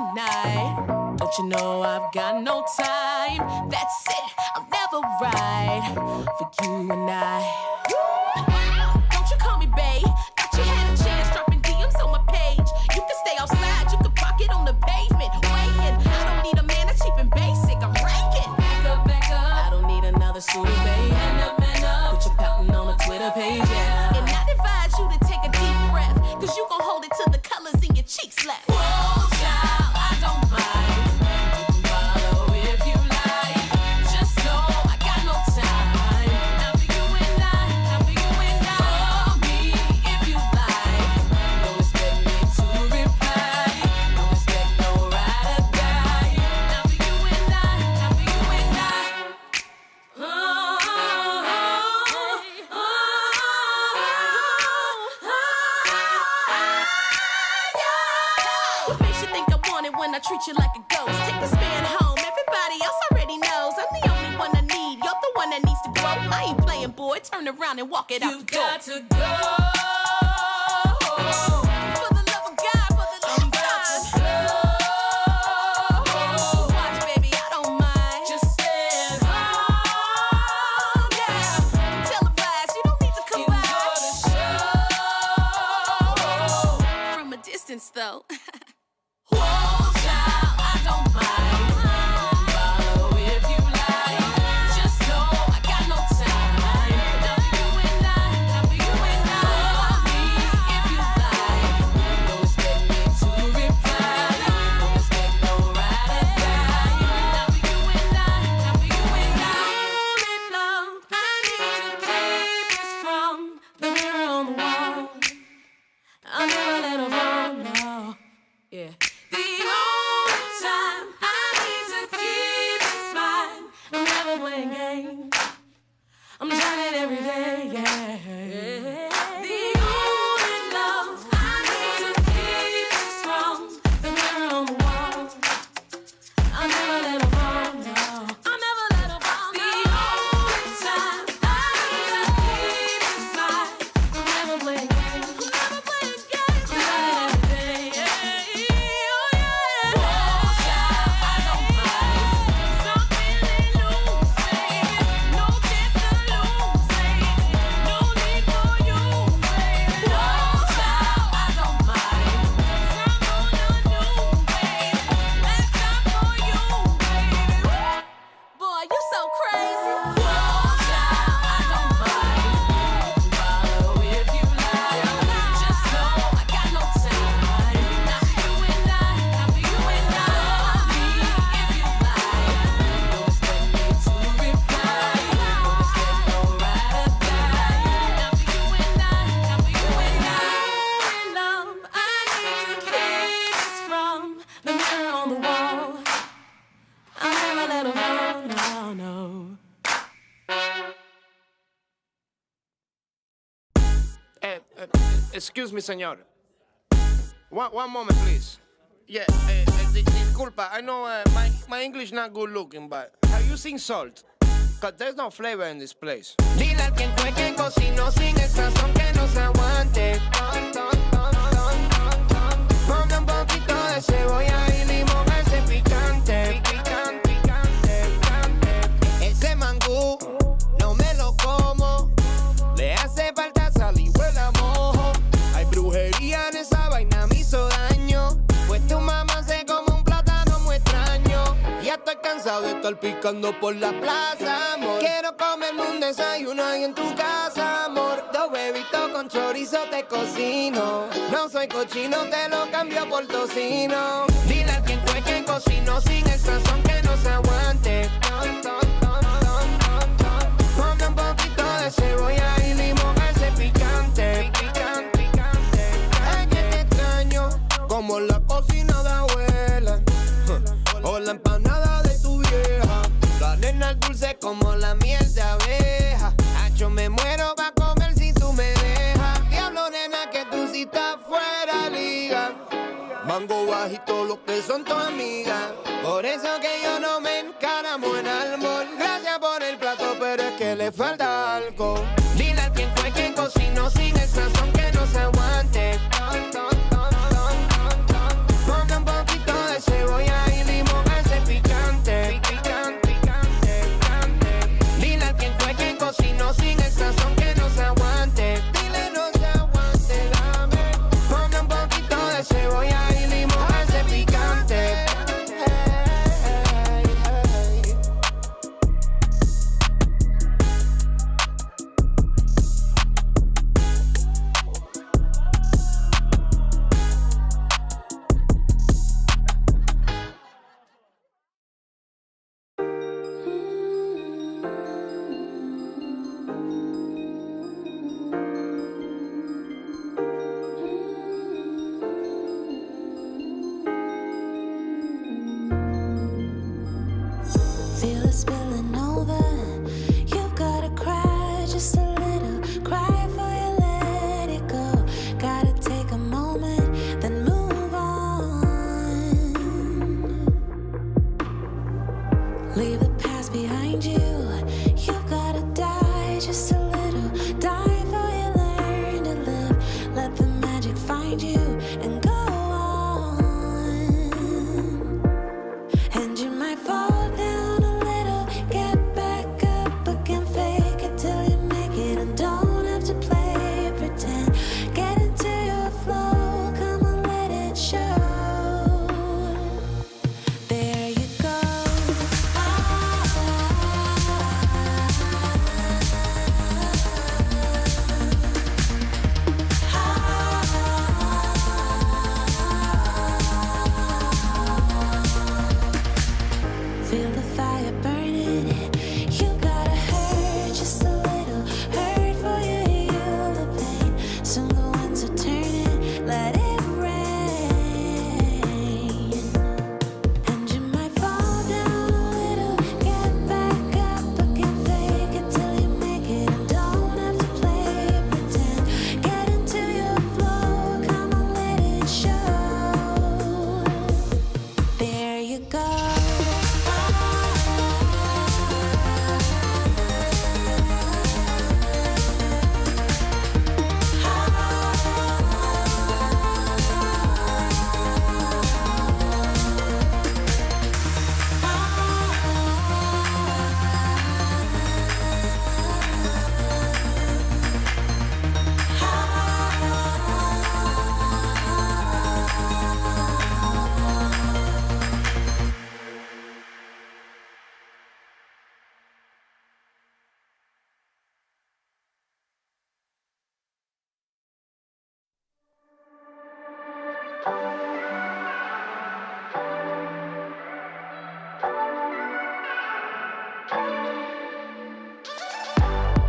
one night. Don't you know I've got no time? That's it, I'll never ride for you and I. Don't you call me babe? Thought you had a chance dropping DMs on my page. You can stay outside, you can park it on the pavement. Waiting, I don't need a man that's cheap and basic. I'm ranking. Back up. I don't need another suitor, babe. Man up. Put your pouting on a Twitter page, yeah. And I'd advise you to take a deep breath, cause you gon' hold it till the colors in your cheeks left. Whoa, child, I don't mind. You can follow if you like. Just know I got no time. Not for you and I, not for you and I. Call me if you like. Don't expect me to reply. Don't expect no ride or die. Not for you and I, not for you and I. What makes you think I want it when I treat you like a ghost? Take this man home, everybody else already knows. I'm the only one I need, you're the one that needs to grow. I ain't playing, boy, turn around and walk it out the door. You got to go. For the love of God, for the love of God. Watch, baby, I don't mind. Just stand home, yeah. Televised, you don't need to come by. From a distance, though. Whoa, child, I don't mind. Follow if you like. Just know I got no time. Not for you and I, not for you and I. Call me if you like. Don't expect me to reply. Don't expect no ride or die. Not for you and I, not for you and I. In love, I need to keep this from the mirror on the wall. I'll never let her fall, no. Yeah. The only time I need to keep it smile, I'm never playing games. I'm trying every day, yeah. The only love I need to keep it strong, the mirror on the wall. I'll never let her fall, no. I'll never let her fall, no. The only time I need to keep it smile, I'm never playing games. I'm never playing games. I'm trying every day, yeah. Excuse me, señor. One moment, please. Yeah, disculpa. I know my English not good looking, but are you using salt? Cause there's no flavor in this place. Dile al quien fue quien cocinó sin el sazón que no se aguante. Ponle un poquito de cebolla y limón a ese picante. Ese mangú no me lo como. Le hace falta sal y huele a mojo. Hay brujería en esa vaina, me hizo daño. Pues tu mamá se come un plátano muy extraño. Ya estoy cansado de estar picando por la plaza, amor. Quiero comerme un desayuno ahí en tu casa, amor. Dos huevitos con chorizo te cocino. No soy cochino, te lo cambio por tocino. Dile al quien fue quien cocinó sin el sazón que no se aguante. Ponle un poquito de cebolla y limón a ese picante. Ay, que te extraño, como la cocina de abuela o la empanada de tu vieja. La nena dulce como la miel de abeja. Hacho, me muero pa' comer si tú me dejas. Diablo, nena, que tú sí estás fuera liga. Mango bajito, lo que son tus amigas. Por eso que yo no me encaramo en almor. Gracias por el plato, pero es que le falta algo. Dile al quien fue quien cocinó sin el sazón que no se aguante. Ponle un poquito de cebolla spilling over. You've gotta cry just a little, cry before you let it go. Gotta take a moment, then move on. Leave the past behind you. You've gotta die just a little, die before you learn to live. Let the magic find you and go on. And you might fall down a little, get back up again, fake it till you make it, and don't have to play pretend. Get into your flow, come on, let it show. There you go. Feel the fire burning. You gotta hurt just a little, hurt for you heal the pain. Soon the winds are turning, let it rain. And you might fall down a little, get back up again, fake it till you make it, and don't have to play pretend. Get into your flow, come on, let it show. There you go.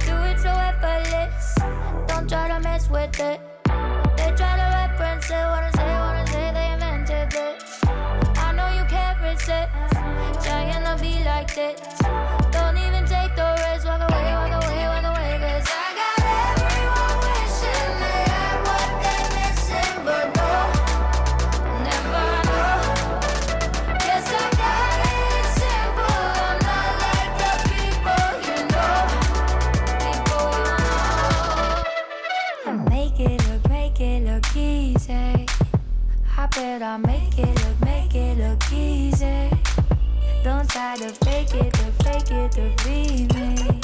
Do it so effortless. Don't try to mess with it. They try to reference it. Wanna say they invented this. I know you can't resist. Trying to be like this. Don't even take the risk. Walk away, walk away, walk away. 'Cause I got everyone wishing they had what they're missing, but no, never know. Guess I got it simple. I'm not like the people you know. People you know. I make it look easy. I bet I make it look easy. Don't try to fake it to be me.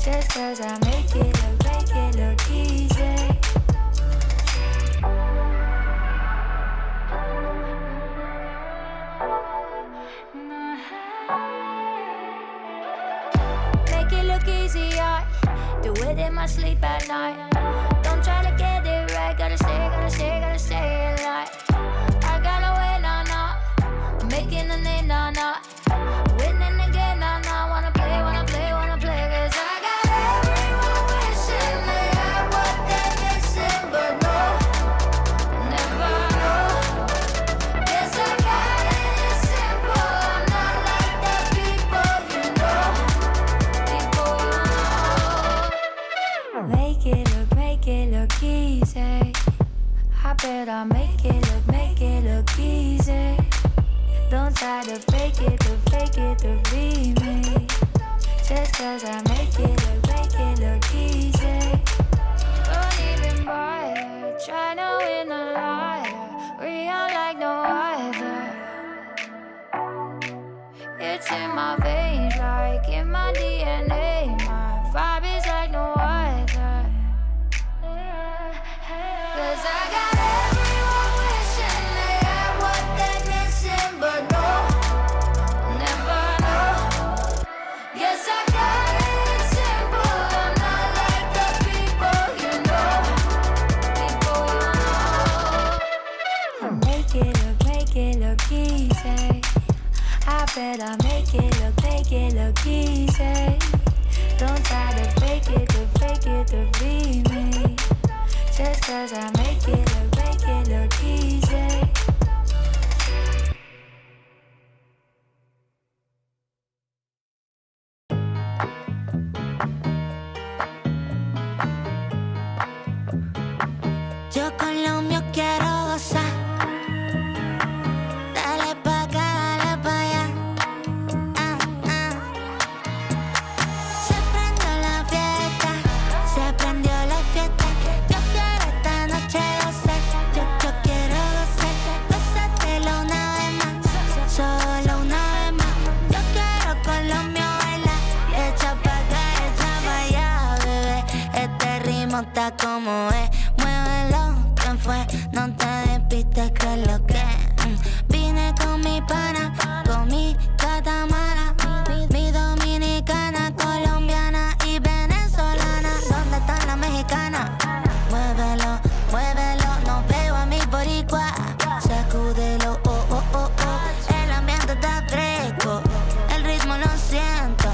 Just 'cause I make it look easy. Make it look easy, I do it in my sleep at night. Don't try to get it right, gotta stay alive. I gotta win, nah. I'm making a name, nah. Winning again, nah. Wanna play, 'cause I got everyone wishing they had what they're missing, but no, never know. Guess I got it simple. I'm not like the people you know. People you know. Make it look easy. I bet I make it look easy. Don't try to fake it to be me. Just 'cause I make it look easy. Don't even bother, try to win a liar. Real like no other. It's in my veins, like in my DNA. My vibe is like no other. 'Cause I got everyone wishing they had what they're missing, but no, never know. Guess I got it simple. I'm not like the people you know. People you know. I make it look easy. I bet I make it look easy. Don't try to fake it to be me. Just 'cause I make it look easy. mira cómo es. Muévelo, ¿quién fue? No te despistes que es lo que vine con mi pana, con mi catamara, mi dominicana, colombiana y venezolana. ¿Dónde están las mexicanas? Muévelo, muévelo, no veo a mi boricua. Sacúdelo, oh, oh, oh, oh. El ambiente está fresco, el ritmo lo siento.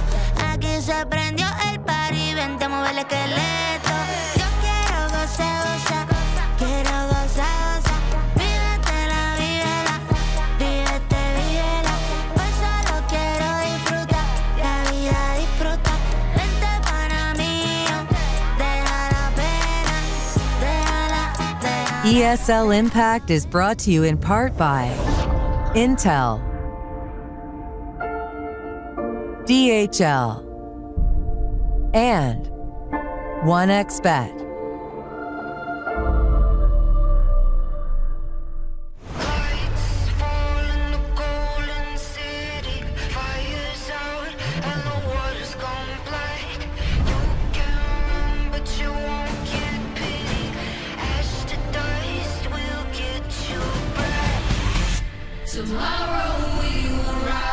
Aquí se prendió el party, vente a mover el esqueleto. Yo quiero gozar, gozar, quiero gozar, gozar. Vívetela, vívela, vívete, vívela. Hoy solo quiero disfrutar, la vida disfruta. Vente para mí, deja la pena, déjala, déjala. ESL Impact is brought to you in part by Intel, DHL, and 1xBet. Lights fall in the golden city. Fire's out and the water's gone black. You can run, but you won't get pity. Ash to dust will get you back. Tomorrow we will rise.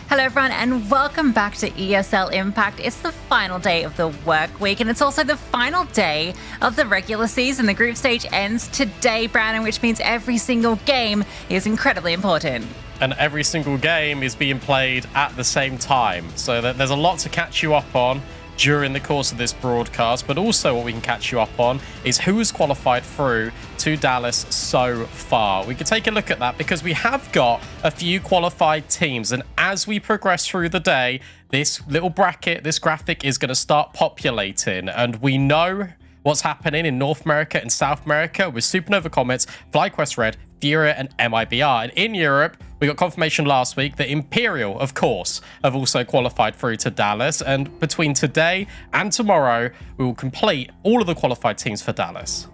Hello everyone and welcome back to ESL Impact. It's the final day of the work week and it's also the final day of the regular season. The group stage ends today, Brandon, which means every single game is incredibly important. And every single game is being played at the same time. So there's a lot to catch you up on during the course of this broadcast, but also what we can catch you up on is who has qualified through to Dallas so far. We can take a look at that because we have got a few qualified teams, and as we progress through the day, this little bracket, this graphic is going to start populating, and we know what's happening in North America and South America with Supernova Comets, FlyQuest Red, Furia, and MIBR. And in Europe, we got confirmation last week that Imperial, of course, have also qualified through to Dallas. And between today and tomorrow, we will complete all of the qualified teams for Dallas.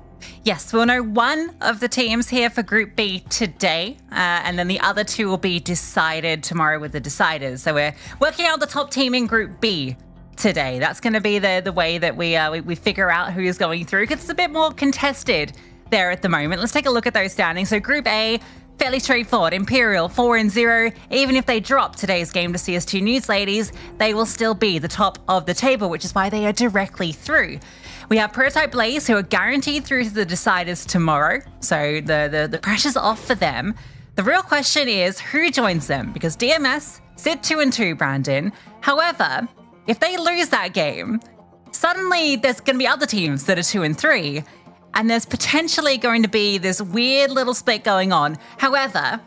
Yes, we'll know one of the teams here for Group B today, and then the other two will be decided tomorrow with the deciders. So we're working out the top team in Group B today. That's going to be the way that we figure out who is going through, because it's a bit more contested there at the moment. Let's take a look at those standings. So Group A, fairly straightforward. Imperial 4-0. Even if they drop today's game to CS2 News Ladies, they will still be the top of the table, which is why they are directly through. We have Prototype Blaze, who are guaranteed through to the deciders tomorrow, so the pressure's off for them. The real question is who joins them, because DMS sit 2-2, Brandon. However, if they lose that game, suddenly there's going to be other teams that are 2-3, and there's potentially going to be this weird little split going on. However,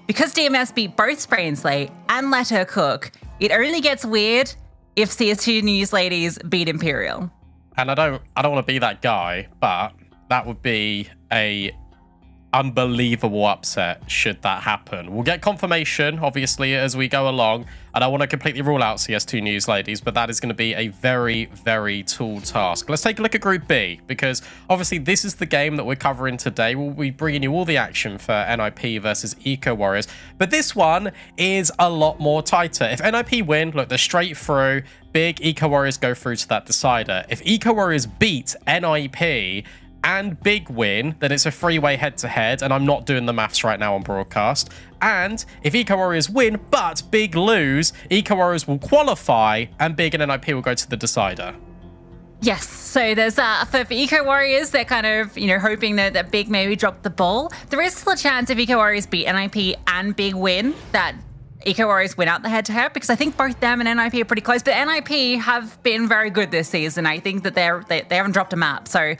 because DMS beat both Spray and Slay and Let Her Cook, it only gets weird if CS2 News Ladies beat Imperial. And I don't want to be that guy, but that would be a unbelievable upset should that happen. We'll get confirmation, obviously, as we go along. And I want to completely rule out CS2 News Ladies, but that is going to be a very, very tall task. Let's take a look at Group B, because obviously this is the game that we're covering today. We'll be bringing you all the action for NIP versus Eco Warriors. But this one is a lot more tighter. If NIP win, look, they're straight through. Big Eco Warriors go through to that decider. If Eco Warriors beat NIP and Big win, then it's a three-way head-to-head, and I'm not doing the maths right now on broadcast. And if Eco Warriors win, but Big lose, Eco Warriors will qualify, and Big and NIP will go to the decider. Yes, so there's for Eco Warriors, they're kind of, hoping that Big maybe dropped the ball. There is still a chance if Eco Warriors beat NIP and Big win, that Eco Warriors win out the head-to-head, because I think both them and NIP are pretty close, but NIP have been very good this season. I think that they haven't dropped a map, so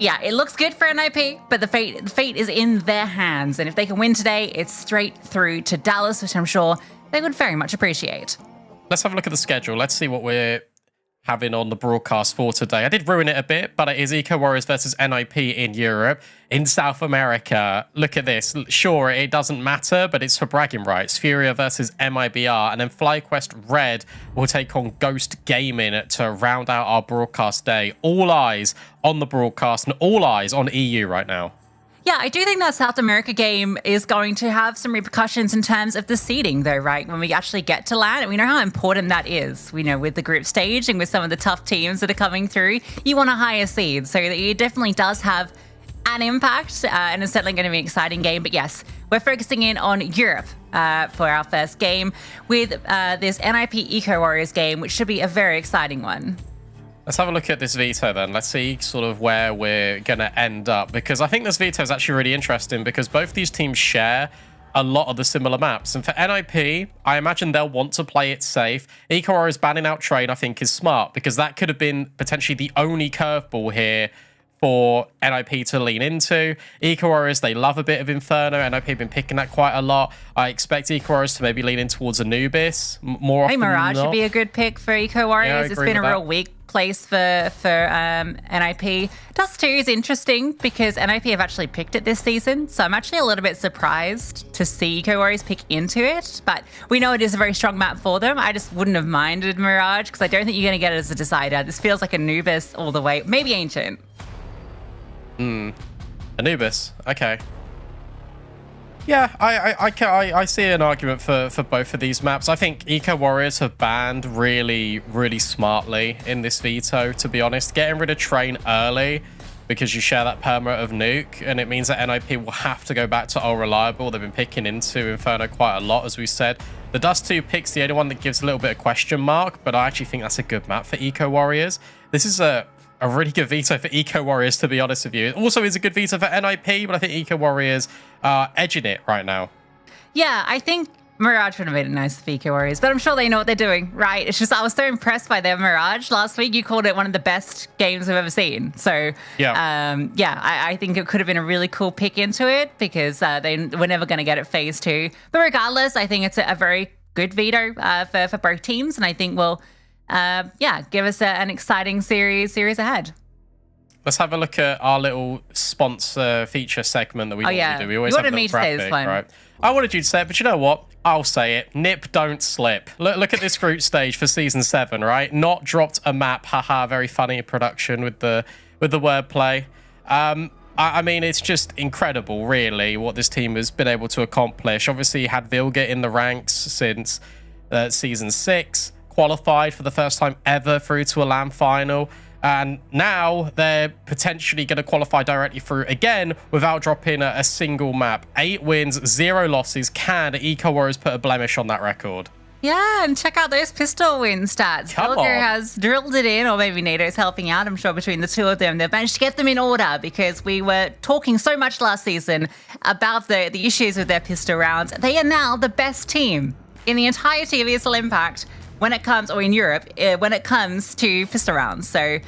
yeah, it looks good for NIP, but the fate is in their hands. And if they can win today, it's straight through to Dallas, which I'm sure they would very much appreciate. Let's have a look at the schedule. Let's see what we're having on the broadcast for today. I did ruin it a bit, but it is Eco Warriors versus NIP in Europe. In South America, look at this. Sure, it doesn't matter, but it's for bragging rights. Furia versus MIBR, and then FlyQuest Red will take on Ghost Gaming to round out our broadcast day. All eyes on the broadcast and all eyes on EU right now. Yeah, I do think that South America game is going to have some repercussions in terms of the seeding, though, right? When we actually get to LAN, and we know how important that is. We know with the group stage and with some of the tough teams that are coming through, you want a higher seed. So it definitely does have an impact, and it's certainly going to be an exciting game. But yes, we're focusing in on Europe for our first game with this NIP Eco Warriors game, which should be a very exciting one. Let's have a look at this veto then. Let's see sort of where we're going to end up, because I think this veto is actually really interesting because both these teams share a lot of the similar maps. And for NIP, I imagine they'll want to play it safe. Eco Warriors banning out Train, I think, is smart because that could have been potentially the only curveball here for NIP to lean into. Eco Warriors, they love a bit of Inferno. NIP have been picking that quite a lot. I expect Eco Warriors to maybe lean in towards Anubis more often than Mirage not. would be a good pick for Eco Warriors. It's been a real weak place for NIP. Dust 2 is interesting because NIP have actually picked it this season, so I'm actually a little bit surprised to see Eco Warriors pick into it, but we know it is a very strong map for them. I just wouldn't have minded Mirage because I don't think you're going to get it as a decider. This feels like Anubis all the way, maybe Ancient. Anubis, okay. Yeah, I see an argument for both of these maps. I think Eco Warriors have banned really, really smartly in this veto, to be honest. Getting rid of Train early because you share that perma of Nuke, and it means that NIP will have to go back to All Reliable. They've been picking into Inferno quite a lot, as we said. The Dust 2 pick's the only one that gives a little bit of question mark, but I actually think that's a good map for Eco Warriors. This is a really good veto for Eco Warriors, to be honest with you. It also is a good veto for NIP, but I think Eco Warriors are edging it right now. Yeah, I think Mirage would have made it nice for Eco Warriors, but I'm sure they know what they're doing, right? It's just I was so impressed by their Mirage last week. You called it one of the best games I've ever seen. So, I think it could have been a really cool pick into it because they were never going to get it phase 2. But regardless, I think it's a very good veto for both teams, and I think we'll give us an exciting series ahead. Let's have a look at our little sponsor feature segment that we normally do. We always have a little graphic, right? I wanted you to say it, but you know what? I'll say it. Nip, don't slip. Look at this group stage for Season 7, right? Not dropped a map. Haha, very funny production with the wordplay. I mean, it's just incredible, really, what this team has been able to accomplish. Obviously, had Vilga in the ranks since Season 6. Qualified for the first time ever through to a LAN final, and now they're potentially going to qualify directly through again without dropping a single map. 8 wins, 0 losses. Can Eco Warriors put a blemish on that record? Yeah, and check out those pistol win stats. Vilga has drilled it in, or maybe Nato's helping out. I'm sure between the two of them, they've managed to get them in order because we were talking so much last season about the issues with their pistol rounds. They are now the best team in the entirety of ESL Impact when it comes, or in Europe, when it comes to pistol rounds. So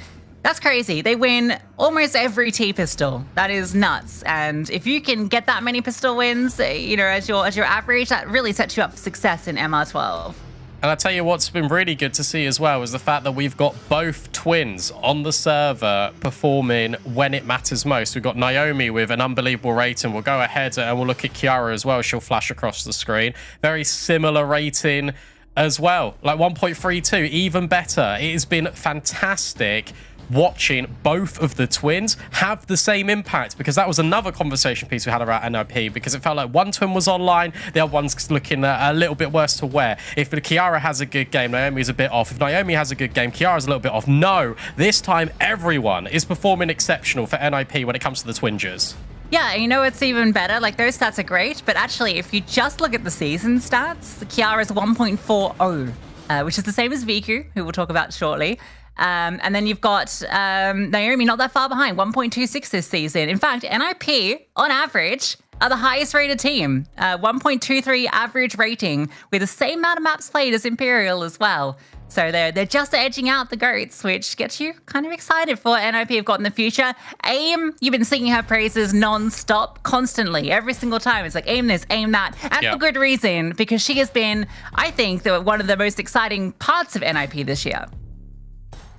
that's crazy. They win almost every T-pistol. That is nuts. And if you can get that many pistol wins, as your average, that really sets you up for success in MR12. And I tell you what's been really good to see as well is the fact that we've got both twins on the server performing when it matters most. We've got Naomi with an unbelievable rating. We'll go ahead and we'll look at Kiara as well. She'll flash across the screen. Very similar rating as well, like 1.32, even better. It has been fantastic watching both of the twins have the same impact, because that was another conversation piece we had about NIP, because it felt like one twin was online, the other one's looking a little bit worse to wear. If Kiara has a good game, Naomi's a bit off. If Naomi has a good game, Kiara's a little bit off. No, this time everyone is performing exceptional for NIP when it comes to the twingers. Yeah, it's even better. Like, those stats are great, but actually, if you just look at the season stats, Kiara's 1.40, which is the same as Viku, who we'll talk about shortly. And then you've got Naomi not that far behind, 1.26 this season. In fact, NIP, on average, are the highest rated team, 1.23 average rating, with the same amount of maps played as Imperial as well. So they're just edging out the GOATs, which gets you kind of excited for what NIP have got in the future. AIM, you've been singing her praises non-stop, constantly, every single time. It's like, aim this, aim that. And for good reason, because she has been, I think, one of the most exciting parts of NIP this year.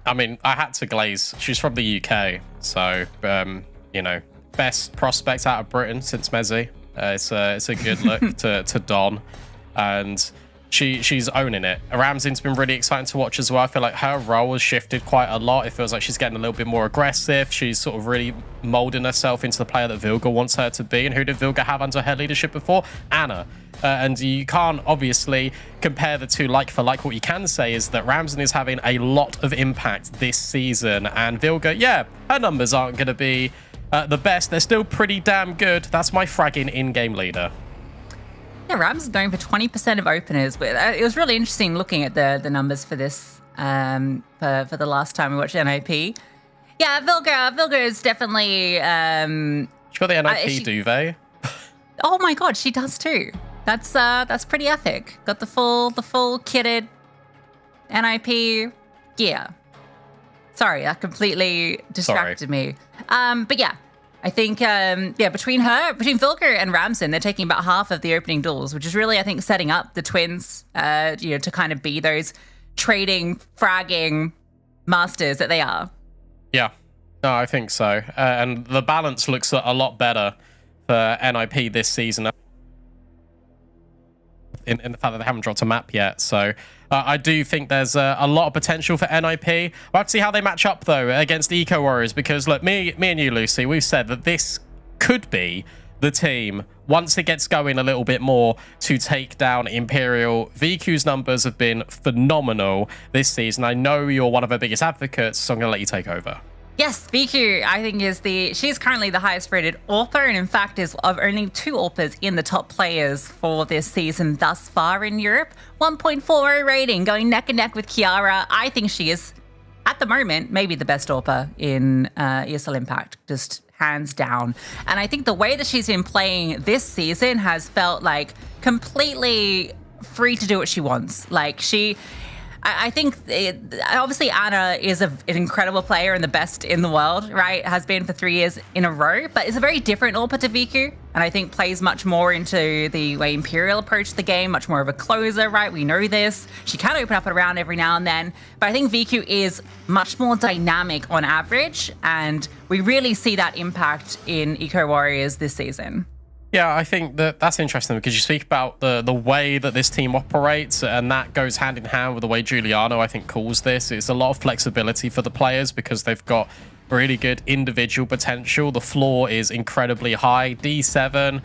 I mean, I had to glaze. She's from the UK, so you know, best prospect out of Britain since Mezzi. It's a good look to Don, and she's owning it. Ramsin's been really exciting to watch as well. I feel like her role has shifted quite a lot. It feels like she's getting a little bit more aggressive. She's sort of really molding herself into the player that Vilga wants her to be. And who did Vilga have under her leadership before? Anna. And you can't obviously compare the two like for like. What you can say is that Ramsin is having a lot of impact this season, and Vilga, yeah, her numbers aren't going to be the best. They're still pretty damn good. That's my fragging in-game leader. Yeah, Rams is going for 20% of openers. But it was really interesting looking at the numbers for this for the last time we watched NIP. Yeah, Vilga is definitely. She got the NIP duvet. Oh my god, she does too. That's pretty epic. Got the full kitted NIP gear. Sorry, that completely distracted me. But yeah, I think between Vilga and Ramsin, they're taking about half of the opening duels, which is really, I think, setting up the twins, to kind of be those trading, fragging masters that they are. Yeah, no, I think so. And the balance looks a lot better for NIP this season. In the fact that they haven't dropped a map yet. So I do think there's a lot of potential for NIP. We'll have to see how they match up, though, against Eco Warriors, because, look, me and you, Lucy, we've said that this could be the team, once it gets going a little bit more, to take down Imperial. VQ's numbers have been phenomenal this season. I know you're one of her biggest advocates, so I'm going to let you take over. Yes, VQ, I think, she's currently the highest rated AWPer, and in fact is of only 2 AWPers in the top players for this season thus far in Europe. 1.40 rating, going neck and neck with Kiara. I think she is, at the moment, maybe the best AWPer in ESL Impact, just hands down. And I think the way that she's been playing this season has felt like completely free to do what she wants. Like I think obviously Anna is an incredible player and the best in the world, right? Has been for 3 years in a row, but it's a very different AWPer to VQ, and I think plays much more into the way Imperial approach the game, much more of a closer, right? We know this. She can open up a round every now and then, but I think VQ is much more dynamic on average, and we really see that impact in Eco Warriors this season. Yeah, I think that's interesting because you speak about the way that this team operates, and that goes hand in hand with the way Giuliano, I think, calls this. It's a lot of flexibility for the players because they've got really good individual potential. The floor is incredibly high. D7,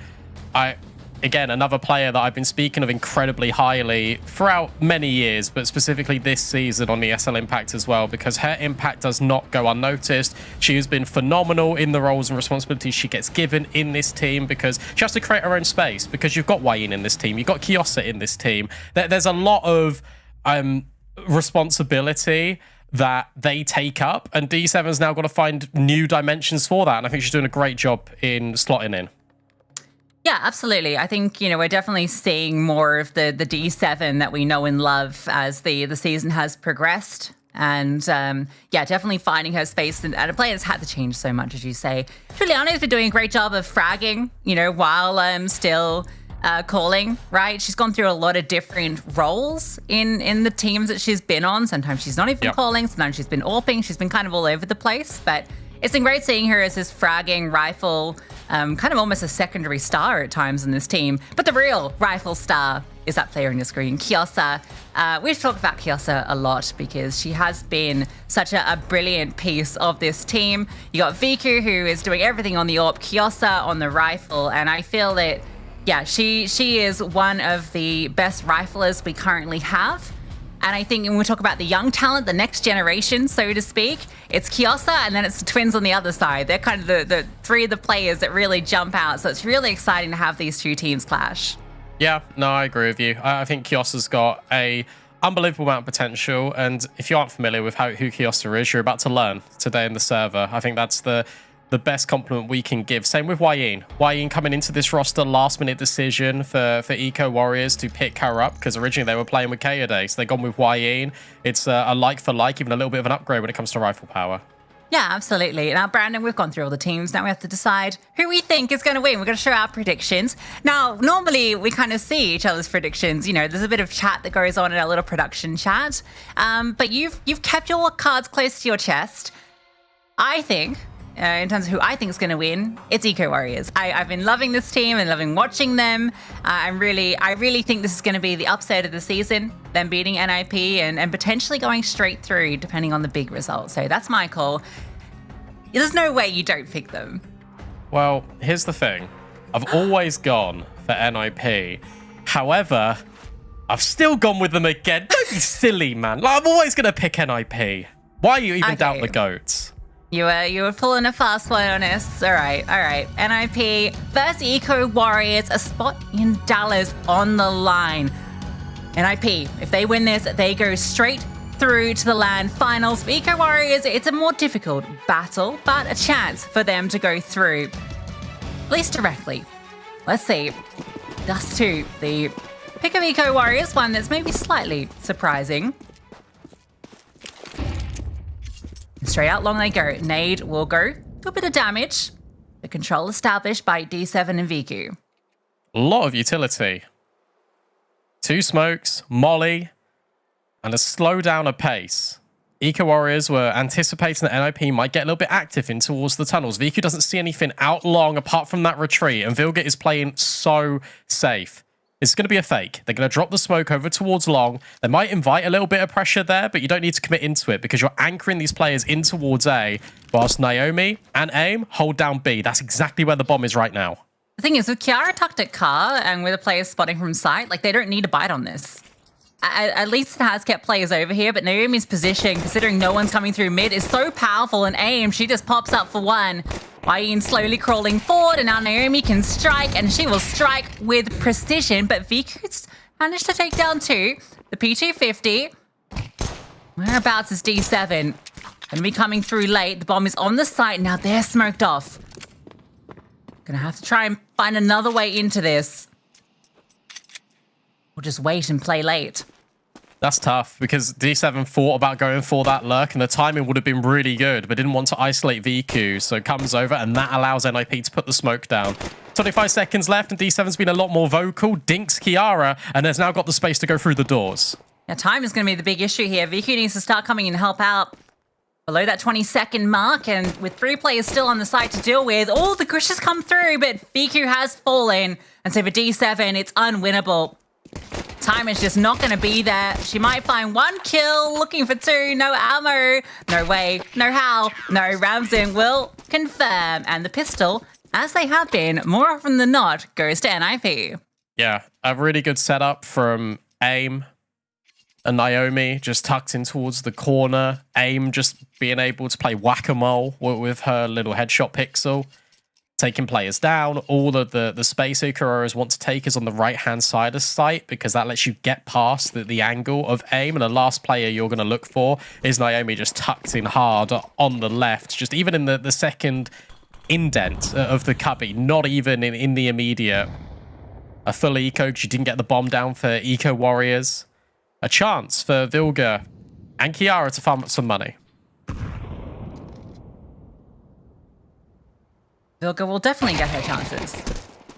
again, another player that I've been speaking of incredibly highly throughout many years, but specifically this season on the ESL Impact as well, because her impact does not go unnoticed. She has been phenomenal in the roles and responsibilities she gets given in this team, because she has to create her own space, because you've got Wayne in this team, you've got Kiosa in this team. There's a lot of responsibility that they take up, and D7's now got to find new dimensions for that, and I think she's doing a great job in slotting in. Yeah, absolutely. I think, we're definitely seeing more of the D7 that we know and love as the season has progressed. And definitely finding her space. And a player has had to change so much, as you say. Giuliano's been doing a great job of fragging, while still calling, right? She's gone through a lot of different roles in the teams that she's been on. Sometimes she's not even calling. Sometimes she's been AWPing. She's been kind of all over the place. But it's been great seeing her as this fragging rifle, kind of almost a secondary star at times in this team. But the real rifle star is that player on your screen, Kiosa. We've talked about Kiosa a lot because she has been such a brilliant piece of this team. You got Viku, who is doing everything on the AWP, Kiosa on the rifle, and I feel that, she is one of the best riflers we currently have. And I think when we talk about the young talent, the next generation, so to speak, it's Kiosa and then it's the twins on the other side. They're kind of the 3 of the players that really jump out. So it's really exciting to have these 2 teams clash. Yeah, no, I agree with you. I think Kiosa's got a unbelievable amount of potential. And if you aren't familiar with who Kiosa is, you're about to learn today in the server. I think that's the best compliment we can give. Same with Wayne. Wayne coming into this roster, last-minute decision for Eco Warriors to pick her up, because originally they were playing with Kaede, so they've gone with Wayne. It's a like for like, even a little bit of an upgrade when it comes to rifle power. Yeah, absolutely. Now, Brandon, we've gone through all the teams. Now we have to decide who we think is going to win. We're going to show our predictions. Now, normally we kind of see each other's predictions. You know, there's a bit of chat that goes on in our little production chat. But you've kept your cards close to your chest. I think, in terms of who I think is going to win, it's Eco Warriors. I've been loving this team and loving watching them. I really think this is going to be the upset of the season, them beating NIP and potentially going straight through, depending on the big result. So that's my call. There's no way you don't pick them. Well, here's the thing. I've always gone for NIP. However, I've still gone with them again. Don't be silly, man. Like, I'm always going to pick NIP. Why you even doubt the GOATs? You were pulling a fast one on us. All right. NIP versus Eco Warriors, a spot in Dallas on the line. NIP, if they win this, they go straight through to the LAN finals. For Eco Warriors, it's a more difficult battle, but a chance for them to go through, at least directly. Let's see. Dust 2, the pick of Eco Warriors, one that's maybe slightly surprising. Straight out long they go. Nade will go. Do a bit of damage. The control established by D7 and VQ. A lot of utility. 2 smokes, molly, and a slowdown of pace. Eco Warriors were anticipating that NIP might get a little bit active in towards the tunnels. VQ doesn't see anything out long apart from that retreat, and Vilga is playing so safe. It's going to be a fake. They're going to drop the smoke over towards long. They might invite a little bit of pressure there, but you don't need to commit into it because you're anchoring these players in towards A, whilst Naomi and AIM hold down B. That's exactly where the bomb is right now. The thing is, with Kiara tucked at car and with the players spotting from sight, like, they don't need to bite on this. At least it has kept players over here, but Naomi's position, considering no one's coming through mid, is so powerful, and AIM, she just pops up for one. Ian slowly crawling forward, and now Naomi can strike, and she will strike with precision, but VQ's managed to take down 2. The P250. Whereabouts is D7? Gonna be coming through late. The bomb is on the site. Now they're smoked off. Gonna have to try and find another way into this. Or just wait and play late. That's tough because D7 thought about going for that lurk and the timing would have been really good, but didn't want to isolate VQ. So comes over and that allows NIP to put the smoke down. 25 seconds left and D7's been a lot more vocal. Dinks Kiara and has now got the space to go through the doors. Now time is going to be the big issue here. VQ needs to start coming and help out below that 20-second mark, and with 3 players still on the site to deal with, all the pushes come through, but VQ has fallen. And so for D7, it's unwinnable. Time is just not going to be there. She might find 1 kill, looking for 2, no ammo, no way, no how, no. Ramsden will confirm, and the pistol, as they have been, more often than not, goes to NIP. Yeah, a really good setup from AIM and Naomi, just tucked in towards the corner. AIM just being able to play whack-a-mole with her little headshot pixel. Taking players down. All of the space Ikaroras want to take is on the right-hand side of site because that lets you get past the angle of AIM. And the last player you're going to look for is Naomi, just tucked in hard on the left. Just even in the second indent of the cubby, not even in the immediate. A full eco, she didn't get the bomb down for Eco Warriors. A chance for Vilga and Kiara to farm up some money. Vilga will definitely get her chances.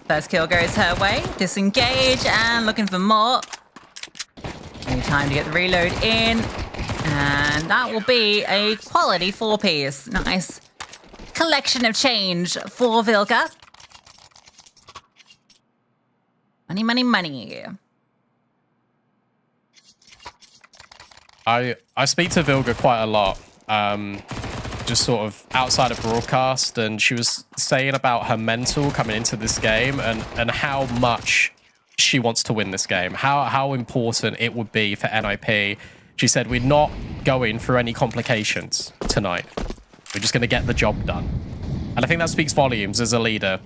First kill goes her way. Disengage and looking for more. Any time to get the reload in. And that will be a quality 4-piece. Nice collection of change for Vilga. Money, money, money. I speak to Vilga quite a lot. Just sort of outside of broadcast, and she was saying about her mental coming into this game and how much she wants to win this game, how important it would be for NIP. She said, we're not going through any complications tonight. We're just going to get the job done. And I think that speaks volumes as a leader,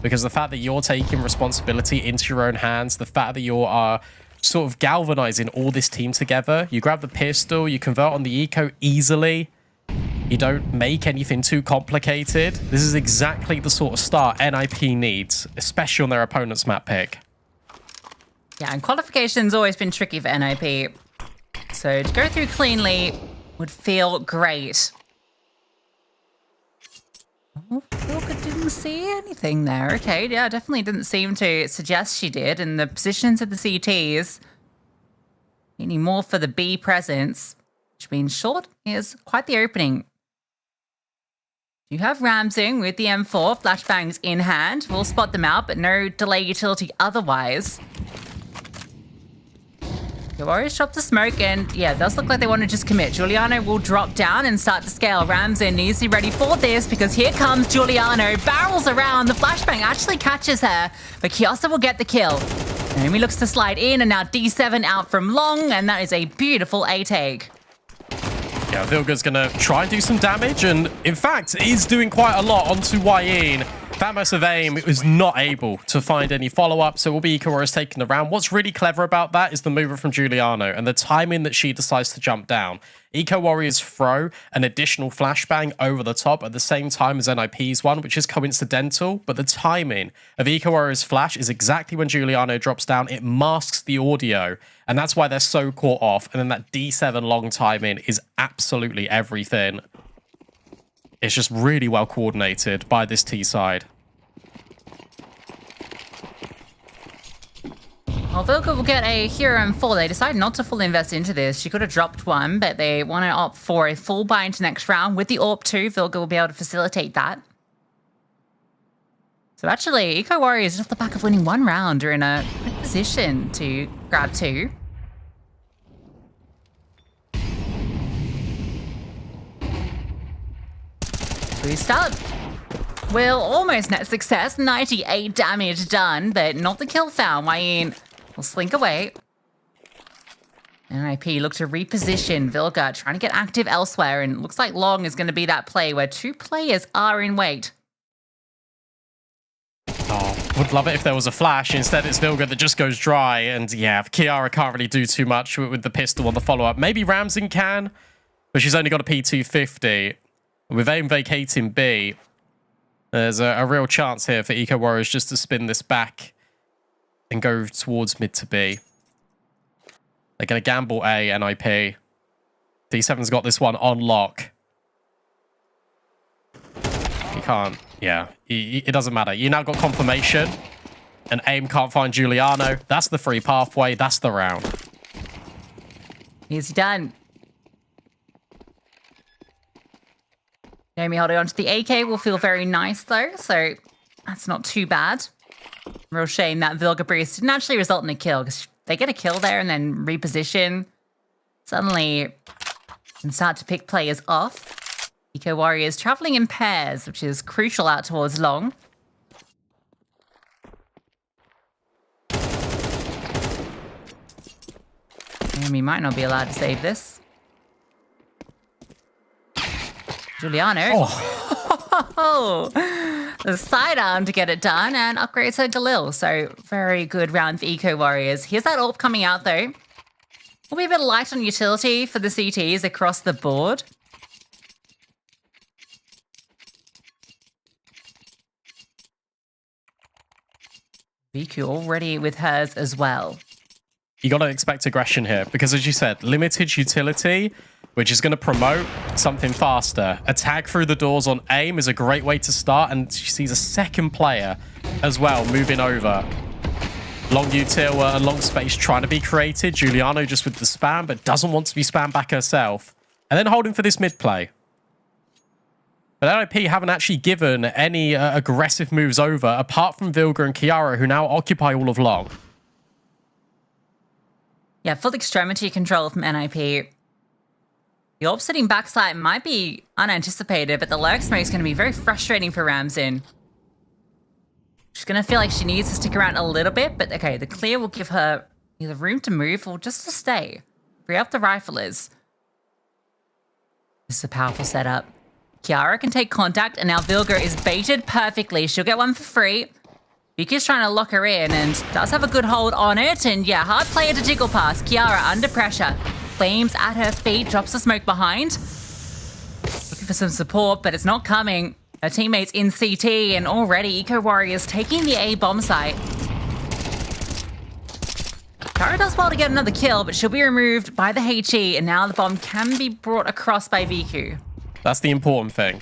because the fact that you're taking responsibility into your own hands, the fact that you are sort of galvanizing all this team together, you grab the pistol, you convert on the eco easily, you don't make anything too complicated. This is exactly the sort of start NIP needs, especially on their opponent's map pick. Yeah, and qualification's always been tricky for NIP. So to go through cleanly would feel great. Oh, Vilga didn't see anything there. Okay, yeah, definitely didn't seem to suggest she did. And the positions of the CTs, needing more for the B presence, which means short is quite the opening. You have Ramsing with the M4, flashbangs in hand. We'll spot them out, but no delay utility otherwise. The Warriors drop the smoke, and yeah, it does look like they want to just commit. Giuliano will drop down and start to scale. Ramsing needs to be ready for this because here comes Giuliano. Barrels around. The flashbang actually catches her, but Kiosa will get the kill. Naomi looks to slide in, and now D7 out from long, and that is a beautiful A-take. Yeah, Vilga's going to try and do some damage, and in fact, is doing quite a lot onto Wayne. That massive aim is not able to find any follow-up, so it will be Ika Warriors taking the round. What's really clever about that is the movement from Giuliano and the timing that she decides to jump down. Eco Warriors throw an additional flashbang over the top at the same time as NIP's one, which is coincidental, but the timing of Eco Warriors' flash is exactly when Giuliano drops down. It masks the audio, and that's why they're so caught off. And then that D7 long timing is absolutely everything. It's just really well coordinated by this T side. Well, Vilga will get a hero M4. They decide not to fully invest into this. She could have dropped one, but they want to opt for a full buy into next round. With the AWP 2, Vilga will be able to facilitate that. So actually, Eco Warriors, off the back of winning one round, are in a good position to grab 2. Boost up. Will almost net success. 98 damage done, but not the kill found. Wayne will slink away. NIP look to reposition. Vilga trying to get active elsewhere, and it looks like long is going to be that play where 2 players are in wait. Oh, would love it if there was a flash. Instead, it's Vilga that just goes dry. And yeah, Kiara can't really do too much with the pistol on the follow-up. Maybe Ramsing can, but she's only got a P250. With aim vacating B, there's a real chance here for Eco Warriors just to spin this back and go towards mid to B. They're going to gamble A, NIP. D7's got this one on lock. You can't. Yeah, it doesn't matter. You now got confirmation, and aim can't find Giuliano. That's the free pathway. That's the round. Easy done. Naomi holding on to the AK will feel very nice, though, so that's not too bad. Real shame that Vilga Breeze didn't actually result in a kill, because they get a kill there and then reposition. Suddenly, can start to pick players off. Eco Warriors traveling in pairs, which is crucial out towards long. Naomi might not be allowed to save this. Giuliano. Oh. The sidearm to get it done and upgrades her Galil. So very good round for Eco Warriors. Here's that AWP coming out though. Will be a bit light on utility for the CTs across the board. VQ already with hers as well. You got to expect aggression here because, as you said, limited utility, which is going to promote something faster. A tag through the doors on aim is a great way to start, and she sees a second player as well moving over. Long util and long space trying to be created. Giuliano just with the spam, but doesn't want to be spammed back herself. And then holding for this mid play. But NIP haven't actually given any aggressive moves over, apart from Vilga and Kiara, who now occupy all of long. Yeah, full extremity control from NIP. The AWP sitting backside might be unanticipated, but the lurk smoke is going to be very frustrating for Ramsing. She's going to feel like she needs to stick around a little bit, but okay, the clear will give her either room to move or just to stay. Free up the riflers. This is a powerful setup. Kiara can take contact, and now Vilga is baited perfectly. She'll get one for free. Vika's trying to lock her in and does have a good hold on it. And yeah, hard player to jiggle past. Kiara under pressure. Flames at her feet, drops the smoke behind. Looking for some support, but it's not coming. Her teammates in CT, and already Eco Warriors taking the A bomb site. Kiara does well to get another kill, but she'll be removed by the HE, and now the bomb can be brought across by VQ. That's the important thing.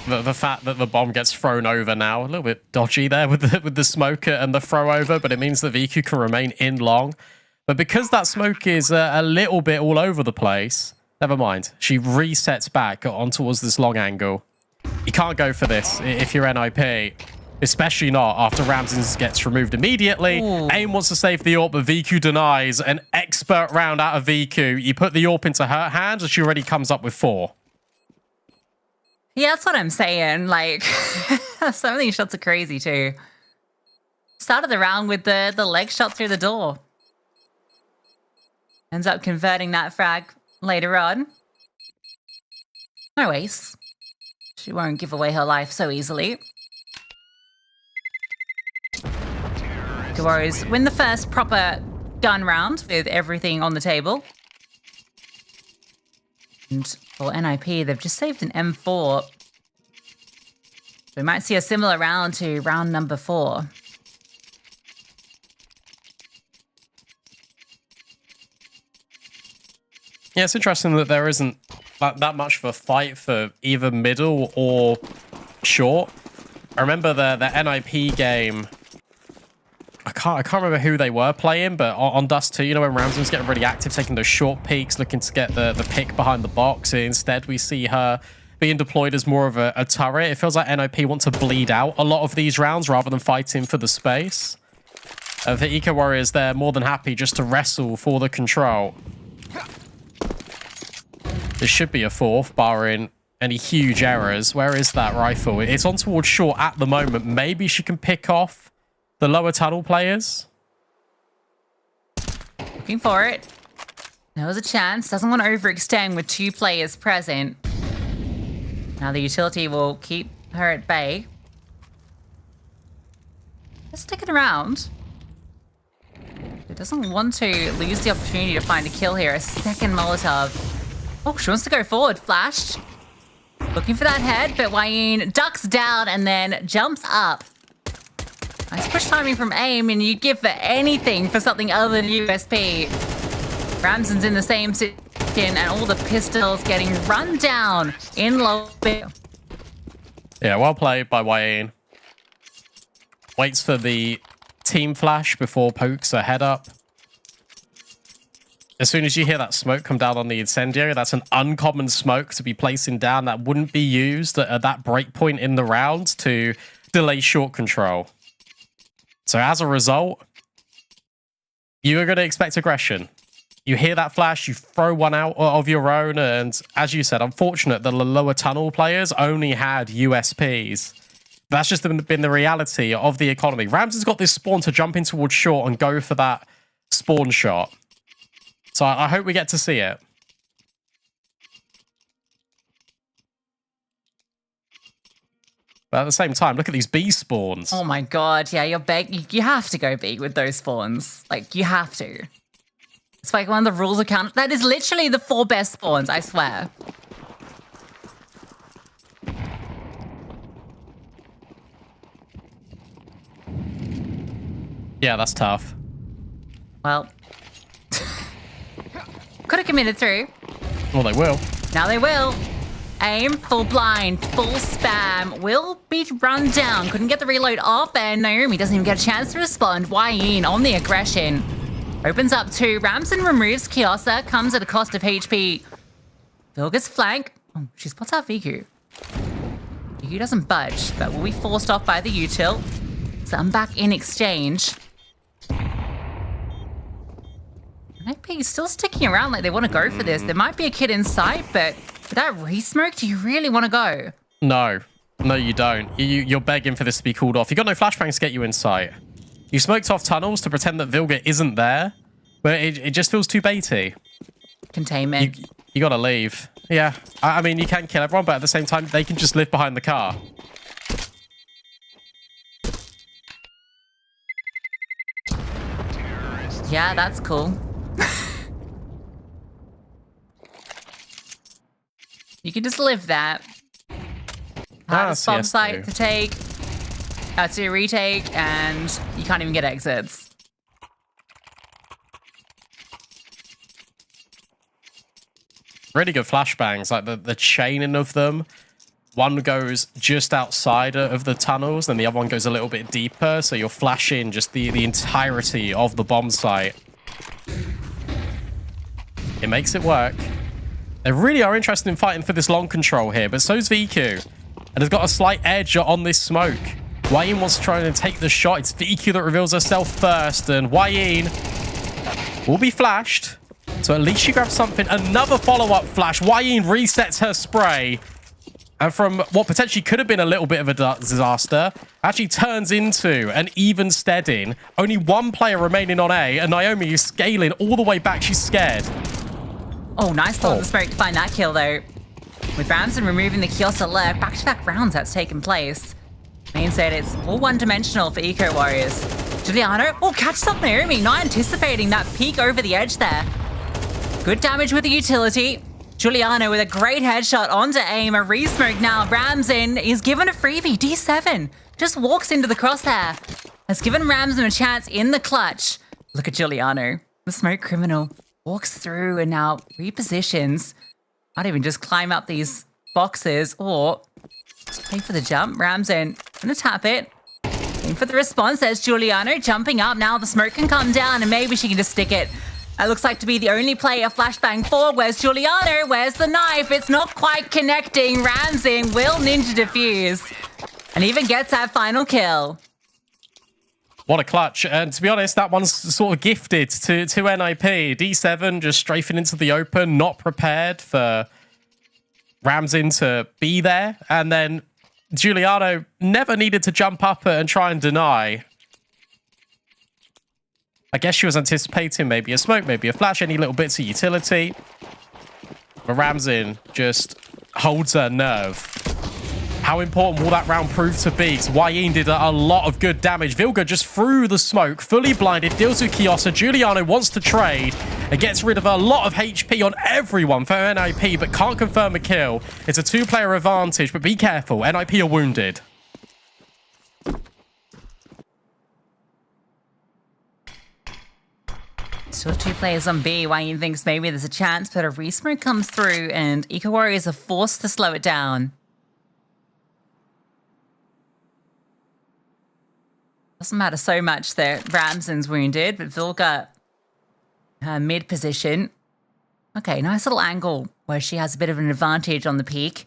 the fact that the bomb gets thrown over now, a little bit dodgy there with the smoke and the throw over, but it means that VQ can remain in long. But because that smoke is a little bit all over the place, never mind. She resets back on towards this long angle. You can't go for this if you're NIP, especially not after Ramses gets removed immediately. Ooh. AIM wants to save the AWP, but VQ denies. An expert round out of VQ. You put the AWP into her hands, and she already comes up with 4. Yeah, that's what I'm saying. Like, some of these shots are crazy too. Started the round with the leg shot through the door. Ends up converting that frag later on. No ace. She won't give away her life so easily. The Warriors win the first proper gun round with everything on the table. And for NIP, they've just saved an M4. We might see a similar round to round number 4. Yeah, it's interesting that there isn't that much of a fight for either middle or short. I remember the NIP game. I can't remember who they were playing, but on Dust 2, you know, when Ramsey was getting really active, taking those short peeks, looking to get the pick behind the box. Instead, we see her being deployed as more of a turret. It feels like NIP want to bleed out a lot of these rounds rather than fighting for the space. The Eco Warriors, they're more than happy just to wrestle for the control. There should be a 4th, barring any huge errors. Where is that rifle? It's on towards short at the moment. Maybe she can pick off the lower tunnel players. Looking for it. There was a chance. Doesn't want to overextend with 2 players present. Now the utility will keep her at bay. Just sticking around. It doesn't want to lose the opportunity to find a kill here. A second Molotov. Oh, she wants to go forward. Flashed. Looking for that head, but Wayne ducks down and then jumps up. Nice push timing from AIM, and you'd give for anything for something other than USP. Ramson's in the same situation, and all the pistols getting run down in low bit. Yeah, well played by Wayne. Waits for the team flash before pokes her head up. As soon as you hear that smoke come down on the incendiary, that's an uncommon smoke to be placing down that wouldn't be used at that break point in the round to delay short control. So as a result, you are going to expect aggression. You hear that flash, you throw one out of your own, and as you said, unfortunate, the lower tunnel players only had USPs. That's just been the reality of the economy. Rams has got this spawn to jump in towards short and go for that spawn shot. So I hope we get to see it. But at the same time, look at these B spawns. Oh my god, yeah, you have to go B with those spawns. Like, you have to. It's like one of the rules of count. That is literally the 4 best spawns, I swear. Yeah, that's tough. Well, could have committed through. Well, they will. Now they will. AIM, full blind, full spam, will be run down. Couldn't get the reload off, and Naomi doesn't even get a chance to respond. Wayne on the aggression. Opens up 2. Ramson removes Kiosa, comes at a cost of HP. Vilga's flank. Oh, she spots out VQ. VQ doesn't budge, but will be forced off by the util. So I'm back in exchange. NIP still sticking around like they want to go for this. There might be a kid in sight, but with that re-smoke, do you really want to go? No. No, you don't. You're begging for this to be called off. You got no flashbangs to get you in sight. You smoked off tunnels to pretend that Vilga isn't there, but it just feels too baity. Containment. You got to leave. Yeah. I mean, you can kill everyone, but at the same time, they can just live behind the car. Yeah, that's cool. You can just live that. Have a bomb site to take, to retake, and you can't even get exits. Really good flashbangs, like the chaining of them. One goes just outside of the tunnels, and the other one goes a little bit deeper, so you're flashing just the entirety of the bomb site. It makes it work. They really are interested in fighting for this long control here, but so's VQ. And has got a slight edge on this smoke. Wayne wants to try and take the shot. It's VQ that reveals herself first, and Wayne will be flashed. So at least she grabs something. Another follow-up flash. Wayne resets her spray. And from what potentially could have been a little bit of a disaster, actually turns into an even steading. Only one player remaining on A, and Naomi is scaling all the way back. She's scared. Oh, nice ball in the smoke to find that kill, though. With Ramson removing the kiosk alert, back-to-back rounds that's taken place. Main said it's all one-dimensional for Eco Warriors. Giuliano, oh, catches up Naomi, not anticipating that peek over the edge there. Good damage with the utility. Giuliano with a great headshot onto aim. A re-smoke now. Ramson is given a freebie. D7 just walks into the crosshair. Has given Ramson a chance in the clutch. Look at Giuliano. The smoke criminal walks through and now repositions. Might even just climb up these boxes or just pay for the jump. Ramson gonna tap it. Aim for the response. There's Giuliano jumping up. Now the smoke can come down and maybe she can just stick it. That looks like to be the only player flashbang forward. Where's Giuliano? Where's the knife? It's not quite connecting. Ramson will ninja defuse and even gets that final kill. What a clutch. And to be honest, that one's sort of gifted to NIP. D7 just strafing into the open, not prepared for Ramson to be there. And then Giuliano never needed to jump up and try and deny. I guess she was anticipating maybe a smoke, maybe a flash, any little bits of utility. But Ramson just holds her nerve. How important will that round prove to be? Because Wayne did a lot of good damage. Vilga just through the smoke, fully blinded, deals with Kiosa. Giuliano wants to trade and gets rid of a lot of HP on everyone for NIP, but can't confirm a kill. It's a two-player advantage, but be careful. NIP are wounded. Still two players on B. Wayne thinks maybe there's a chance, but a re-smoke comes through and Eco Warriors are forced to slow it down. Doesn't matter so much that Ramson's wounded, but Vilga, her mid position. Okay, nice little angle where she has a bit of an advantage on the peak.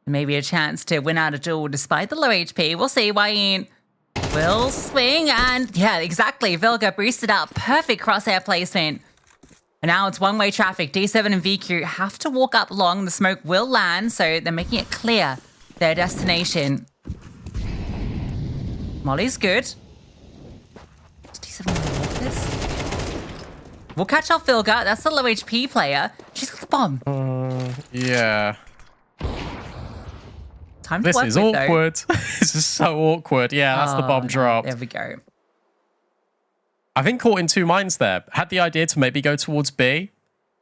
Maybe a chance to win out a duel despite the low HP. We'll see. Wayne will swing and yeah, exactly. Vilga boosted up. Perfect crosshair placement. And now it's one-way traffic. D7 and VQ have to walk up long. The smoke will land, so they're making it clear their destination. Molly's good. Does D7 want to walk this? We'll catch off Vilga. That's the low HP player. She's got the bomb. Yeah. Time to This work is with, awkward. This is so awkward. Yeah, that's the bomb drop. There we go. I think caught in two minds there. Had the idea to maybe go towards B,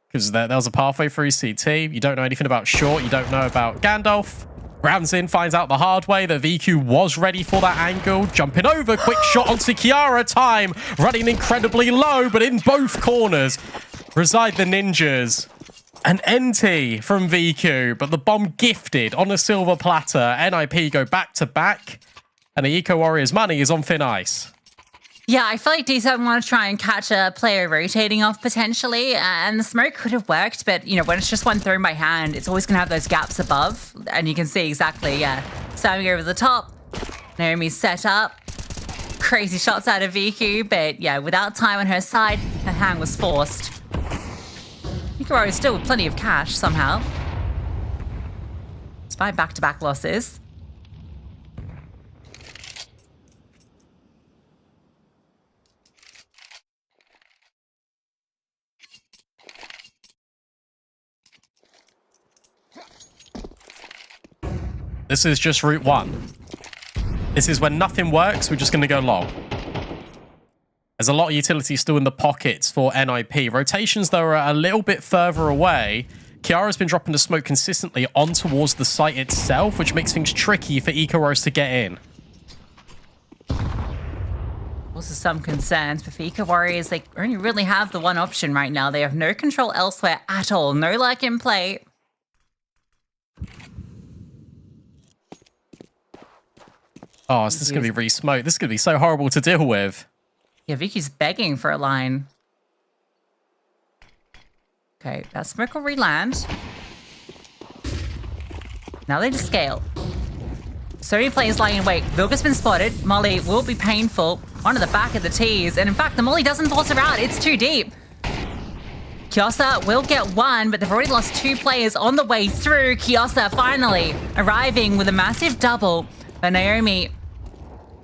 because there was a pathway through CT. You don't know anything about short. You don't know about Gandalf. Ramson finds out the hard way that VQ was ready for that angle. Jumping over, quick shot onto Kiara. Time running incredibly low, but in both corners reside the ninjas. An NT from VQ, but the bomb gifted on a silver platter. NIP go back to back, and the Eco Warriors money is on thin ice. Yeah, I feel like D7 want to try and catch a player rotating off potentially, and the smoke could have worked, but, you know, when it's just one thrown by hand, it's always going to have those gaps above, and you can see exactly, yeah, spamming over the top. Naomi's set up. Crazy shots out of VQ, but, yeah, without time on her side, her hand was forced. Hikaru is still with plenty of cash, somehow. Despite back-to-back losses. This is just route one. This is when nothing works, we're just going to go long. There's a lot of utility still in the pockets for NIP. Rotations, though, are a little bit further away. Kiara's been dropping the smoke consistently on towards the site itself, which makes things tricky for Eco Warriors to get in. Also some concerns, but for Eco Warriors, they only really have the one option right now. They have no control elsewhere at all. No luck in play. Oh, this is going to be re-smoked. This is going to be so horrible to deal with. Yeah, Vicky's begging for a line. Okay, that smoke will re-land. Now they just scale. So many players lying in wait. Vilga's been spotted. Molly will be painful. Onto the back of the tees. And in fact, the Molly doesn't force her out. It's too deep. Kiosa will get one, but they've already lost 2 players on the way through. Kiosa finally arriving with a massive double. But Naomi,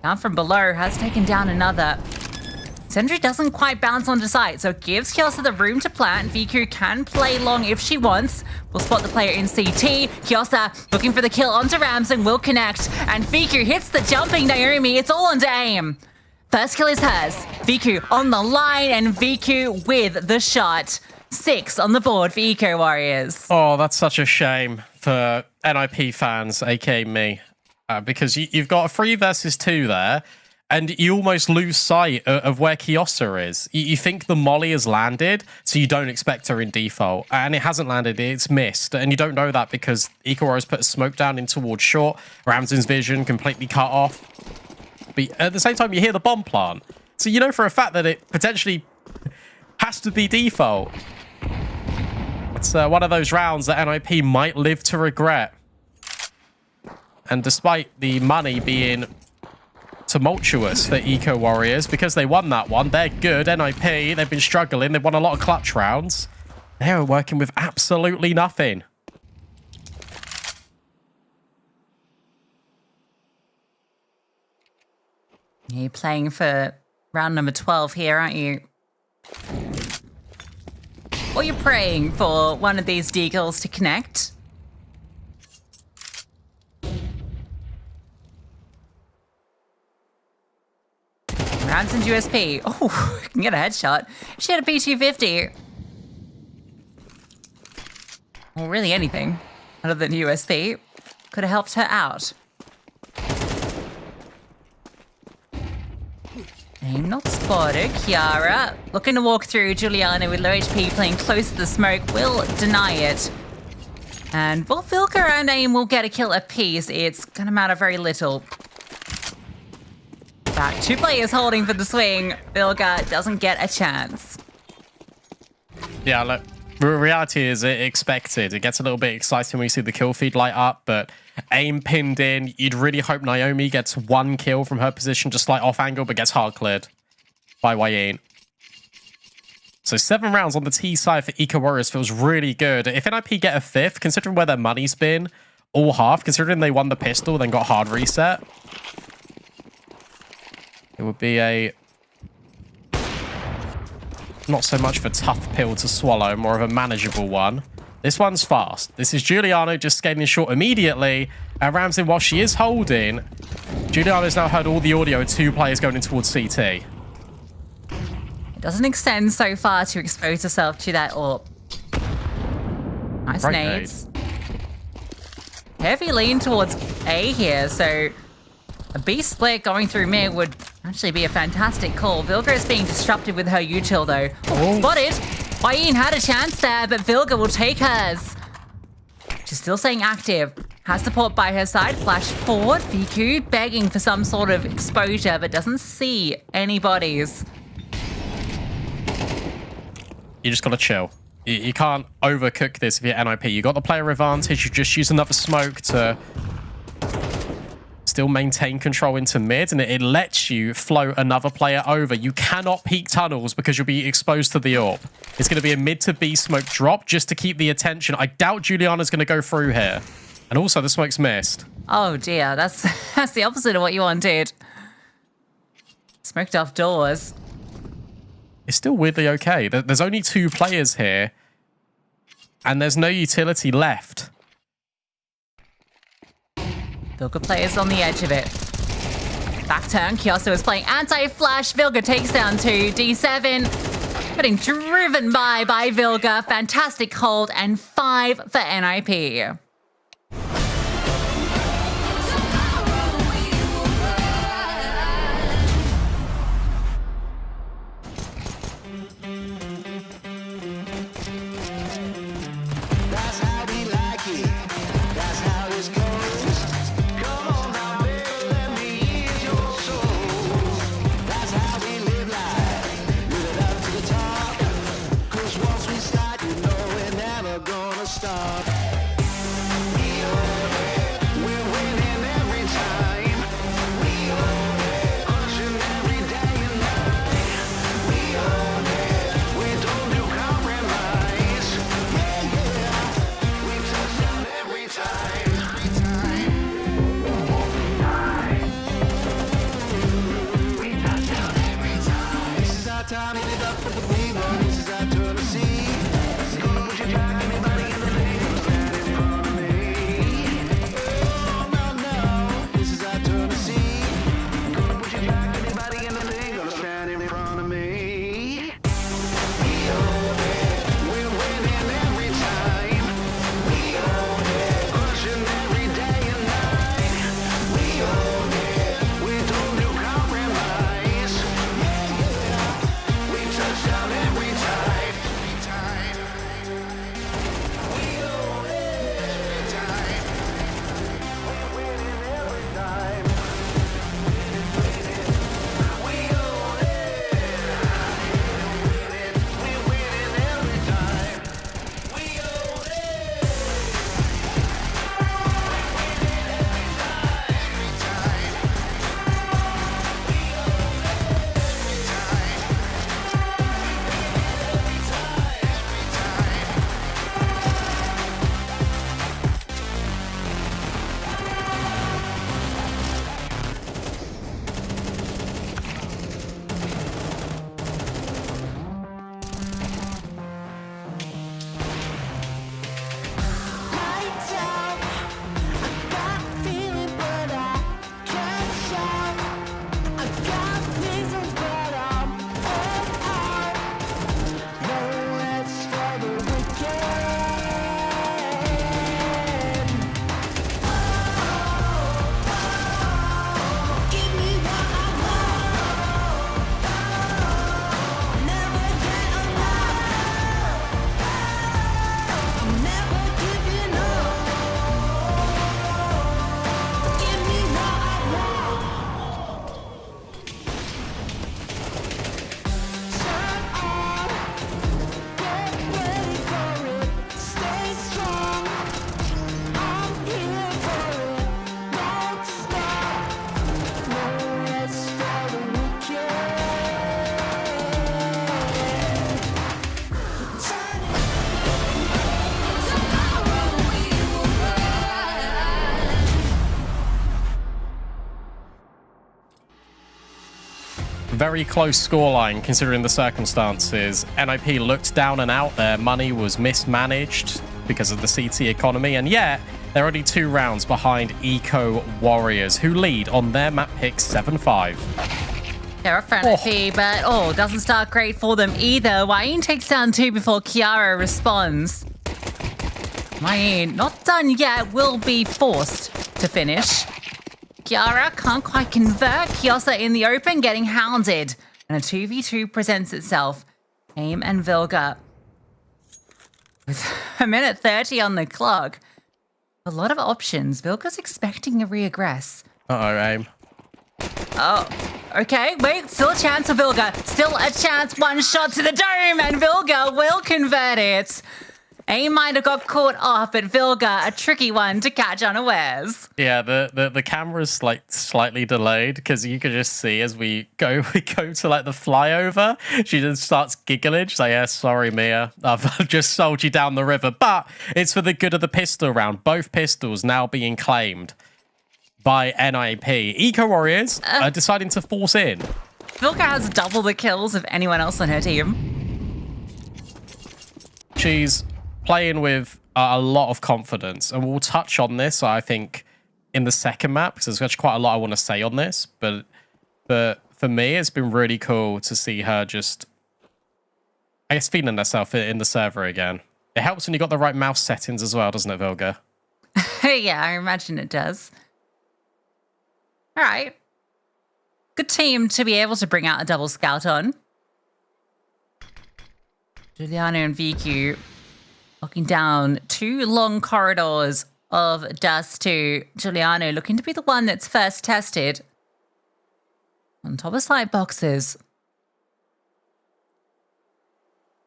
down from below, has taken down another. Sentry doesn't quite bounce onto site, so it gives Kiosa the room to plant. Viku can play long if she wants. We'll spot the player in CT. Kiosa looking for the kill onto Rams and will connect. And Viku hits the jumping Naomi. It's all onto aim. First kill is hers. Viku on the line, and Viku with the shot. 6 on the board for Eco Warriors. Oh, that's such a shame for NIP fans, aka me. Because you've got a 3 versus 2 there. And you almost lose sight of where Kiosa is. You think the molly has landed, so you don't expect her in default. And it hasn't landed, it's missed. And you don't know that because Ikoro's put a smoke down in towards short. Ramsden's vision completely cut off. But at the same time, you hear the bomb plant. So you know for a fact that it potentially has to be default. It's one of those rounds that NIP might live to regret. And despite the money being tumultuous for Eco Warriors, because they won that one, they're good. NIP, they've been struggling. They've won a lot of clutch rounds. They're working with absolutely nothing. You're playing for round number 12 here, aren't you? Or you're praying for one of these deagles to connect. Ramsden's USP. Oh, can get a headshot. She had a P250. Well, really anything other than USP could have helped her out. Aim not spotted. Kiara looking to walk through. Juliana with low HP playing close to the smoke will deny it. And both Vilka and Aim will get a kill apiece. It's going to matter very little. Back 2 players holding for the swing. Vilga doesn't get a chance. Yeah, look, reality is expected. It gets a little bit exciting when you see the kill feed light up, but Aim pinned in. You'd really hope Naomi gets 1 kill from her position, just like off angle, but gets hard cleared by Wayne. So 7 rounds on the T side for Eco Warriors feels really good. If NIP get a 5th, considering where their money's been all half, considering they won the pistol, then got hard reset, it would be a not so much of a tough pill to swallow, more of a manageable one. This one's fast. This is Giuliano just scaling short immediately. And Ramsden, while she is holding, Giuliano's now heard all the audio of 2 players going in towards CT. It doesn't extend so far to expose herself to that AWP. Nice Right nades. Heavy lean towards A here, so a B split going through mid would actually be a fantastic call. Vilga is being disrupted with her util though. Oh, spotted. Wayne had a chance there, but Vilga will take hers. She's still staying active. Has support by her side. Flash forward. VQ begging for some sort of exposure, but doesn't see any bodies. You just gotta chill. You can't overcook this if you're NIP. You got the player advantage. You just use another smoke to still maintain control into mid, and it lets you float another player over. You cannot peek tunnels because you'll be exposed to the AWP. It's going to be a mid to B smoke drop just to keep the attention. I doubt Juliana's going to go through here. And also the smoke's missed. Oh dear, that's the opposite of what you wanted. Smoked off doors. It's still weirdly okay. There's only 2 players here, and there's no utility left. Vilga players on the edge of it. Back turn, Kiosa is playing anti-flash. Vilga takes down 2. D7 getting driven by Vilga. Fantastic hold, and 5 for NIP. very close scoreline considering the circumstances. NIP looked down and out. Their money was mismanaged because of the CT economy, and yet they're only 2 rounds behind Eco Warriors, who lead on their map pick 7-5. They're a friendly, but doesn't start great for them either. Wayne takes down 2 before Kiara responds. Wayne, not done yet, will be forced to finish. Kiara can't quite convert. Kiosa in the open, getting hounded. And a 2v2 presents itself. AIM and Vilga. With a minute 30 on the clock. A lot of options. Vilga's expecting a reaggress. Uh-oh, AIM. Oh, okay. Wait, still a chance for Vilga. Still a chance. 1 shot to the dome, and Vilga will convert it. AIM might have got caught off, but Vilga, a tricky one to catch unawares. Yeah, the camera's like slightly delayed because you can just see as we go to like the flyover, she just starts giggling. She's like, yeah, sorry, Mia, I've just sold you down the river. But it's for the good of the pistol round. Both pistols now being claimed by NIP. Eco Warriors are deciding to force in. Vilga has double the kills of anyone else on her team. She's playing with a lot of confidence, and we'll touch on this, I think, in the second map, because there's actually quite a lot I want to say on this, but for me, it's been really cool to see her just, I guess, feeling herself in the server again. It helps when you got the right mouse settings as well, doesn't it, Vilga? Yeah, I imagine it does. All right. Good team to be able to bring out a double scout on. Juliano and VQ locking down 2 long corridors of dust to Giuliano, looking to be the one that's first tested. On top of slide boxes.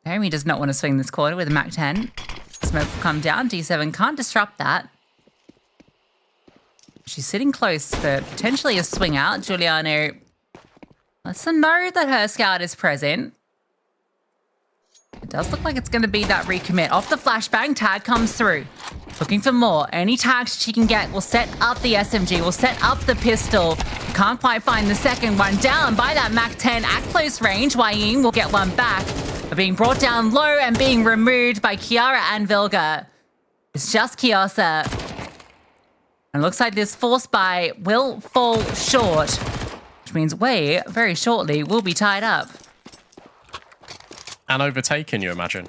Jeremy does not want to swing this corner with a Mac 10. Smoke will come down. D7 can't disrupt that. She's sitting close for potentially a swing out. Giuliano lets her know that her scout is present. It does look like it's going to be that recommit. Off the flashbang, tag comes through. Looking for more. Any tags she can get will set up the SMG, will set up the pistol. Can't quite find the second one. Down by that Mac 10 at close range. Waying will get one back. But being brought down low and being removed by Kiara and Vilga. It's just Kiosa. And it looks like this force buy will fall short. Which means we, very shortly, will be tied up. And overtaken, you imagine.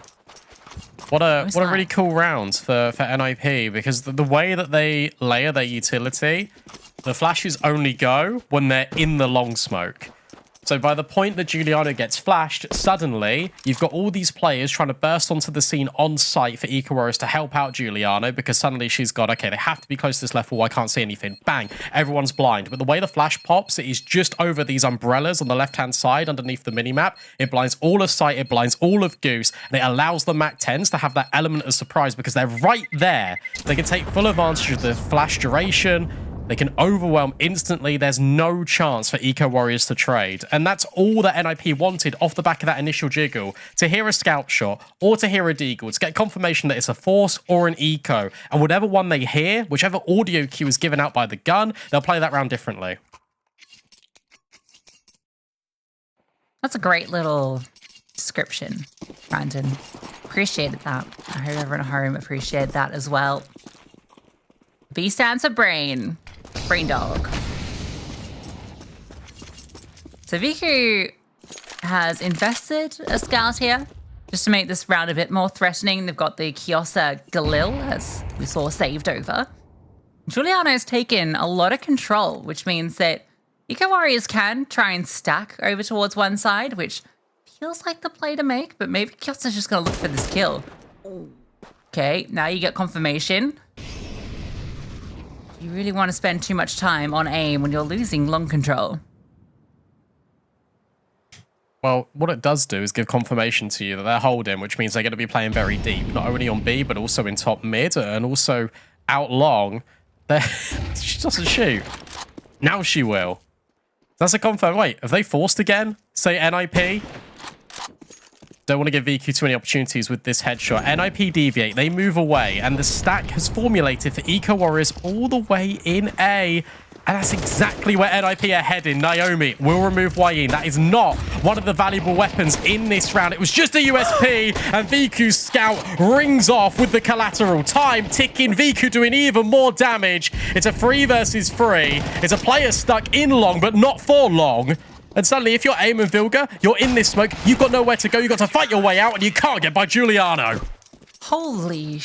What a really cool round for NIP, because the way that they layer their utility, the flashes only go when they're in the long smoke. So by the point that Giuliano gets flashed, suddenly you've got all these players trying to burst onto the scene on site for Eco Warriors to help out Giuliano, because suddenly she's got, okay, they have to be close to this left wall, I can't see anything. Bang, everyone's blind. But the way the flash pops, it is just over these umbrellas on the left-hand side underneath the minimap. It blinds all of sight, it blinds all of Goose, and it allows the Mac 10s to have that element of surprise because they're right there. They can take full advantage of the flash duration. They can overwhelm instantly. There's no chance for Eco Warriors to trade. And that's all that NIP wanted off the back of that initial jiggle. To hear a scout shot or to hear a deagle, to get confirmation that it's a force or an eco. And whatever one they hear, whichever audio cue is given out by the gun, they'll play that round differently. That's a great little description, Brandon. Appreciated that. I hope everyone at home appreciated that as well. B stands for brain. Brain dog. So Viku has invested a scout here just to make this round a bit more threatening. They've got the Kiosa Galil, as we saw, saved over. Giuliano's taken a lot of control, which means that Eco Warriors can try and stack over towards one side, which feels like the play to make, but maybe Kiosa's just going to look for this kill. Okay, now you get confirmation. You really want to spend too much time on aim when you're losing long control. Well, what it does do is give confirmation to you that they're holding, which means they're going to be playing very deep, not only on B, but also in top mid, and also out long. She doesn't shoot. Now she will. That's a confirm. Wait, have they forced again? Say NIP? Don't want to give VQ too many opportunities with this headshot. NIP deviate. They move away. And the stack has formulated for Eco Warriors all the way in A. And that's exactly where NIP are heading. Naomi will remove Wayne. That is not one of the valuable weapons in this round. It was just a USP, and Viku's scout rings off with the collateral. Time ticking, Viku doing even more damage. It's a 3 versus 3. It's a player stuck in long, but not for long. And suddenly, if you're Aim and Vilga, you're in this smoke, you've got nowhere to go, you've got to fight your way out, and you can't get by Giuliano. Holy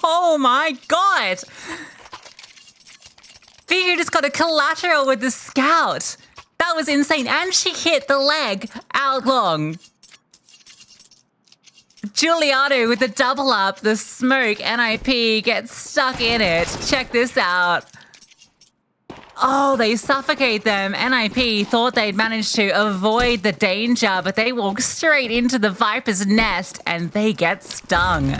oh my god! Viku just got a collateral with the scout. That was insane. And she hit the leg out long. Giuliano with the double up, the smoke, NIP gets stuck in it. Check this out. Oh, they suffocate them. NIP thought they'd managed to avoid the danger, but they walk straight into the Viper's nest and they get stung.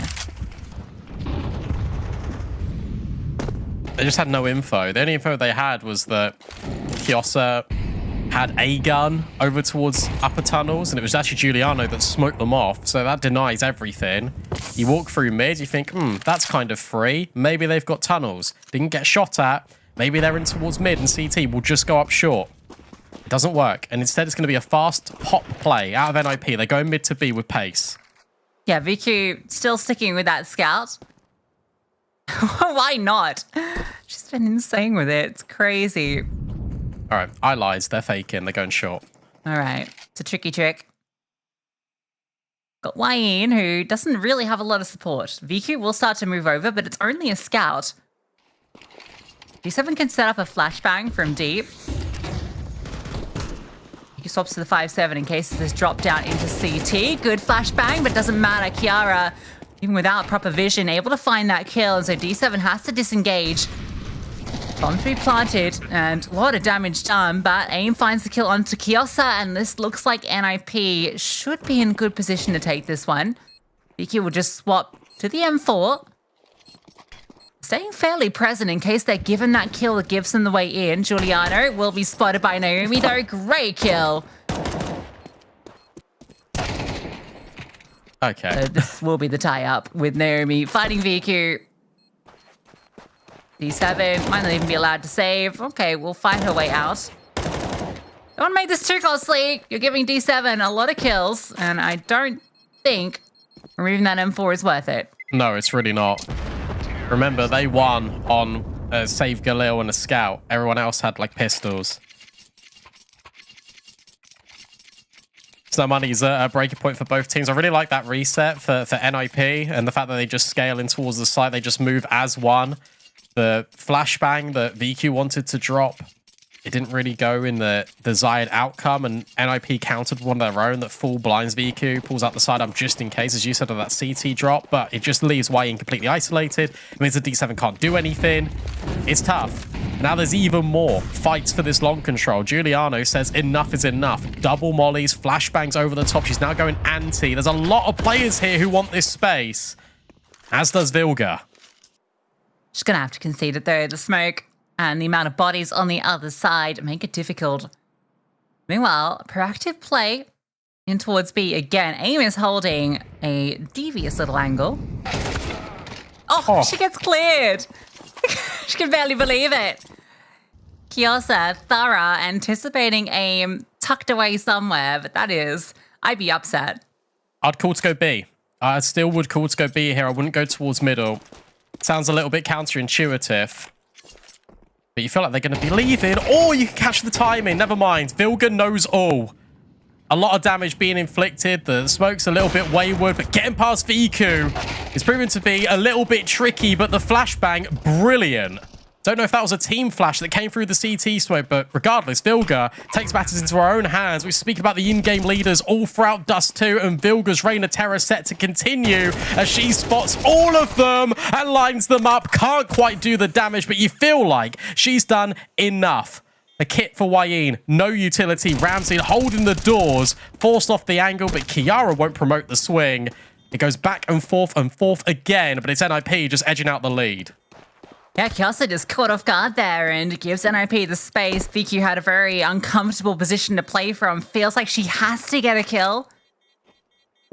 They just had no info. The only info they had was that Kiosa had a gun over towards upper tunnels, and it was actually Giuliano that smoked them off, so that denies everything. You walk through mid, you think, that's kind of free. Maybe they've got tunnels. Didn't get shot at. Maybe they're in towards mid and CT will just go up short. It doesn't work. And instead it's going to be a fast pop play out of NIP. They're going mid to B with pace. Yeah, Viku still sticking with that scout. Why not? She's been insane with it. It's crazy. All right, I lies. They're faking. They're going short. All right. It's a tricky trick. Got Wayne, who doesn't really have a lot of support. Viku will start to move over, but it's only a scout. D7 can set up a flashbang from deep. He swaps to the 5-7 in case this drop down into CT. Good flashbang, but doesn't matter. Kiara, even without proper vision, able to find that kill, and so D7 has to disengage. Bomb to be planted, and a lot of damage done, but Aim finds the kill onto Kiosa, and this looks like NIP should be in good position to take this one. Viku will just swap to the M4. Staying fairly present in case they're given that kill that gives them the way in. Giuliano will be spotted by Naomi, though. Great kill. Okay. So this will be the tie-up with Naomi fighting Viku. D7 might not even be allowed to save. Okay, we'll fight her way out. Don't make this too costly. You're giving D7 a lot of kills, and I don't think removing that M4 is worth it. No, it's really not. Remember, they won on Save Galil and a Scout. Everyone else had, like, pistols. So money's a breaking point for both teams. I really like that reset for NIP and the fact that they just scale in towards the site. They just move as one. The flashbang that VQ wanted to drop, it didn't really go in the desired outcome, and NIP countered one of their own that full blinds VQ, pulls out the sidearm just in case, as you said, of that CT drop, but it just leaves YN completely isolated. It means the D7 can't do anything. It's tough. Now there's even more fights for this long control. Giuliano says enough is enough. Double mollies, flashbangs over the top. She's now going anti. There's a lot of players here who want this space, as does Vilga. She's going to have to concede it, though. The smoke and the amount of bodies on the other side make it difficult. Meanwhile, proactive play in towards B again. Aim is holding a devious little angle. Oh. She gets cleared. She can barely believe it. Kiosa, thorough, anticipating Aim tucked away somewhere, but that is, I'd be upset. I'd call to go B. I still would call to go B here. I wouldn't go towards middle. Sounds a little bit counterintuitive. But you feel like they're going to be leaving. Oh, you can catch the timing. Never mind. Vilga knows all. A lot of damage being inflicted. The smoke's a little bit wayward, but getting past Viku is proven to be a little bit tricky, but the flashbang, brilliant. Don't know if that was a team flash that came through the CT smoke, but regardless, Vilga takes matters into her own hands. We speak about the in-game leaders all throughout Dust 2, and Vilga's reign of terror set to continue as she spots all of them and lines them up. Can't quite do the damage, but you feel like she's done enough. A kit for Wayne, no utility. Ramsey holding the doors, forced off the angle, but Kiara won't promote the swing. It goes back and forth again, but it's NIP just edging out the lead. Yeah, Kiosa just caught off guard there and gives NIP the space. VQ had a very uncomfortable position to play from. Feels like she has to get a kill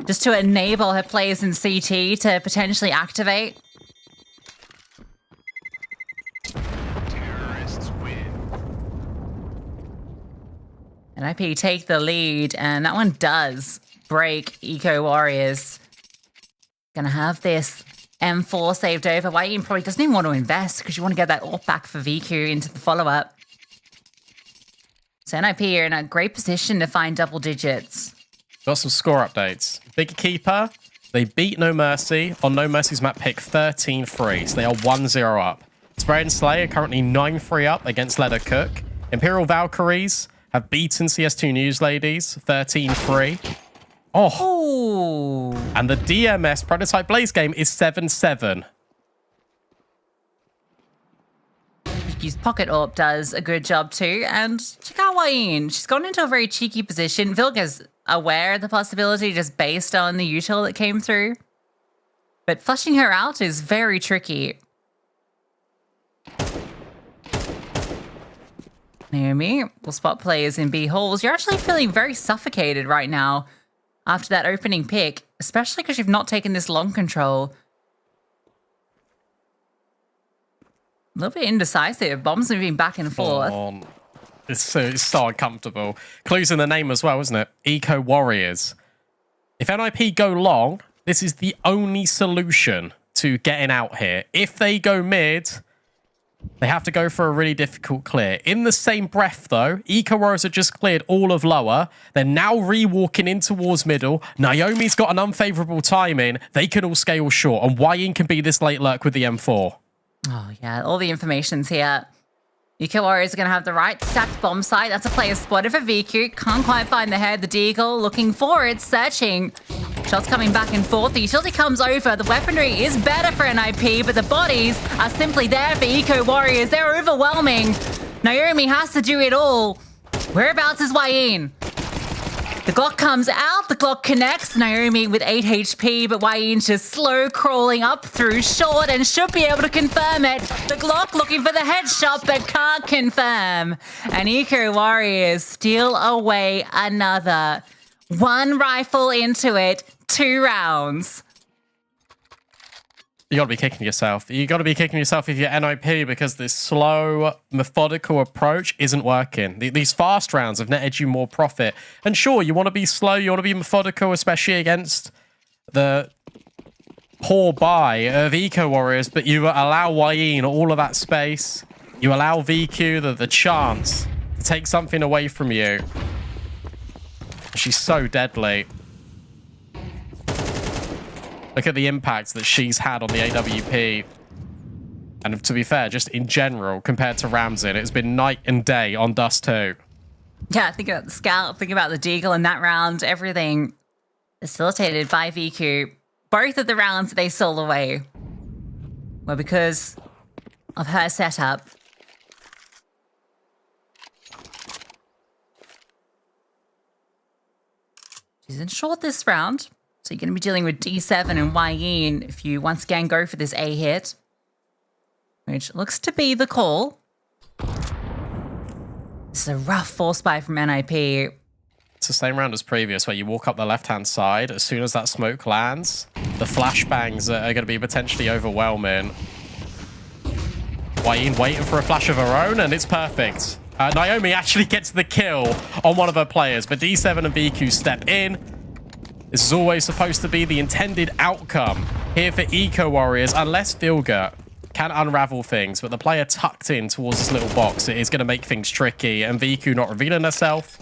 just to enable her players in CT to potentially activate. NIP take the lead, and that one does break Eco Warriors. Gonna have this M4 saved over. YE probably doesn't even want to invest because you want to get that AWP back for VQ into the follow-up. So NIP are in a great position to find double digits. Got some score updates. Big Keeper, they beat No Mercy on No Mercy's map pick 13-3, so they are 1-0 up. Spray and Slay are currently 9-3 up against Leather Cook. Imperial Valkyries have beaten CS2 News Ladies 13-3. Oh. Ooh. And the DMS Prototype Blaze game is 7-7. Viki's Pocket AWP does a good job too. And check out YE. She's gone into a very cheeky position. Vilga's aware of the possibility just based on the util that came through. But flushing her out is very tricky. Naomi will spot players in B holes. You're actually feeling very suffocated right now after that opening pick, especially because you've not taken this long control. A little bit indecisive. Bombs moving back and forth. It's so uncomfortable. Clues in the name as well, isn't it? Eco Warriors. If NIP go long, this is the only solution to getting out here. If they go mid, they have to go for a really difficult clear. In the same breath, though, Eco Warriors have just cleared all of lower. They're now re-walking in towards middle. Naomi's got an unfavorable timing. They could all scale short, and YE can be this late lurk with the M4. Oh, yeah, all the information's here. Eco Warriors are going to have the right stacked bomb site. That's a player spotted for VQ. Can't quite find the head. The Deagle looking for it, searching. Shots coming back and forth. The utility comes over. The weaponry is better for NIP, but the bodies are simply there for Eco Warriors. They're overwhelming. Naomi has to do it all. Whereabouts is YE? The Glock comes out, the Glock connects. Naomi with 8 HP, but YE's just slow crawling up through short and should be able to confirm it. The Glock looking for the headshot, but can't confirm. And Eco Warriors steal away another. One rifle into it, 2 rounds. You gotta be kicking yourself. You gotta be kicking yourself if you're NIP because this slow, methodical approach isn't working. These fast rounds have netted you more profit. And sure, you want to be slow, you want to be methodical, especially against the poor buy of Eco Warriors, but you allow YE all of that space. You allow VQ the chance to take something away from you. She's so deadly. Look at the impact that she's had on the AWP. And to be fair, just in general, compared to Ramsey, it's been night and day on Dust 2. Yeah, think about the Scout, think about the Deagle in that round. Everything facilitated by VQ. Both of the rounds they stole away were because of her setup. She's in short this round. So you're going to be dealing with D7 and YE if you once again go for this A hit, which looks to be the call. This is a rough force buy from NIP. It's the same round as previous where you walk up the left-hand side. As soon as that smoke lands, the flashbangs are going to be potentially overwhelming. YE waiting for a flash of her own, and it's perfect. Naomi actually gets the kill on one of her players, but D7 and VQ step in. This is always supposed to be the intended outcome here for Eco Warriors, unless Vilga can unravel things. But the player tucked in towards this little box, it is going to make things tricky. And VQ not revealing herself.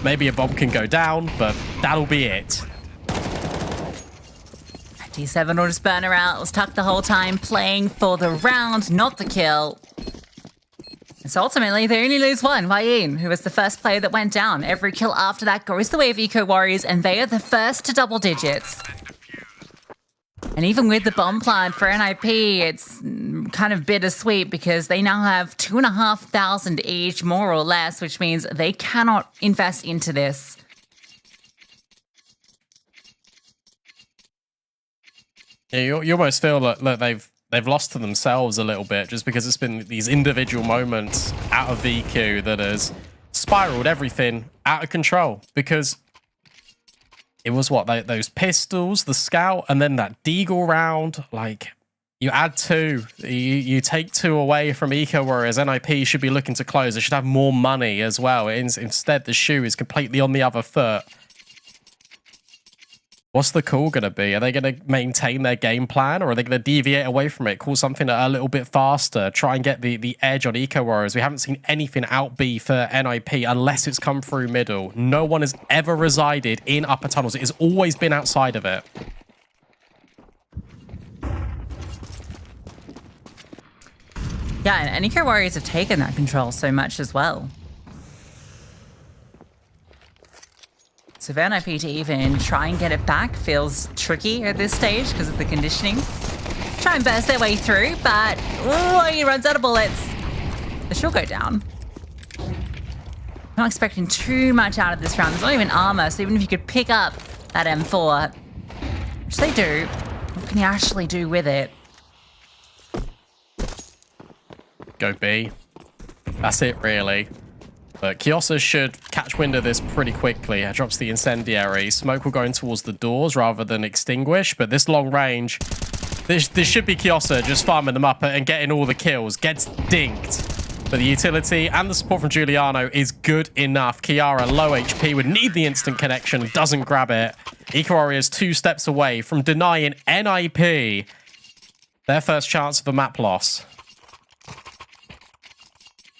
Maybe a bomb can go down, but that'll be it. D7 will just burn her out. Was tucked the whole time, playing for the round, not the kill. So ultimately, they only lose one. YE, who was the first player that went down. Every kill after that goes the way of Eco Warriors, and they are the first to double digits. And even with the bomb plant for NIP, it's kind of bittersweet because they now have 2,500 each, more or less, which means they cannot invest into this. Yeah, you almost feel that they've lost to themselves a little bit just because it's been these individual moments out of VQ that has spiraled everything out of control. Because it was what, those pistols, the Scout, and then that Deagle round. Like, You add 2. You take 2 away from Eco Warriors. NIP should be looking to close. They should have more money as well. Instead, the shoe is completely on the other foot. What's the call going to be? Are they going to maintain their game plan, or are they going to deviate away from it, call something a little bit faster, try and get the edge on Eco Warriors? We haven't seen anything out B for NIP unless it's come through middle. No one has ever resided in upper tunnels. It has always been outside of it. Yeah, and Eco Warriors have taken that control so much as well. So for NIP to even try and get it back feels tricky at this stage because of the conditioning. Try and burst their way through, but he runs out of bullets. But she'll go down. Not expecting too much out of this round. There's not even armor, so even if you could pick up that M4, which they do, what can you actually do with it? Go B. That's it, really. But Kiosa should catch wind of this pretty quickly. Drops the incendiary. Smoke will go in towards the doors rather than extinguish. But this long range, this should be Kiosa just farming them up and getting all the kills. Gets dinked. But the utility and the support from Giuliano is good enough. Kiara, low HP, would need the instant connection. Doesn't grab it. Eco Warriors 2 steps away from denying NIP their first chance of a map loss.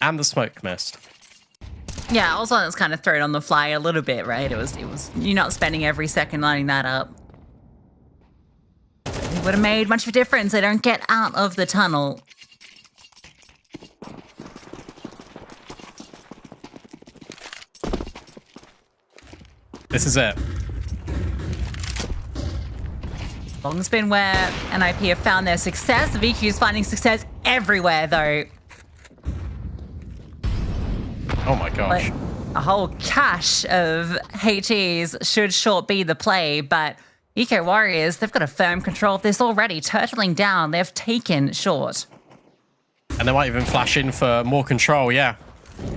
And the smoke missed. Yeah, also that's kind of thrown on the fly a little bit, right? It was you're not spending every second lining that up. It would have made much of a difference. They don't get out of the tunnel. This is it. Long's been where NIP have found their success. VQ's finding success everywhere, though. Oh my gosh. Like, a whole cache of HEs should short be the play, but Eco Warriors, they've got a firm control of this already. Turtling down, they've taken short. And they might even flash in for more control, yeah.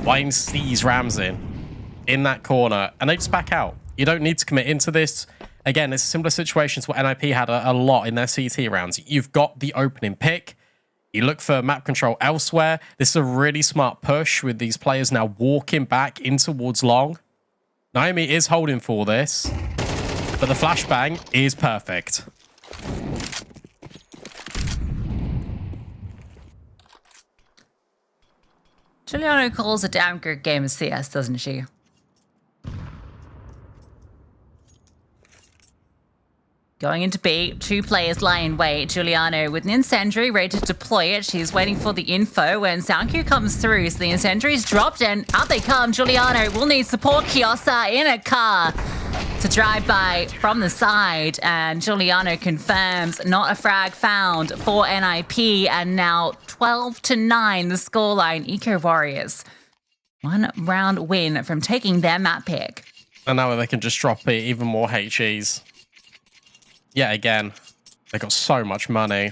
Wine sees Rams in that corner, and they just back out. You don't need to commit into this. Again, it's a similar situation to what NIP had a lot in their CT rounds. You've got the opening pick. You look for map control elsewhere. This is a really smart push with these players now walking back in towards long. Naomi is holding for this, but the flashbang is perfect. Giuliano calls a damn good game of CS, doesn't she? Going into B, 2 players lie in wait. Giuliano with an incendiary ready to deploy it. She's waiting for the info when sound cue comes through. So the incendiary's dropped and out they come. Giuliano will need support. Kiosa in a car to drive by from the side. And Giuliano confirms not a frag found for NIP. And now 12-9 the scoreline. Eco Warriors. 1 round win from taking their map pick. And now they can just drop it even more HEs. Yeah, again, they got so much money.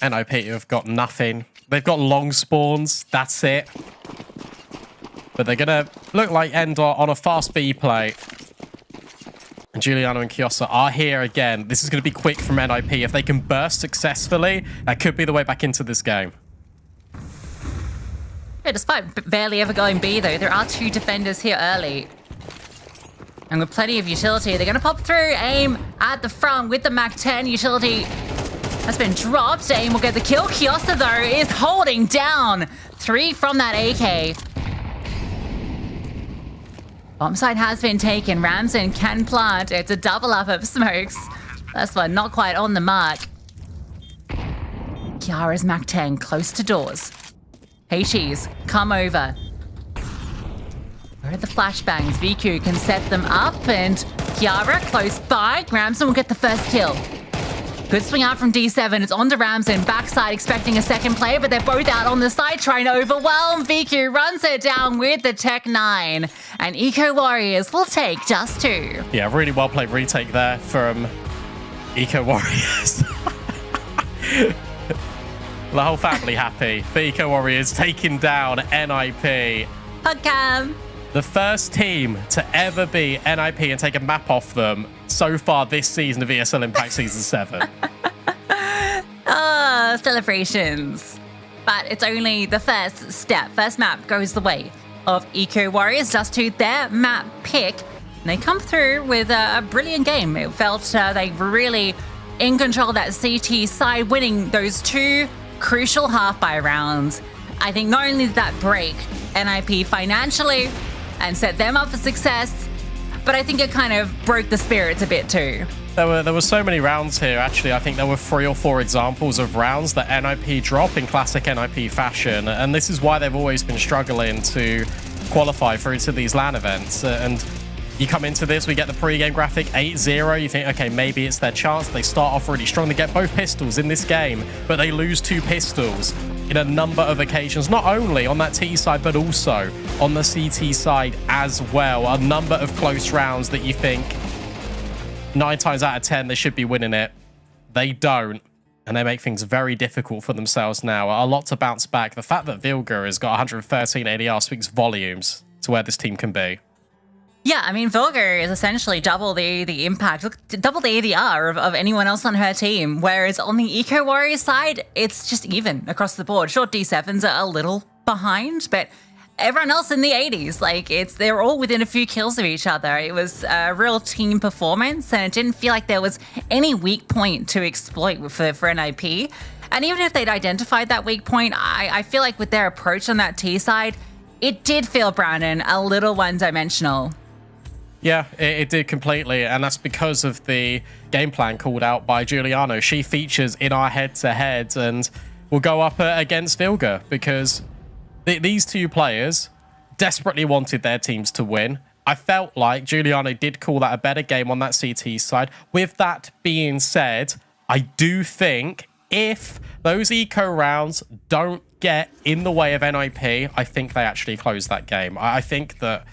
NIP have got nothing. They've got long spawns. That's it. But they're going to look like end on a fast B play. And Giuliano and Kiosa are here again. This is going to be quick from NIP. If they can burst successfully, that could be the way back into this game. Yeah, despite barely ever going B, though, there are 2 defenders here early. And with plenty of utility, they're going to pop through. Aim at the front with the MAC-10. Utility has been dropped. Aim will get the kill. Kiosa, though, is holding down 3 from that AK. Bomb site has been taken. Ramson can plant. It's a double up of smokes. That's one not quite on the mark. Kiara's MAC-10 close to doors. HEs come over. Where are the flashbangs? VQ can set them up, and Kiara close by. Ramson will get the first kill. Good swing out from D7. It's on to Ramson. Backside expecting a second play, but they're both out on the side trying to overwhelm. VQ runs it down with the Tech 9, and Eco Warriors will take just 2. Yeah, really well played retake there from Eco Warriors. The whole family happy. The Eco Warriors taking down NIP. Hug cam. The first team to ever be NIP and take a map off them so far this season of ESL Impact Season 7. celebrations. But it's only the first step. First map goes the way of Eco Warriors. Dust 2, their map pick. And they come through with a brilliant game. It felt they were really in control of that CT side, winning those 2 crucial half-buy rounds. I think not only did that break NIP financially and set them up for success, but I think it kind of broke the spirits a bit too. There were so many rounds here, actually. I think there were 3 or 4 examples of rounds that NIP drop in classic NIP fashion, and this is why they've always been struggling to qualify through to these LAN events. And you come into this, we get the pre-game graphic 8-0. You think, okay, maybe it's their chance. They start off really strong. They get both pistols in this game, but they lose 2 pistols in a number of occasions, not only on that T side, but also on the CT side as well. A number of close rounds that you think 9 times out of 10, they should be winning it. They don't, and they make things very difficult for themselves now. A lot to bounce back. The fact that Vilga has got 113 ADR speaks volumes to where this team can be. Yeah, I mean, Vilga is essentially double the impact, double the ADR of anyone else on her team, whereas on the Eco Warriors side, it's just even across the board. Sure, D7s are a little behind, but everyone else in the 80s, like they're all within a few kills of each other. It was a real team performance, and it didn't feel like there was any weak point to exploit for NIP. And even if they'd identified that weak point, I feel like with their approach on that T side, it did feel, Brandon, a little one-dimensional. Yeah, it did completely, and that's because of the game plan called out by Giuliano. She features in our head-to-head and will go up against Vilga because these 2 players desperately wanted their teams to win. I felt like Giuliano did call that a better game on that CT side. With that being said, I do think if those eco rounds don't get in the way of NIP, I think they actually close that game. I think that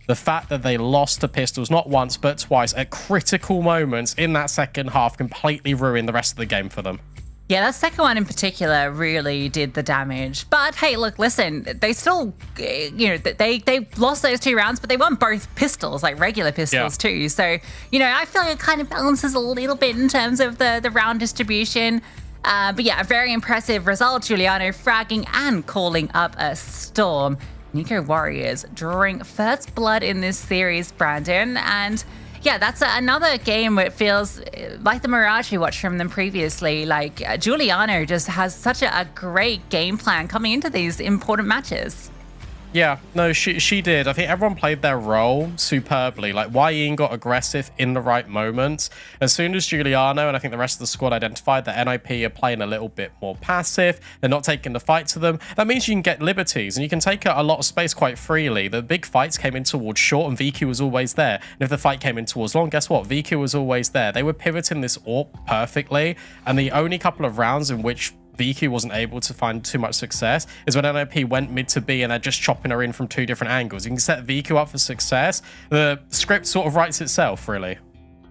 the fact that they lost to pistols not once but twice at critical moments in that second half completely ruined the rest of the game for them. Yeah, that second one in particular really did the damage. But hey, look, listen, they still, they lost those 2 rounds, but they won both pistols, like regular pistols too. So, I feel like it kind of balances a little bit in terms of the round distribution. But yeah, a very impressive result. Giuliano fragging and calling up a storm. Eco Warriors drawing first blood in this series, Brandon. And yeah, that's another game where it feels like the Mirage we watched from them previously. Like Giuliano just has such a great game plan coming into these important matches. Yeah, no, she did. I think everyone played their role superbly. Like, YEN got aggressive in the right moments. As soon as Giuliano and I think the rest of the squad identified that NIP are playing a little bit more passive, they're not taking the fight to them, that means you can get liberties and you can take a lot of space quite freely. The big fights came in towards short and VQ was always there. And if the fight came in towards long, guess what? VQ was always there. They were pivoting this AWP perfectly. And the only couple of rounds in which VQ wasn't able to find too much success is when NIP went mid to B and they're just chopping her in from 2 different angles. You can set VQ up for success. The script sort of writes itself, really.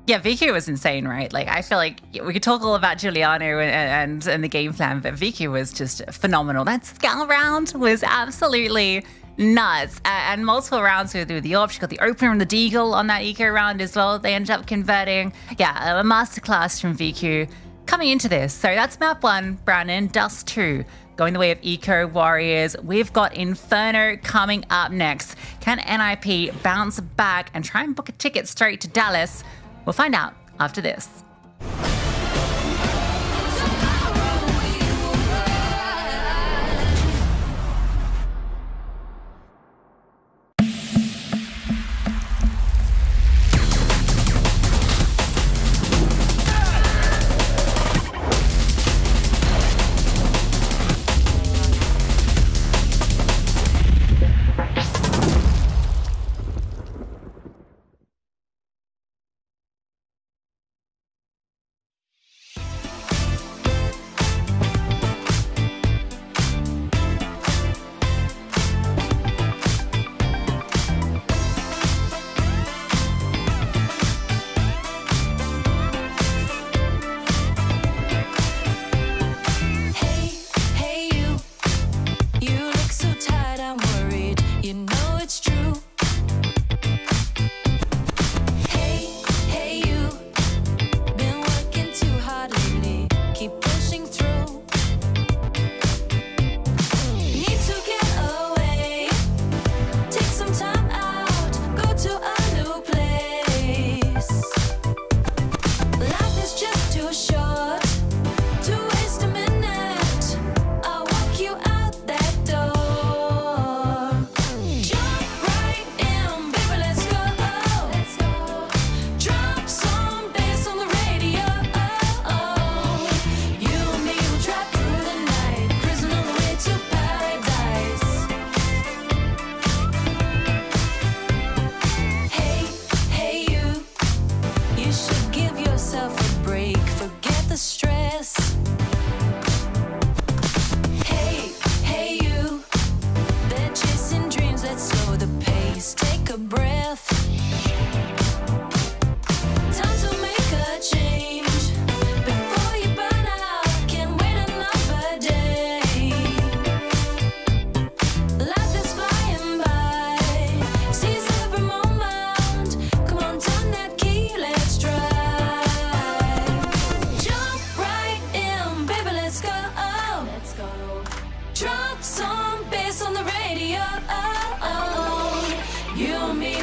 Yeah, VQ was insane, right? Like, I feel like we could talk all about Giuliano and the game plan, but VQ was just phenomenal. That Scal round was absolutely nuts. And multiple rounds with the AWP. She got the opener and the deagle on that eco round as well. They ended up converting. Yeah, a masterclass from VQ coming into this. So that's map 1, Brandon. Dust 2 going the way of Eco Warriors. We've got Inferno coming up next. Can NIP bounce back and try and book a ticket straight to Dallas? We'll find out after this.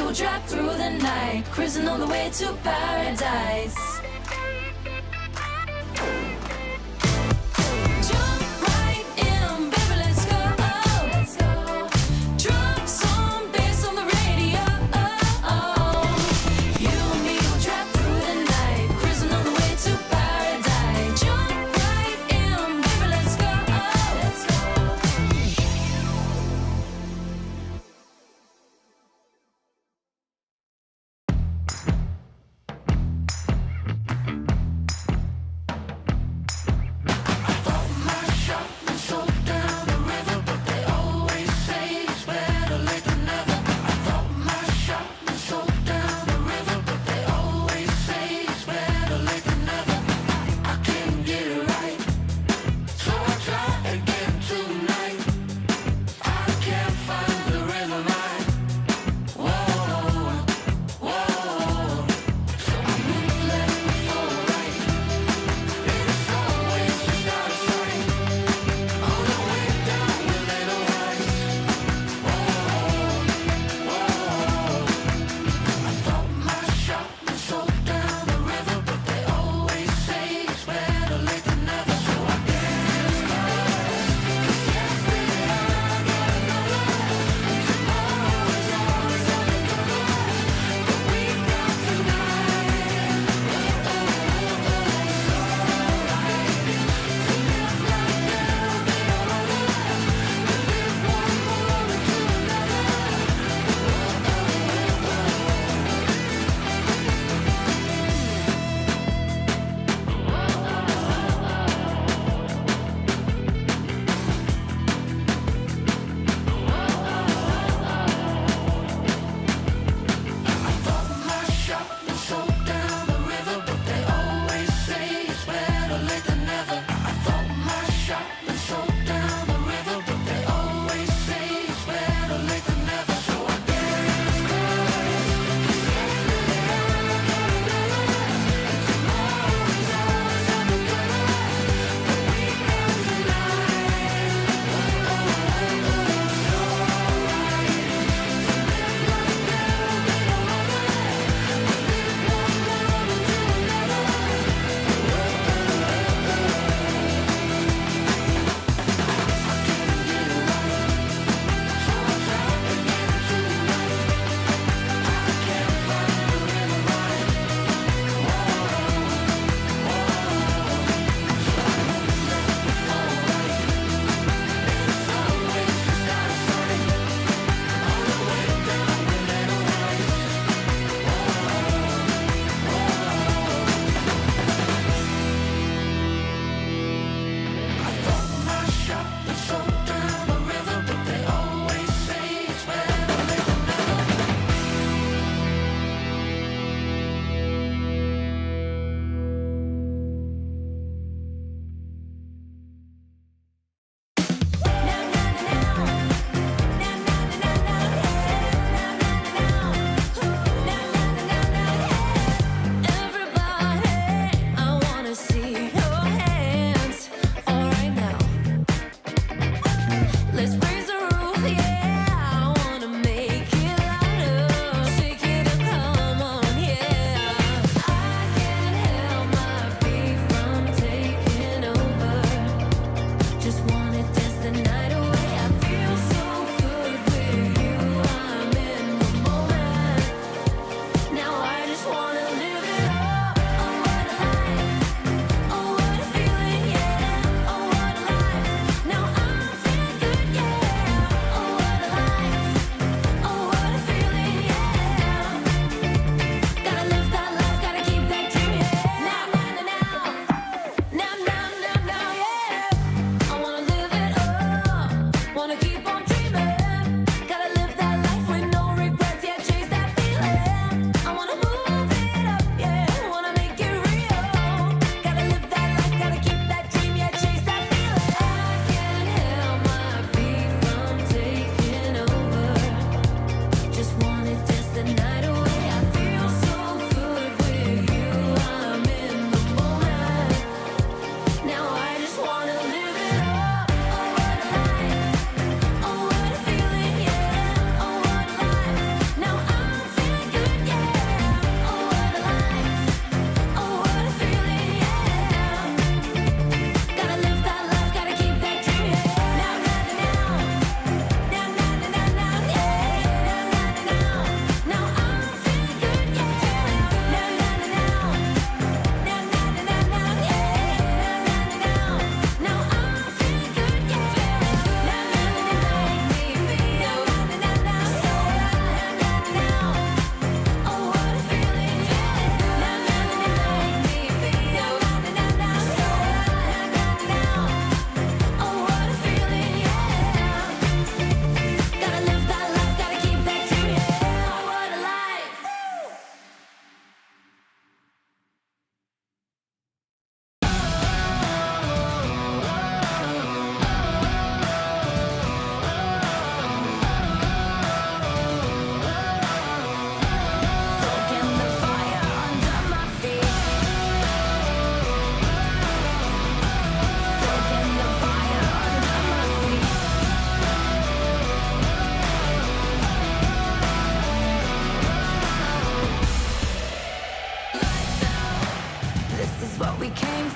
will drive through the night, cruising on the way to paradise. Jump right in, baby, let's go. Let's go. Drop some bass on the radio. You and me will drive through the night, cruising on the way to paradise. Jump right in, baby, let's go. Let's go.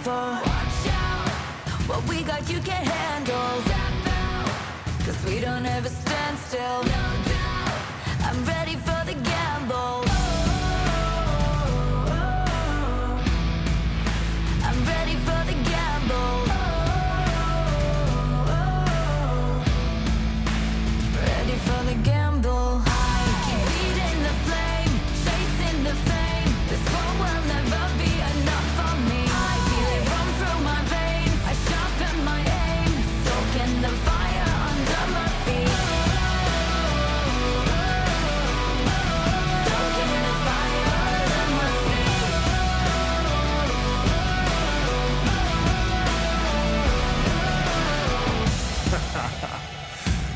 for. Watch out, what we got you can't handle. Cause we don't ever stand still. No doubt, I'm ready for the gamble. I'm ready for the gamble. Ready for the gamble. I keep feeding the flame, chasing the fame. This war will never be enough for me. I feel it run through my veins. I sharpen my aim, soaking the fire under my feet. Soaking the fire under my feet.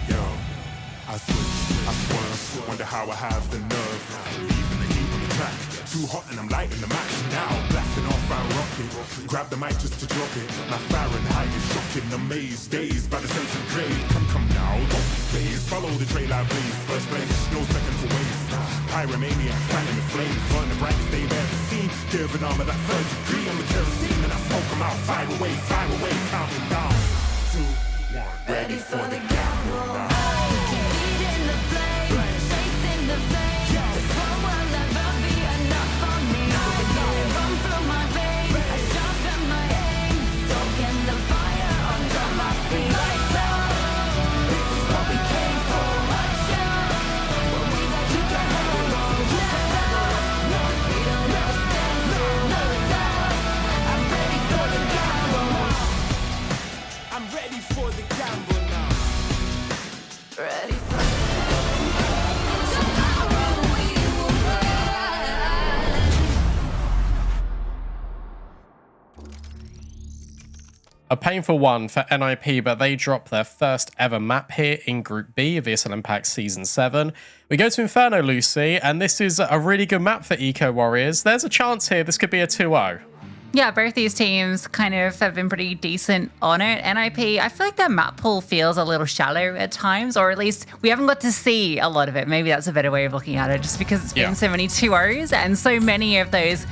Yo, I switch, I swerve, wonder how I have the nerve. Leaving the heat on the track, too hot and I'm lighting the match now. Blasting off our rocket, grab the mic just to drop it. My Fahrenheit is shocking, amazed, dazed by the sense of grade. Come now, don't be phased, follow the trail I blaze. First place, no second to waste. Pyromaniac, fanning the flames, burn the brightest they've ever seen. Give an armor that third degree on the kerosene, and I smoke them out. Fire away, counting down. 2, 1, ready for the gamble. I keep feeding the flame, chasing the fame. This war will never be enough for me. I feel it run through my veins. I sharpen my aim, soaking the fire under my feet. Lights out, this is what we came for. Watch out, what we got you can handle. No, we don't ever stand still. No doubt, I'm ready for the gamble. I'm ready for the gamble now. Ready for tomorrow we will rise. A painful one for NIP, but they drop their first ever map here in Group B of ESL Impact Season 7. We go to Inferno, Lucy, and this is a really good map for Eco Warriors. There's a chance here this could be a 2-0. Yeah, both these teams kind of have been pretty decent on it. NIP, I feel like their map pool feels a little shallow at times, or at least we haven't got to see a lot of it. Maybe that's a better way of looking at it, just because it's been so many 2-0s and so many of those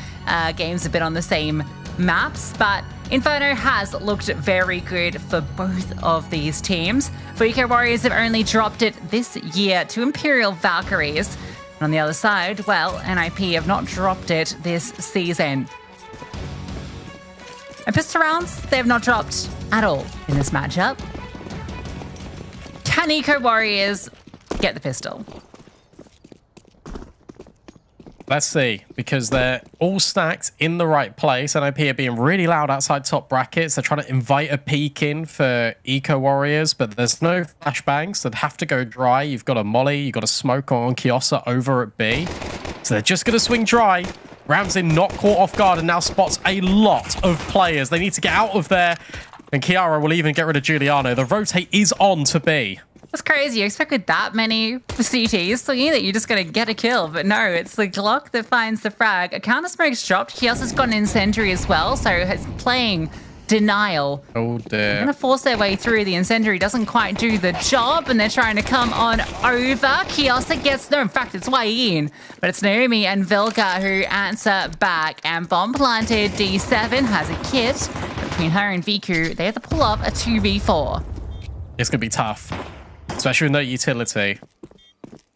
games have been on the same maps. But Inferno has looked very good for both of these teams. For Eco Warriors have only dropped it this year to Imperial Valkyries. And on the other side, well, NIP have not dropped it this season. And pistol rounds, they have not dropped at all in this matchup. Can Eco Warriors get the pistol? Let's see, because they're all stacked in the right place. NIP are being really loud outside top brackets. They're trying to invite a peek in for Eco Warriors, but there's no flashbangs. They'd have to go dry. You've got a molly, you've got a smoke on Kiosa over at B. So they're just going to swing dry. Ramsey not caught off guard and now spots a lot of players. They need to get out of there. And Kiara will even get rid of Giuliano. The rotate is on to B. That's crazy. You expect with that many CTs, thinking that you're just going to get a kill. But no, it's the Glock that finds the frag. A counter smoke's dropped. He also has got an incendiary as well. So it's playing denial. Oh dear. They're going to force their way through. The incendiary doesn't quite do the job, and they're trying to come on over. Kiosa gets, no, in fact, it's way in. But it's Naomi and Vilga who answer back. And bomb planted. D7 has a kit. Between her and Viku, they have to pull up a 2v4. It's going to be tough, especially with no utility.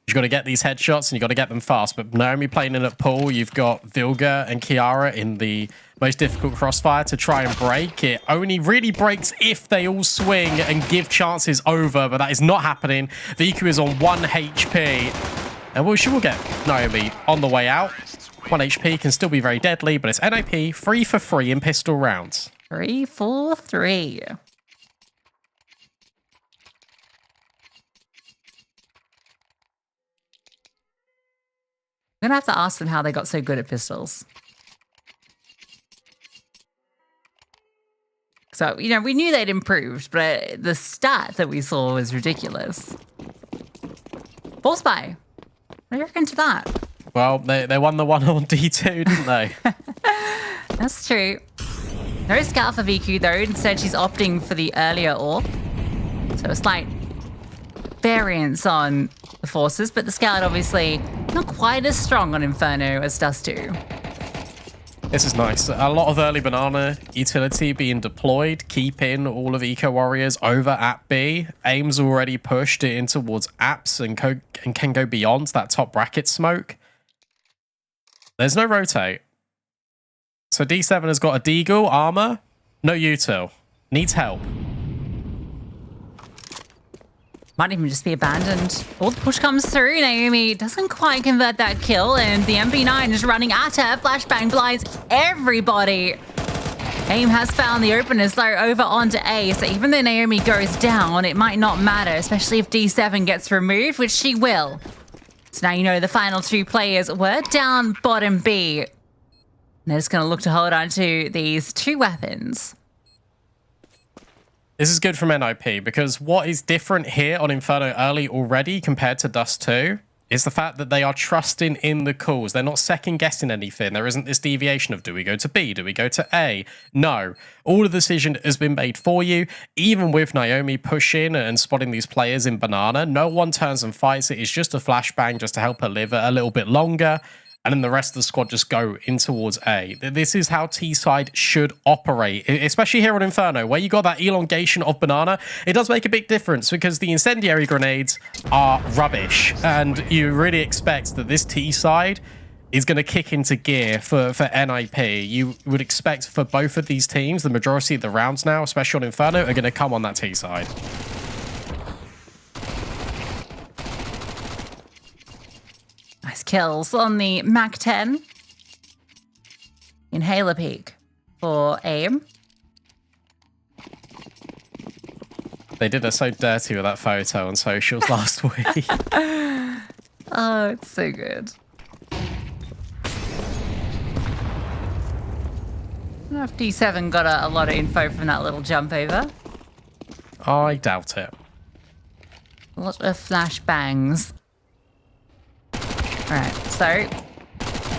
You've got to get these headshots and you've got to get them fast. But Naomi playing in at pool, you've got Vilga and Kiara in the most difficult crossfire to try and break. It only really breaks if they all swing and give chances over, but that is not happening. Viku is on 1 HP. And well, she will get Naomi on the way out. 1 HP can still be very deadly, but it's NIP 3 for 3 in pistol rounds. 3 for 3. I'm going to have to ask them how they got so good at pistols. So, you know, we knew they'd improved, but the stat that we saw was ridiculous. Ball spy. What do you reckon to that? Well, they won the one on D2, didn't they? That's true. No scout for VQ, though. Instead, she's opting for the earlier AWP. So a slight variance on the forces, but the scout obviously not quite as strong on Inferno as Dust 2. This is nice. A lot of early banana utility being deployed, keeping all of Eco Warriors over at B. Aim's already pushed it in towards apps and can go beyond that top bracket smoke. There's no rotate. So D7 has got a Deagle, armor, no util. Needs help. Might even just be abandoned. Oh, the push comes through. Naomi doesn't quite convert that kill, and the MP9 is running at her. Flashbang blinds everybody. AIM has found the openers, though, over onto A, so even though Naomi goes down, it might not matter, especially if D7 gets removed, which she will. So now you know the final two players were down bottom B. And they're just going to look to hold on to these two weapons. This is good from NIP because what is different here on Inferno early already compared to Dust 2 is the fact that they are trusting in the calls. They're not second guessing anything. There isn't this deviation of do we go to B, do we go to A? No. All the decision has been made for you. Even with Naomi pushing and spotting these players in banana, no one turns and fights it. It's just a flashbang just to help her live a little bit longer. And then the rest of the squad just go in towards A. This is how T-side should operate, especially here on Inferno, where you got that elongation of banana. It does make a big difference because the incendiary grenades are rubbish. And you really expect that this T-side is going to kick into gear for NIP. You would expect for both of these teams, the majority of the rounds now, especially on Inferno, are going to come on that T-side. Nice kills on the Mac 10. Inhaler peak for AIM. They did us so dirty with that photo on socials last week. Oh, it's so good. I don't know if D7 got a lot of info from that little jump over. I doubt it. A lot of flashbangs. Alright, so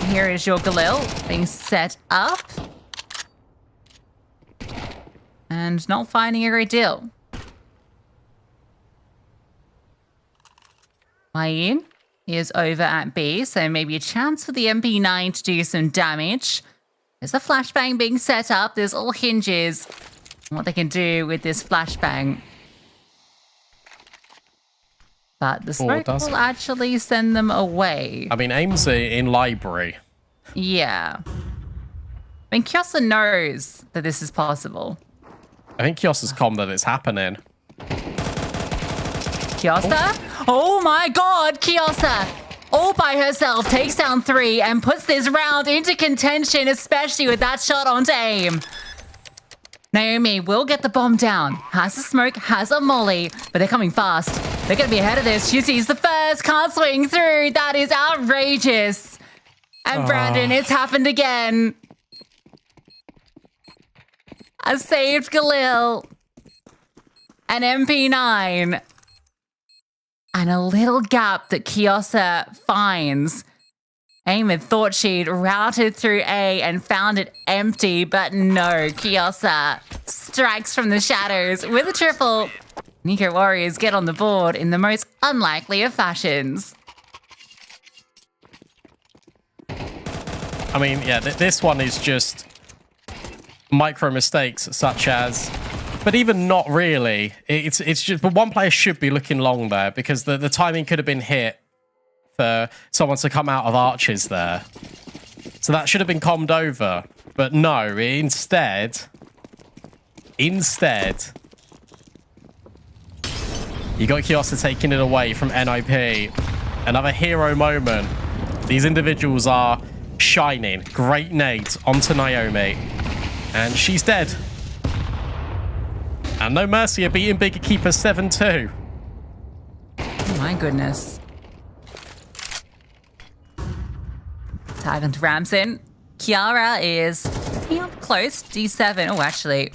here is your Galil being set up. And not finding a great deal. Mayin is over at B, so maybe a chance for the MP9 to do some damage. There's a flashbang being set up. There's all hinges on what they can do with this flashbang. But the smoke will actually send them away. I mean, AIM's in library. Yeah. I mean, Kiosa knows that this is possible. I think Kiosa's calm that it's happening. Kiosa? Oh my god, Kiosa! All by herself takes down 3 and puts this round into contention, especially with that shot onto AIM. Naomi will get the bomb down. Has a smoke, has a molly, but they're coming fast. They're going to be ahead of this. She sees the first, can't swing through. That is outrageous. And Brandon, it's happened again. A saved Galil. An MP9. And a little gap that Kiosa finds. AIM had thought she'd routed through A and found it empty, but no, Kiosa strikes from the shadows with a triple. Nico Warriors get on the board in the most unlikely of fashions. I mean, yeah, this one is just micro mistakes such as, but even not really. It's just, but one player should be looking long there because the timing could have been hit for someone to come out of arches there. So that should have been calmed over. But no, instead, you got Kiosa taking it away from NIP. Another hero moment. These individuals are shining. Great nades onto Naomi. And she's dead. And no mercy are beating Bigger Keeper 7-2. Oh my goodness. Tag onto Ramson. Kiara is up close. D7. Oh, actually,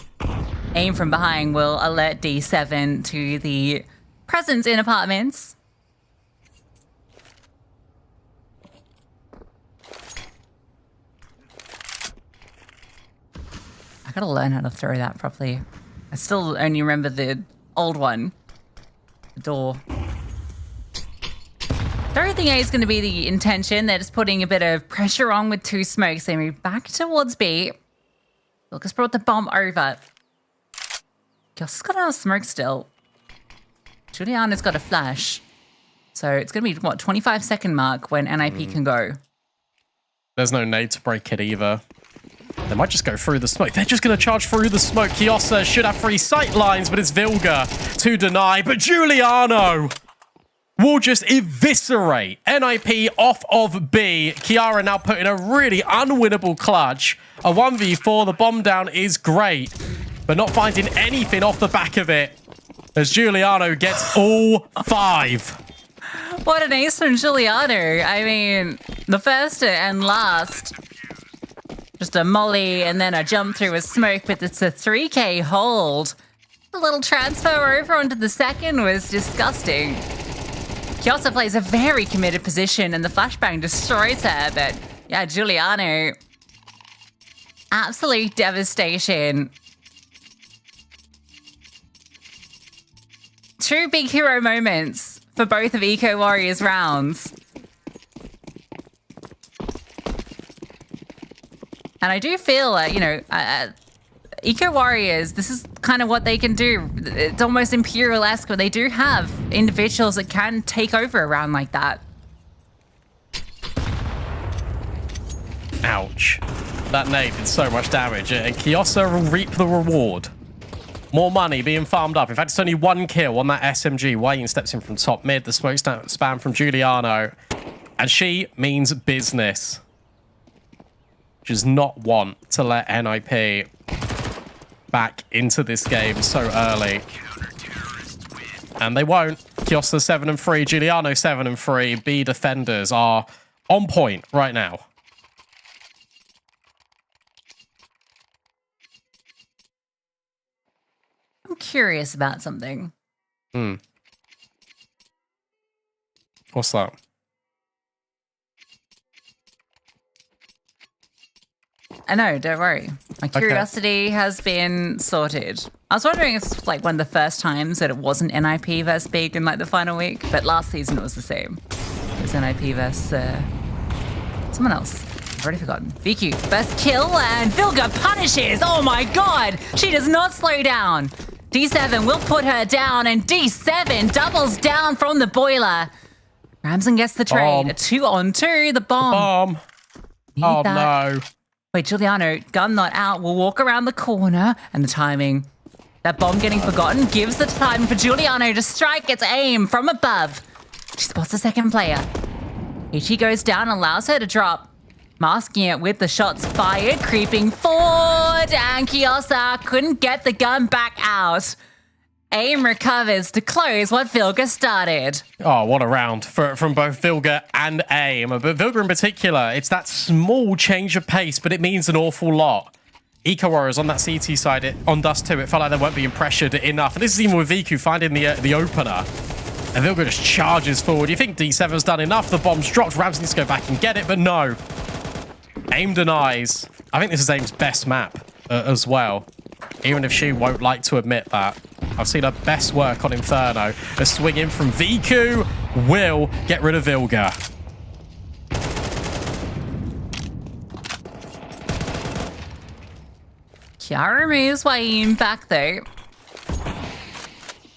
AIM from behind will alert D7 to the presence in apartments. I gotta learn how to throw that properly. I still only remember the old one. The door. Don't think A is going to be the intention. They're just putting a bit of pressure on with 2 smokes. They move back towards B. Lucas brought the bomb over. Gus got our smoke still. Juliana's got a flash. So it's going to be, what, 25-second mark when NIP can go. There's no nade to break it either. They might just go through the smoke. They're just going to charge through the smoke. Kiosa should have 3 sight lines, but it's Vilga to deny. But Giuliano will just eviscerate NIP off of B. Kiara now put in a really unwinnable clutch. A 1v4. The bomb down is great, but not finding anything off the back of it as Giuliano gets all 5. What an ace from Giuliano. I mean, the first and last. Just a molly and then a jump through a smoke, but it's a 3K hold. The little transfer over onto the second was disgusting. Kiosa plays a very committed position and the flashbang destroys her, but yeah, Giuliano. Absolute devastation. 2 big hero moments for both of Eco Warriors rounds. And I do feel like, you know, Eco Warriors, this is kind of what they can do. It's almost Imperial-esque, but they do have individuals that can take over a round like that. Ouch. That nade did so much damage, and Kiosa will reap the reward. More money being farmed up. In fact, it's only 1 kill on that SMG. Wayne steps in from top mid. The smoke spam from Giuliano. And she means business. She does not want to let NIP back into this game so early. And they won't. Kiosa 7-3, Giuliano 7-3. B defenders are on point right now. I'm curious about something. What's that? I know, don't worry. My curiosity has been sorted. I was wondering if it's like one of the first times that it wasn't NIP versus Big in like the final week, but last season it was the same. It was NIP versus someone else. I've already forgotten. VQ, first kill, and Vilga punishes. Oh my god! She does not slow down. D7 will put her down, and D7 doubles down from the boiler. Ramson gets the trade. A 2-on-2, the bomb. Oh no. Wait, Giuliano, gun not out, will walk around the corner, and the timing. That bomb getting forgotten gives the time for Giuliano to strike its aim from above. She spots the second player. Ichi goes down, allows her to drop. Masking it with the shots fired, creeping forward, and Kiosa couldn't get the gun back out. Aim recovers to close what Vilga started. Oh, what a round from both Vilga and Aim. But Vilga in particular, it's that small change of pace, but it means an awful lot. Eco Warriors on that CT side, on Dust 2, it felt like they weren't being pressured enough. And this is even with Viku finding the opener. And Vilga just charges forward. You think D7's done enough, the bomb's dropped, Rams needs to go back and get it, but no. Aim denies. I think this is Aim's best map as well, even if she won't like to admit that. I've seen her best work on Inferno. A swing in from Viku will get rid of Vilga. Kiara moves Wayne back though.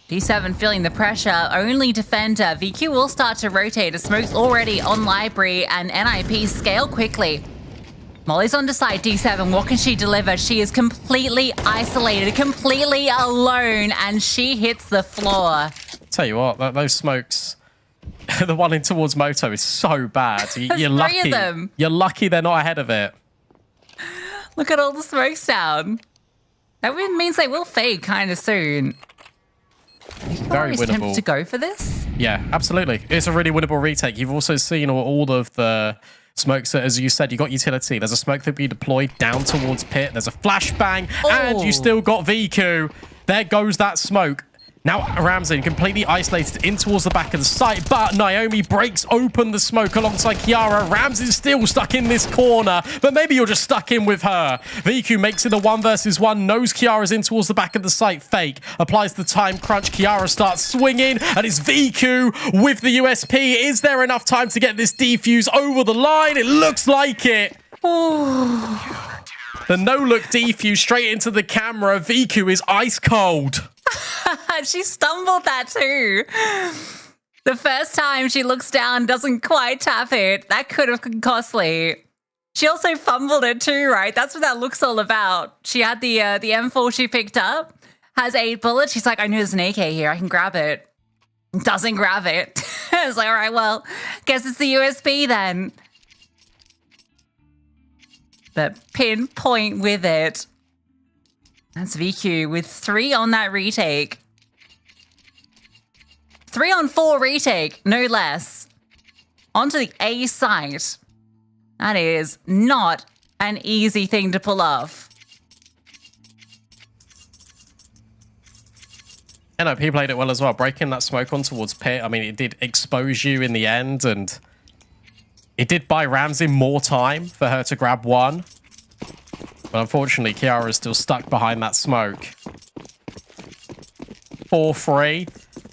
D7 feeling the pressure, only defender. VQ will start to rotate. A smoke's already on library and NIP scale quickly. Molly's on the side, D7. What can she deliver? She is completely isolated, completely alone, and she hits the floor. Tell you what, those smokes, the one in towards Moto is so bad. You're lucky. 3 of them. You're lucky they're not ahead of it. Look at all the smokes down. That means they will fade kind of soon. Very winnable. Tempted to go for this? Yeah, absolutely. It's a really winnable retake. You've also seen all of the smokes, as you said, you got utility. There's a smoke that be deployed down towards pit. There's a flashbang, and you still got Viku. There goes that smoke. Now Ramsey completely isolated in towards the back of the site, but Naomi breaks open the smoke alongside Kiara. Ramsey's still stuck in this corner, but maybe you're just stuck in with her. VQ makes it a 1 versus 1, knows Kiara's in towards the back of the site. Fake, applies the time crunch. Kiara starts swinging, and it's VQ with the USP. Is there enough time to get this defuse over the line? It looks like it. The no-look defuse straight into the camera. VQ is ice cold. She stumbled that too. The first time she looks down, doesn't quite tap it. That could have been costly. She also fumbled it too, right? That's what that look's all about. She had the M4 she picked up, has 8 bullets. She's like, I know there's an AK here. I can grab it. Doesn't grab it. I was like, all right, well, guess it's the USB then. But pinpoint with it. That's VQ with 3 on that retake. 3 on 4 retake, no less. Onto the A site. That is not an easy thing to pull off. NOP played it well as well, breaking that smoke on towards pit. I mean, it did expose you in the end, and it did buy Ramsey more time for her to grab one. But unfortunately, Kiara is still stuck behind that smoke. 4-3.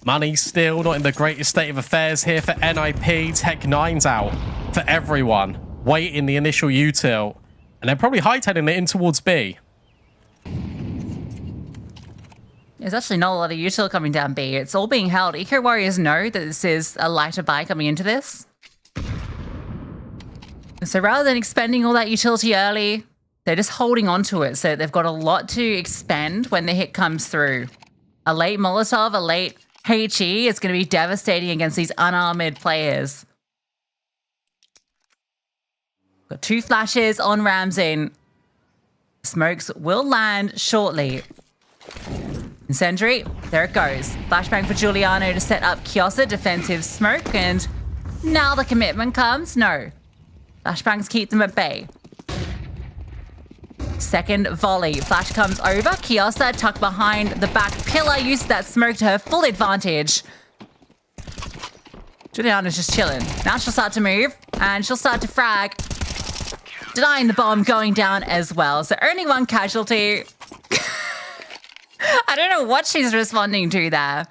Money still not in the greatest state of affairs here for NIP. Tech 9's out for everyone. Waiting the initial util. And they're probably hightailing it in towards B. There's actually not a lot of util coming down B. It's all being held. Eco Warriors know that this is a lighter buy coming into this. So rather than expending all that utility early, they're just holding on to it. So they've got a lot to expend when the hit comes through. A late Molotov, a late HE is going to be devastating against these unarmored players. Got 2 flashes on Ramsey. Smokes will land shortly. Incendiary, there it goes. Flashbang for Giuliano to set up Kiosa, defensive smoke, and now the commitment comes. No. Flashbangs keep them at bay. Second volley. Flash comes over. Kiosa tucked behind the back pillar. Used that smoke to her full advantage. Giuliano's just chilling. Now she'll start to move, and she'll start to frag. Denying the bomb going down as well. So only 1 casualty. I don't know what she's responding to there.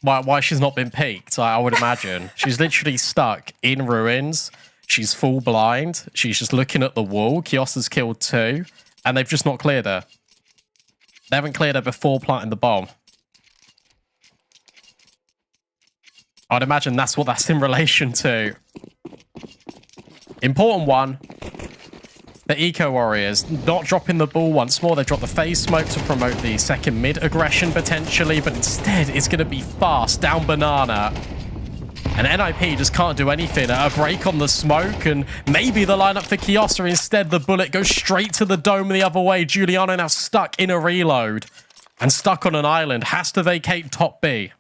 Why she's not been peeked, I would imagine. She's literally stuck in ruins. She's full blind. She's just looking at the wall. Kiosa's killed 2. And they've just not cleared her. They haven't cleared her before planting the bomb. I'd imagine that's what that's in relation to. Important one. The Eco Warriors not dropping the ball once more. They drop the phase smoke to promote the second mid aggression potentially, but instead it's going to be fast down banana. And NIP just can't do anything. A break on the smoke, and maybe the lineup for Kiosa. Instead, the bullet goes straight to the dome the other way. Giuliano now stuck in a reload and stuck on an island. Has to vacate top B.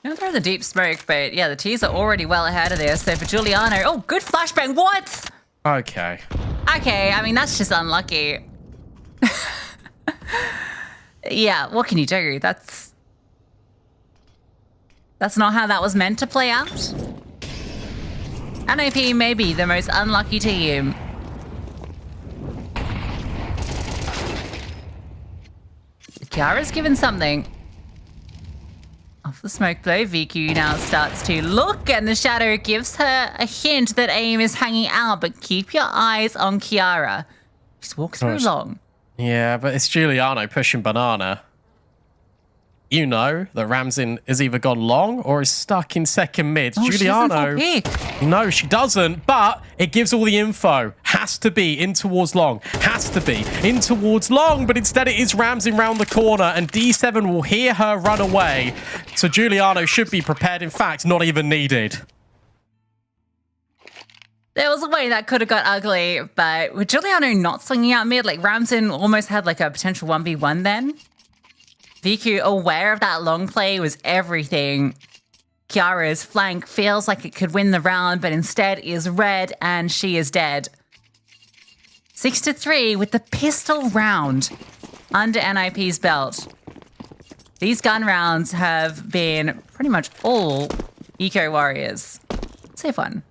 Don't throw the deep smoke, but yeah, the T's are already well ahead of this. So for Giuliano, oh, good flashbang. What? Okay. Okay, I mean, that's just unlucky. Yeah, what can you do? That's not how that was meant to play out. NAP may be the most unlucky team. Kiara's given something. Off the smoke blow, VQ now starts to look, and the shadow gives her a hint that aim is hanging out, but keep your eyes on Kiara. Just walk through long. Yeah, but it's Giuliano pushing banana. You know that Ramsey is either gone long or is stuck in second mid. Oh, Giuliano. No, she doesn't, but it gives all the info. Has to be in towards long. Has to be in towards long, but instead it is Ramsey round the corner, and D7 will hear her run away. So Giuliano should be prepared. In fact, not even needed. There was a way that could have got ugly, but with Giuliano not swinging out mid, like Ramsey almost had like a potential 1v1 then. VQ, aware of that long play, was everything. Kiara's flank feels like it could win the round, but instead is red, and she is dead. 6-3 with the pistol round under NIP's belt. These gun rounds have been pretty much all Eco Warriors. Safe one.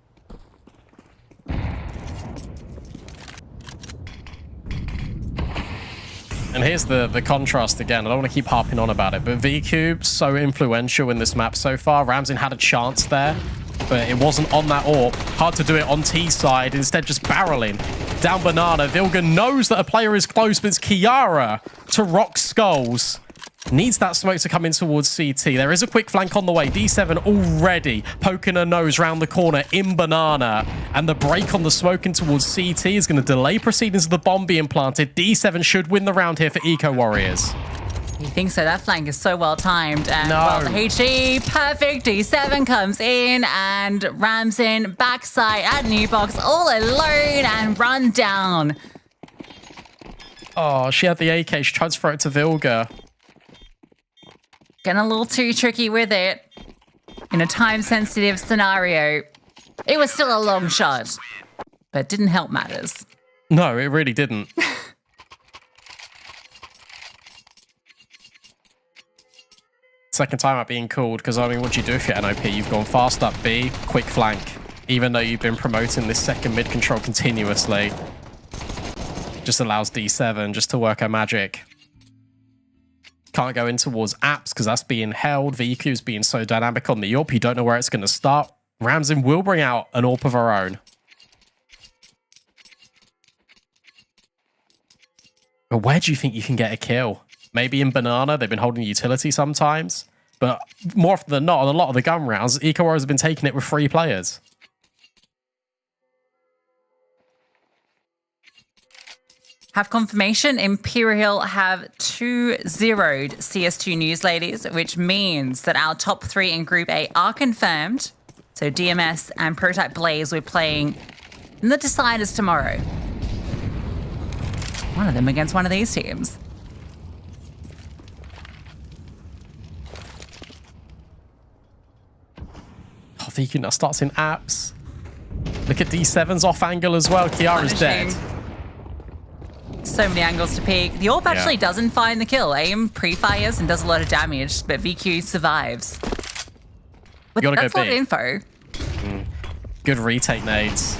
And here's the contrast again. I don't want to keep harping on about it, but VQ, so influential in this map so far. Ramsin had a chance there, but it wasn't on that AWP. Hard to do it on T side, instead just barreling. Down Banana, Vilga knows that a player is close, but it's Kiara to rock skulls. Needs that smoke to come in towards CT. There is a quick flank on the way. D7 already poking her nose round the corner in Banana. And the break on the smoke in towards CT is going to delay proceedings of the bomb being planted. D7 should win the round here for Eco Warriors. You think so? That flank is so well timed. And No. well, the HE, perfect. D7 comes in and rams in backside at new box all alone and run down. Oh, she had the AK. She tried to throw it to Vilga. Getting a little too tricky with it. In a time-sensitive scenario, it was still a long shot, but it didn't help matters. No, it really didn't. Second time out being called, because I mean, what do you do if you're NOP? You've gone fast up B, quick flank. Even though you've been promoting this second mid control continuously, just allows D7 just to work her magic. Can't go in towards apps because that's being held. VQ's being so dynamic on the AWP, you don't know where it's going to start. Ramsin will bring out an AWP of her own. But where do you think you can get a kill? Maybe in Banana, they've been holding utility sometimes. But more often than not, on a lot of the gun rounds, Eco Warriors have been taking it with 3 players. Have confirmation, Imperial have 2-0'd CS2 News Ladies, which means that our top 3 in Group A are confirmed. So DMS and Prototype Blaze we're playing in the deciders tomorrow. One of them against one of these teams. Oh, VQ now starts in apps. Look at D7's off angle as well. Kiara's dead. So many angles to peek. The AWP actually doesn't find the kill. AIM pre-fires and does a lot of damage, but VQ survives. You gotta That's go a lot of big. info. Good retake nades.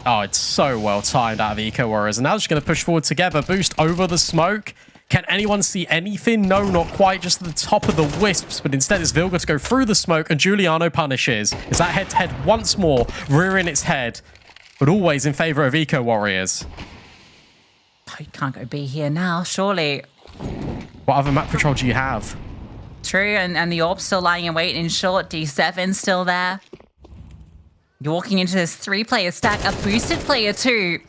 Oh, it's so well timed out of Eco Warriors. And now just going to push forward together. Boost over the smoke. Can anyone see anything? No, not quite. Just at the top of the wisps. But instead it's Vilga to go through the smoke. And Giuliano punishes. Is that head-to-head once more, rearing its head. But always in favor of Eco Warriors. You can't go B here now, surely. What other map control do you have? True, and the AWP's still lying in wait in short. D7 still there. You're walking into this 3-player stack, a boosted player too.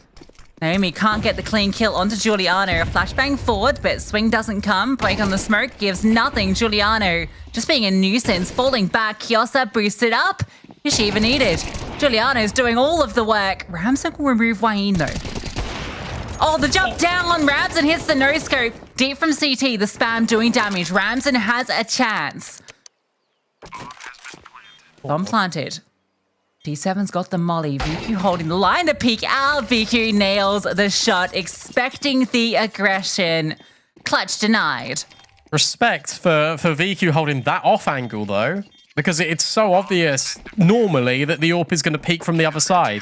Naomi can't get the clean kill onto Giuliano. A flashbang forward, but swing doesn't come. Break on the smoke gives nothing. Giuliano just being a nuisance, falling back. Kiosa boosted up. Is she even needed? Giuliano's doing all of the work. Ramson will remove Wayne though. Oh, the jump down. Ramson hits the no-scope. Deep from CT, the spam doing damage. Ramson has a chance. Bomb planted. D7's got the molly. VQ holding the line to peek out. VQ nails the shot, expecting the aggression. Clutch denied. Respect for VQ holding that off angle, though, because it's so obvious normally that the AWP is going to peek from the other side.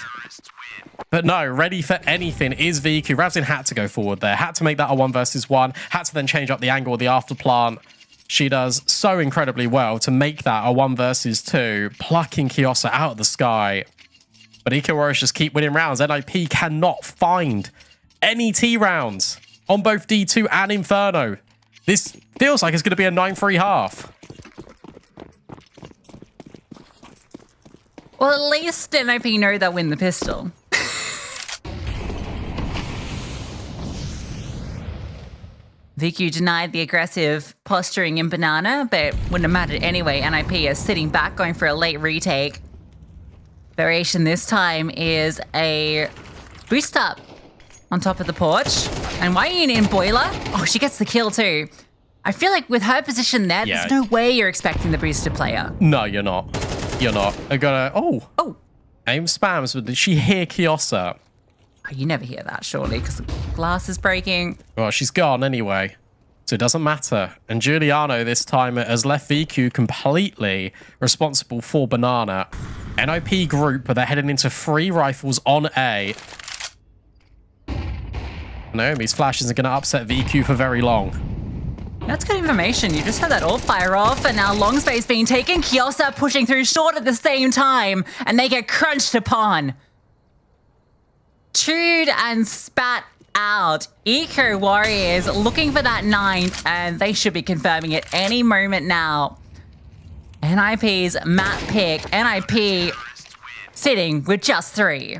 But no, ready for anything is VQ. Ramsin had to go forward there, had to make that a 1 versus 1, had to then change up the angle of the after plant. She does so incredibly well to make that a 1 versus 2, plucking Kiosa out of the sky. But Eco Warriors just keep winning rounds. NIP cannot find any T rounds on both D2 and Inferno. This feels like it's going to be a 9-3 half. Well, at least NIP know they'll win the pistol. VQ denied the aggressive posturing in Banana, but wouldn't have mattered anyway. NIP is sitting back, going for a late retake. Variation this time is a boost up on top of the porch. And Wayne in Boiler. Oh, she gets the kill too. I feel like with her position there, there's no way you're expecting the boosted player. No, you're not. You're not. I gotta... Oh. Aim spams, but did she hear Kiosa? Oh, you never hear that, surely, because the glass is breaking. Well, she's gone anyway. So it doesn't matter. And Giuliano this time has left VQ completely responsible for Banana. NIP group, but they're heading into 3 rifles on A. Naomi's flash isn't going to upset VQ for very long. That's good information. You just had that all fire off, and now long space being taken. Kiosa pushing through short at the same time, and they get crunched upon. Chewed and spat out. Eco Warriors looking for that 9, and they should be confirming it any moment now. NIP's map pick. NIP sitting with just 3.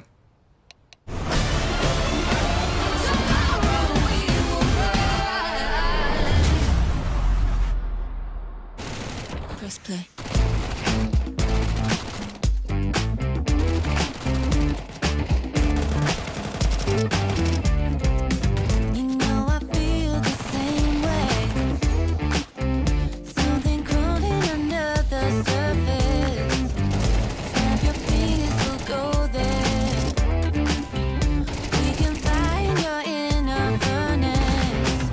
Press play. You know I feel the same way. Something crawling under the surface. Snap your fingers, we'll go there. We can find your inner furnace.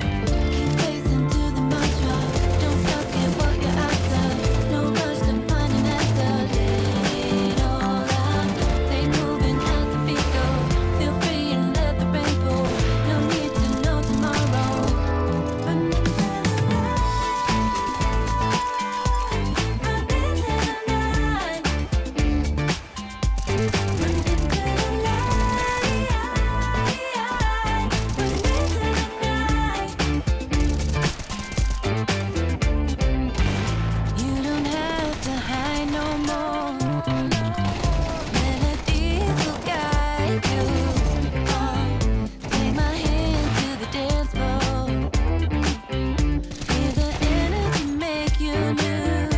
Keep racing to the mantra. Don't stop, get what you're after. No rush to find an answer. Let it all out. Stay moving as the beat goes. Feel free and let the rain fall. No need to know tomorrow. Run into the light. Run into the night. Run into the light. You don't have to hide no more. Melodies will guide you. Take my hand to the dance floor. Feel the energy make you new.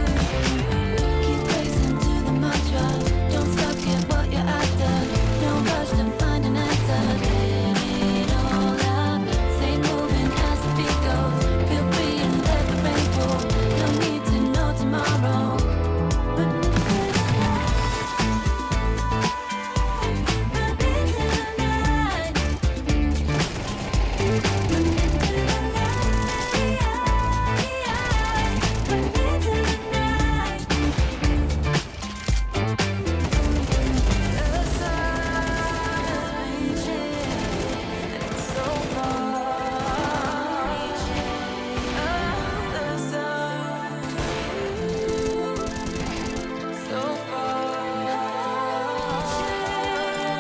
Keep racing to the mantra. Don't stop, get what you're after. No rush to find an answer. Let it all out. Stay moving as the beat goes. Feel free and let the rain fall. No need to know tomorrow. Run into the light. Run into the night. Run into the light. Run into the night. The sun reaching so far, reaching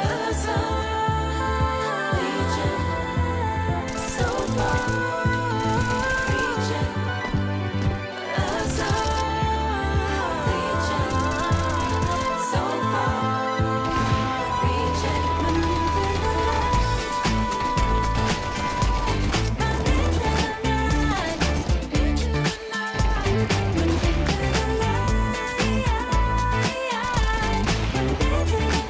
the sun so far, the sun reaching so far, reaching the sun reaching so far, reaching. Run into the light. Run into the night. Run into the night. Run into the night.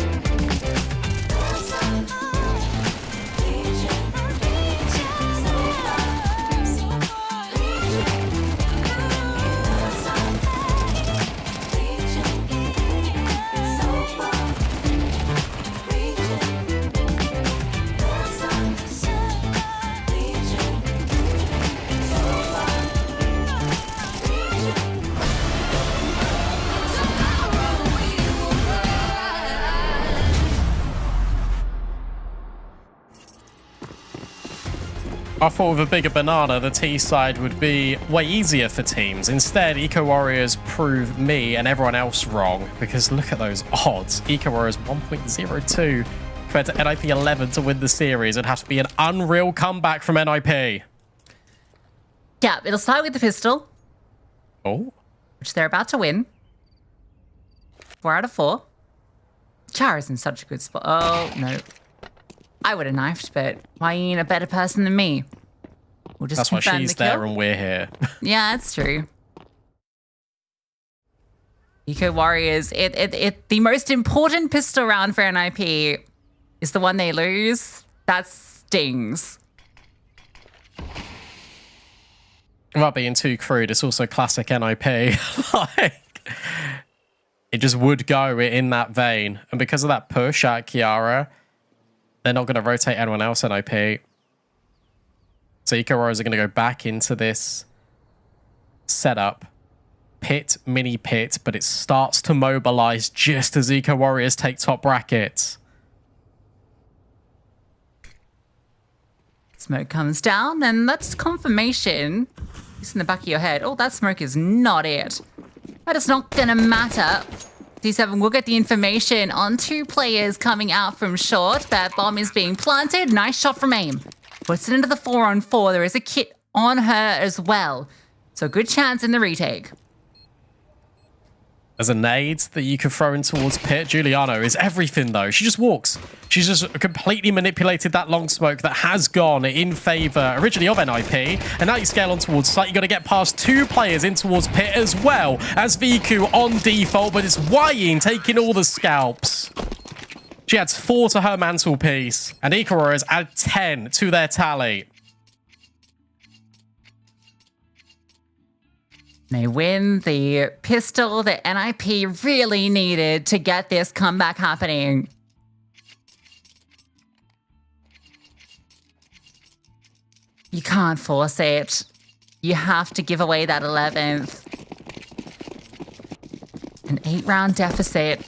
Run into the night. The sun reaching, reaching so far, so far, reaching. The sun reaching so far, reaching. The sun reaching so far, reaching. Tomorrow we will rise. I thought with a bigger banana, the T side would be way easier for teams. Instead, Eco Warriors prove me and everyone else wrong, because look at those odds. Eco Warriors 1.02 compared to NIP 11 to win the series. It'd have to be an unreal comeback from NIP. Yeah, it'll start with the pistol, Oh, which they're about to win. 4 out of 4. Chara's in such a good spot. Oh, no. I would have knifed, but why are you a better person than me? We'll just that's why confirm she's the kill. there and we're here. Yeah, that's true. Eco Warriors, the most important pistol round for NIP is the one they lose. That stings. Without being too crude, it's also classic NIP. Like, it just would go in that vein. And because of that push at Kiara, They're not going to rotate anyone else in IP. So Eco Warriors are going to go back into this setup. Pit, mini pit, but it starts to mobilize just as Eco Warriors take top brackets. Smoke comes down, and that's confirmation. It's in the back of your head. Oh, that smoke is not it. But it's not gonna matter. D7 will get the information on 2 players coming out from short. That bomb is being planted. Nice shot from aim. Puts it into the 4-on-4. There is a kit on her as well. So good chance in the retake. There's a nade that you can throw in towards Pit. Giuliano is everything, though. She just walks. She's just completely manipulated that long smoke that has gone in favor originally of NIP. And now you scale on towards site. You got to get past 2 players in towards Pit as well as Viku on default. But it's Wayne taking all the scalps. She adds 4 to her mantelpiece. And Eco Warriors add 10 to their tally. They win the pistol that NIP really needed to get this comeback happening. You can't force it. You have to give away that 11th. An 8-round deficit.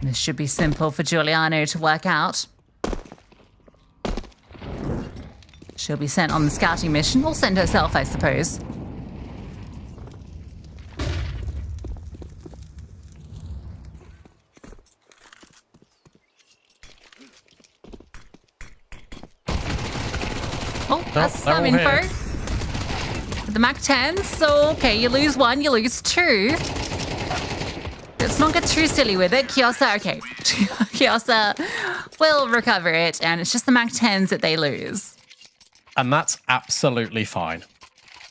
This should be simple for Giuliano to work out. She'll be sent on the scouting mission, or send herself, I suppose. Oh, that's some info. The Mac 10s, so okay, you lose 1, you lose 2. Let's not get too silly with it. Kiosa, okay. Kiosa will recover it, and it's just the Mac 10s that they lose. And that's absolutely fine.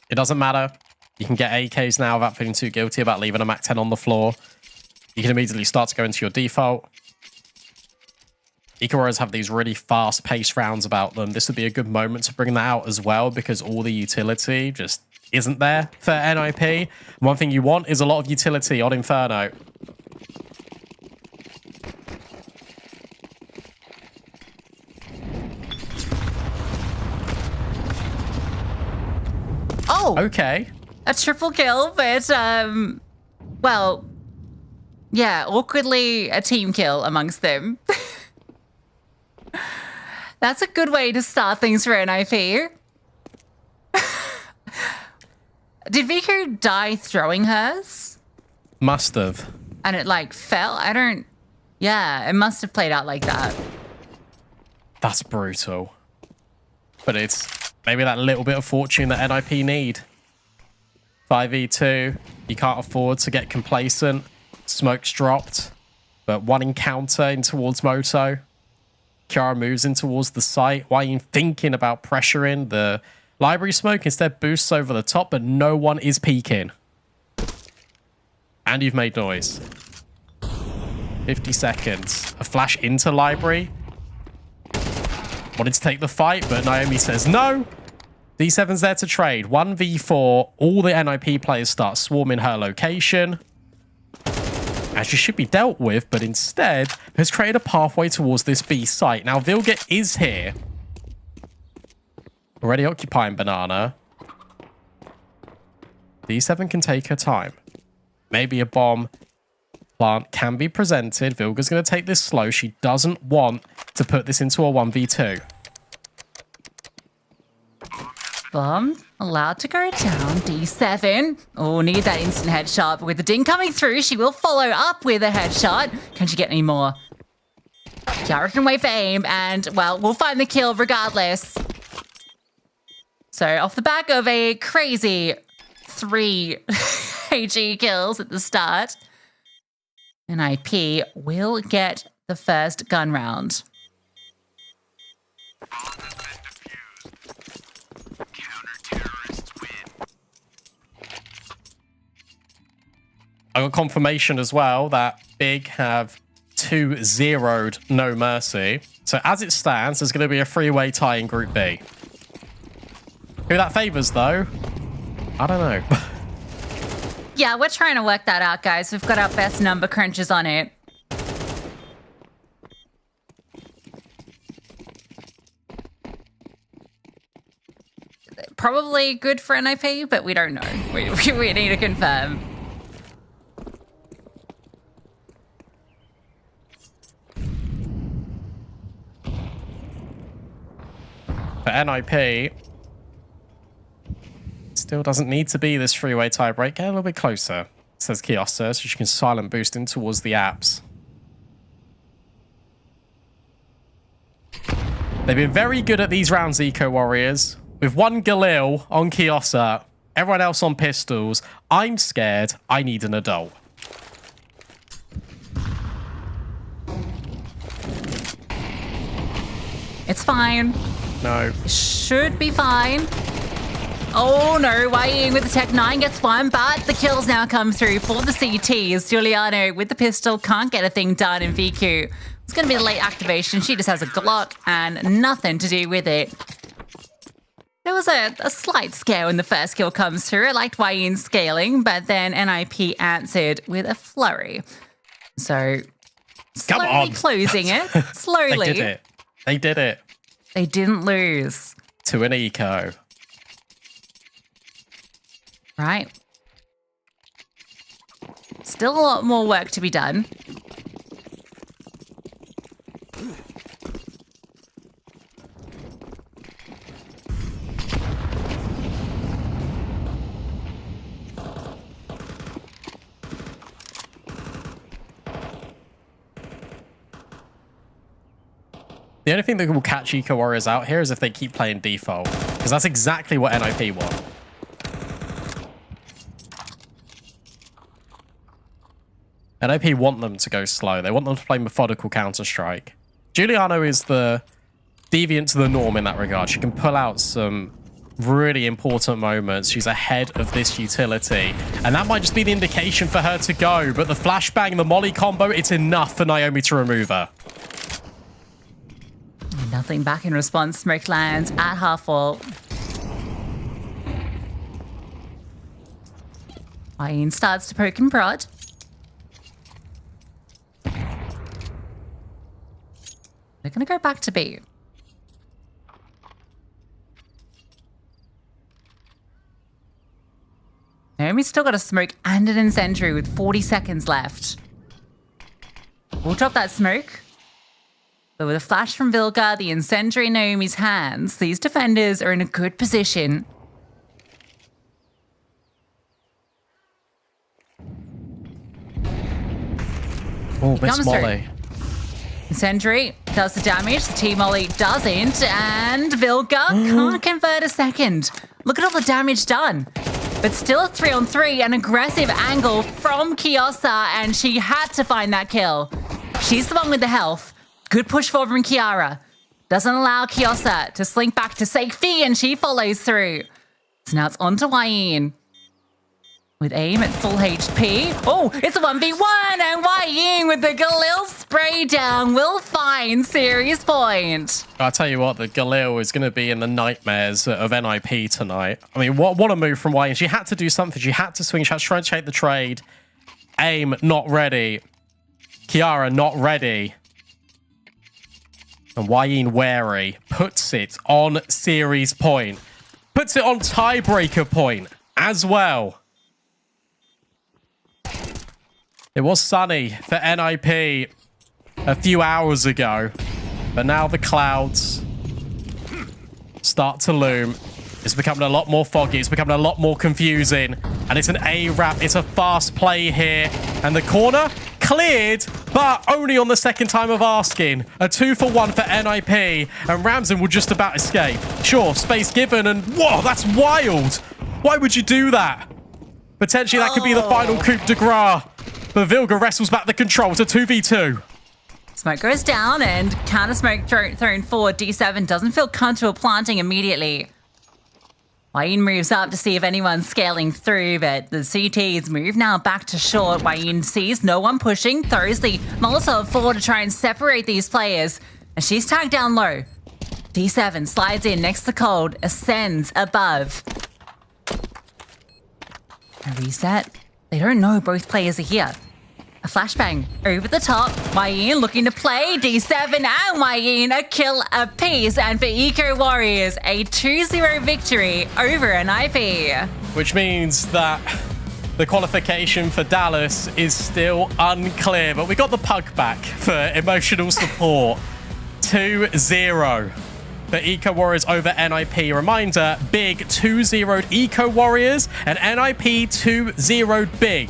It doesn't matter. You can get AKs now without feeling too guilty about leaving a Mac 10 on the floor. You can immediately start to go into your default. Eco Warriors have these really fast-paced rounds about them. This would be a good moment to bring that out as well, because all the utility just isn't there for NIP. One thing you want is a lot of utility on Inferno. Oh! Okay. A triple kill, but, well, yeah, awkwardly a team kill amongst them. That's a good way to start things for NIP. Did Viku die throwing hers? Must have. And it, like, fell? I don't... Yeah, it must have played out like that. That's brutal. But it's maybe that little bit of fortune that NIP need. 5v2. You can't afford to get complacent. Smoke's dropped. But one encounter in towards Moto. Kiara moves in towards the site. Why are you thinking about pressuring the library smoke? Instead boosts over the top, but no one is peeking. And you've made noise. 50 seconds. A flash into library. Wanted to take the fight, but Naomi says no. D7's there to trade. 1v4. All the NIP players start swarming her location. As she should be dealt with, but instead has created a pathway towards this B site. Now, Vilga is here. Already occupying Banana. D7 can take her time. Maybe a bomb plant can be presented. Vilga's going to take this slow. She doesn't want to put this into a 1v2. Bomb allowed to go down. D7. Oh, need that instant headshot. But with the ding coming through, she will follow up with a headshot. Can she get any more? Kiara can wait for aim, and, well, we'll find the kill regardless. So, off the back of a crazy 3 AG kills at the start, NIP will get the first gun round. I got confirmation as well that Big have 2-0'd No Mercy. So as it stands, there's going to be a 3-way tie in Group B. Who that favors, though, I don't know. Yeah, we're trying to work that out, guys. We've got our best number crunchers on it. Probably good for NIP, but we don't know. We need to confirm. For NIP, still doesn't need to be this three-way tiebreak. Get a little bit closer, says Kiosa, so she can silent boost in towards the apps. They've been very good at these rounds, Eco Warriors. With one Galil on Kiosa, everyone else on pistols. I'm scared. I need an adult. It's fine. No. Should be fine. Oh no, Waying with the Tech 9 gets one, but the kills now come through for the CTs. Giuliano with the pistol can't get a thing done in VQ. It's going to be a late activation. She just has a Glock and nothing to do with it. There was a slight scale when the first kill comes through. I liked Wayne scaling, but then NIP answered with a flurry. So slowly closing it. Slowly. They did it. They did it. They didn't lose. To an eco. Right. Still a lot more work to be done. The only thing that will catch Eco Warriors out here is if they keep playing default. Because that's exactly what NIP want. NIP want them to go slow. They want them to play methodical Counter-Strike. Giuliano is the deviant to the norm in that regard. She can pull out some really important moments. She's ahead of this utility. And that might just be the indication for her to go. But the flashbang, the molly combo, it's enough for Naomi to remove her. Nothing back in response. Smoke lands at half wall. Wayne starts to poke and prod. They're going to go back to B. Naomi's still got a smoke and an incendiary with 40 seconds left. We'll drop that smoke. But with a flash from Vilga, the incendiary in Naomi's hands, these defenders are in a good position. Oh, Miss Molly. Incendiary does the damage, the T-Molly doesn't, and Vilga can't convert a second. Look at all the damage done. But still a 3-on-3, an aggressive angle from Kiosa, and she had to find that kill. She's the one with the health. Good push forward from Kiara. Doesn't allow Kiosa to slink back to safety, and she follows through. So now it's on to Wayne. With aim at full HP. Oh, it's a 1v1, and Wayne with the Galil spray down will find series point. I'll tell you what, the Galil is going to be in the nightmares of NIP tonight. I mean, what a move from Wayne. She had to do something. She had to swing. She had to try and take the trade. Aim, not ready. Kiara, not ready. And Wayne wary puts it on series point. Puts it on tiebreaker point as well. It was sunny for NIP a few hours ago, but now the clouds start to loom. It's becoming a lot more foggy. It's becoming a lot more confusing. And it's an A-wrap. It's a fast play here. And the corner cleared, but only on the second time of asking. A 2-for-1 for NIP. And Ramsden will just about escape. Sure, space given. And whoa, that's wild. Why would you do that? Potentially that could be the final coup de grace. But Vilga wrestles back the control to 2v2. Smoke goes down and counter smoke thrown forward. D7 doesn't feel comfortable planting immediately. Wayne moves up to see if anyone's scaling through, but the CTs move now back to short. Wayne sees no one pushing, throws the Molotov forward to try and separate these players. And she's tagged down low. D7 slides in next to Cold, ascends above. A reset. They don't know both players are here. A flashbang over the top. Yin looking to play. D7 and Yin a kill apiece. And for Eco Warriors, a 2-0 victory over NIP. Which means that the qualification for Dallas is still unclear. But we got the pug back for emotional support. 2-0 for Eco Warriors over NIP. Reminder, Big 2-0'd Eco Warriors and NIP 2-0'd Big.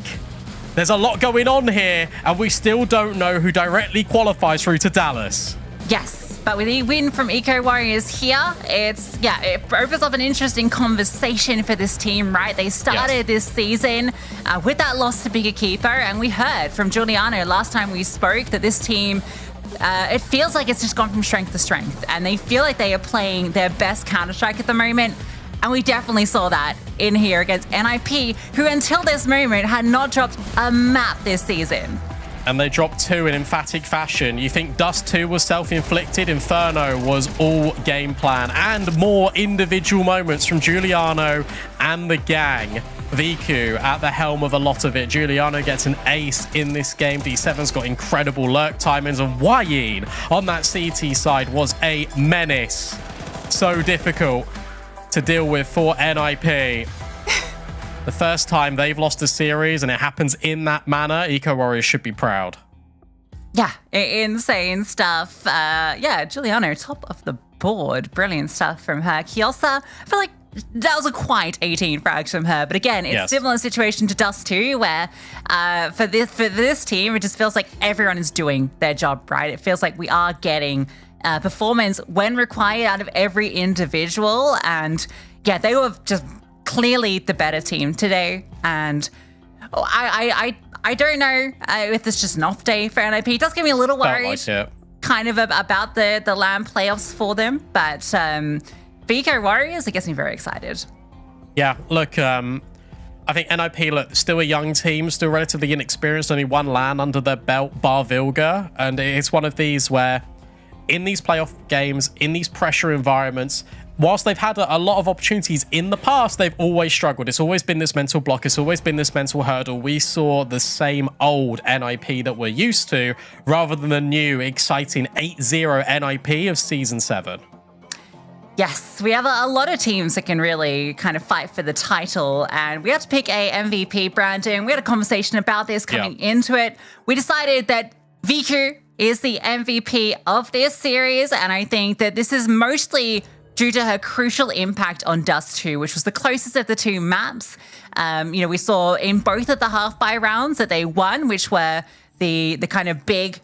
There's a lot going on here, and we still don't know who directly qualifies through to Dallas. Yes, but with a win from Eco Warriors here, it opens up an interesting conversation for this team, right? They started this season with that loss to Bigger Keeper, and we heard from Giuliano last time we spoke that this team, it feels like it's just gone from strength to strength, and they feel like they are playing their best Counter-Strike at the moment. And we definitely saw that in here against NIP, who until this moment had not dropped a map this season. And they dropped 2 in emphatic fashion. You think Dust 2 was self-inflicted? Inferno was all game plan. And more individual moments from Giuliano and the gang. VQ at the helm of a lot of it. Giuliano gets an ace in this game. D7's got incredible lurk timings. And Yin on that CT side was a menace. So difficult to deal with for NIP. The first time they've lost a series and it happens in that manner, Eco Warriors should be proud. Yeah, insane stuff. Giuliano, top of the board. Brilliant stuff from her. Kiosa, I feel like that was a quiet 18 frags from her. But again, it's a similar situation to Dust 2, where for this team, it just feels like everyone is doing their job, right? It feels like we are getting performance when required out of every individual. And yeah, they were just clearly the better team today. And I don't know if it's just an off day for NIP. It does get me a little worried kind of about the LAN playoffs for them. But for Eco Warriors, it gets me very excited. Yeah, look, I think NIP, still a young team, still relatively inexperienced, only one LAN under their belt, bar Vilga. And it's one of these where in these playoff games, in these pressure environments, whilst they've had a lot of opportunities in the past, they've always struggled. It's always been this mental block. It's always been this mental hurdle. We saw the same old NIP that we're used to, rather than the new, exciting 8-0 NIP of Season 7. Yes, we have a lot of teams that can really kind of fight for the title, and we had to pick a MVP, Brandon. We had a conversation about this coming into it. We decided that Viku is the MVP of this series, and I think that this is mostly due to her crucial impact on Dust 2, which was the closest of the two maps. We saw in both of the half-buy rounds that they won, which were the kind of big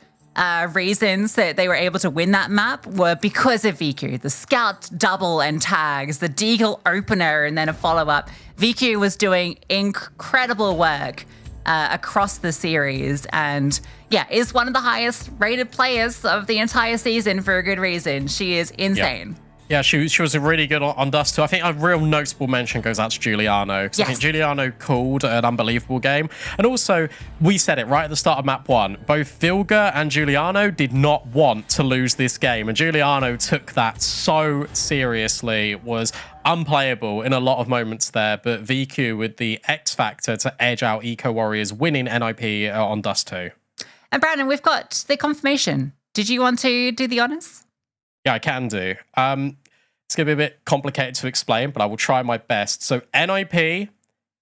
reasons that they were able to win that map were because of Viku. The scout double and tags, the deagle opener, and then a follow-up. Viku was doing incredible work across the series, and is one of the highest rated players of the entire season for a good reason. She is insane. Yeah, she was really good on Dust 2. I think a real notable mention goes out to Giuliano, because I think Giuliano called an unbelievable game. And also, we said it right at the start of map 1, both Vilga and Giuliano did not want to lose this game. And Giuliano took that so seriously, was unplayable in a lot of moments there. But VQ with the X factor to edge out Eco Warriors, winning NIP on Dust 2. And Brandon, we've got the confirmation. Did you want to do the honors? Yeah, I can do. It's going to be a bit complicated to explain, but I will try my best. So NIP,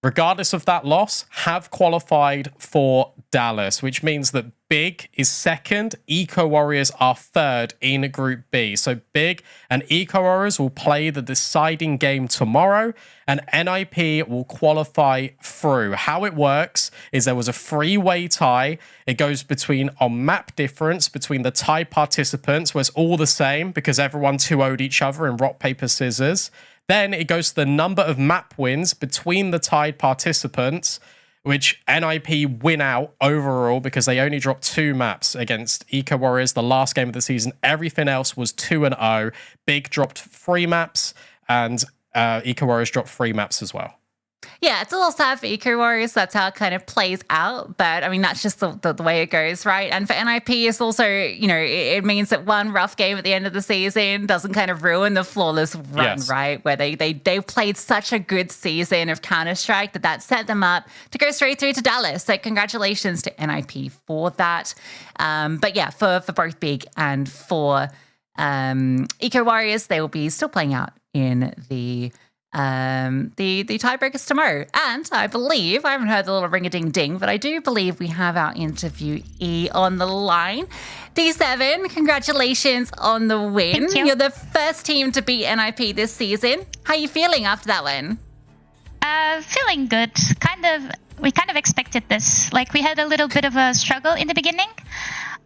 regardless of that loss, have qualified for Dallas, which means that Big is second, Eco Warriors are third in Group B. So Big and Eco Warriors will play the deciding game tomorrow, and NIP will qualify through. How it works is there was a three-way tie. It goes between on map difference between the tied participants, where it's all the same because everyone 2-0'd each other in rock, paper, scissors. Then it goes to the number of map wins between the tied participants, which NIP win out overall because they only dropped 2 maps against Eco Warriors the last game of the season. Everything else was 2-0. Big dropped 3 maps, and Eco Warriors dropped 3 maps as well. Yeah, it's a little sad for Eco Warriors. That's how it kind of plays out. But I mean, that's just the way it goes, right? And for NIP, it's also, it means that one rough game at the end of the season doesn't kind of ruin the flawless run, right? Where they played such a good season of Counter-Strike that set them up to go straight through to Dallas. So congratulations to NIP for that. But yeah, for both Big and for Eco Warriors, they will be still playing out in the tiebreakers tomorrow. And I believe, I haven't heard the little ring-a-ding-ding, but I do believe we have our interviewee on the line. D7, congratulations on the win. Thank you. You're the first team to beat NIP this season. How are you feeling after that win? Feeling good. We kind of expected this. Like, we had a little bit of a struggle in the beginning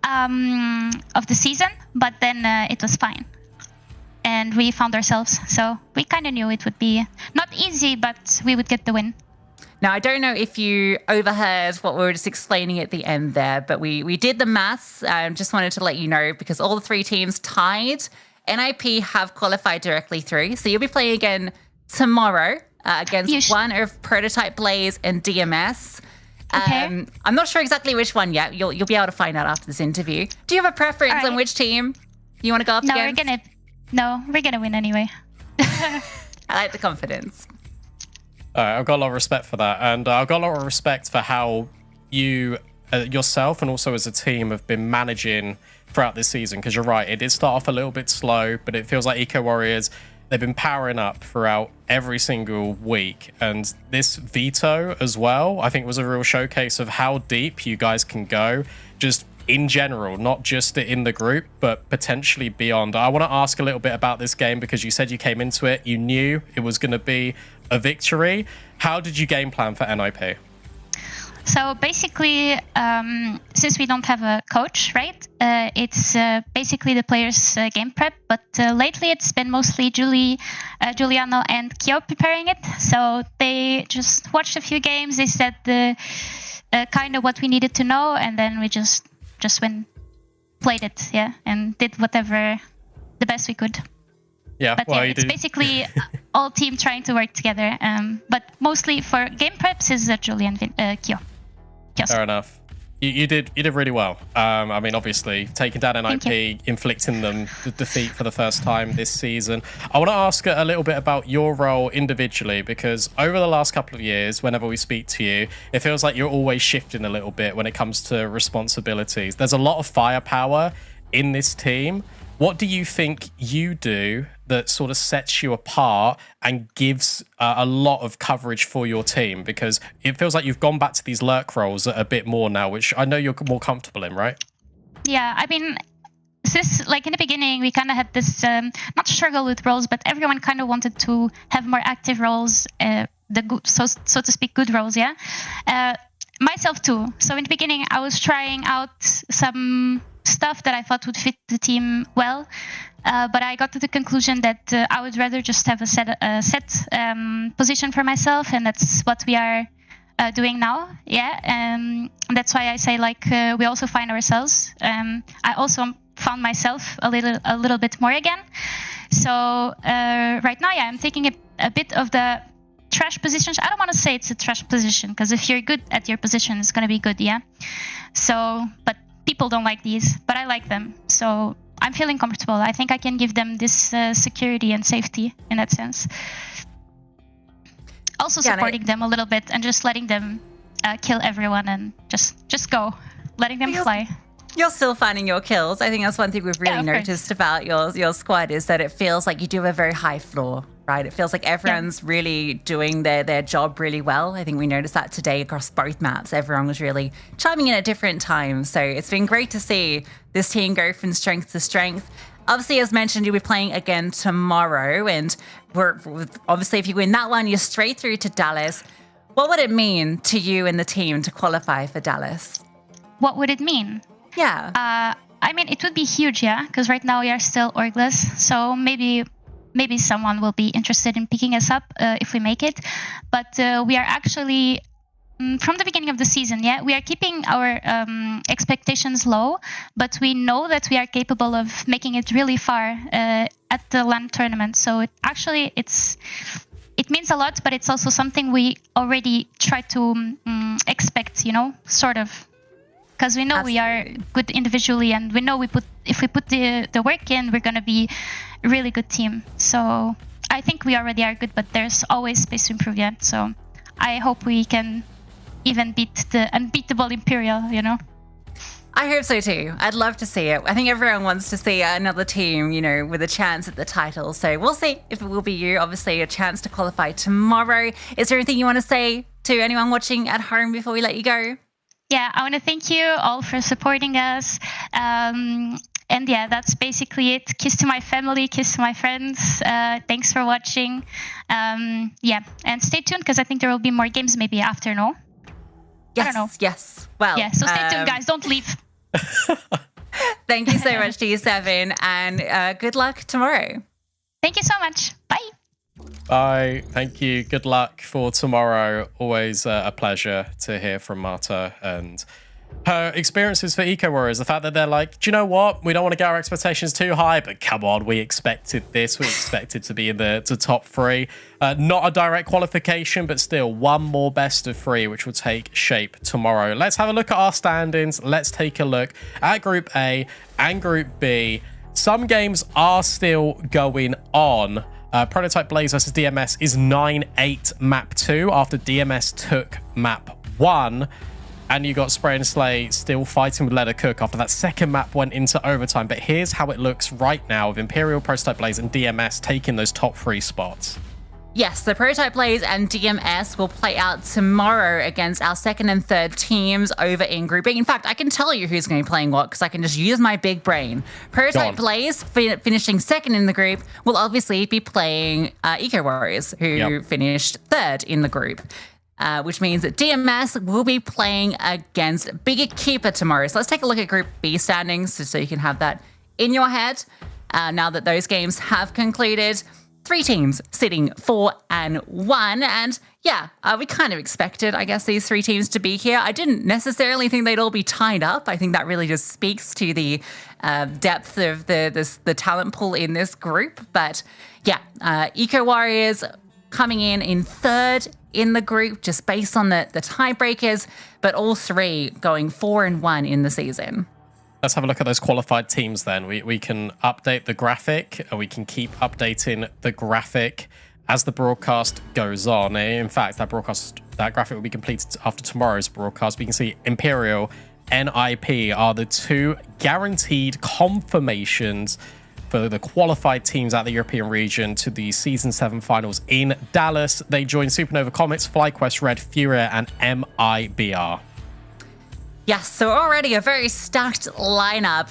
of the season, but then it was fine. And we found ourselves. So we kind of knew it would be not easy, but we would get the win. Now, I don't know if you overheard what we were just explaining at the end there, but we did the maths. Just wanted to let you know, because all the three teams tied. NIP have qualified directly through. So you'll be playing again tomorrow against one of Prototype Blaze and DMS. Okay. I'm not sure exactly which one yet. You'll be able to find out after this interview. Do you have a preference on which team you want to go up against? We're gonna win anyway. I like the confidence. I've got a lot of respect for that, and I've got a lot of respect for how you yourself and also as a team have been managing throughout this season, because you're right, it did start off a little bit slow, but it feels like Eco Warriors, they've been powering up throughout every single week. And this veto as well, I think was a real showcase of how deep you guys can go, just in general, not just in the group, but potentially beyond. I want to ask a little bit about this game, because you said you came into it, you knew it was going to be a victory. How did you game plan for NIP? So basically, since we don't have a coach, right, it's basically the players' game prep. But lately it's been mostly Giuliano and Kyo preparing it. So they just watched a few games. They said kind of what we needed to know, and then we just played it, and did whatever the best we could. Yeah, but it's basically all team trying to work together. But mostly for game preps is Julian Kyo. Fair enough. You did really well. I mean, obviously, taking down NIP, inflicting them the defeat for the first time this season. I want to ask a little bit about your role individually, because over the last couple of years, whenever we speak to you, it feels like you're always shifting a little bit when it comes to responsibilities. There's a lot of firepower in this team. What do you think you do that sort of sets you apart and gives a lot of coverage for your team? Because it feels like you've gone back to these lurk roles a bit more now, which I know you're more comfortable in, right? Yeah, I mean, since like in the beginning, we kind of had this not struggle with roles, but everyone kind of wanted to have more active roles, the good, so to speak, good roles. Yeah, myself too. So in the beginning, I was trying out some stuff that I thought would fit the team well, but I got to the conclusion that I would rather just have a set position for myself, and that's what we are doing now. Yeah, and that's why I say like we also find ourselves. I also found myself a little bit more again. So right now, I'm taking a bit of the trash positions. I don't want to say it's a trash position, because if you're good at your position, it's going to be good. Yeah. So, but people don't like these, but I like them. So I'm feeling comfortable. I think I can give them this security and safety in that sense. Also supporting them a little bit and just letting them kill everyone and just go, letting them fly. You're still finding your kills. I think that's one thing we've really noticed about your squad, is that it feels like you do have a very high floor, right? It feels like everyone's really doing their job really well. I think we noticed that today across both maps. Everyone was really chiming in at different times. So it's been great to see this team go from strength to strength. Obviously, as mentioned, you'll be playing again tomorrow. And obviously, if you win that one, you're straight through to Dallas. What would it mean to you and the team to qualify for Dallas? What would it mean? Yeah. I mean, it would be huge, yeah, because right now we are still orgless. So maybe someone will be interested in picking us up if we make it. But we are actually, from the beginning of the season, we are keeping our expectations low, but we know that we are capable of making it really far at the LAN tournament. So it's it means a lot, but it's also something we already try to expect, sort of. Because we know we are good individually, and we know if we put the work in, we're going to be a really good team. So I think we already are good, but there's always space to improve yet. So I hope we can even beat the unbeatable Imperial, I hope so too. I'd love to see it. I think everyone wants to see another team, with a chance at the title. So we'll see if it will be you. Obviously, a chance to qualify tomorrow. Is there anything you want to say to anyone watching at home before we let you go? Yeah, I want to thank you all for supporting us. And yeah, that's basically it. Kiss to my family, kiss to my friends. Thanks for watching. Yeah, and stay tuned because I think there will be more games maybe after, no? Yes, I don't know. yes. Well, yeah, so stay tuned, guys. Don't leave. Thank you so much to you, Seven, and good luck tomorrow. Thank you so much. Bye. Bye. Thank you. Good luck for tomorrow. Always a pleasure to hear from Marta and her experiences for Eco Warriors. The fact that they're like, do you know what? We don't want to get our expectations too high, but come on, we expected this. We expected to be in the top 3. Not a direct qualification, but still one more best of 3, which will take shape tomorrow. Let's have a look at our standings. Let's take a look at Group A and Group B. Some games are still going on. Prototype Blaze versus DMS is 9-8 map 2 after DMS took map 1. And you got Spray and Slay still fighting with Let Her Cook after that second map went into overtime. But here's how it looks right now with Imperial, Prototype Blaze, and DMS taking those top 3 spots. Yes, the Prototype Blaze and DMS will play out tomorrow against our second and third teams over in Group B. In fact, I can tell you who's going to be playing what because I can just use my big brain. Prototype Blaze, finishing second in the group, will obviously be playing Eco Warriors, who finished third in the group. Which means that DMS will be playing against Bigger Keeper tomorrow. So let's take a look at Group B standings so you can have that in your head. Now that those games have concluded, 3 teams sitting 4 and 1. And yeah, we kind of expected, I guess, these 3 teams to be here. I didn't necessarily think they'd all be tied up. I think that really just speaks to the depth of the talent pool in this group. But yeah, Eco Warriors coming in third in the group just based on the tiebreakers, but all 3 going 4 and 1 in the season. Let's have a look at those qualified teams then. We can update the graphic, and we can keep updating the graphic as the broadcast goes on. In fact, that graphic will be completed after tomorrow's broadcast. We can see Imperial, NIP are the 2 guaranteed confirmations for the qualified teams at the European region to the Season 7 finals in Dallas. They join Supernova Comets, FlyQuest, Red, Furia, and MIBR. Yes, so already a very stacked lineup.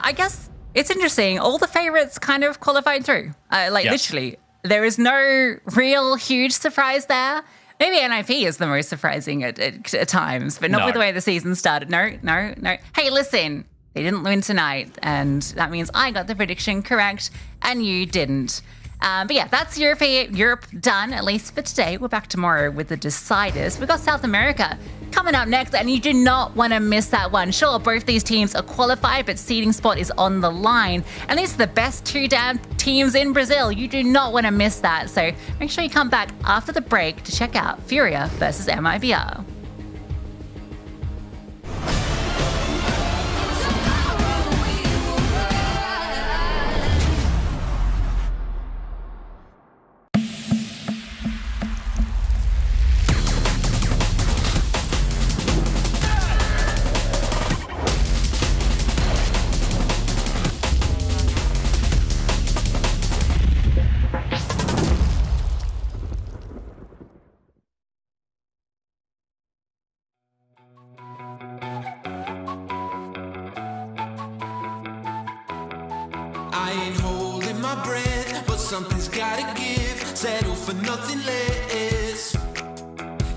I guess it's interesting, all the favorites kind of qualified through. Literally, there is no real huge surprise there. Maybe NIP is the most surprising at times, but not with the way the season started. No. Hey, listen. They didn't win tonight, and that means I got the prediction correct, and you didn't. But yeah, that's Europe done, at least for today. We're back tomorrow with the deciders. We've got South America coming up next, and you do not want to miss that one. Sure, both these teams are qualified, but seeding spot is on the line. And these are the best 2 damn teams in Brazil. You do not want to miss that. So make sure you come back after the break to check out Furia versus MIBR. I ain't holding my breath, but something's gotta give. Settle for nothing less.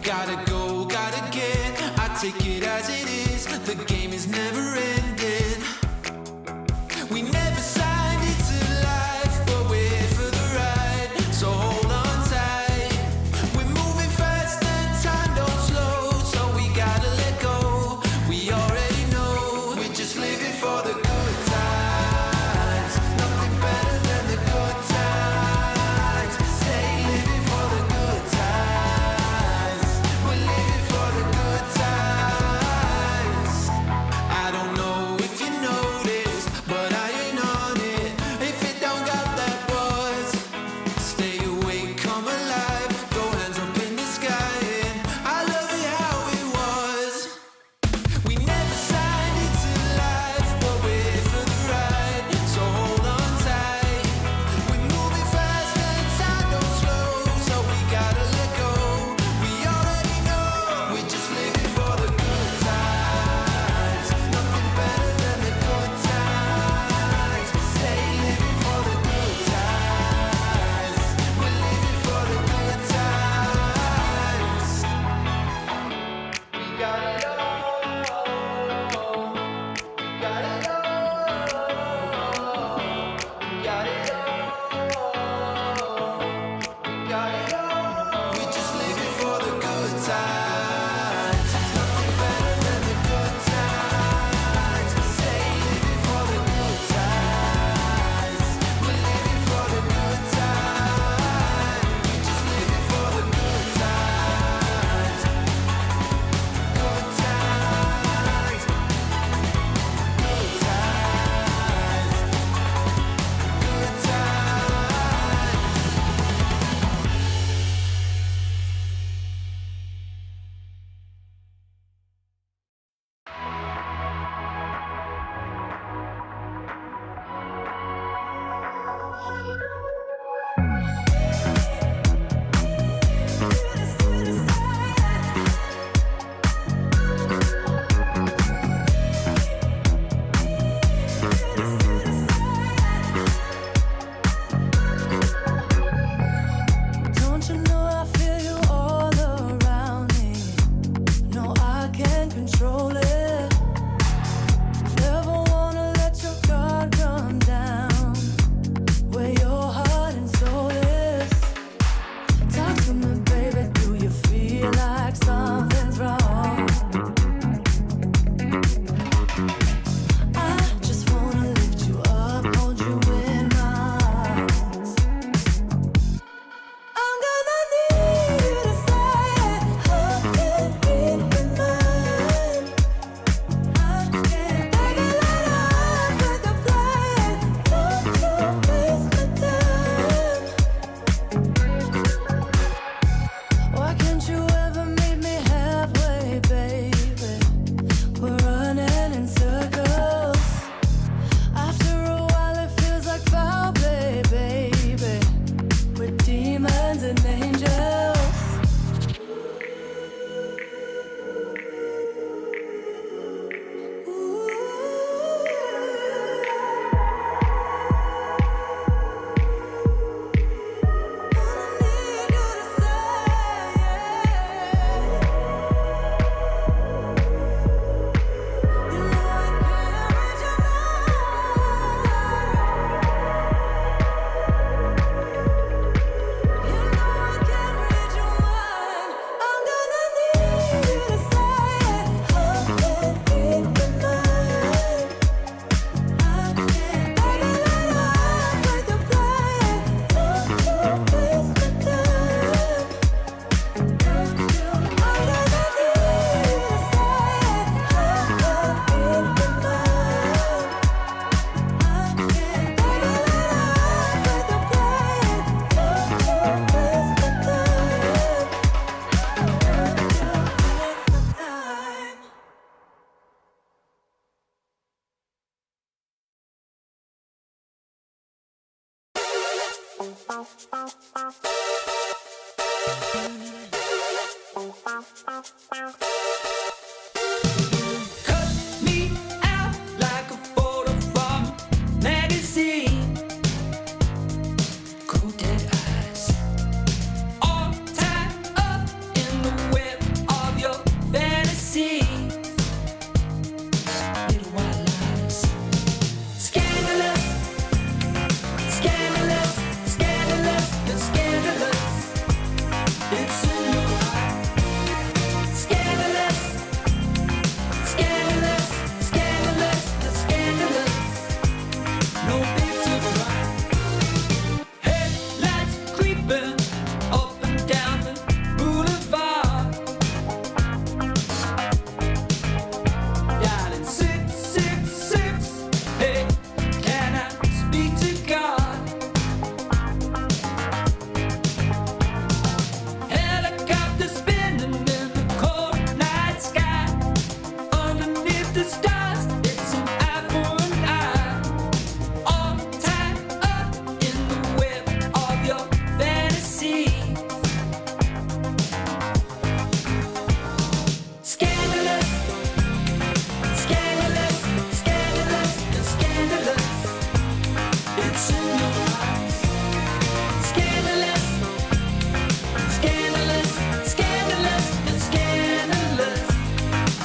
Gotta go, gotta get. I take it as it is. The game is never ending. We never signed it to life, but we're here for the ride. So hold on tight. We're moving fast and time don't slow, so we gotta let go. We already know we're just living for the good times. Nothing better than the good times. Stay living for the me out like a photo from a magazine. Cold dead eyes, all tied up in the web of your fantasy. Little white lies, scandalous, scandalous, scandalous, and scandalous. It's in your eyes, scandalous. Scandalous, scandalous, and scandalous. No big surprise. Headlights creeping up and down the boulevard. Dialing 666. Hey, can I speak to God? Helicopter spinning in the cold night sky. Underneath the stars, it's an eye for an eye. All tied up in the web of your fantasy. Scandalous, scandalous, scandalous, and scandalous. It's in your eyes. Scandalous, scandalous, scandalous, and scandalous.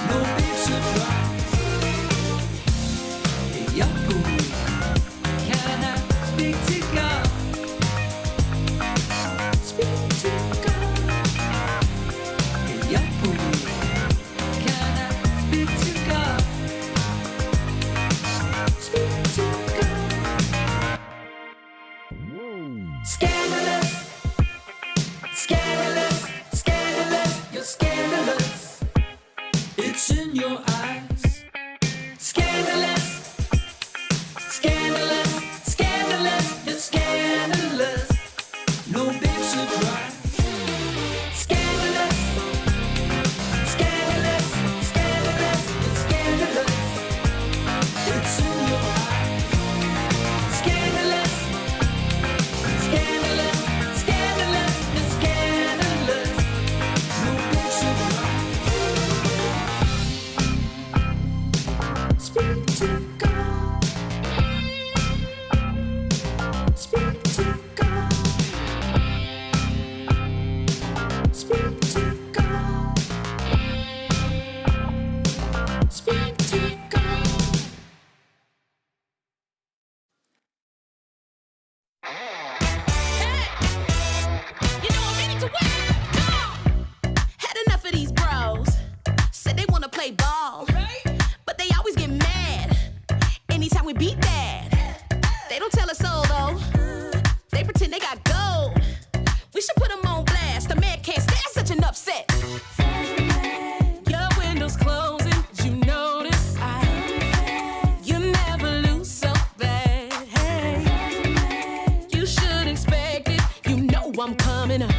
No big surprise. Hey, Yahoo, can I speak to God? Speak to God. Hey, Yahoo, can I speak to God? Speak to God. Scandalous, scandalous, scandalous, you're scandalous. It's in your eyes. Scandalous, scandalous, scandalous, you're scandalous. No big surprise. Scandalous, scandalous, scandalous, it's scandalous. It's in your eyes. Scandalous, scandalous, scandalous, it's scandalous. No big surprise. Speak to God. Speak to God. Speak to God. Speak to God. You know I'm ready to win. Come on. Had enough of these bros. Said they wanna play ball, but they always get mad anytime we beat that. They don't tell us so though. They pretend they got gold. We should put them on blast. The man can't stand such an upset. Your window's closing. You notice you never lose so bad. Hey, you should expect it. You know I'm coming up.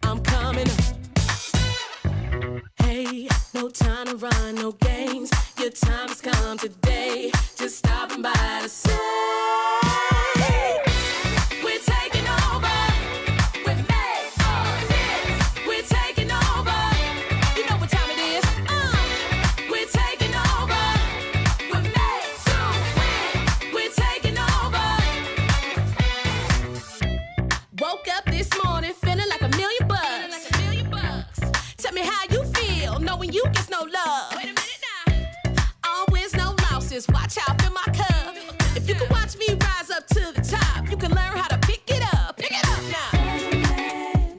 I'm coming up. Hey, no time to run, no games. Your time has come today. Just stopping by to say we're taking over. We're made for this. We're taking over. You know what time it is. We're taking over. We're made to win. We're taking over. Woke up this morning feeling like $1 million bucks. Tell me how you feel knowing you get no love. Wait a minute now. All wins, no losses. Watch out in my cup. If you can watch me rise up to the top, you can learn how to pick it up. Pick it up now.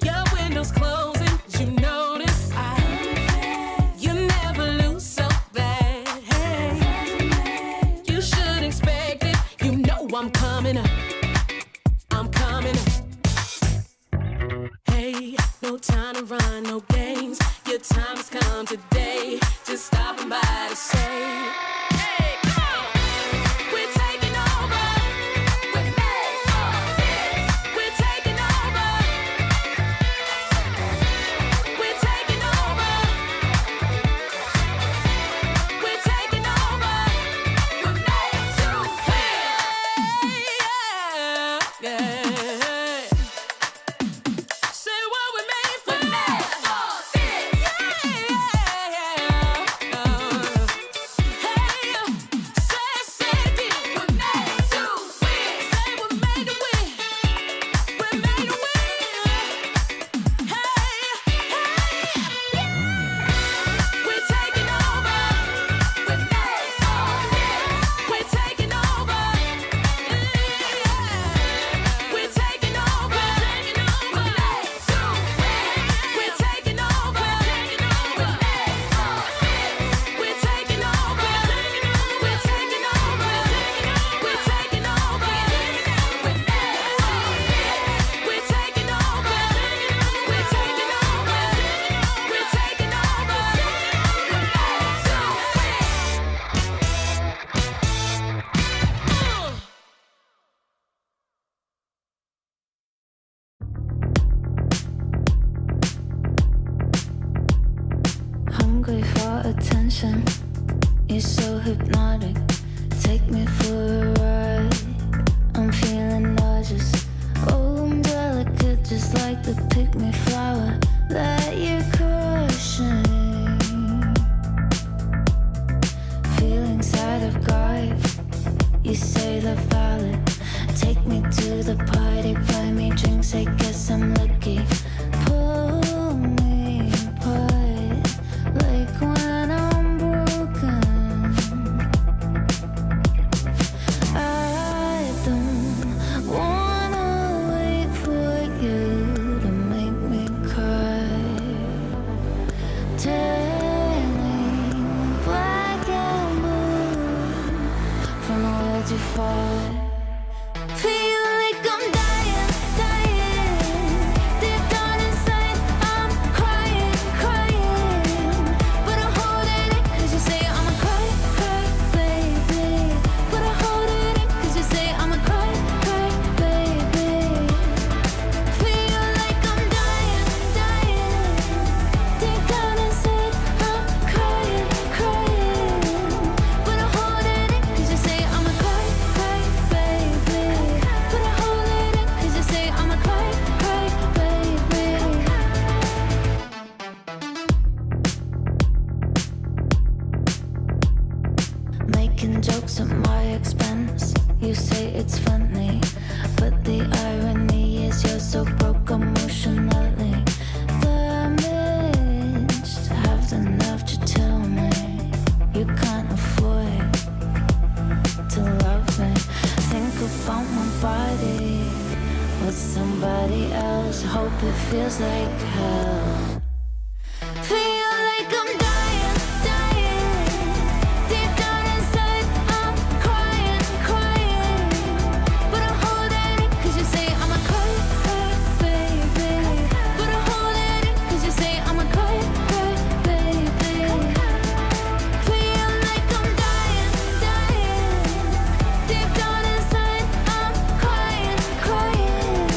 Your window's closing. You notice you never lose so bad. Hey, you should expect it. You know I'm coming up. I'm coming up. Hey, no time to run, no games. Your time has come today. Just stopping by to say, hey, come on. We're taking over. We're made for this. We're taking over. We're taking over. We're taking over. We're made to win. attention. You're so hypnotic. Take me for a ride. I'm feeling nauseous. Oh, I'm delicate, just like the pick-me flower that you're crushing. Feelings out of guard. You say they're valid. Take me to the party, buy me drinks. I guess I'm lucky. Pull me apart, like when I'm broken. I don't wanna wait for you to make me cry. Turning black and blue from the world you far. Feel like I'm dying, dying. Deep down inside, I'm crying, crying. But I'm holding it, cause you say I'm a cry, cry, baby. But I'm holding it, cause you say I'm a cry, cry, baby. Feel like I'm dying, dying. Deep down inside, I'm crying, crying. But I'm holding it, cause you say I'm a cry, cry, baby. But I'm holding it, cause you say I'm a cry, cry, baby. Making jokes at my expense. You say it's funny, but the irony is you're so broke emotionally damaged. Have the nerve to tell me you can't afford to love me. Think about my body with somebody else. Hope it feels like hell. Feel like I'm dying, dying. Deep down inside, I'm crying, crying. But I'm holding it, cause you say I'm a cry, cry, baby. But I'm holding it, cause you say I'm a cry, cry, baby. Feel like I'm dying, dying. Deep down inside, I'm crying, crying.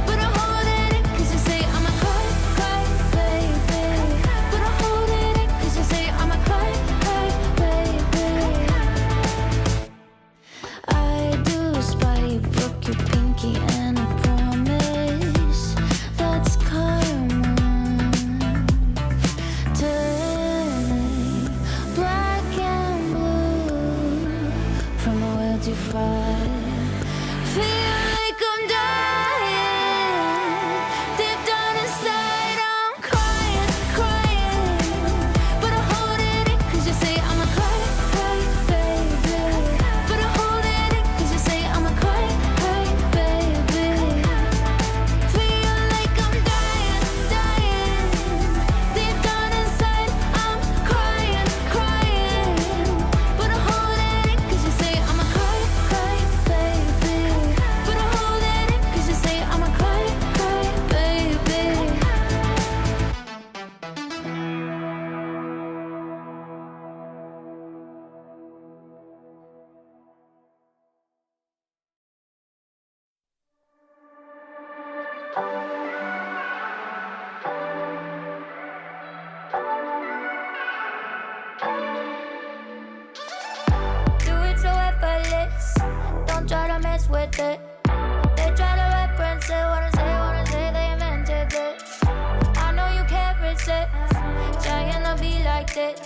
But I'm holding it, cause you say I'm a cry, cry, baby. But I'm holding it, cause you say I'm a cry, cry, baby. I do spy you broke your pinky and I promise that's karma. Turning black and blue from the world you fight. Feel like I'm dying. Deep down inside, I'm crying, crying. But I'm holding it, cause you say I'm a cry, cry, baby. But I'm holding it, cause you say I'm a cry, cry, baby. Feel like I'm dying, dying. Deep down inside, I'm crying, crying. But I'm holding it, cause you say I'm a cry, cry, baby. But I'm holding it, cause you say I'm a cry, cry, baby. Do it so effortless. Don't try to mess with it. They try to reference it. Wanna say they invented this. I know you can't resist. Trying to be like this.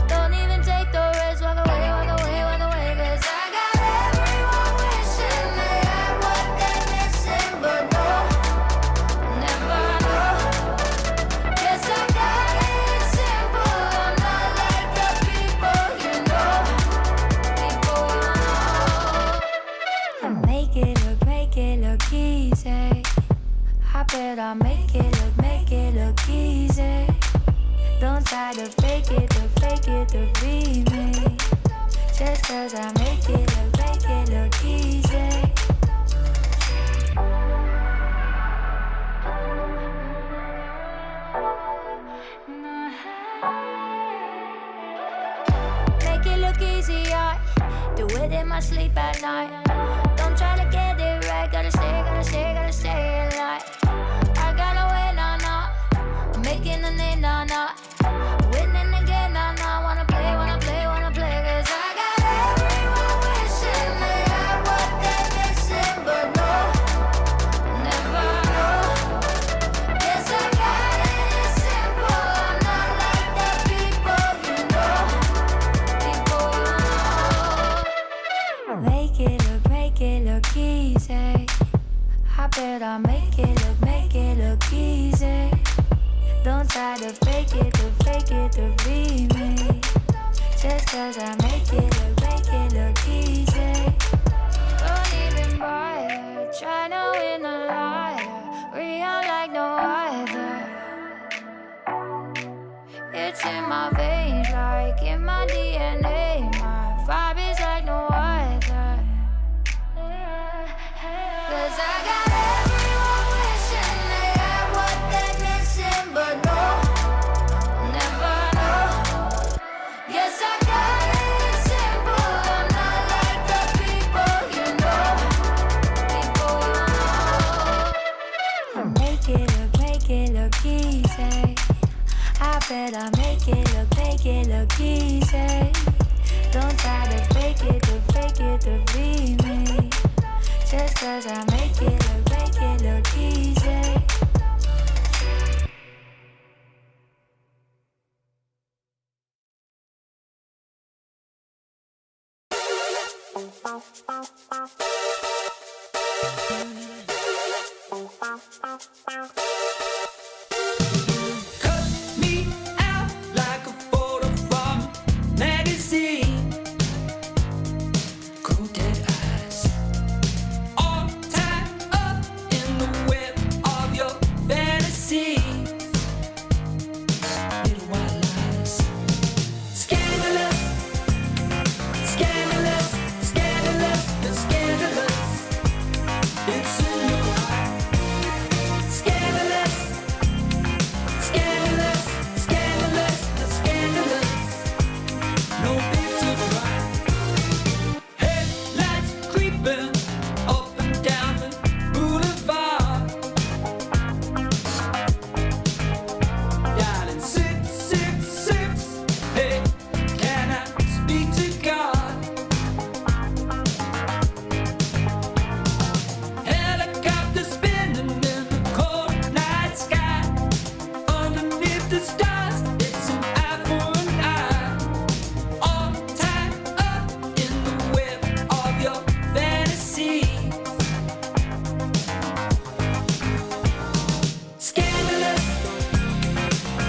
Don't even take the risk. Walk away, walk away, walk away. Cause I got everyone wishing they had what they're missing. But no, never know. Guess I got it simple. I'm not like the people you know. People you know. I make it look easy. I bet I make it look easy. Don't try to fake it to be me. Just cause I make it look easy. Make it look easy, I do it in my sleep at night. Don't try to get it right, gotta stay alive. I gotta win, nah, nah. I'm making a name, nah, nah. Winning again, nah, nah. Wanna I bet I make it look easy. Don't try to fake it to be me. Just cause I make it look easy. Don't even bother, try to win the liar. Real like no other. It's in my veins, like in my DNA. My vibe is like no other. Cause I got everyone wishing they had what they're missing, but no, never know. Yes, I got it simple, I'm not like the people you know. I make it look easy. I bet I make it look easy. Don't try to fake it to be me. Just cause I make it look easy. Cut me out like a photo from a magazine. Cold dead eyes, all tied up in the web of your fantasy. Little white lies, scandalous, scandalous, scandalous, and scandalous. It's in your eyes, scandalous. Scandalous, scandalous, and scandalous. No big surprise. Headlights creeping up and down the boulevard. Dialing 666. Hey, can I speak to God? Helicopter spinning in the cold night sky. Underneath the stars, it's an eye for an eye. All tied up in the web of your fantasy. Scandalous,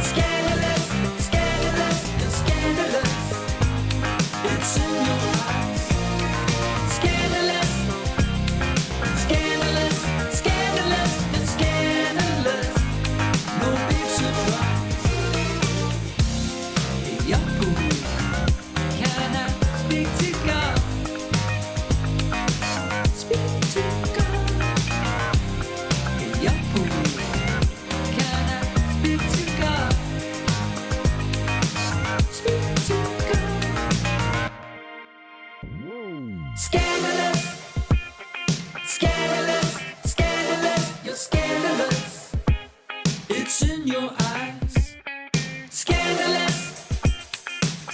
scandalous, scandalous, and scandalous. It's in your eyes. Scandalous, scandalous, scandalous, and scandalous. No big surprise. Hey, Yahoo, can I speak to God? Speak to God. Hey, Yahoo, can I speak to God? Speak to God. Scandalous, scandalous, scandalous, you're scandalous. It's in your eyes. Scandalous,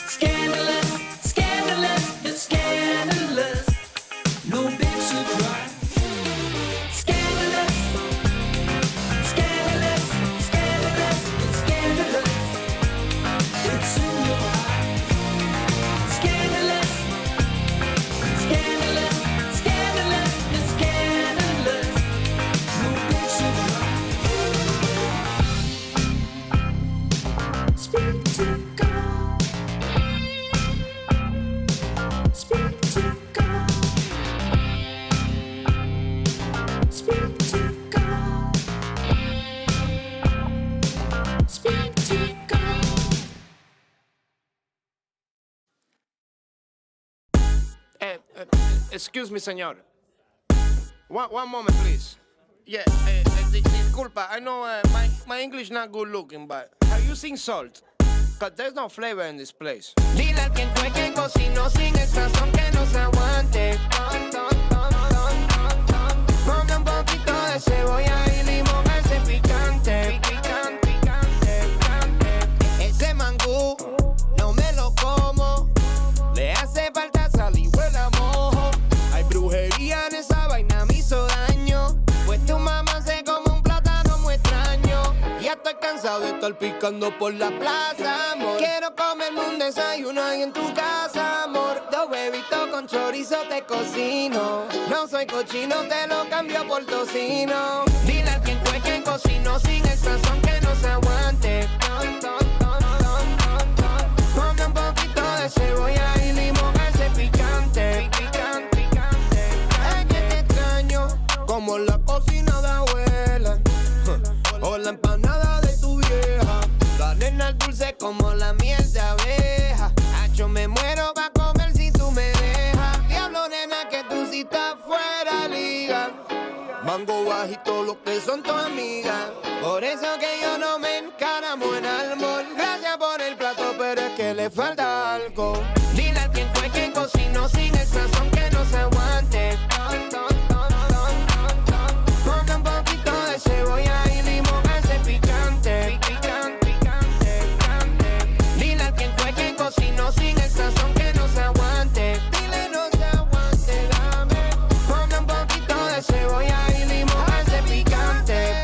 scandalous, scandalous, you're scandalous. No big surprise. Scandalous, scandalous, scandalous, you're scandalous. It's in your eyes. Scandalous, scandalous, scandalous, you're scandalous. No big surprise. Speak to God. Speak to God. Speak to God. Speak to God. Excuse me, senor. One moment, please. Yeah, disculpa. I know my English not good looking, but have you seen salt? Cause there's no flavor in this place. Dile al quien fue que cocinó sin el sazón que no se aguante. Ponle un poquito de cebolla y limón a ese picante. Ese mangú no me lo como. Le hace falta sal y huele a mojo. Hay brujería en esa vaina, me hizo daño. Pues tu mamá se come un plátano muy extraño. Ya estoy cansado cansado de estar picando por la plaza, amor. Quiero comerme un desayuno ahí en tu casa, amor. Dos huevitos con chorizo te cocino. No soy cochino, te lo cambio por tocino. Dile a quien fue que cocinó sin el sazón que no se aguante. Ponle un poquito de cebolla y limón a ese picante. Es que te extraño como la cocina de abuela o la empanada de tu vieja. La nena dulce como la miel de abeja. Yo me muero pa' comer si tú me dejas. Diablo, nena, que tú sí estás fuera liga. Mango bajito, lo que son tus amigas. Por eso que yo no me encaramo en almor. Gracias por el plato, pero es que le falta algo. Dile a quien fue que cocinó sin el sazón que no se aguante. Ponle un poquito de cebolla y limón a ese picante. Dile a quien fue que cocinó sin el sazón que no se aguante. Dile no se aguante, dame. Ponle un poquito de cebolla y limón a ese picante.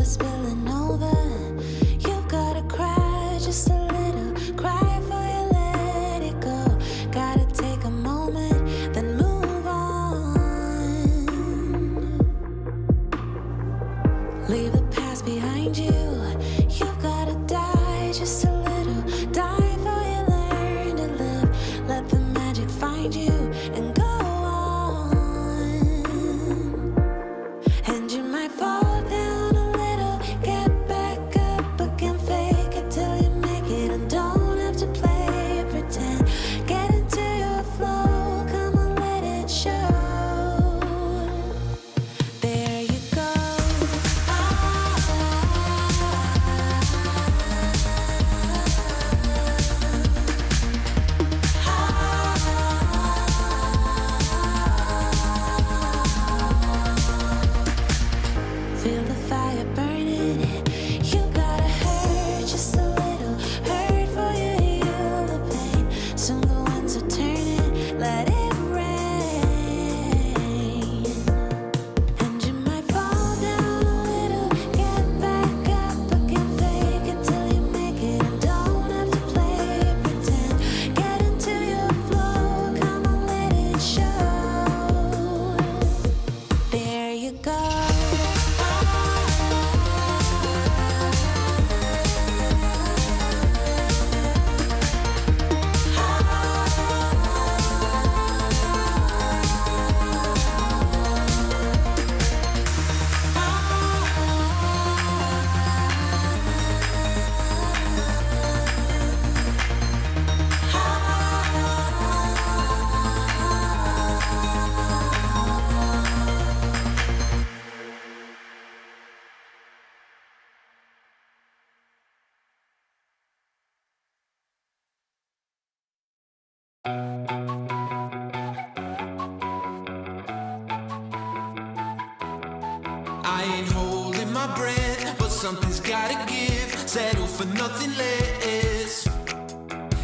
spilling over. You gotta cry just a little, cry for you, let it go. Gotta take a moment, then move on. Leave the past behind you. You've gotta die just a little, die for you, learn to live. Let the magic find you and go on. And you might fall down a little, get back up again, fake it till you make it, and don't have to play pretend. Get into your flow, come on, let it show. There you go. Feel the fire burning. You gotta hurt just a little, hurt for you, heal the pain. Soon the winds are turning, let it rain. And you might fall down a little, get back up again, fake it till you make it, and don't have to play pretend. Get into your flow, come on, let it show. There you go. I ain't holding my breath, but something's gotta give. Settle for nothing less.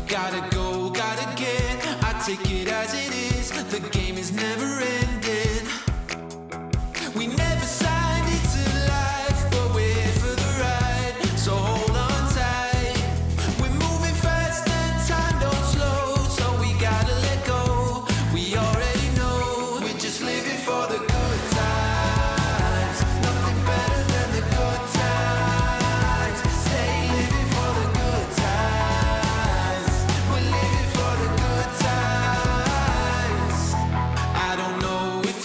Gotta go, gotta get. I take it as it is. The game is never ending. We never signed it to life, but we're here for the ride. So hold on tight. We're moving fast and time don't slow, so we gotta let go. We already know we're just living for the good times. Nothing better than the good times. Stay living for the good times. We're living for the good times. I don't know if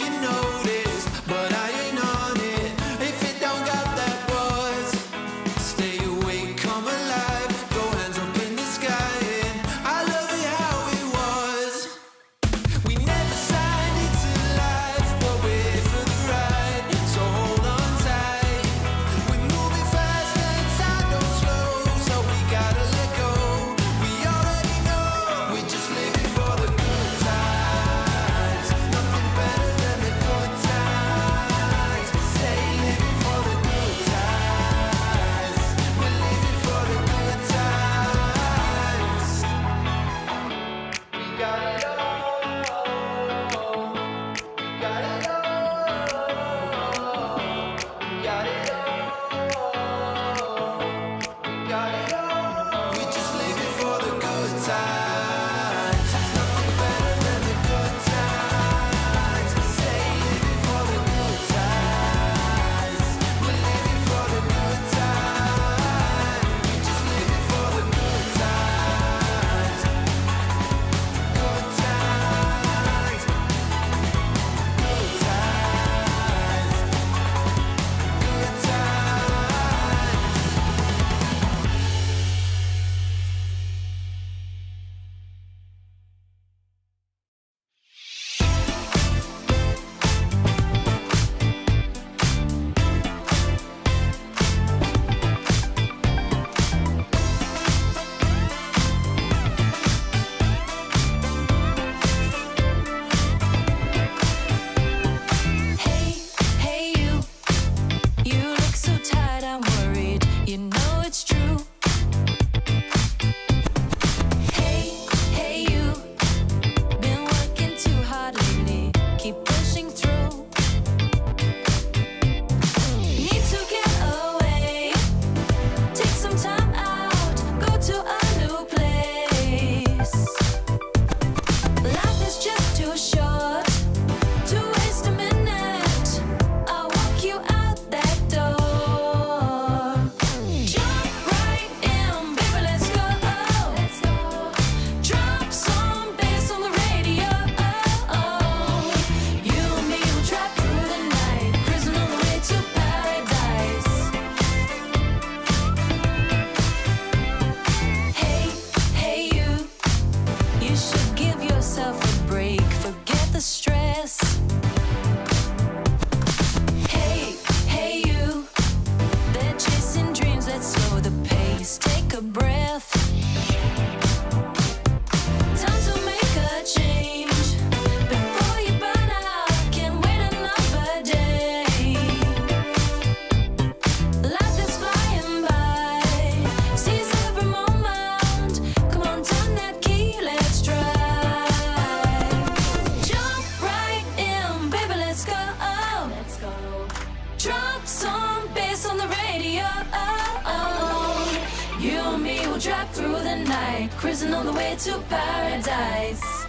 will drive through the night, cruising on the way to paradise.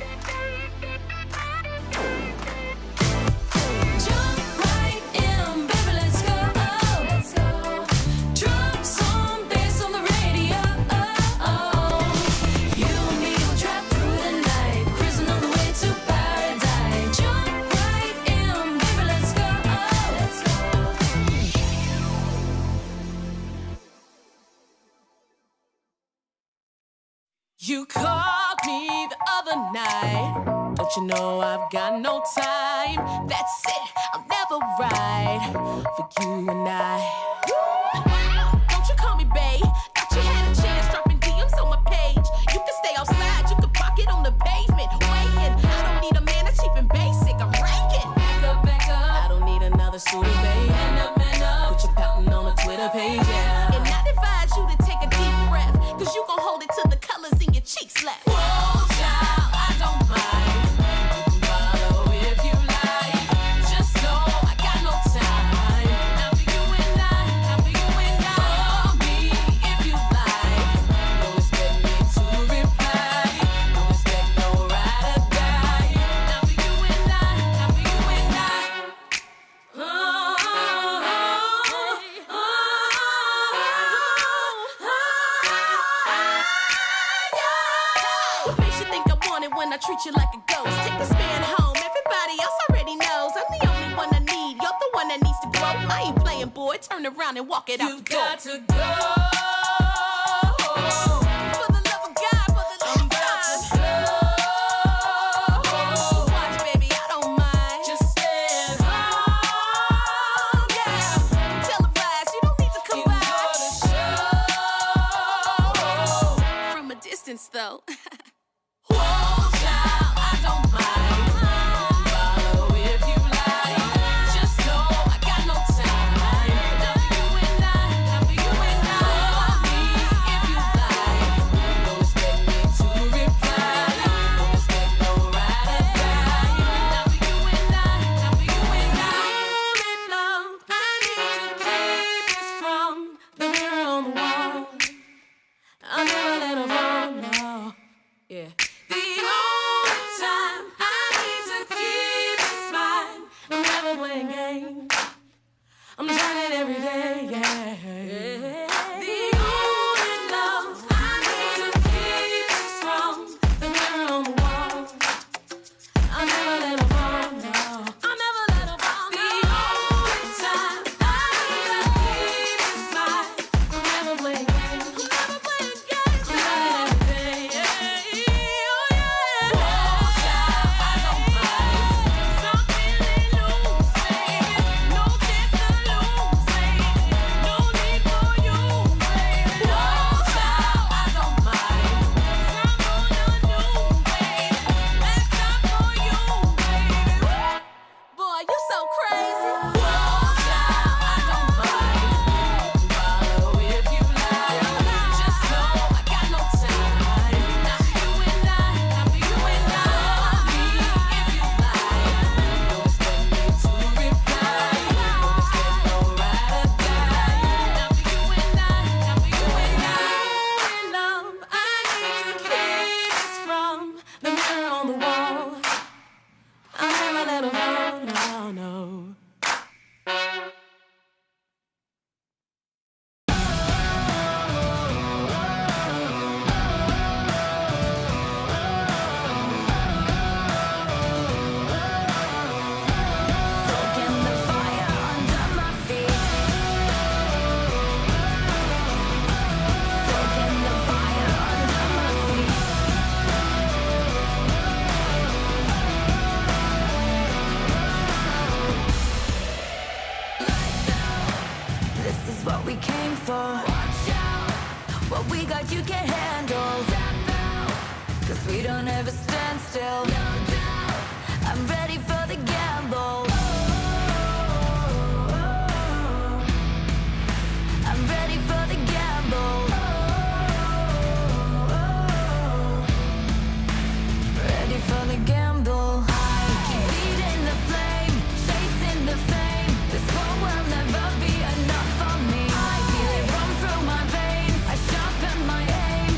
Jump right in, baby, let's go. Let's go. Drop some bass on the radio. You and me will drive through the night, cruising on the way to paradise. Jump right in, baby, let's go. Let's go. You called me the other night. Don't you know I've got no time? That's it, I'll never ride for you and I. Don't you call me babe? Thought you had a chance dropping DMs on my page. You can stay outside, you can park it on the pavement. Waiting, I don't need a man that's cheap and basic. I'm ranking. Back up. I don't need another suitor, babe. Man up. Put your pouting on a Twitter page, yeah. And I'd advise you to take a deep breath, cause you gon' hold it till the colors in your cheeks left. Whoa, child, I don't mind. You can follow if you like. Just know I got no time. Not for you and I, not for you and I. Call me if you like. Don't expect me to reply. Don't expect no ride or die. Not for you and I, not for you and I. What makes you think I want it when I treat you like a ghost? Take this man home, everybody else already knows. I'm the only one I need, you're the one that needs to grow. I ain't playing, boy, turn around and walk it out the door. You've got to go. For the love of God, for the love of God. Watch, baby, I don't mind. Just stand home, yeah. Televised, you don't need to come by. From a distance, though. Whoa, child, I don't mind. Follow if you like. Just know I got no time. Not for you and I, not for you and I. Call me if you like. Don't expect me to reply. Don't expect no ride or die. Not for you and I, not for you and I. Love, I need to keep this from the mirror on the wall. I'll never let her fall, no. Yeah. The only time I need to keep this mind, I'm never playing games. I'm trying every day, yeah. The only love I need to keep is from the mirror on the wall. I'll never let her fall, no. I'll never let her fall, no. The only time I need to keep this mind, I'm never playing games. I'm never playing games. I'm trying every day, yeah. Oh, yeah. Whoa, child, I don't mind. Stop feeling loose, baby. No chance to lose, baby. No need for you, baby. Whoa, child, I don't mind. Some on the new, baby. Let's stop for you, baby. Boy, you so crazy. Whoa, child, I don't mind. Follow if you like. Just know I got no time. Not for you and I, not for you and I. Call me if you like. Don't expect me to reply. Don't expect no ride or die. Not for you and I, not for you and I. Love, I need to keep this from the mirror on the wall. I'll never let her fall, no, no. Soaking the fire under my feet. Soaking the fire under my feet. This is what we came for. Watch out. What we got you can't handle. Step out. Cause we don't ever stand still. No doubt. I'm ready for the gamble. I'm ready for the gamble. Ready for the gamble. I keep feeding the flame, chasing the fame. This war will never be enough for me. I feel it run through my veins. I sharpen my aim.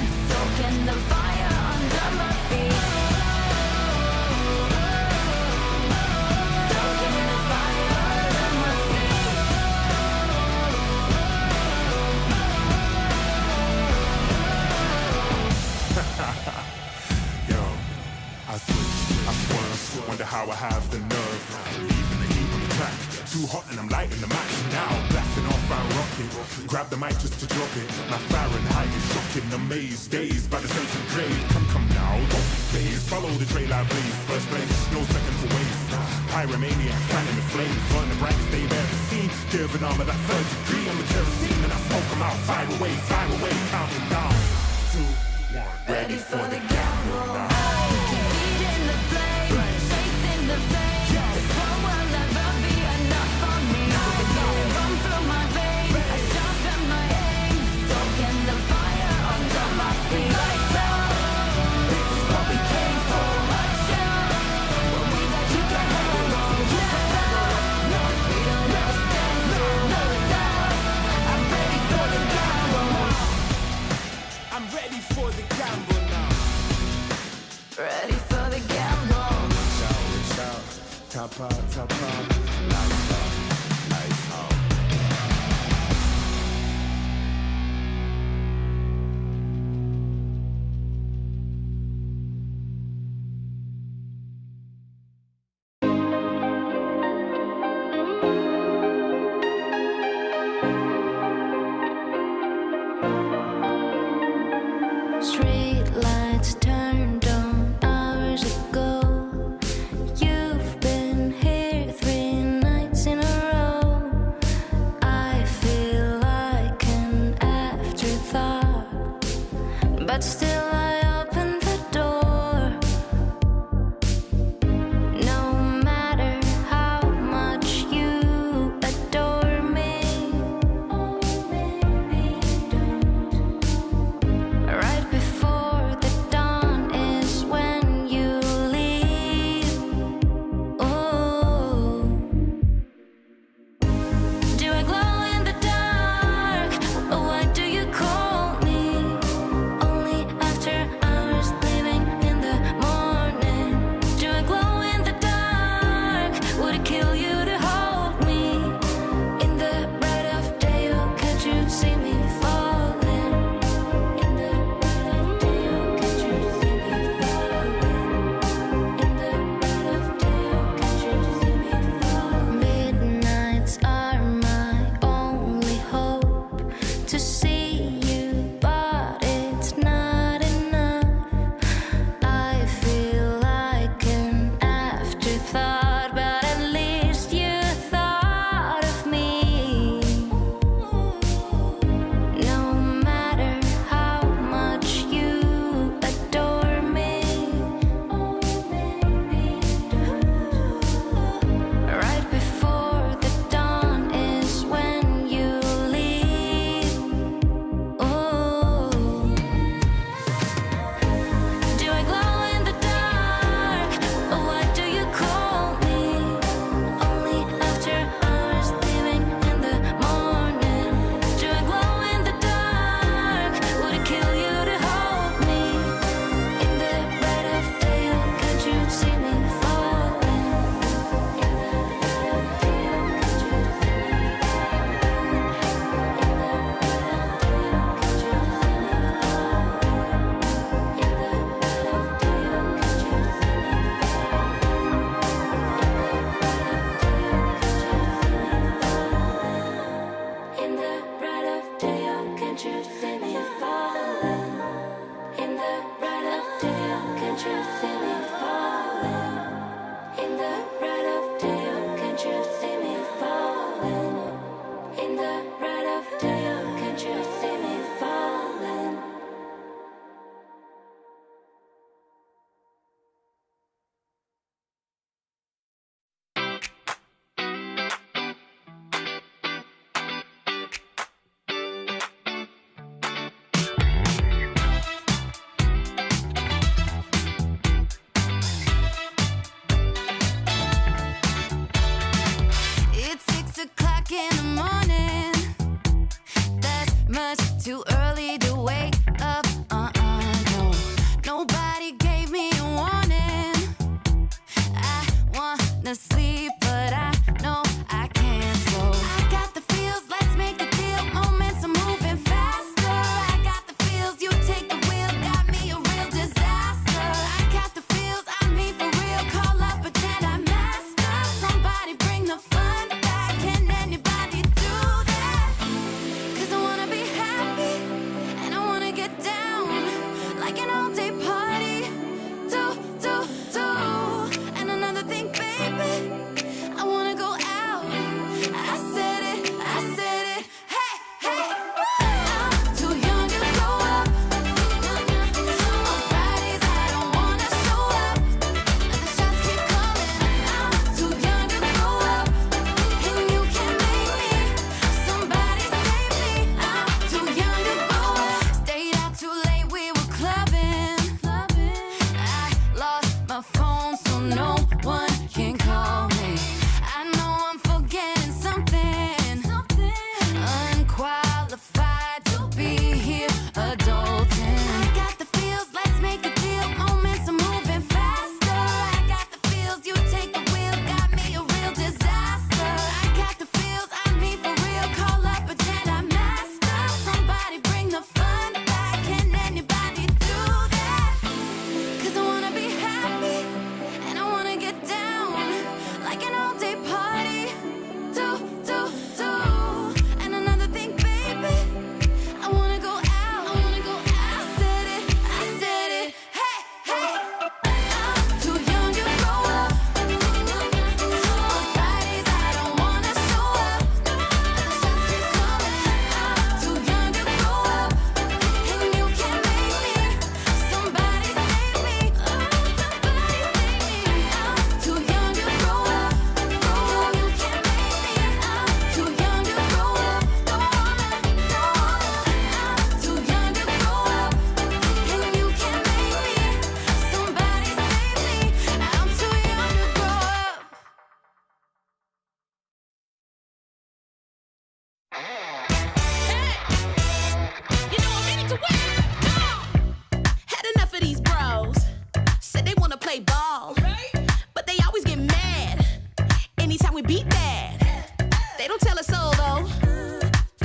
lighting the match now. Blasting off our rocket. Grab the mic just to drop it. My Fahrenheit is shocking. Amazed, dazed by the centigrade. Come now, don't be phased. Follow the trail I blaze. First place, no second to waste. Pyromaniac, fanning the flames. Burn the brightest they've ever seen. Give an arm at that third degree. I'm a kerosene and I smoke them out. Fire away, counting down. 2, 1. Ready for the gamble now. I'm ready for the gamble now.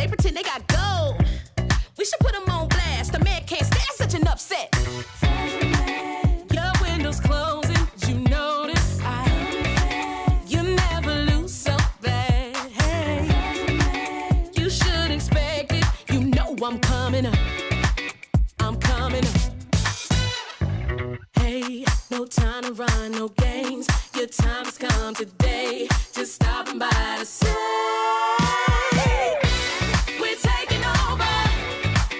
They pretend they got gold. We should put them on blast. The man can't stand such an upset. Your window's closing, you notice. You never lose so bad. You should expect it. You know I'm coming up. I'm coming up. Hey, no time to run, no games. Your time has come today. Just stopping by to say we're taking over.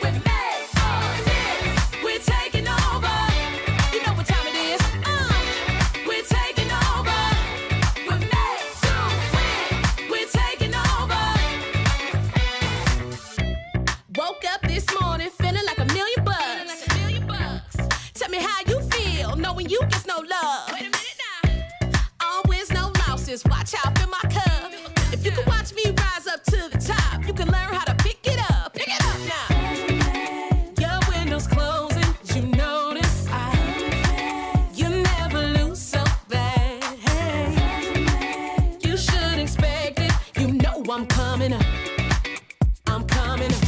We're made for this. We're taking over. You know what time it is. We're taking over. We're made to win. We're taking over. Woke up this morning feeling like $1,000,000. Tell me how you feel knowing you get no love. Wait a minute now. Always no losses. Watch out for my cup. If you can watch me rise up to the top, you can learn how to pick it up. Pick it up now. Your window's closing. You notice. You never lose so bad. You should expect it. You know I'm coming up. I'm coming up.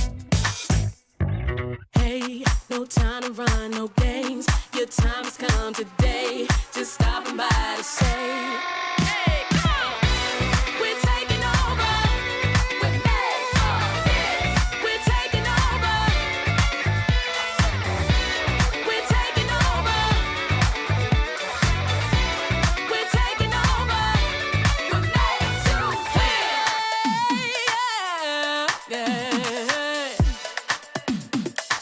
Hey, no time to run, no games. Your time has come today. Just stopping by to say, hey, come on. We're taking over. We're made for this. We're taking over. We're taking over. We're taking over. We're made to win. Yeah, yeah.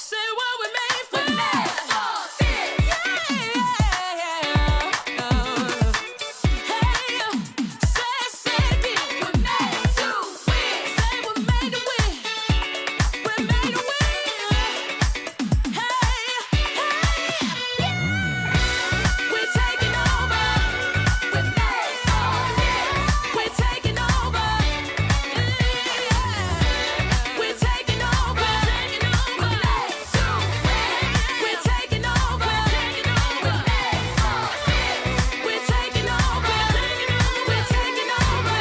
Say what we made for. We're made for this. Yeah, yeah, yeah. Hey, say it again. We're made to win. Say we're made to win. We're made to win. Hey, hey, we're taking over. We're made for this. We're taking over. We're taking over. We're made to win. We're taking over. We're made for this. We're taking over. We're taking over.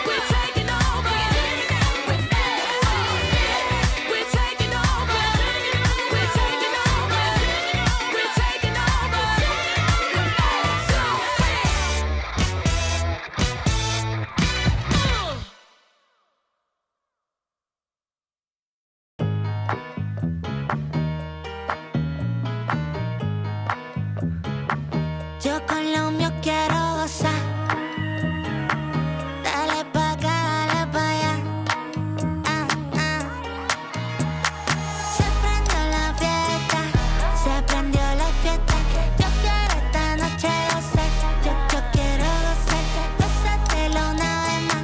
We're taking over. We're made for this. We're taking over. We're taking over. We're taking over. We're made to win. Yo con lo mío quiero gozar. Dale pa' acá, dale pa' allá. Se prendió la fiesta, se prendió la fiesta. Yo quiero esta noche gozar. Yo quiero gozar. Gózatelo una vez más,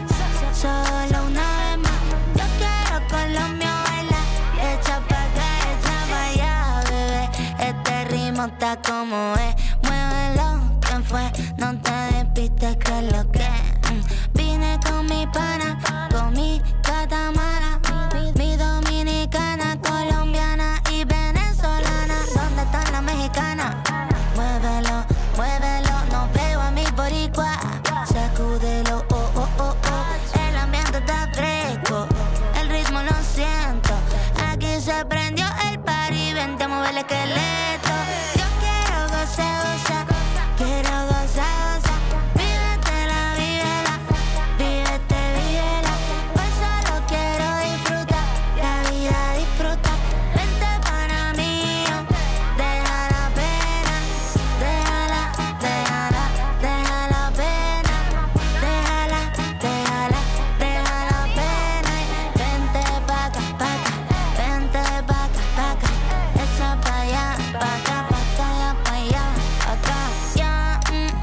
solo una vez más. Yo quiero con lo mío bailar. Echa pa' acá, echa pa' allá, bebé. Este ritmo está como es. Muévelo, ¿quién fue? No te despistes que es lo que vine con mi pana, con mi catamara, mi dominicana, colombiana y venezolana. ¿Dónde están las mexicanas? Muévelo, muévelo, no veo a mi boricua. Sacúdelo, oh, oh, oh, oh. El ambiente está fresco, el ritmo lo siento. Aquí se prendió el party, vente a mover el esqueleto. Yo quiero gozar, gozar, quiero gozar, gozar. Vívetela, vívela, vívete, vívela. Pues solo quiero disfrutar, la vida disfruta. Vente para mí, deja la pena, déjala, déjala, deja la pena, déjala, déjala, deja la pena. Y vente pa' acá, vente pa' acá, pa' acá. Echa pa' allá, pa' acá, pa' allá, pa' allá, acá.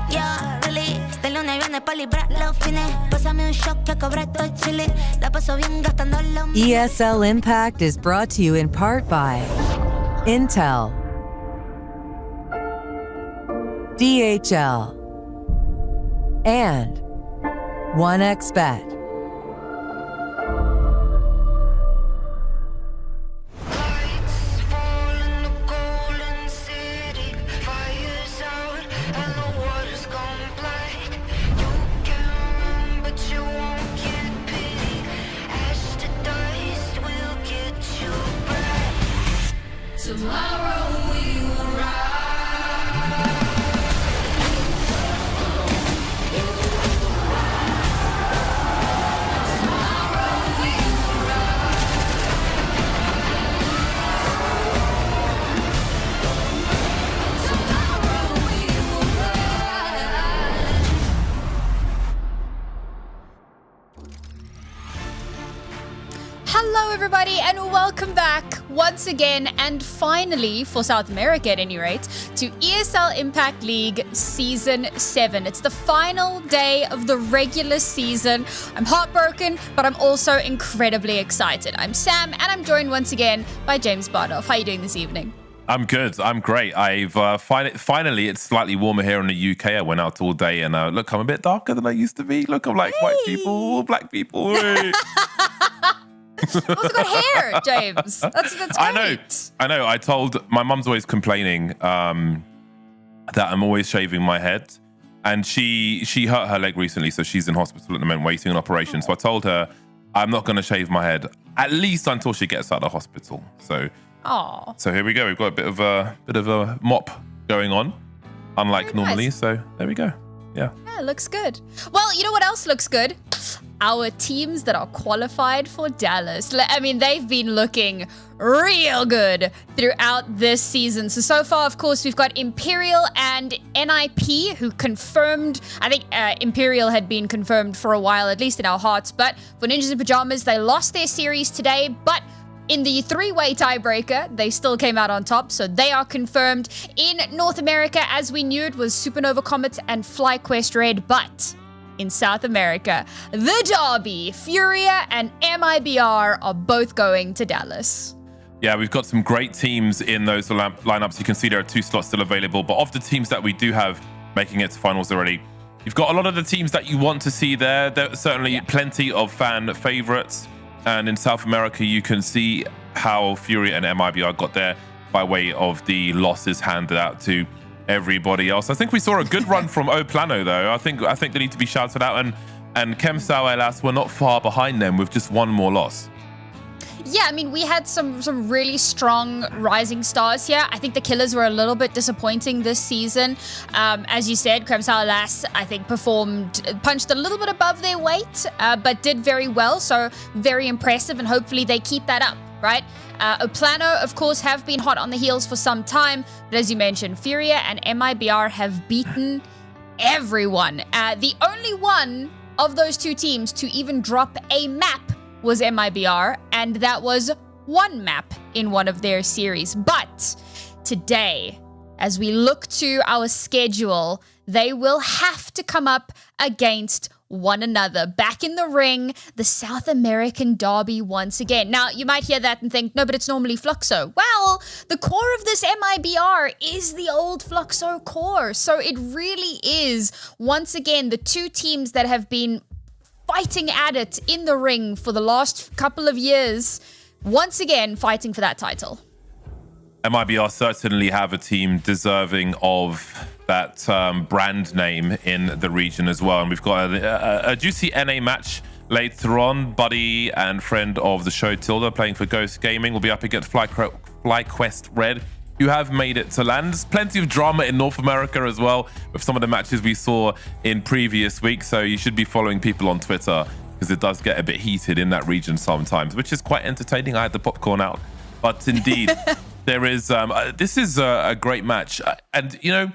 Ya, really. De lunes a viernes pa' librar los fines. Pásame un shot que cobré, estoy chilling. La paso bien gastando los ESL Impact is brought to you in part by Intel, DHL, and 1xBet. Lights fall in the golden city. Fire's out and the water's gone black. You can run, but you won't get pity. Ash to dice, Tomorrow we will rise. Hello, everybody, and welcome back once again, and finally, for South America at any rate, to ESL Impact League Season 7. It's the final day of the regular season. I'm heartbroken, but I'm also incredibly excited. I'm Sam, and I'm joined once again by James Bardoff. How are you doing this evening? I'm good. I'm great. I've finally, it's slightly warmer here in the UK. I went out all day, and look, I'm a bit darker than I used to be. Look, I'm like white people, black people. Hey. Also got hair, James. That's great. I know. I told my mum's always complaining that I'm always shaving my head, and she hurt her leg recently, so she's in hospital at the moment waiting an operation. So I told her I'm not going to shave my head at least until she gets out of hospital. So here we go. We've got a bit of a mop going on, unlike normally. Nice. So there we go. Yeah, looks good. Well, you know what else looks good? Our teams that are qualified for Dallas. I mean, they've been looking real good throughout this season. So far, of course, we've got Imperial and NIP, who confirmed. I think Imperial had been confirmed for a while, at least in our hearts. But for Ninjas in Pajamas, they lost their series today. But in the three-way tiebreaker, they still came out on top, so they are confirmed. In North America, as we knew, it was Supernova Comet and FlyQuest Red, but in South America, the Derby, Furia, and MIBR are both going to Dallas. Yeah, we've got some great teams in those lineups. You can see there are 2 slots still available, but of the teams that we do have making it to finals already, you've got a lot of the teams that you want to see there. There are certainly plenty of fan favorites. And in South America, you can see how Furia and MIBR got there by way of the losses handed out to everybody else. I think we saw a good run from O Plano, though. I think they need to be shouted out. And Kemsao Elas were not far behind them with just one more loss. Yeah, I mean, we had some really strong rising stars here. I think the Killers were a little bit disappointing this season. As you said, Kemsao Elas, I think, punched a little bit above their weight, but did very well. So very impressive, and hopefully they keep that up, right? Oplano, of course, have been hot on the heels for some time, but as you mentioned, Furia and MIBR have beaten everyone. The only one of those two teams to even drop a map was MIBR, and that was one map in one of their series. But today, as we look to our schedule, they will have to come up against one another. Back in the ring, the South American Derby once again. Now, you might hear that and think, no, but it's normally Fluxo. Well, the core of this MIBR is the old Fluxo core. So it really is, once again, the two teams that have been fighting at it in the ring for the last couple of years, once again fighting for that title. MIBR certainly have a team deserving of that brand name in the region as well. And we've got a juicy NA match later on. Buddy and friend of the show, Tilda, playing for Ghost Gaming, will be up against FlyQuest Red, who have made it to land. There's plenty of drama in North America as well with some of the matches we saw in previous weeks. So you should be following people on Twitter, because it does get a bit heated in that region sometimes, which is quite entertaining. I had the popcorn out. But indeed, there is this is a great match. And, you know,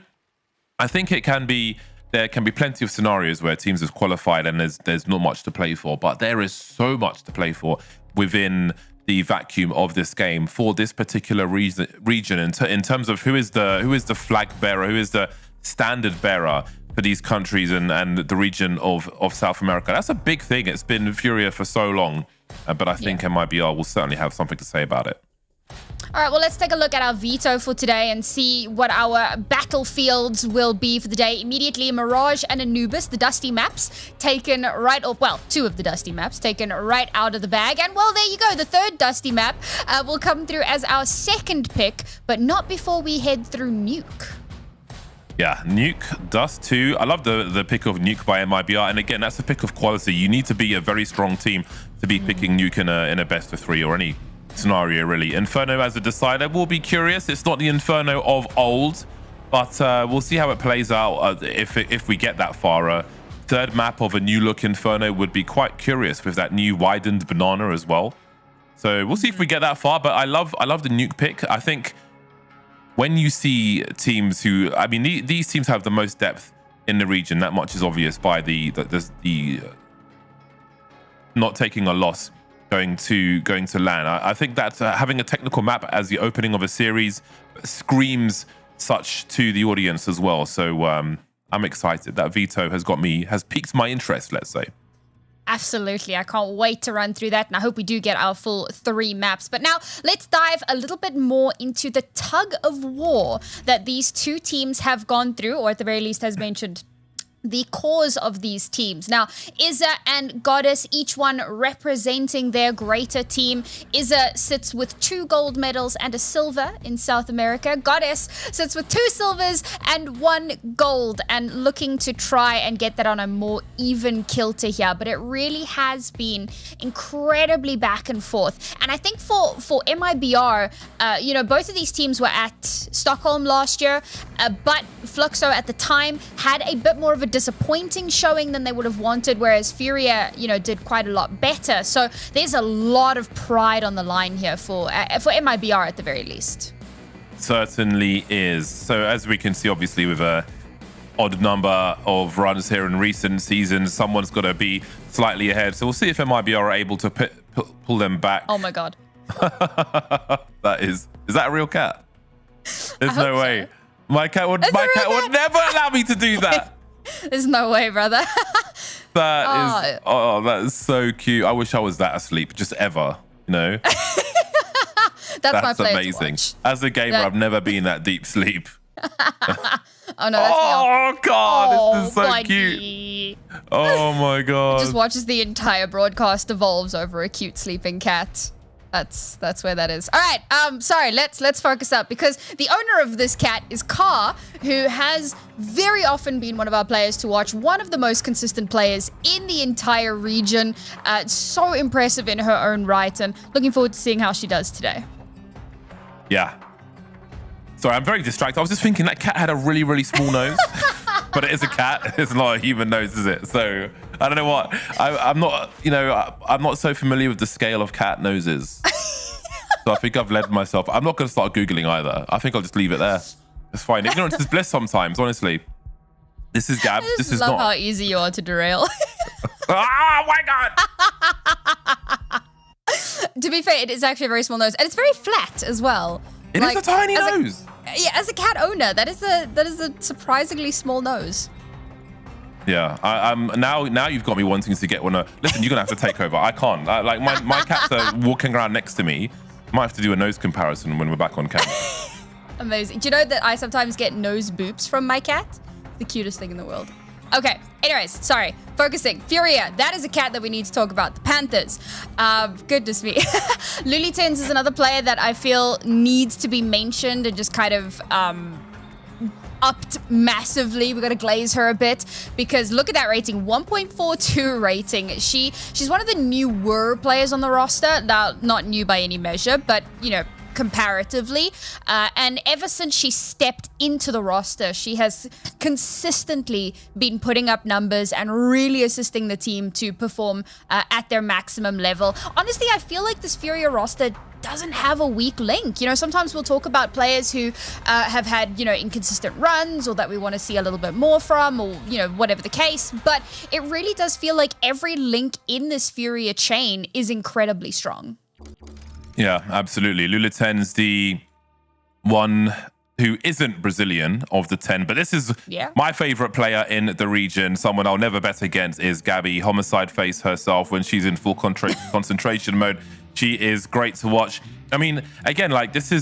I think there can be plenty of scenarios where teams have qualified and there's not much to play for, but there is so much to play for within the vacuum of this game for this particular region in terms of who is the flag bearer, who is the standard bearer for these countries and the region of South America. That's a big thing. It's been Furia for so long, but I think MIBR will certainly have something to say about it. All right, well, let's take a look at our veto for today and see what our battlefields will be for the day. Immediately, Mirage and Anubis, the dusty maps, taken right off. Well, two of the dusty maps taken right out of the bag. And, well, there you go. The third dusty map will come through as our second pick, but not before we head through Nuke. Yeah, Nuke, Dust 2. I love the pick of Nuke by MIBR. And again, that's a pick of quality. You need to be a very strong team to be picking Nuke in a best of 3 or any scenario, really. Inferno as a decider will be curious. It's not the Inferno of old, but we'll see how it plays out if we get that far. Third map of a new look Inferno would be quite curious with that new widened banana as well. So we'll see if we get that far, but I love the Nuke pick. I think when you see teams who, I mean, these teams have the most depth in the region. That much is obvious by the not taking a loss going to LAN. I think that having a technical map as the opening of a series screams such to the audience as well. So I'm excited. That veto has piqued my interest, let's say. Absolutely. I can't wait to run through that, and I hope we do get our full 3 maps. But now let's dive a little bit more into the tug of war that these two teams have gone through, or at the very least has mentioned the cause of these teams. Now, Izza and Goddess, each one representing their greater team. Izza sits with 2 gold medals and a silver in South America. Goddess sits with 2 silvers and 1 gold, and looking to try and get that on a more even kilter here. But it really has been incredibly back and forth. And I think for MIBR, both of these teams were at Stockholm last year, but Fluxo at the time had a bit more of a disappointing showing than they would have wanted, whereas Furia, did quite a lot better. So there's a lot of pride on the line here for MIBR at the very least. Certainly is. So as we can see, obviously with a odd number of runs here in recent seasons, someone's got to be slightly ahead. So we'll see if MIBR are able to pull them back. Oh my god. Is that a real cat? There's no way. So. My cat would never allow me to do that. There's no way, brother. That is so cute. I wish I was that asleep, just ever, That's my player amazing. As a gamer, I've never been that deep sleep. Oh no, that's God, this is so cute. Oh my God. It just watches the entire broadcast evolves over a cute sleeping cat. That's where that is. All right. Sorry. Let's focus up, because the owner of this cat is Car, who has very often been one of our players to watch. One of the most consistent players in the entire region. So impressive in her own right, and looking forward to seeing how she does today. Yeah. Sorry, I'm very distracted. I was just thinking that cat had a really, really small nose, but it is a cat. It's not a human nose, is it? So I don't know what. I'm not. I'm not so familiar with the scale of cat noses. So I think I've led myself. I'm not going to start Googling either. I think I'll just leave it there. It's fine. Ignorance is bliss sometimes, honestly. This is Gab. This is not. I love how easy you are to derail. Oh my God. To be fair, it is actually a very small nose, and it's very flat as well. It is a tiny nose. As a cat owner, that is a surprisingly small nose. Yeah, now you've got me wanting to get one. Listen, you're gonna have to take over. I can't. My cats are walking around next to me. Might have to do a nose comparison when we're back on camera. Amazing. Do you know that I sometimes get nose boops from my cat? The cutest thing in the world. Okay. Anyways, sorry. Focusing. Furia. That is a cat that we need to talk about. The Panthers. Goodness me. Lulitens is another player that I feel needs to be mentioned and just kind of upped massively. We got to glaze her a bit, because look at that rating, 1.42 rating. She's one of the newer players on the roster. Now, not new by any measure, but comparatively. And ever since she stepped into the roster, she has consistently been putting up numbers and really assisting the team to perform at their maximum level. Honestly, I feel like this Furia roster doesn't have a weak link. Sometimes we'll talk about players who have had, inconsistent runs, or that we want to see a little bit more from, or, whatever the case. But it really does feel like every link in this Furia chain is incredibly strong. Yeah, absolutely. Luliten's the one who isn't Brazilian of the 10, but this is my favorite player in the region. Someone I'll never bet against is Gabby, Homicide Face herself. When she's in full concentration mode, she is great to watch. I mean, again,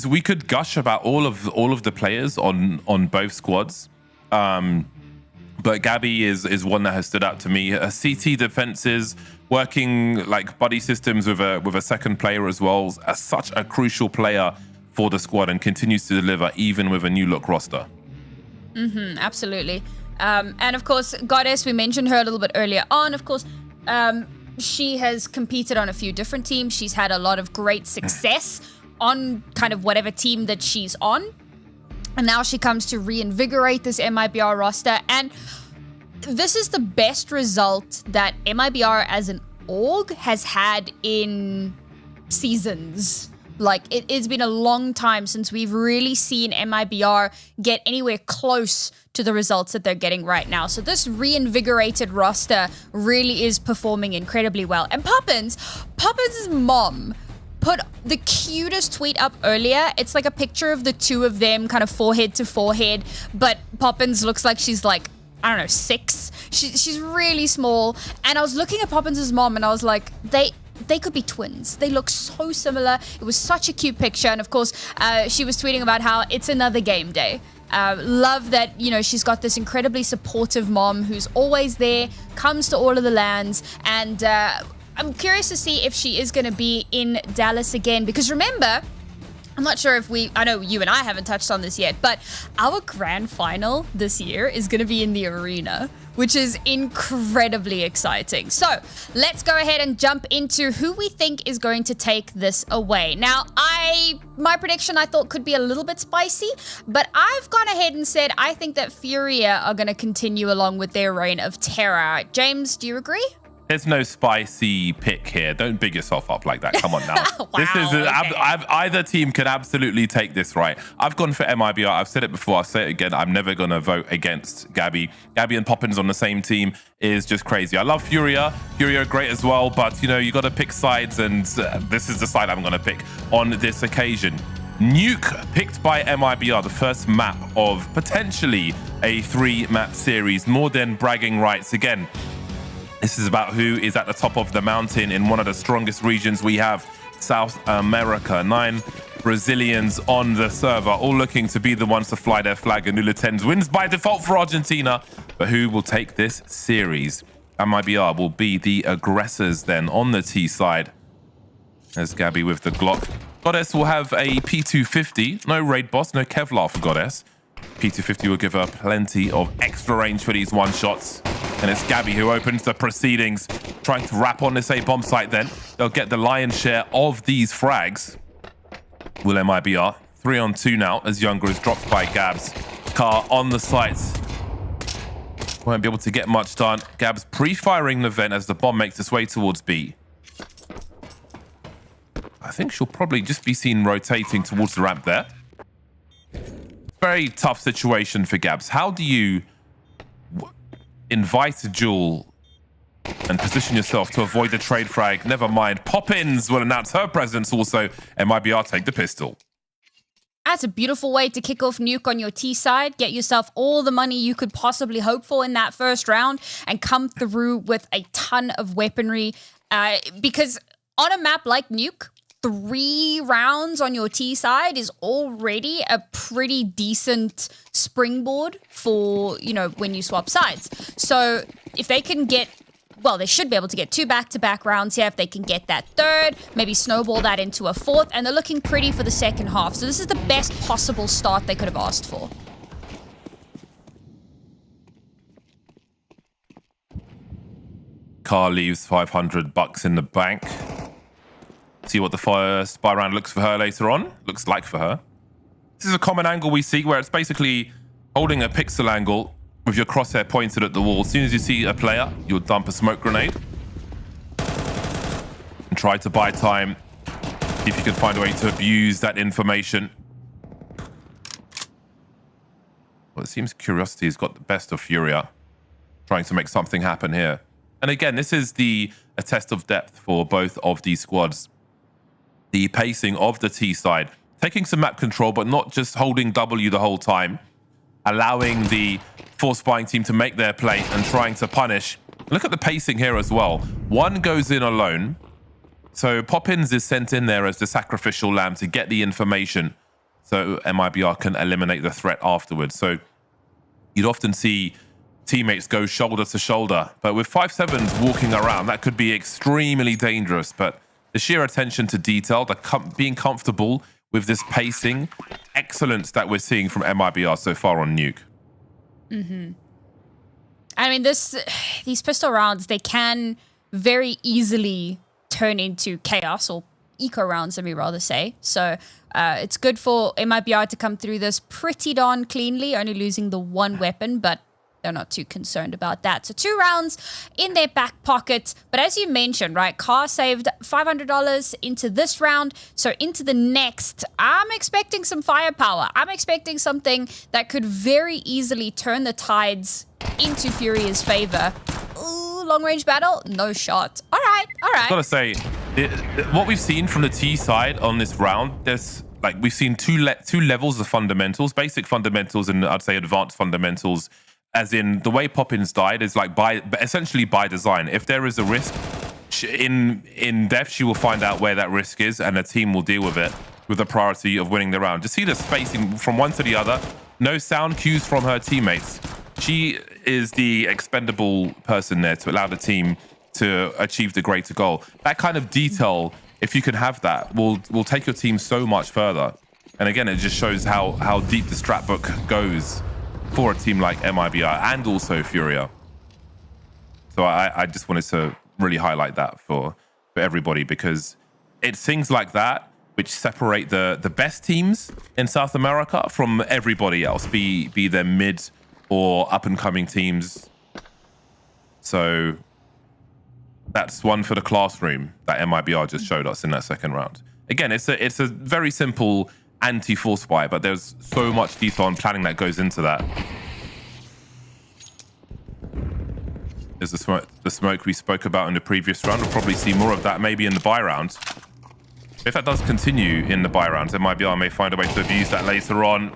we could gush about all of the players on both squads. But Gabby is one that has stood out to me. Her CT defenses, working like buddy systems with a second player as well, as such a crucial player for the squad, and continues to deliver even with a new look roster. Absolutely. And of course, Goddess, we mentioned her a little bit earlier on. Of course, she has competed on a few different teams. She's had a lot of great success on kind of whatever team that she's on. And now she comes to reinvigorate this MIBR roster. And this is the best result that MIBR as an org has had in seasons. Like, it's been a long time since we've really seen MIBR get anywhere close to the results that they're getting right now. So this reinvigorated roster really is performing incredibly well. And Poppins' mom put the cutest tweet up earlier. It's like a picture of the two of them kind of forehead to forehead, but Poppins looks like she's like, I don't know, 6. She's really small. And I was looking at Poppins' mom and I was like, they could be twins. They look so similar. It was such a cute picture. And of course, she was tweeting about how it's another game day. Love that, you know, she's got this incredibly supportive mom who's always there, comes to all of the lands. And I'm curious to see if she is going to be in Dallas again. Because remember, I'm not sure if I know you and I haven't touched on this yet, but our grand final this year is going to be in the arena, which is incredibly exciting. So let's go ahead and jump into who we think is going to take this away. Now, my prediction I thought could be a little bit spicy, but I've gone ahead and said I think that Furia are going to continue along with their reign of terror. James, do you agree? There's no spicy pick here. Don't big yourself up like that. Come on now. Wow, This is okay. either team could absolutely take this right. I've gone for MIBR. I've said it before. I'll say it again. I'm never going to vote against Gabby. Gabby and Poppins on the same team is just crazy. I love Furia. Furia are great as well, but you know, you got to pick sides, and this is the side I'm going to pick on this occasion. Nuke picked by MIBR, the first map of potentially a 3-map series. More than bragging rights. Again, this is about who is at the top of the mountain in one of the strongest regions we have, South America. 9 Brazilians on the server, all looking to be the ones to fly their flag. And Nula 10s wins by default for Argentina. But who will take this series? MIBR will be the aggressors then on the T side. There's Gabby with the Glock. Goddess will have a P250. No raid boss, no Kevlar for Goddess. P250 will give her plenty of extra range for these one-shots. And it's Gabby who opens the proceedings, trying to wrap on this A bomb site then. They'll get the lion's share of these frags. Will MIBR. 3-on-2 now as Younger is dropped by Gabs. Car on the sites. Won't be able to get much done. Gabs pre-firing the vent as the bomb makes its way towards B. I think she'll probably just be seen rotating towards the ramp there. Very tough situation for Gabs. How do you invite a duel and position yourself to avoid the trade frag? Never mind. Poppins will announce her presence also. MIBR take the pistol. That's a beautiful way to kick off Nuke on your T side. Get yourself all the money you could possibly hope for in that first round and come through with a ton of weaponry. Because on a map like Nuke, 3 rounds on your T side is already a pretty decent springboard for, you know, when you swap sides. So if they can get, well, they should be able to get 2 back-to-back rounds here. If they can get that 3rd, maybe snowball that into a 4th, and they're looking pretty for the second half. So this is the best possible start they could have asked for. Car leaves $500 in the bank. See what the first spy round looks for her later on. Looks like for her. This is a common angle we see where it's basically holding a pixel angle with your crosshair pointed at the wall. As soon as you see a player, you'll dump a smoke grenade and try to buy time. See if you can find a way to abuse that information. Well, it seems Curiosity has got the best of Furia, trying to make something happen here. And again, this is a test of depth for both of these squads. The pacing of the T side, taking some map control, but not just holding W the whole time, allowing the force buying team to make their play and trying to punish. Look at the pacing here as well. One goes in alone. So Poppins is sent in there as the sacrificial lamb to get the information so MIBR can eliminate the threat afterwards. So you'd often see teammates go shoulder to shoulder, but with 5-7s walking around, that could be extremely dangerous. But the sheer attention to detail, being comfortable with this pacing, excellence that we're seeing from MIBR so far on Nuke. Mm-hmm. I mean, these pistol rounds, they can very easily turn into chaos or eco rounds, let me rather say. So it's good for MIBR to come through this pretty darn cleanly, only losing the one weapon, but they're not too concerned about that. So 2 rounds in their back pocket. But as you mentioned, right, Car saved $500 into this round. So into the next, I'm expecting some firepower. I'm expecting something that could very easily turn the tides into Furia's favor. Ooh, long range battle? No shot. All right, all right. I've got to say, what we've seen from the T side on this round, there's like we've seen two levels of fundamentals, basic fundamentals and I'd say advanced fundamentals. As in, the way Poppins died is like essentially by design. If there is a risk in depth, she will find out where that risk is, and the team will deal with it with the priority of winning the round. Just see the spacing from one to the other. No sound cues from her teammates. She is the expendable person there to allow the team to achieve the greater goal. That kind of detail, if you can have that, will take your team so much further. And again, it just shows how deep the strat book goes for a team like MIBR and also Furia. So I just wanted to really highlight that for everybody, because it's things like that which separate the best teams in South America from everybody else, be they mid or up and coming teams. So that's one for the classroom that MIBR just showed us in that second round. Again, it's a very simple anti-force buy, but there's so much detail and planning that goes into that. There's the smoke we spoke about in the previous round. We'll probably see more of that maybe in the buy round. If that does continue in the buy rounds, MIBR may find a way to abuse that later on.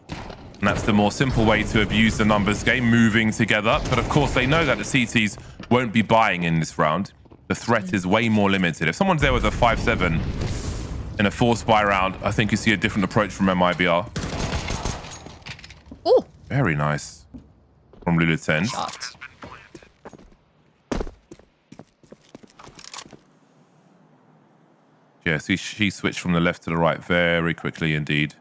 And that's the more simple way to abuse the numbers game, moving together. But of course, they know that the CTs won't be buying in this round. The threat is way more limited. If someone's there with a 5-7 in a force buy round, I think you see a different approach from MIBR. Ooh. Very nice. From Lulu 10. Shot. Yeah, see, she switched from the left to the right very quickly indeed.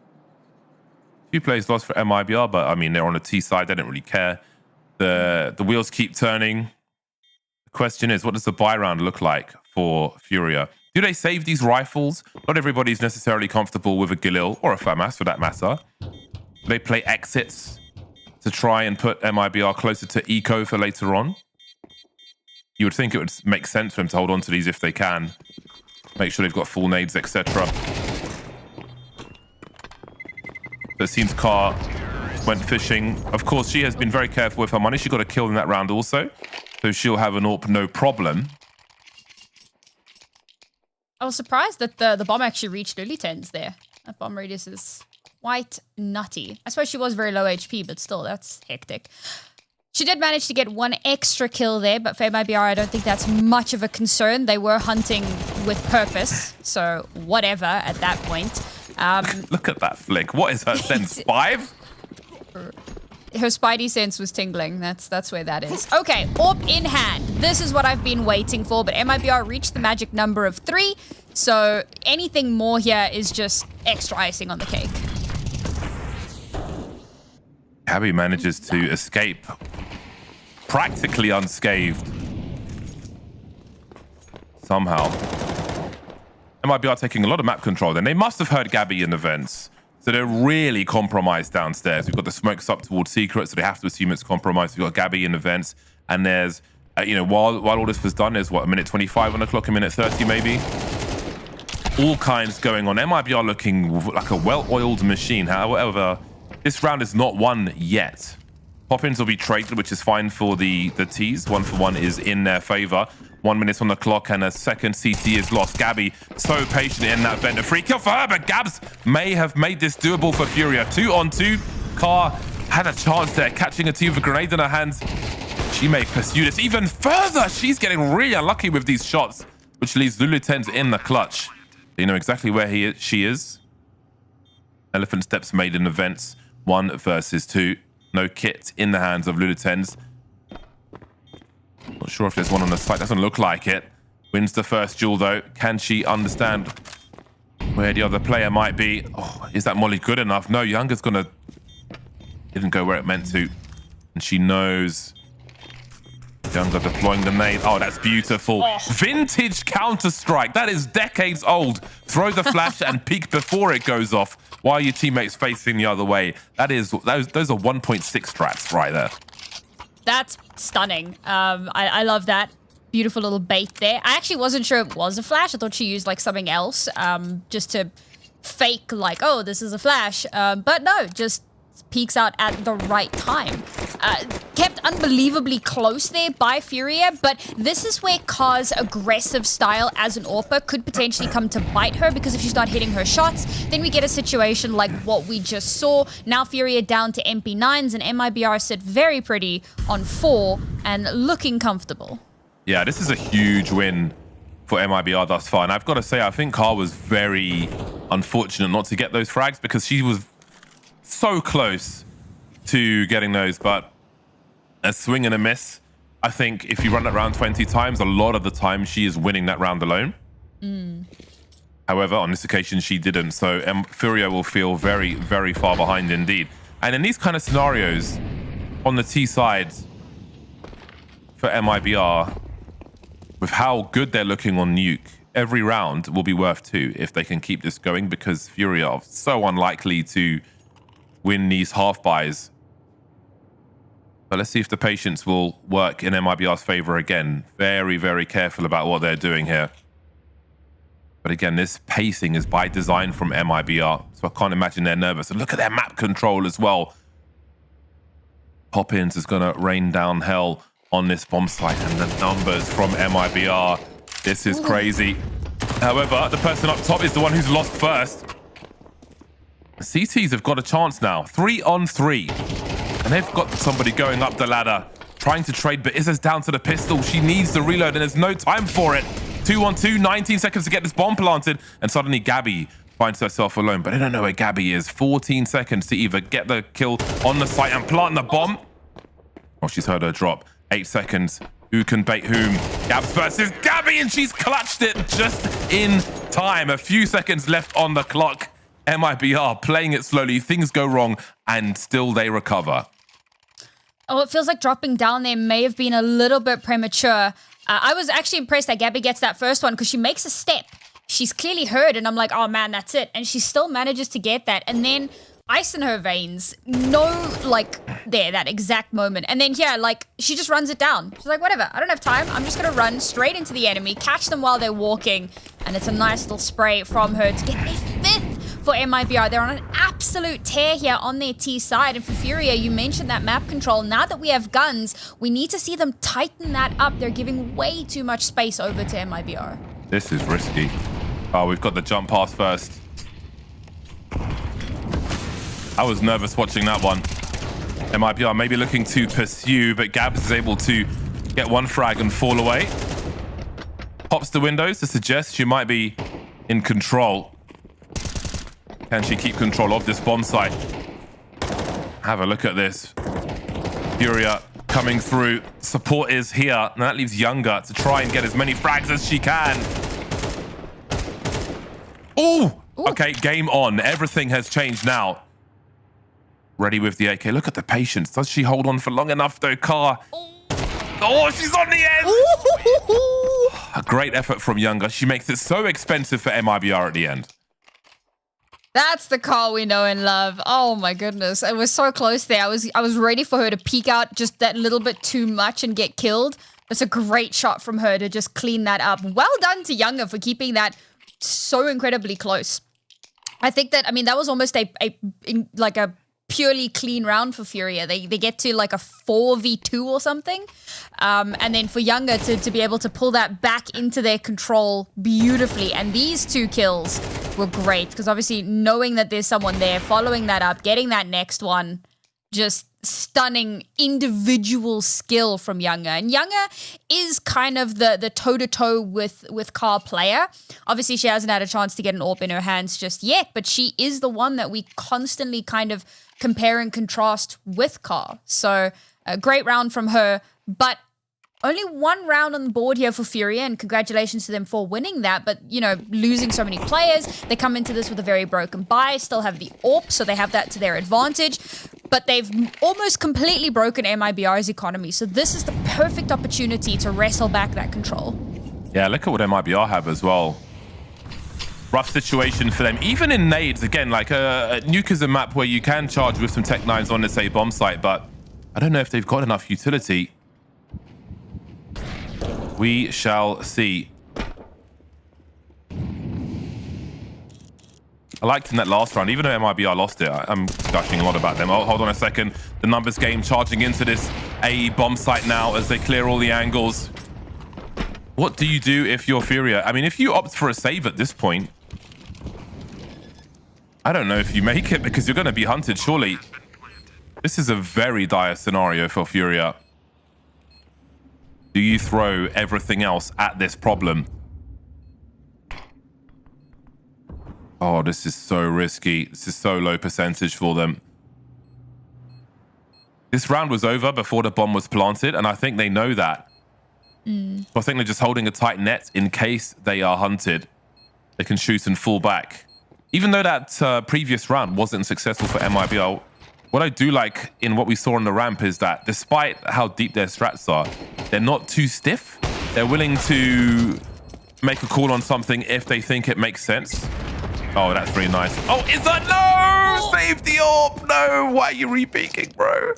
Few plays lost for MIBR, but I mean, they're on the T side. They don't really care. The wheels keep turning. The question is, what does the buy round look like for Furia? Do they save these rifles? Not everybody's necessarily comfortable with a Galil or a FAMAS for that matter. They play exits to try and put MIBR closer to eco for later on. You would think it would make sense for them to hold on to these if they can. Make sure they've got full nades, etc. So it seems Car went fishing. Of course, she has been very careful with her money. She got a kill in that round also. So she'll have an AWP no problem. I was surprised that the bomb actually reached Lily 10s there. That bomb radius is quite nutty. I suppose she was very low HP, but still, that's hectic. She did manage to get one extra kill there, but for MIBR, I don't think that's much of a concern. They were hunting with purpose, so whatever at that point. Look at that flick. What is her sense? 5? Her spidey sense was tingling. That's where that is. Okay, AWP in hand. This is what I've been waiting for, but MIBR reached the magic number of 3, so anything more here is just extra icing on the cake. Gabby manages to escape practically unscathed. Somehow. MIBR taking a lot of map control then. They must have heard Gabby in the vents. So they're really compromised downstairs. We've got the smokes up towards Secret, so they have to assume it's compromised. We've got Gabby in the vents. And there's, while all this was done, there's what, a minute 25 on the clock, a minute 30 maybe? All kinds going on. MIBR looking like a well-oiled machine. However, this round is not won yet. Poppins will be traded, which is fine for the T's. 1-for-1 is in their favor. 1 minute on the clock and a second CT is lost. Gabby so patient in that vent. A free kill for her, but Gabs may have made this doable for Furia. 2-on-2. Car had a chance there, catching a team with a grenade in her hands. She may pursue this even further. She's getting really unlucky with these shots, which leaves Lulu 10s in the clutch. They know exactly where she is. Elephant steps made in the vents. 1 versus 2. No kit in the hands of Lulu 10s. Not sure if there's one on the site. Doesn't look like it. Wins the first duel, though. Can she understand where the other player might be? Oh, is that molly good enough? No, Younger's gonna... Didn't go where it meant to. And she knows Younger deploying the nade. Oh, that's beautiful. Vintage Counter-Strike. That is decades old. Throw the flash and peek before it goes off while your teammate's facing the other way. Those are 1.6 strats right there. That's stunning. I love that. Beautiful little bait there. I actually wasn't sure it was a flash. I thought she used like something else just to fake like, oh, this is a flash. But no, just peeks out at the right time. Kept unbelievably close there by Furia, but this is where Ka's aggressive style as an AWPer could potentially come to bite her, because if she's not hitting her shots, then we get a situation like what we just saw. Now Furia down to MP9s, and MIBR sit very pretty on 4 and looking comfortable. Yeah, this is a huge win for MIBR thus far. And I've got to say, I think Ka was very unfortunate not to get those frags, because she was so close to getting those, but a swing and a miss. I think if you run that round 20 times, a lot of the time she is winning that round alone. However, on this occasion, she didn't. So Furia will feel very, very far behind indeed. And in these kind of scenarios, on the T side for MIBR, with how good they're looking on Nuke, every round will be worth 2 if they can keep this going, because Furia are so unlikely to win these half buys. But let's see if the patience will work in MIBR's favor again. Very, very careful about what they're doing here. But again, this pacing is by design from MIBR, so I can't imagine they're nervous. And look at their map control as well. Poppins is going to rain down hell on this bomb site, and the numbers from MIBR. This is crazy. However, the person up top is the one who's lost first. CTs have got a chance now. 3 on 3. And they've got somebody going up the ladder, trying to trade, but Izza's down to the pistol. She needs the reload, and there's no time for it. 2 on 2, 19 seconds to get this bomb planted, and suddenly Gabby finds herself alone. But I don't know where Gabby is. 14 seconds to either get the kill on the site and plant the bomb. Oh, she's heard her drop. 8 seconds. Who can bait whom? Gabs versus Gabby, and she's clutched it just in time. A few seconds left on the clock. MIBR playing it slowly. Things go wrong, and still they recover. Oh, it feels like dropping down there may have been a little bit premature. I was actually impressed that Gabby gets that first one, because she makes a step. She's clearly heard, and I'm like, oh man, that's it. And she still manages to get that. And then ice in her veins. No, like, there, that exact moment. And then, yeah, like, she just runs it down. She's like, whatever, I don't have time. I'm just going to run straight into the enemy, catch them while they're walking. And it's a nice little spray from her to get their 5th for MIBR. They're on an absolute tear here on their T side. And for Furia, you mentioned that map control. Now that we have guns, we need to see them tighten that up. They're giving way too much space over to MIBR. This is risky. Oh, we've got the jump pass first. I was nervous watching that one. MIBR maybe looking to pursue, but Gabs is able to get one frag and fall away. Pops the windows to suggest she might be in control. Can she keep control of this bomb site? Have a look at this. Furia coming through. Support is here. And that leaves Younger to try and get as many frags as she can. Ooh! Okay, game on. Everything has changed now. Ready with the AK. Look at the patience. Does she hold on for long enough, though, Ka? Oh, she's on the end! A great effort from Younger. She makes it so expensive for MIBR at the end. That's the Ka we know and love. Oh my goodness. It was so close there. I was ready for her to peek out just that little bit too much and get killed. It's a great shot from her to just clean that up. Well done to Younger for keeping that so incredibly close. I think that, I mean, that was almost a purely clean round for Furia. They get to like a 4v2 or something. And then for Younger to be able to pull that back into their control beautifully. And these 2 kills were great, because obviously knowing that there's someone there, following that up, getting that next one, just stunning individual skill from Younger. And Younger is kind of the toe-to-toe with Ka player. Obviously, she hasn't had a chance to get an AWP in her hands just yet, but she is the one that we constantly kind of compare and contrast with Ka. So a great round from her, but Only one round on the board here for Furia, and congratulations to them for winning that. But, you know, losing so many players, they come into this with a very broken buy, still have the AWP, so they have that to their advantage. But they've almost completely broken MIBR's economy. So this is the perfect opportunity to wrestle back that control. Yeah, look at what MIBR have as well. Rough situation for them. Even in nades, again, like Nuke is a map where you can charge with some Tech 9s on this A bomb site, but I don't know if they've got enough utility. We shall see. I liked in that last round, even though MIBR lost it, I'm gushing a lot about them. Oh, hold on a second. The numbers game charging into this A bomb site now as they clear all the angles. What do you do if you're Furia? I mean, if you opt for a save at this point, I don't know if you make it because you're going to be hunted, surely. This is a very dire scenario for Furia. Do you throw everything else at this problem? Oh, this is so risky. This is so low percentage for them. This round was over before the bomb was planted, and I think they know that. So I think they're just holding a tight net in case they are hunted. They can shoot and fall back. Even though that previous round wasn't successful for MIBR, what I do like in what we saw on the ramp is that despite how deep their strats are, they're not too stiff. They're willing to make a call on something if they think it makes sense. Oh, that's really nice. Oh, is that no? Save the AWP. No, why are you re-peeking, bro?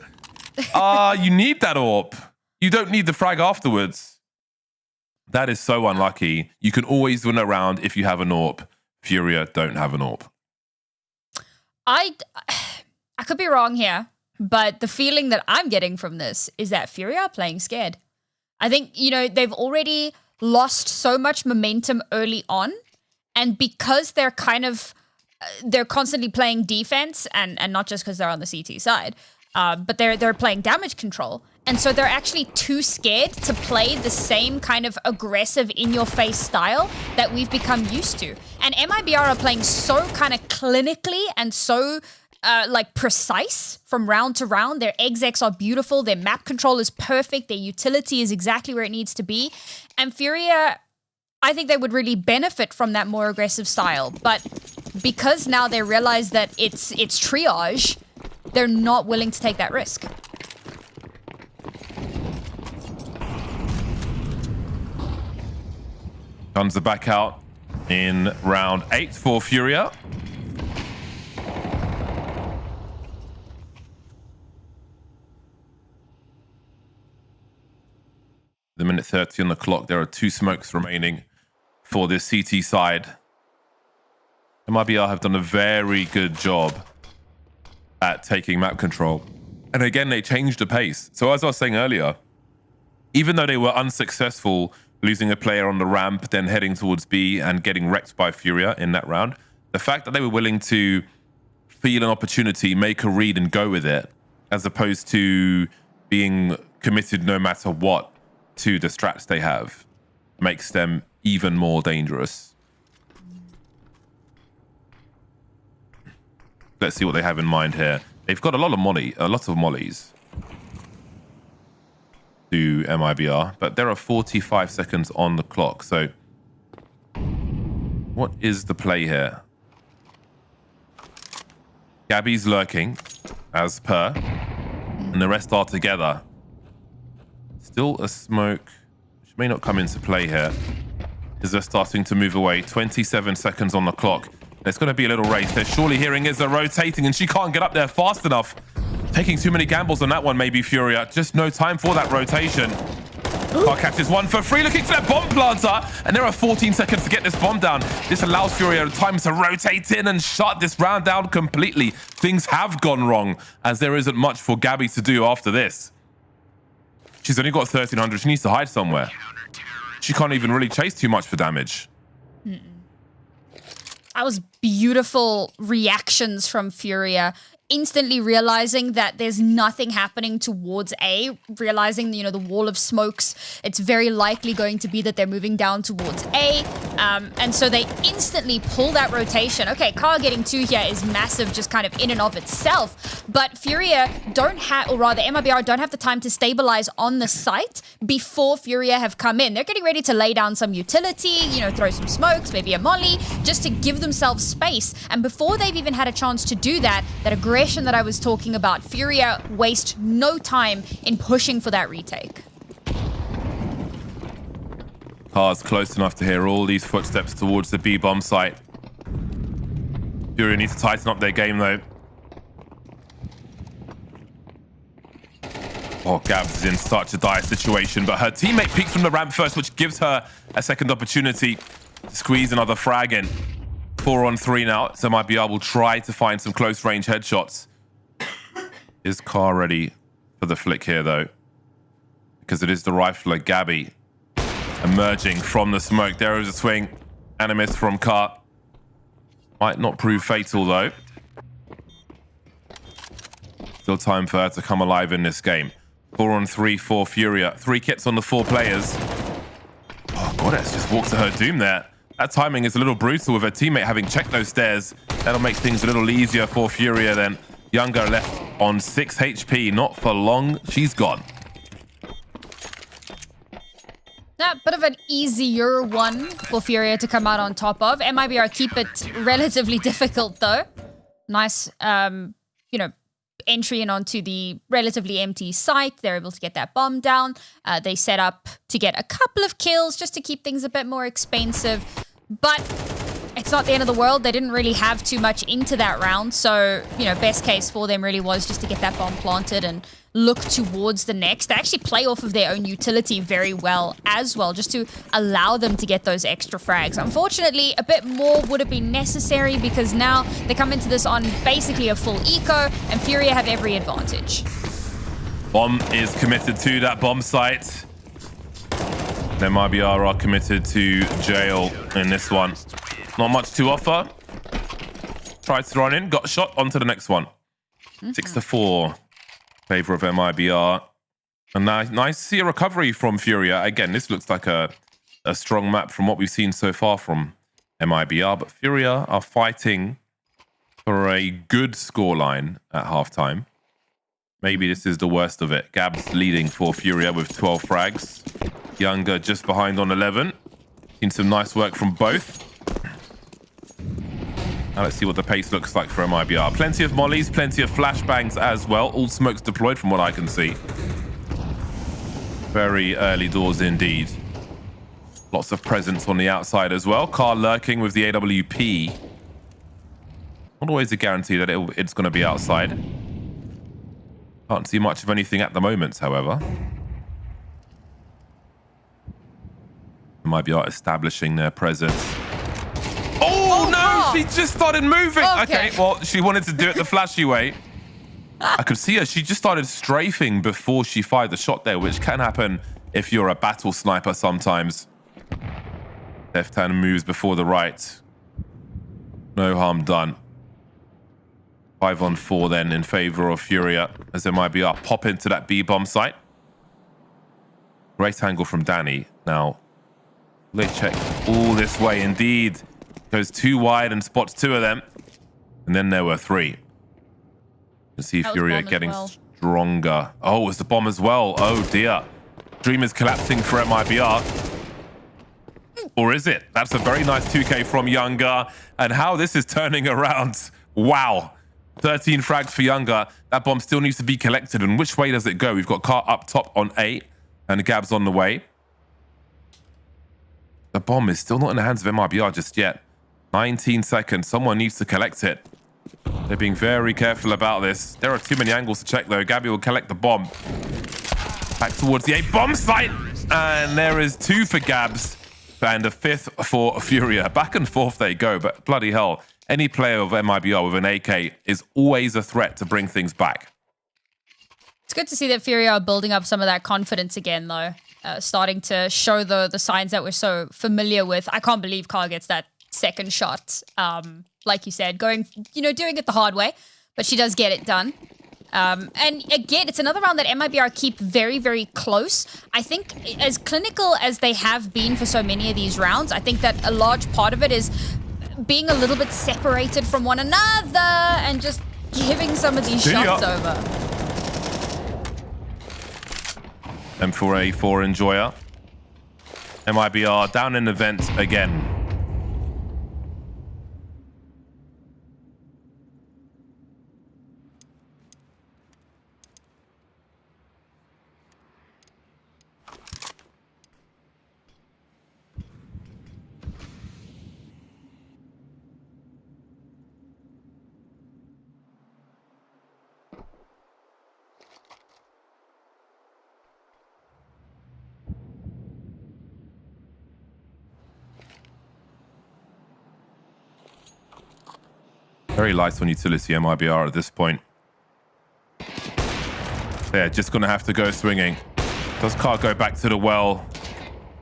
You need that AWP. You don't need the frag afterwards. That is so unlucky. You can always win a round if you have an AWP. Furia don't have an AWP. I could be wrong here, but the feeling that I'm getting from this is that Furia are playing scared. I think, you know, they've already lost so much momentum early on, and because they're they're constantly playing defense, and not just because they're on the CT side, but they're playing damage control. And so they're actually too scared to play the same kind of aggressive in-your-face style that we've become used to. And MIBR are playing so kind of clinically and so like precise from round to round. Their execs are beautiful. Their map control is perfect. Their utility is exactly where it needs to be. And Furia, I think they would really benefit from that more aggressive style. But because now they realize that it's triage, they're not willing to take that risk. Guns are back out in round 8 for Furia. The minute 30 on the clock. There are 2 smokes remaining for this CT side. MIBR have done a very good job at taking map control. And again, they changed the pace. So as I was saying earlier, even though they were unsuccessful losing a player on the ramp, then heading towards B and getting wrecked by Furia in that round, the fact that they were willing to feel an opportunity, make a read and go with it, as opposed to being committed no matter what to the strats they have, makes them even more dangerous. Let's see what they have in mind here. They've got a lot of mollies to MIBR, but there are 45 seconds on the clock. So what is the play here? Gabby's lurking, as per, and the rest are together. Still a smoke, which may not come into play here, as they're starting to move away. 27 seconds on the clock. There's going to be a little race. They're surely hearing Izza rotating, and she can't get up there fast enough. Taking too many gambles on that one, maybe Furia. Just no time for that rotation. Car catches one for free, looking for that bomb planter, and there are 14 seconds to get this bomb down. This allows Furia time to rotate in and shut this round down completely. Things have gone wrong, as there isn't much for Gabby to do after this. She's only got 1300. She needs to hide somewhere. She can't even really chase too much for damage. That was beautiful reactions from Furia. instantly realizing that there's nothing happening towards A, realizing, you know, the wall of smokes, it's very likely going to be that they're moving down towards A. And so they instantly pull that rotation. Okay, Car getting 2 here is massive just kind of in and of itself. But Furia don't have, or rather MIBR don't have the time to stabilize on the site before Furia have come in. They're getting ready to lay down some utility, you know, throw some smokes, maybe a molly, just to give themselves space. And before they've even had a chance to do that, that aggression that I was talking about, Furia waste no time in pushing for that retake. Car's close enough to hear all these footsteps towards the B bomb site. Furia needs to tighten up their game though. Oh, Gabs is in such a dire situation, but her teammate peeks from the ramp first, which gives her a second opportunity to squeeze another frag in. 4 on 3 now, so MIBR will try to find some close range headshots. Is Car ready for the flick here though? Because it is the rifler Gabby emerging from the smoke. There is a swing and a miss from Car. Might not prove fatal though. Still time for her to come alive in this game. 4 on 3 for Furia. 3 kits on the 4 players. Oh, Goddess just walked to her doom there. That timing is a little brutal with her teammate having checked those stairs. That'll make things a little easier for Furia then. Younger left on 6 HP. Not for long. She's gone. A bit of an easier one for Furia to come out on top of. MIBR keep it relatively difficult though. Nice, you know, entry in onto the relatively empty site. They're able to get that bomb down. They set up to get a couple of kills just to keep things a bit more expensive. But it's not the end of the world. They didn't really have too much into that round. So, you know, best case for them really was just to get that bomb planted and look towards the next. They actually play off of their own utility very well as well, just to allow them to get those extra frags. Unfortunately, a bit more would have been necessary because now they come into this on basically a full eco and Furia have every advantage. Bomb is committed to that bomb site. Then MIBR are committed to jail in this one. Not much to offer. Tried to run in, got shot, onto the next one. 6-4. Favor of MIBR. And nice to see a recovery from Furia. Again, this looks like a strong map from what we've seen so far from MIBR. But Furia are fighting for a good scoreline at halftime. Maybe this is the worst of it. Gabs leading for Furia with 12 frags. Younger just behind on 11. Seen some nice work from both. Now let's see what the pace looks like for MIBR. Plenty of mollies, plenty of flashbangs as well. All smokes deployed from what I can see. Very early doors indeed. Lots of presence on the outside as well. Car lurking with the AWP. Not always a guarantee that it's going to be outside. Can't see much of anything at the moment, however. MIBR establishing their presence. Oh, no! She just started moving! Okay, well, she wanted to do it the flashy way. I could see her. She just started strafing before she fired the shot there, which can happen if you're a battle sniper sometimes. Left hand moves before the right. No harm done. 5 on 4 then in favor of Furia as MIBR pop into that B bomb site. Great angle from Danny. Now, they check all this way indeed. Goes 2 wide and spots 2 of them. And then there were 3. You see Furia getting stronger. Oh, it was the bomb as well. Oh dear. Dream is collapsing for MIBR. Or is it? That's a very nice 2K from Younger. And how this is turning around. Wow. 13 frags for Younger. That bomb still needs to be collected. And which way does it go? We've got Car up top on 8. And Gab's on the way. The bomb is still not in the hands of MIBR just yet. 19 seconds. Someone needs to collect it. They're being very careful about this. There are too many angles to check, though. Gabby will collect the bomb. Back towards the A bomb site. And there is 2 for Gabs. And a 5th for Furia. Back and forth they go. But bloody hell, any player of MIBR with an AK is always a threat to bring things back. It's good to see that Furia are building up some of that confidence again, though. Starting to show the signs that we're so familiar with. I can't believe Car gets that second shot. Like you said, doing it the hard way. but she does get it done. And again, it's another round that MIBR keep very, very close. I think as clinical as they have been for so many of these rounds, I think that a large part of it is being a little bit separated from one another and just giving some of these shots over. M4A for Enjoyer. MIBR down in the vent again. Very light on utility, MIBR at this point. Yeah, just going to have to go swinging. Does Car go back to the well?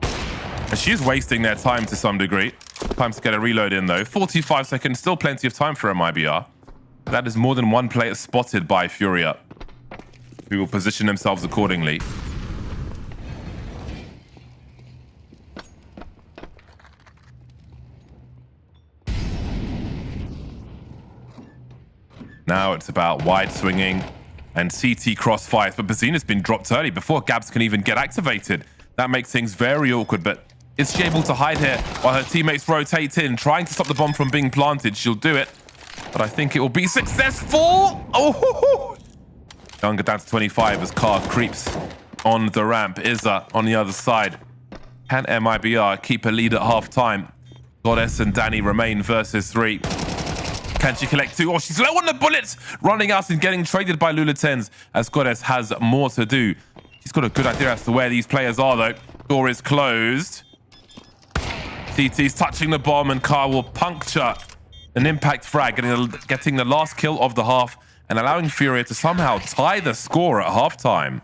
And she's wasting their time to some degree. Time to get a reload in, though. 45 seconds, still plenty of time for MIBR. That is more than one player spotted by Furia, who will position themselves accordingly. Now it's about wide swinging and CT crossfires, but Bazina's been dropped early before Gabs can even get activated. That makes things very awkward, but is she able to hide here while her teammates rotate in, trying to stop the bomb from being planted? She'll do it, but I think it will be successful. Oh, Younger down to 25 as Car creeps on the ramp. Izza on the other side. Can MIBR keep a lead at half-time? Goddess and Danny remain versus 3. Can she collect 2? Oh, she's low on the bullets! Running out and getting traded by Lula10s as Goddess has more to do. She's got a good idea as to where these players are, though. Door is closed. CT's touching the bomb and Car will puncture an impact frag, getting the last kill of the half and allowing Furia to somehow tie the score at halftime.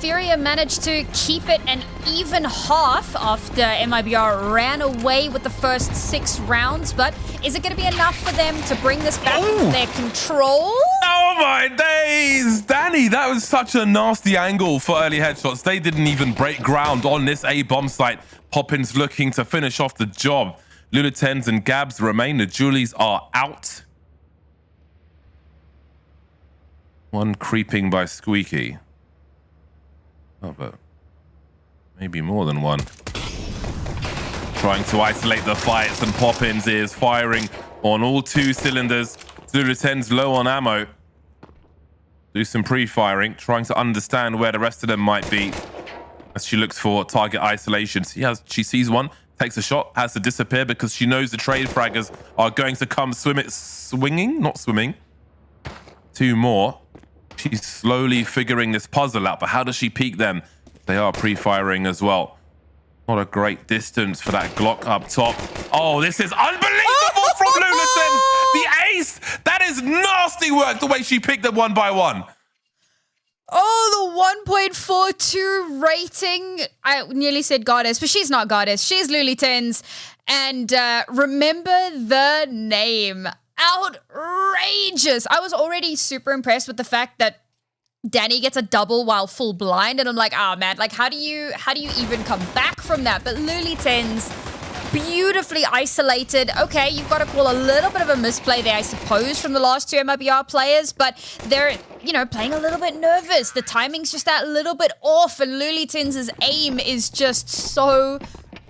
Furia managed to keep it an even half after MIBR ran away with the first 6 rounds. But is it going to be enough for them to bring this back into their control? Oh my days! Danny, that was such a nasty angle for early headshots. They didn't even break ground on this A bomb site. Poppins looking to finish off the job. Lulitens and Gabs remain. The Julies are out. One creeping by Squeaky. Oh, but maybe more than one. Trying to isolate the fights, and Poppins is firing on all 2 cylinders. Lulitens low on ammo. Do some pre-firing, trying to understand where the rest of them might be as she looks for target isolation. She sees one, takes a shot, has to disappear because she knows the trade fraggers are going to come swinging, not swimming. 2 more. She's slowly figuring this puzzle out, but how does she peek them? They are pre-firing as well. Not a great distance for that Glock up top. Oh, this is unbelievable from Lulitens! The ace! That is nasty work, the way she picked them one by one. Oh, the 1.42 rating. I nearly said Goddess, but she's not Goddess. She's Lulitens. And remember the name. Outrageous. I was already super impressed with the fact that Danny gets a double while full blind, and I'm like, oh man, like how do you even come back from that? But Lulitens, beautifully isolated. Okay, you've got to call a little bit of a misplay there, I suppose, from the last 2 MIBR players, but they're, playing a little bit nervous. The timing's just that little bit off, and Lulitens' aim is just so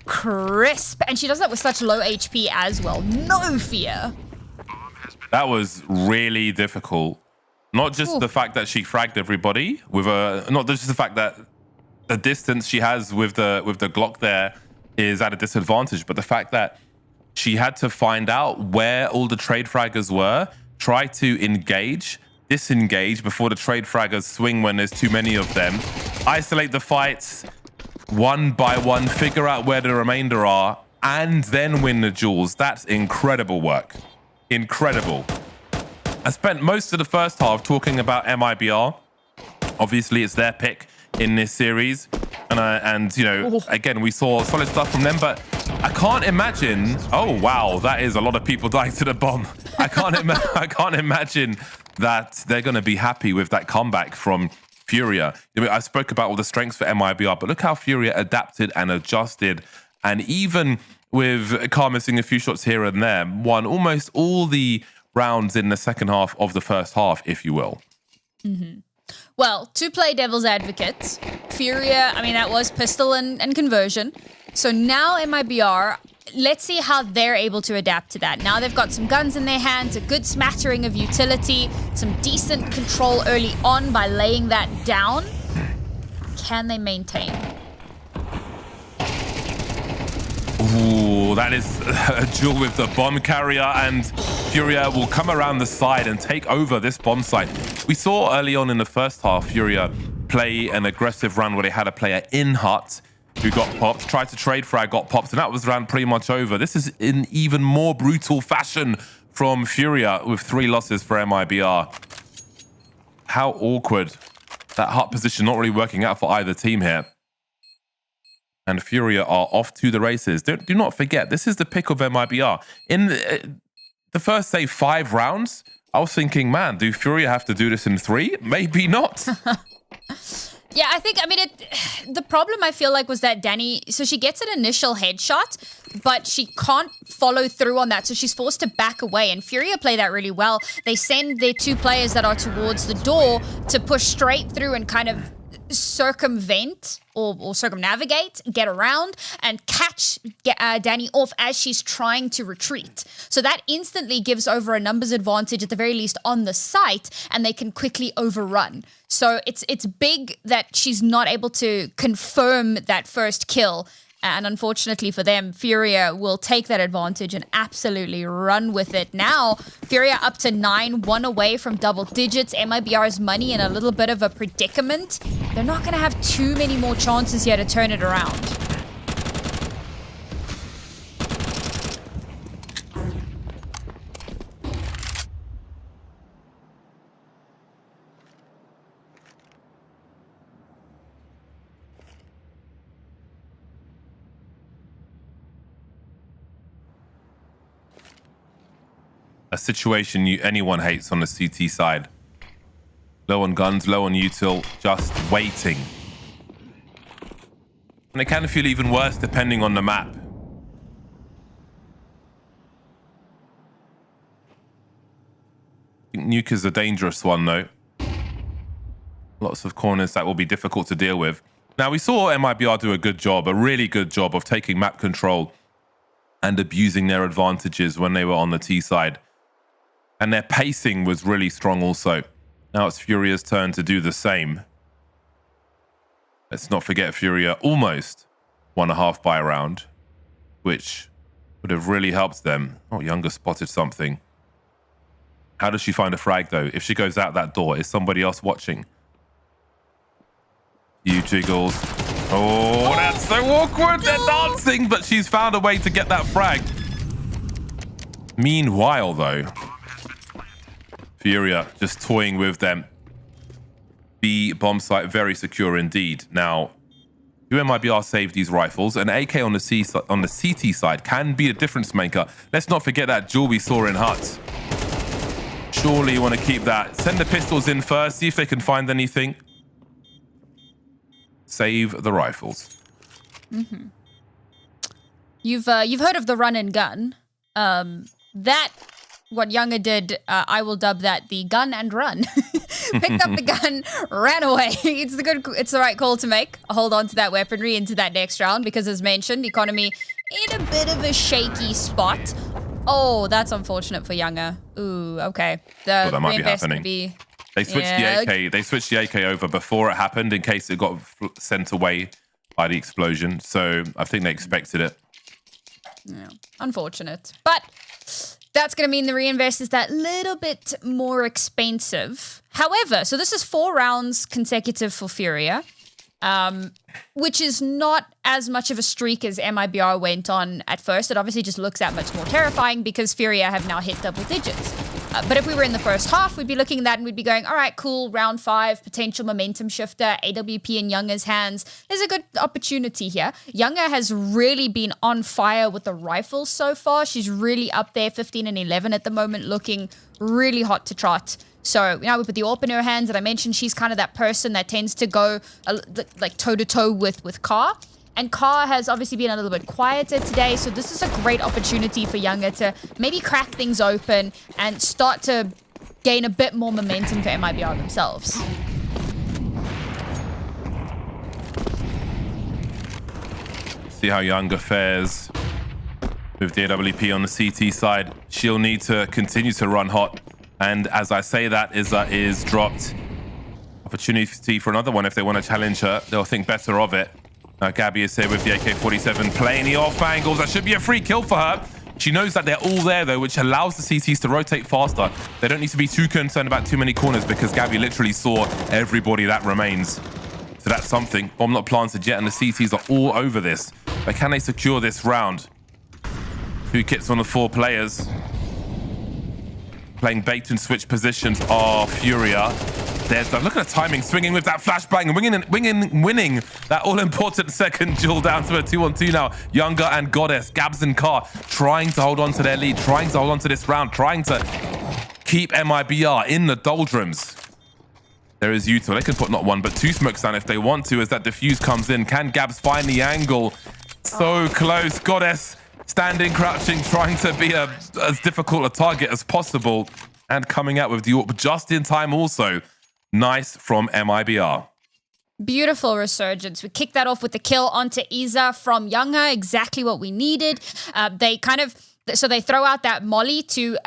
crisp, and she does that with such low HP as well. No fear. That was really difficult. Not just the fact that she fragged everybody with not just the fact that the distance she has with the Glock there is at a disadvantage, but the fact that she had to find out where all the trade fraggers were, try to engage, disengage before the trade fraggers swing when there's too many of them, isolate the fights one by one, figure out where the remainder are, and then win the duels. That's incredible work. Incredible. I spent most of the first half talking about MIBR. Obviously, it's their pick in this series. And again, we saw solid stuff from them, but I can't imagine... Oh, wow, that is a lot of people dying to the bomb. I can't imagine that they're going to be happy with that comeback from Furia. I spoke about all the strengths for MIBR, but look how Furia adapted and adjusted. And even with Car missing a few shots here and there, won almost all the rounds in the second half of the first half, if you will. Mm-hmm. Well, to play devil's advocate, Furia, that was pistol and conversion. So now MIBR, let's see how they're able to adapt to that. Now they've got some guns in their hands, a good smattering of utility, some decent control early on by laying that down. Can they maintain? Ooh, that is a duel with the bomb carrier, and Furia will come around the side and take over this bomb site. We saw early on in the first half, Furia play an aggressive run where they had a player in hut who got popped, tried to trade frag, got popped, and that was round pretty much over. This is in even more brutal fashion from Furia with 3 losses for MIBR. How awkward. That hut position not really working out for either team here. And Furia are off to the races. Do not forget, this is the pick of MIBR. In the first, say, 5 rounds, I was thinking, man, do Furia have to do this in 3? Maybe not. Yeah, I think, the problem I feel like was that Danny, so she gets an initial headshot, but she can't follow through on that, so she's forced to back away, and Furia play that really well. They send their 2 players that are towards the door to push straight through and kind of circumvent or circumnavigate, get around, and catch Danny off as she's trying to retreat. So that instantly gives over a numbers advantage, at the very least, on the site, and they can quickly overrun. So it's big that she's not able to confirm that first kill. And unfortunately for them, Furia will take that advantage and absolutely run with it. Now, Furia up to 9, 1 away from double digits. MIBR's money in a little bit of a predicament. They're not going to have too many more chances here to turn it around. a situation anyone hates on the CT side. Low on guns, low on util, just waiting. And it can feel even worse depending on the map. I think Nuke is a dangerous one though. Lots of corners that will be difficult to deal with. Now we saw MIBR do a good job, a really good job of taking map control and abusing their advantages when they were on the T side. And their pacing was really strong also. Now it's Furia's turn to do the same. Let's not forget Furia almost won a half buy round, which would have really helped them. Oh, Younger spotted something. How does she find a frag though? If she goes out that door, is somebody else watching? You jiggles. Oh, that's so awkward. They're dancing, but she's found a way to get that frag. Meanwhile though, Furia just toying with them. The bomb site very secure indeed. Now, MIBR saved these rifles. An AK on the CT side can be a difference maker. Let's not forget that jewel we saw in Huts. Surely you want to keep that. Send the pistols in first. See if they can find anything. Save the rifles. Mm-hmm. You've heard of the run and gun. What Younger did, I will dub that the gun and run. Picked up the gun, ran away. It's the right call to make. Hold on to that weaponry into that next round because, as mentioned, economy in a bit of a shaky spot. Oh, that's unfortunate for Younger. Ooh, okay. Well, that might be happening. They switched the AK. They switched the AK over before it happened in case it got sent away by the explosion. So I think they expected it. Yeah, unfortunate, but that's going to mean the reinvest is that little bit more expensive. However, so this is 4 rounds consecutive for Furia, which is not as much of a streak as MIBR went on at first. It obviously just looks that much more terrifying because Furia have now hit double digits. But if we were in the first half, we'd be looking at that and we'd be going, all right, cool, round 5, potential momentum shifter, AWP in Younger's hands. There's a good opportunity here. Younger has really been on fire with the rifles so far. She's really up there, 15 and 11 at the moment, looking really hot to trot. So now we put the AWP in her hands, and I mentioned she's kind of that person that tends to go like toe-to-toe with Car. And Car has obviously been a little bit quieter today, so this is a great opportunity for Younger to maybe crack things open and start to gain a bit more momentum for MIBR themselves. See how Younger fares with the AWP on the CT side. She'll need to continue to run hot. And as I say that, is dropped. Opportunity for another one if they want to challenge her. They'll think better of it. Now Gabby is here with the AK-47 playing the off angles. That should be a free kill for her. She knows that they're all there though, which allows the CTs to rotate faster. They don't need to be too concerned about too many corners because Gabby literally saw everybody that remains. So that's something. Bomb not planted yet and the CTs are all over this. But can they secure this round? 2 kits on the 4 players. Playing bait and switch positions are Furia. There's the look at the timing, swinging with that flashbang and winning that all-important second duel down to a 2-on-2 now. Younger and Goddess, Gabs and Car trying to hold on to their lead, trying to hold on to this round, trying to keep MIBR in the doldrums. There is Utah. They can put not 1 but 2 smokes down if they want to as that diffuse comes in. Can Gabs find the angle? So close. Goddess standing, crouching, trying to be as difficult a target as possible and coming out with the AWP just in time also. Nice from MIBR. Beautiful resurgence. We kicked that off with the kill onto Isa from Younger. Exactly what we needed. They throw out that molly to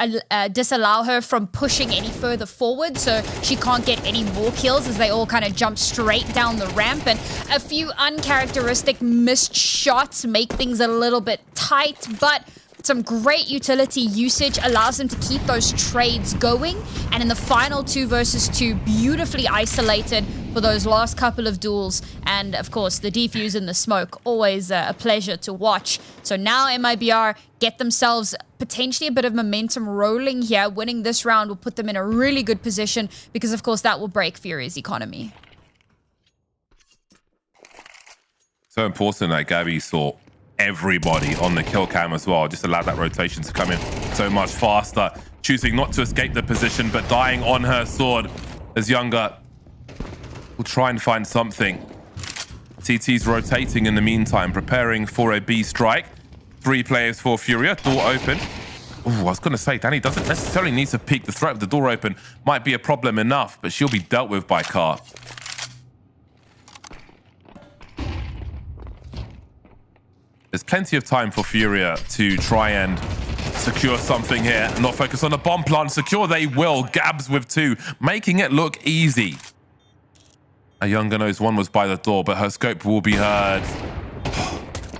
disallow her from pushing any further forward, so she can't get any more kills as they all kind of jump straight down the ramp. And a few uncharacteristic missed shots make things a little bit tight, but some great utility usage allows them to keep those trades going. And in the final 2 versus 2, beautifully isolated for those last couple of duels. And of course, the defuse and the smoke, always a pleasure to watch. So now MIBR get themselves potentially a bit of momentum rolling here. Winning this round will put them in a really good position because, of course, that will break Furia's economy. So important that Gabby saw everybody on the kill cam as well. Just allowed that rotation to come in so much faster. Choosing not to escape the position, but dying on her sword as Younger will try and find something. CT's rotating in the meantime, preparing for a B strike. 3 players for Furia, door open. Oh, I was going to say, Danny doesn't necessarily need to peek. The threat of the door open might be a problem enough, but she'll be dealt with by Car. There's plenty of time for Furia to try and secure something here. Not focus on the bomb plant. Secure they will. Gabs with 2, making it look easy. A Younger knows one was by the door, but her scope will be heard.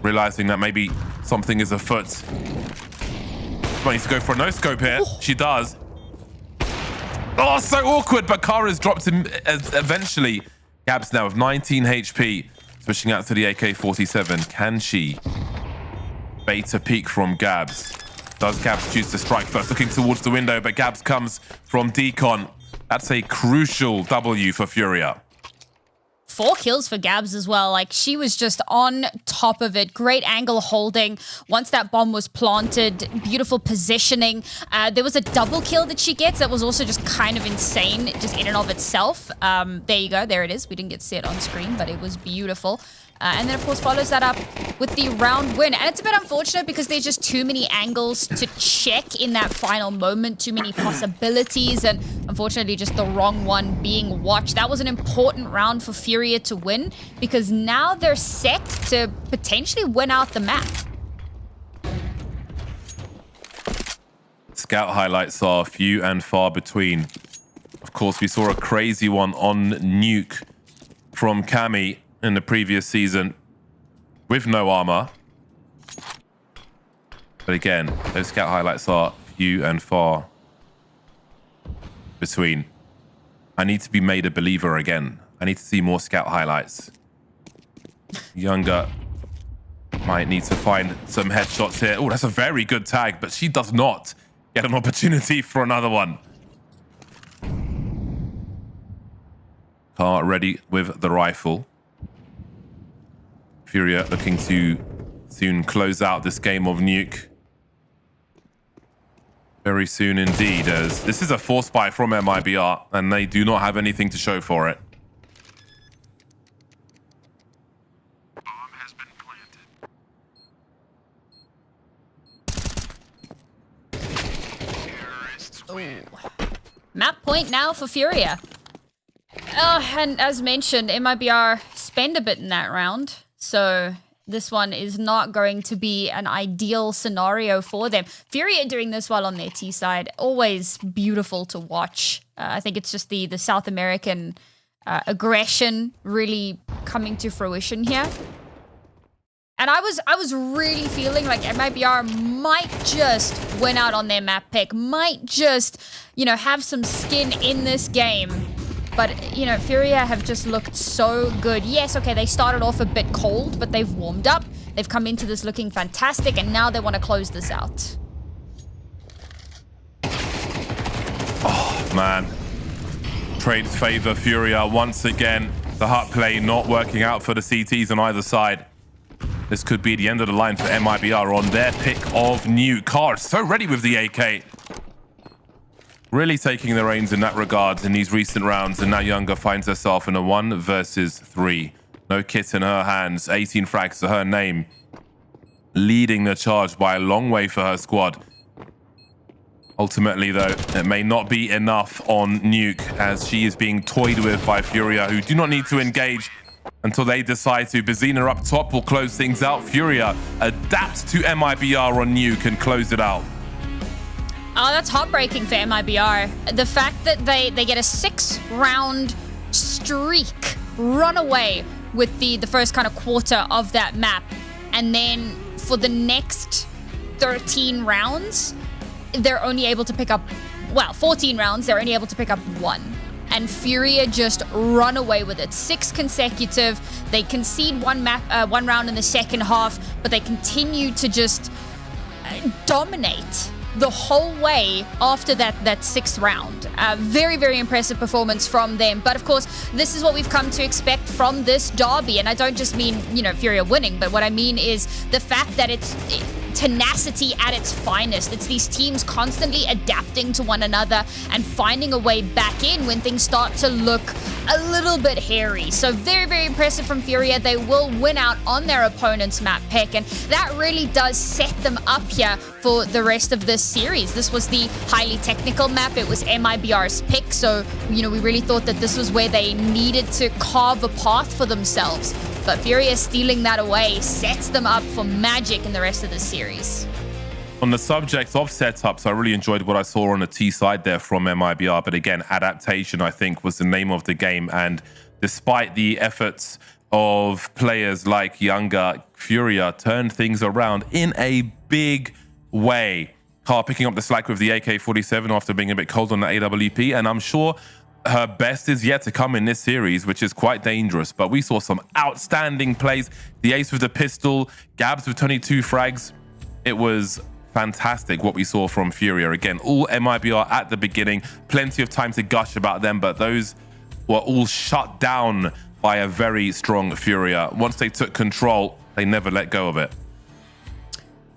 Realizing that maybe something is afoot. Might need to go for a no-scope here. She does. Oh, so awkward, but Kara's dropped him eventually. Gabs now with 19 HP. Switching out to the AK-47. Can she bait a peek from Gabs? Does Gabs choose to strike first? Looking towards the window, but Gabs comes from Decon. That's a crucial W for Furia. 4 kills for Gabs as well. Like, she was just on top of it. Great angle holding. Once that bomb was planted, beautiful positioning. There was a double kill that she gets that was also just kind of insane, just in and of itself. There you go. There it is. We didn't get to see it on screen, but it was beautiful. And then, of course, follows that up with the round win. And it's a bit unfortunate because there's just too many angles to check in that final moment, too many possibilities, and unfortunately just the wrong one being watched. That was an important round for Furia to win because now they're set to potentially win out the map. Scout highlights are few and far between. Of course, we saw a crazy one on Nuke from Cammy in the previous season with no armor. But again, those scout highlights are few and far between. I need to be made a believer again. I need to see more scout highlights. Younger might need to find some headshots here. Oh, that's a very good tag, but she does not get an opportunity for another one. Car ready with the rifle. Furia looking to soon close out this game of Nuke. Very soon indeed, as this is a force buy from MIBR, and they do not have anything to show for it. Bomb has been planted. Map point now for Furia. And as mentioned, MIBR spend a bit in that round. So this one is not going to be an ideal scenario for them. Furia doing this well on their T side. Always beautiful to watch. I think it's just the South American aggression really coming to fruition here. And I was really feeling like MIBR might just win out on their map pick. Might just, you know, have some skin in this game. But, you know, Furia have just looked so good. Yes, okay, they started off a bit cold, but they've warmed up. They've come into this looking fantastic, and now they want to close this out. Oh, man. Trades favor Furia once again. The hut play not working out for the CTs on either side. This could be the end of the line for MIBR on their pick of Nuke. Card so ready with the AK. Really taking the reins in that regard in these recent rounds, and now Younger finds herself in a 1 versus 3. No kit in her hands, 18 frags to her name. Leading the charge by a long way for her squad. Ultimately, though, it may not be enough on Nuke, as she is being toyed with by Furia, who do not need to engage until they decide to. Bazina up top will close things out. Furia adapts to MIBR on Nuke and close it out. Oh, that's heartbreaking for MIBR. The fact that they get a 6-round streak, run away with the first kind of quarter of that map, and then for the next 13 rounds, they're only able to pick up, well, 14 rounds, they're only able to pick up 1. And Furia just run away with it. 6 consecutive. They concede one round in the second half, but they continue to just dominate the whole way after that sixth round. Very, very impressive performance from them. But of course, this is what we've come to expect from this derby. And I don't just mean, Furia winning, but what I mean is the fact that it's tenacity at its finest. It's these teams constantly adapting to one another and finding a way back in when things start to look a little bit hairy. So very, very impressive from Furia. They will win out on their opponent's map pick, and that really does set them up here for the rest of this series. This was the highly technical map. It was MIBR's pick, so we really thought that this was where they needed to carve a path for themselves. But Furia stealing that away sets them up for magic in the rest of the series. On the subject of setups, I really enjoyed what I saw on the T side there from MIBR. But again, adaptation, I think, was the name of the game. And despite the efforts of players like Younger, Furia turned things around in a big way. Car picking up the slack with the AK-47 after being a bit cold on the AWP. And I'm sure her best is yet to come in this series, which is quite dangerous. But we saw some outstanding plays. The ace with the pistol, Gabs with 22 frags. It was fantastic what we saw from Furia. Again, all MIBR at the beginning, plenty of time to gush about them, but those were all shut down by a very strong Furia. Once they took control, they never let go of it.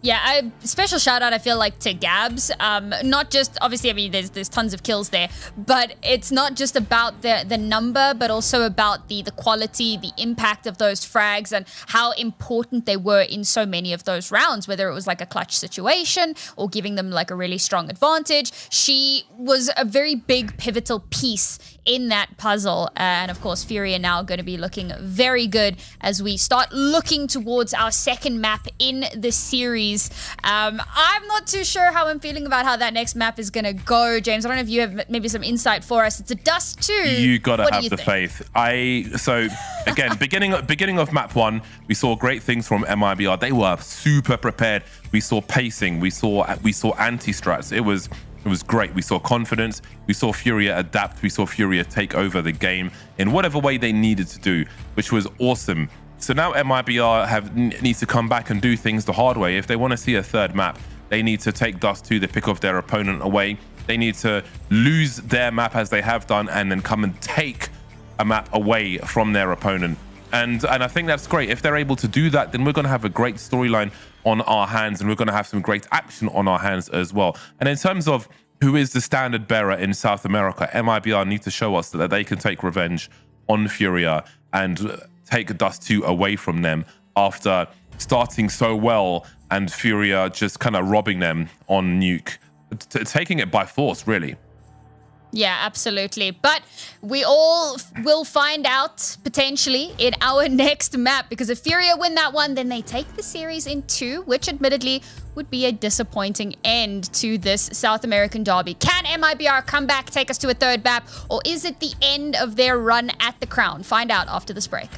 Yeah, special shout out, I feel like, to Gabs. Not just, obviously, I mean, there's tons of kills there, but it's not just about the number, but also about the quality, the impact of those frags and how important they were in so many of those rounds, whether it was like a clutch situation or giving them like a really strong advantage. She was a very big pivotal piece in that puzzle. And of course, Furia now going to be looking very good as we start looking towards our second map in the series. I'm not too sure how I'm feeling about how that next map is going to go. James, I don't know if you have maybe some insight for us. It's a Dust 2. You gotta have the faith. So again, beginning of map 1, we saw great things from MIBR. They were super prepared. We saw pacing. We saw anti-strats. It was great. We saw confidence. We saw Furia adapt. We saw Furia take over the game in whatever way they needed to do, which was awesome. So now MIBR needs to come back and do things the hard way. If they want to see a third map, they need to take Dust 2, the pick of their opponent away. They need to lose their map as they have done and then come and take a map away from their opponent. And I think that's great. If they're able to do that, then we're going to have a great storyline on our hands, and we're going to have some great action on our hands as well. And in terms of who is the standard bearer in South America, MIBR need to show us that they can take revenge on Furia and take Dust 2 away from them after starting so well and Furia just kind of robbing them on Nuke, taking it by force, really. Yeah, absolutely. But we all will find out potentially in our next map, because if Furia win that one, then they take the series in 2, which admittedly would be a disappointing end to this South American derby. Can MIBR come back, take us to a third map, or is it the end of their run at the crown? Find out after this break.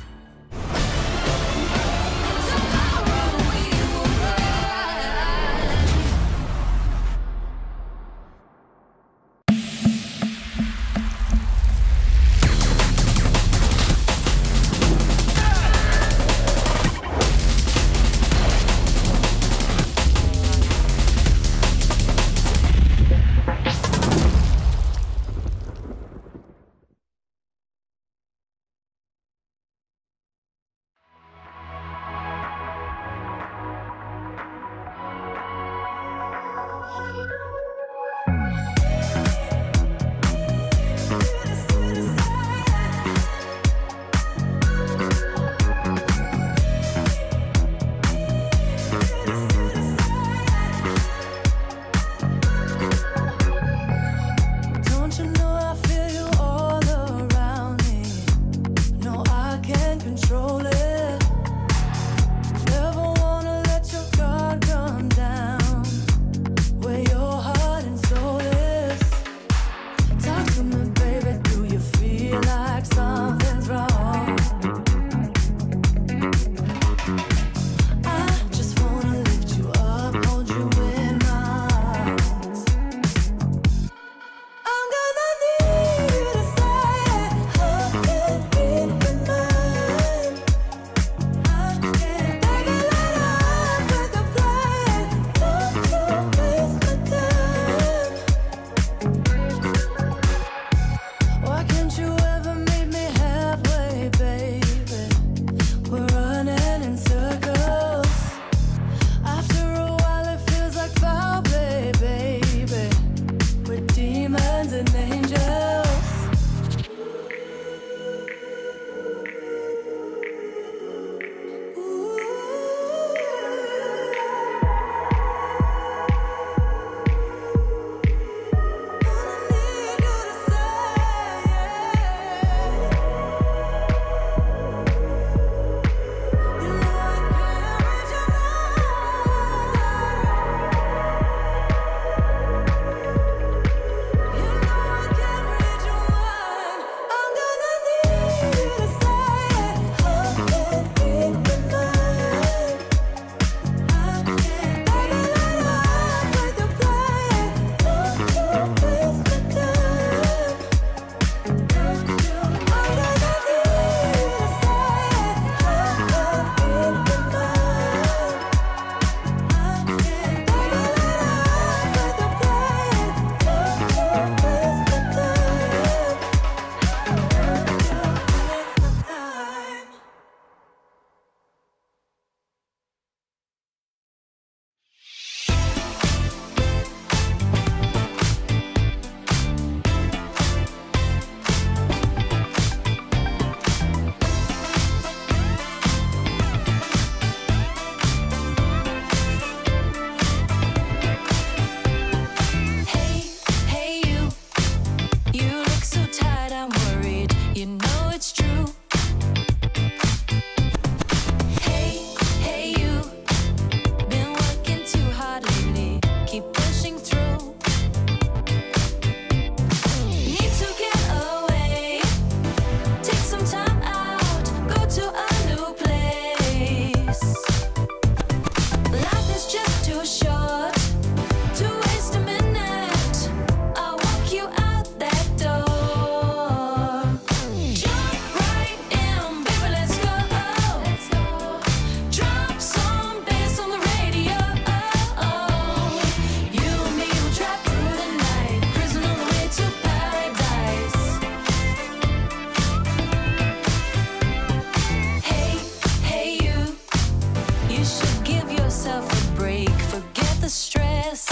the stress.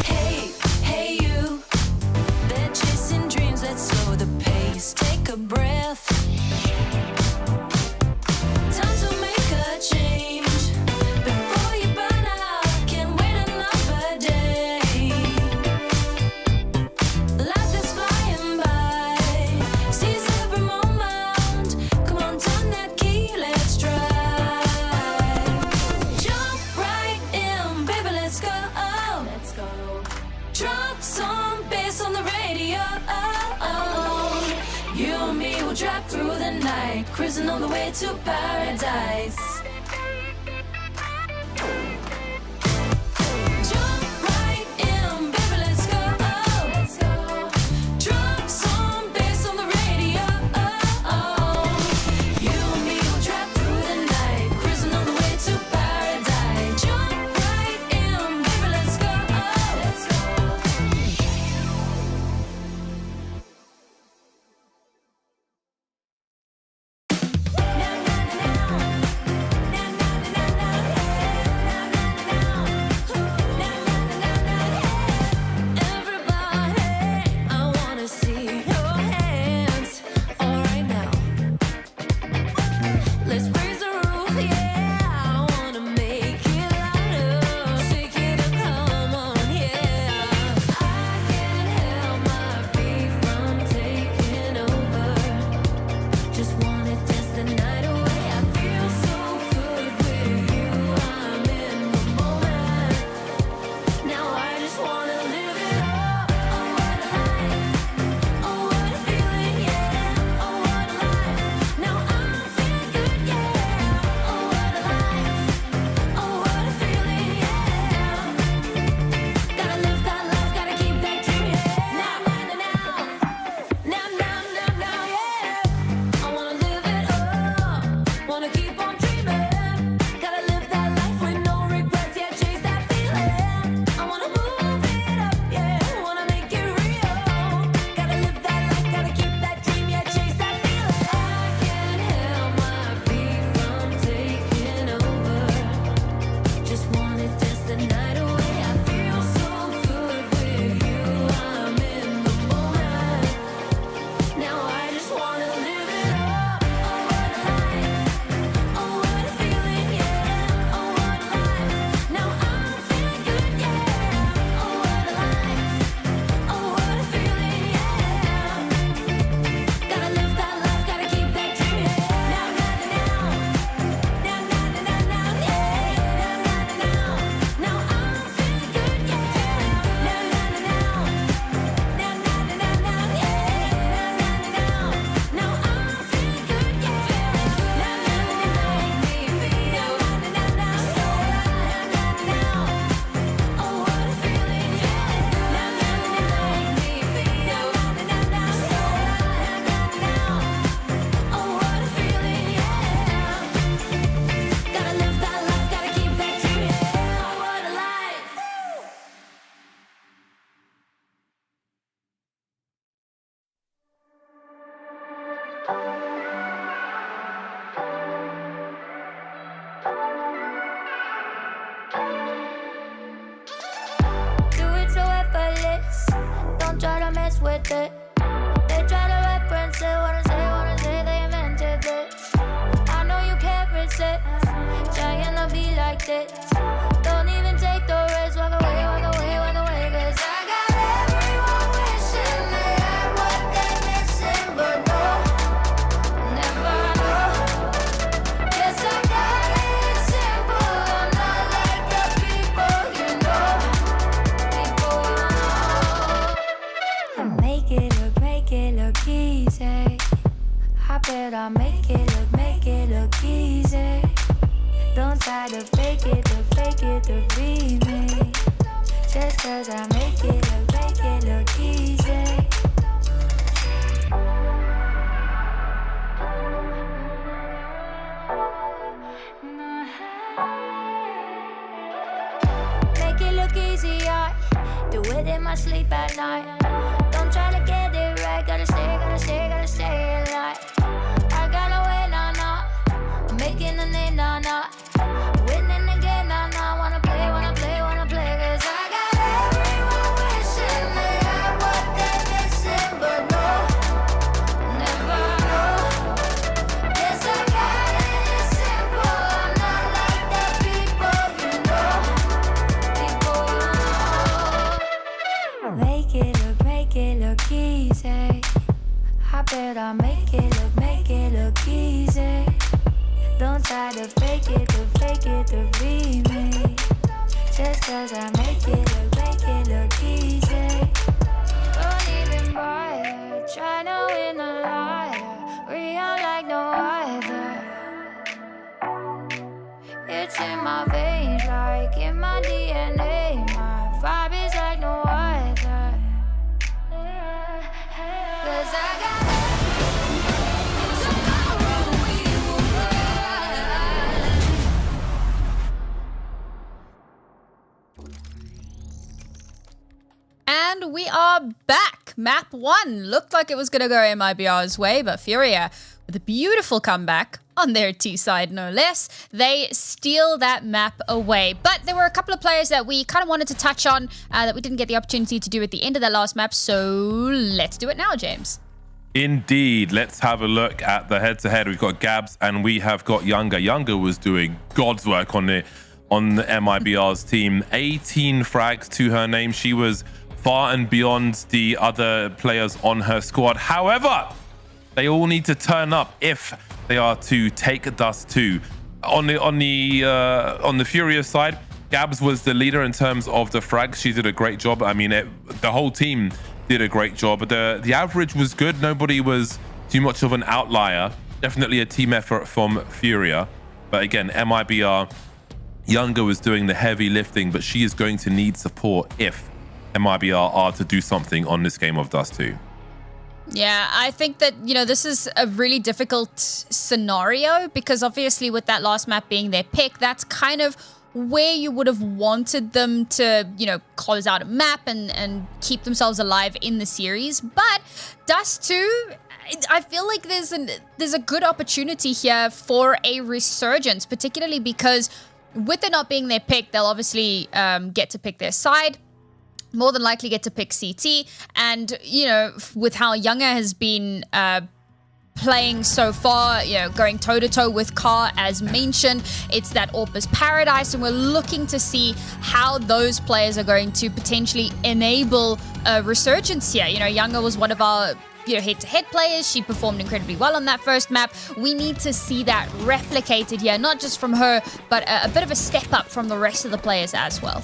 Hey, hey you, they're chasing dreams that slow the pace. Take a breath. Time to make a change before you burn out. Can't wait another day. Life is flying by, seize every moment. Come on, turn that key, let's drive. Jump right in, baby, let's go. Let's go. Drop some bass on the radio. You and me will drive through the night, cruising on the way to paradise. Jump right in, baby, let's go. Let's go. Drop some bass on the radio. You and me will drive through the night, cruising on the way to paradise. Jump right in, baby, let's go. Let's go. Everybody, I wanna see your hands. All right now, let's raise the roof, yeah. I wanna make it louder. Shake it up, come on, yeah. I can't help my feet from taking over. Just wanna dance the night away. I feel so good with you. I'm in the moment. Now I just wanna live it up. Oh, what a life. Oh, what a feeling, yeah. Oh, what a life. Now I'm feeling good, yeah. Oh, what a life. Oh, what a feeling, yeah. Gotta live that life, gotta keep that dream, yeah. Now, yeah. I wanna live it up. Wanna keep on dreaming. Gotta live that life with no regrets, yeah. Chase that feeling. I wanna move it up, yeah. Wanna make it real. Gotta live that life, gotta keep that dream, yeah. Chase that feeling. I can't help my feet from taking over. Just wanna dance the night away. I feel so good with you. I'm in the moment. Now I just wanna live it up. Oh, what a life. Oh, what a feeling, yeah. Oh, what a life. Now I'm feeling good, yeah. Oh, what a life. Oh, what a feeling, yeah. Gotta live that life, gotta keep that dream, yeah. Now, yeah. Now I'm feeling good, yeah. Now I'm feeling good, yeah. Oh, what a feeling, oh, what a feeling, yeah. Gotta live that life, gotta keep that dream, yeah. Oh, what a life. Do it so effortless. Don't try to mess with it. They try to reference it. Wanna say they invented this. I know you can't resist. Trying to be like this. Don't even take the risk. Walk away, walk away, walk away. 'Cause I got everyone wishing they had what they're missing, but no, never know. Guess I got it simple. I'm not like the people you know. Make it look easy. I bet I make it look easy. Don't try to fake it to be me. Just 'cause I make it look easy. Make it look easy, I do it in my sleep at night. Don't try to get it right, gotta stay alive. I gotta win, nah. I'm making a name, nah. Winning again, nah. it, I make it look easy. Don't try to fake it to be me. Just cause I make it look easy. Don't even bother, try to win the liar. Real like no other. It's in my veins, like in my DNA. My vibe is like no other. Cause I got tomorrow we will ride. And we are back. Map 1 looked like it was going to go MIBR's way, but Furia, with a beautiful comeback on their T side, no less, they steal that map away. But there were a couple of players that we kind of wanted to touch on that we didn't get the opportunity to do at the end of that last map, so let's do it now, James. Indeed. Let's have a look at the head-to-head. We've got Gabs and we have got Younger. Younger was doing God's work on the MIBR's team. 18 frags to her name. She was far and beyond the other players on her squad. However, they all need to turn up if they are to take Dust 2. On the Furia side, Gabs was the leader in terms of the frags. She did a great job. I mean, the whole team did a great job. The average was good. Nobody was too much of an outlier. Definitely a team effort from Furia. But again, MIBR, Younger was doing the heavy lifting, but she is going to need support if MIBR are to do something on this game of Dust 2. Yeah, I think that, this is a really difficult scenario because obviously with that last map being their pick, that's kind of where you would have wanted them to, close out a map and keep themselves alive in the series. But Dust 2, I feel like there's a good opportunity here for a resurgence, particularly because with it not being their pick, they'll obviously get to pick their side. More than likely get to pick CT. And, with how Younger has been playing so far, going toe-to-toe with Car, as mentioned, it's that Orpa's Paradise, and we're looking to see how those players are going to potentially enable a resurgence here. Younger was one of our head-to-head players. She performed incredibly well on that first map. We need to see that replicated here, not just from her, but a bit of a step up from the rest of the players as well.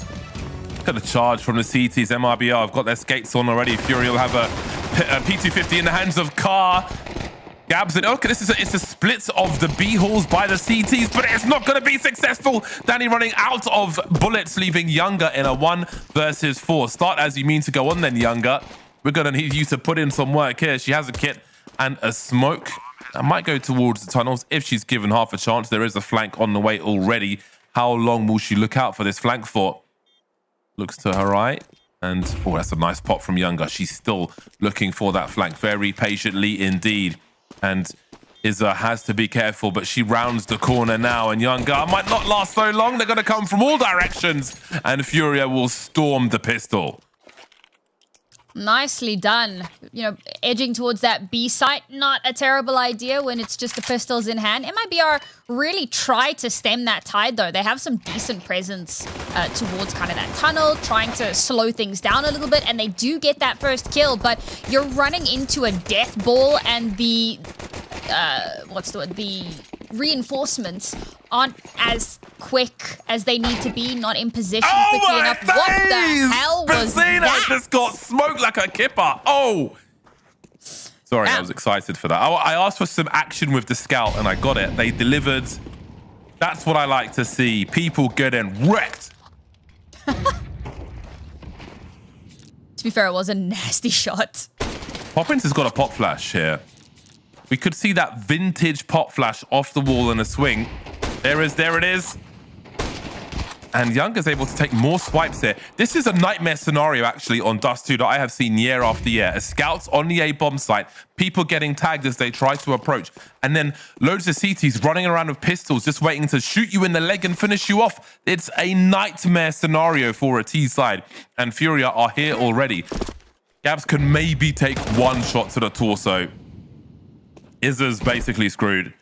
Look at the charge from the CTs. MIBR have got their skates on already. Fury will have a P250 in the hands of Car. Gabs and okay, it's a split of the B halls by the CTs, but it's not going to be successful. Danny running out of bullets, leaving Younger in a 1 versus 4. Start as you mean to go on then, Younger. We're going to need you to put in some work here. She has a kit and a smoke. I might go towards the tunnels if she's given half a chance. There is a flank on the way already. How long will she look out for this flank for? Looks to her right, and that's a nice pop from Younger. She's still looking for that flank very patiently indeed. And Izza has to be careful, but she rounds the corner now, and Younger might not last so long. They're going to come from all directions, and Furia will storm the pistol. Nicely done. Edging towards that B site, not a terrible idea when it's just the pistols in hand. MIBR really try to stem that tide, though. They have some decent presence towards kind of that tunnel, trying to slow things down a little bit, and they do get that first kill, but you're running into a death ball, and the reinforcements aren't as quick as they need to be, not in position quickly enough. Days! What the hell was that? Just got smoked like a kipper. Oh! Sorry, I was excited for that. I asked for some action with the scout, and I got it. They delivered. That's what I like to see. People getting wrecked. To be fair, it was a nasty shot. Poppins has got a pop flash here. We could see that vintage pop flash off the wall in a swing. There it is. And Younger's able to take more swipes here. This is a nightmare scenario, actually, on Dust 2 that I have seen year after year. A scouts on the A-bomb site, people getting tagged as they try to approach, and then loads of CTs running around with pistols, just waiting to shoot you in the leg and finish you off. It's a nightmare scenario for a T side, and Furia are here already. Gabs can maybe take one shot to the torso. Izza's basically screwed.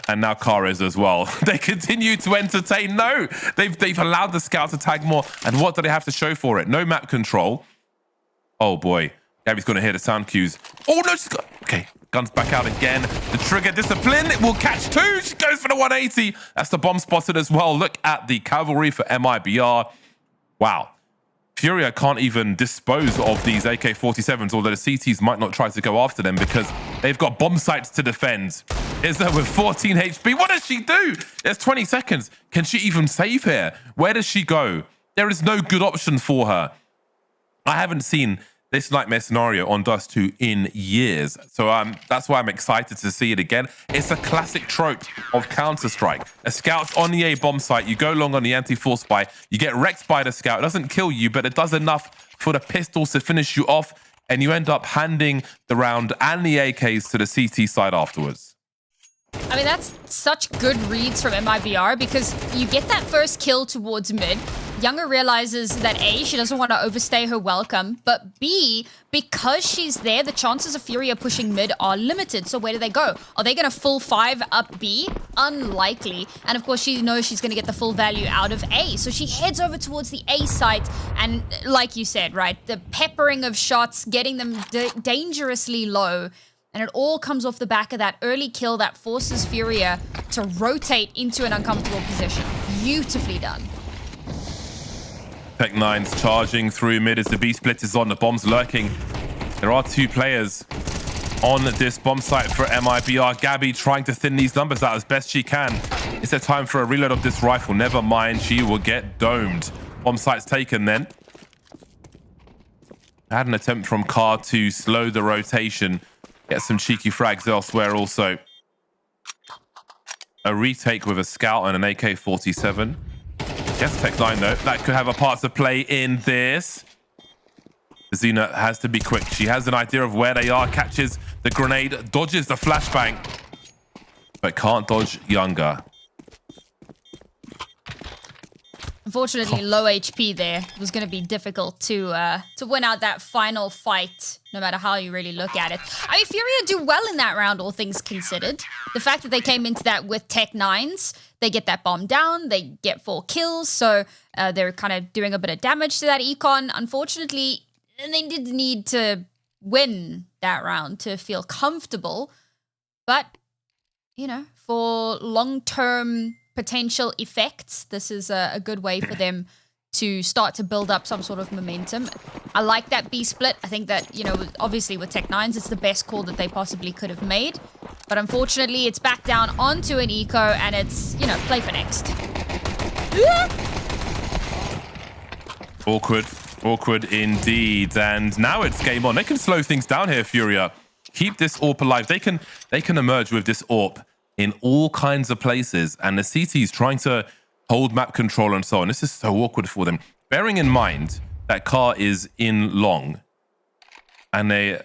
And now Car is as well. They continue to entertain. No, they've allowed the scout to tag more. And what do they have to show for it? No map control. Oh boy. Gabby's going to hear the sound cues. Oh, no, she's got... Okay, guns back out again. The trigger discipline, it will catch two. She goes for the 180. That's the bomb spotted as well. Look at the cavalry for MIBR. Wow. Furia can't even dispose of these AK-47s, although the CTs might not try to go after them because they've got bomb sites to defend. Izza with 14 HP. What does she do? There's 20 seconds. Can she even save here? Where does she go? There is no good option for her. I haven't seen this nightmare scenario on Dust 2 in years. So that's why I'm excited to see it again. It's a classic trope of Counter-Strike. A scout's on the A bomb site. You go long on the anti-force spy. You get wrecked by the scout. It doesn't kill you, but it does enough for the pistols to finish you off. And you end up handing the round and the AKs to the CT side afterwards. I mean, that's such good reads from MIBR because you get that first kill towards mid. Younger realizes that A, she doesn't want to overstay her welcome, but B, because she's there, the chances of Furia pushing mid are limited. So where do they go? Are they going to full 5 up B? Unlikely. And of course, she knows she's going to get the full value out of A. So she heads over towards the A site. And like you said, right, the peppering of shots, getting them dangerously low. And it all comes off the back of that early kill that forces Furia to rotate into an uncomfortable position. Beautifully done. Tech9's charging through mid as the B-split is on. The bomb's lurking. There are 2 players on this bomb site for MIBR. Gabby trying to thin these numbers out as best she can. It's a time for a reload of this rifle. Never mind, she will get domed. Bomb site's taken then. Had an attempt from Car to slow the rotation. Get some cheeky frags elsewhere also. A retake with a scout and an AK-47. Yes, Tech9 though. That could have a part to play in this. Xena has to be quick. She has an idea of where they are. Catches the grenade. Dodges the flashbang. But can't dodge Younger. Unfortunately, low HP there. It was going to be difficult to win out that final fight, no matter how you really look at it. I mean, Furia do well in that round, all things considered. The fact that they came into that with Tech9s, they get that bomb down, they get 4 kills, so they're kind of doing a bit of damage to that econ. Unfortunately, they did need to win that round to feel comfortable. But, you know, for long-term potential effects, this is a good way for them to start to build up some sort of momentum. I like that B split. I think that, you know, obviously with Tech9s, it's the best call that they possibly could have made. But unfortunately, it's back down onto an eco and it's, you know, play for next. Awkward indeed. And now it's game on. They can slow things down here, Furia. Keep this AWP alive. They can emerge with this AWP in all kinds of places, and the CT's trying to hold map control and so on. This is so awkward for them. Bearing in mind that Car is in long, and they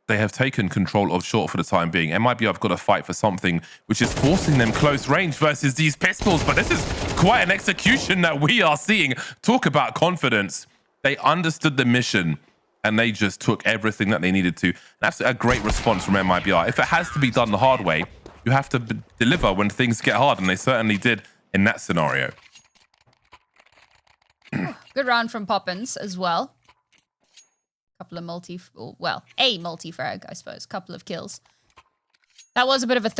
have taken control of short for the time being. MIBR have got to fight for something which is forcing them close range versus these pistols, but this is quite an execution that we are seeing. Talk about confidence. They understood the mission, and they just took everything that they needed to. That's a great response from MIBR. If it has to be done the hard way, you have to deliver when things get hard, and they certainly did in that scenario. Good round from Poppins as well. Couple of a multi-frag, I suppose. Couple of kills. That was a bit of a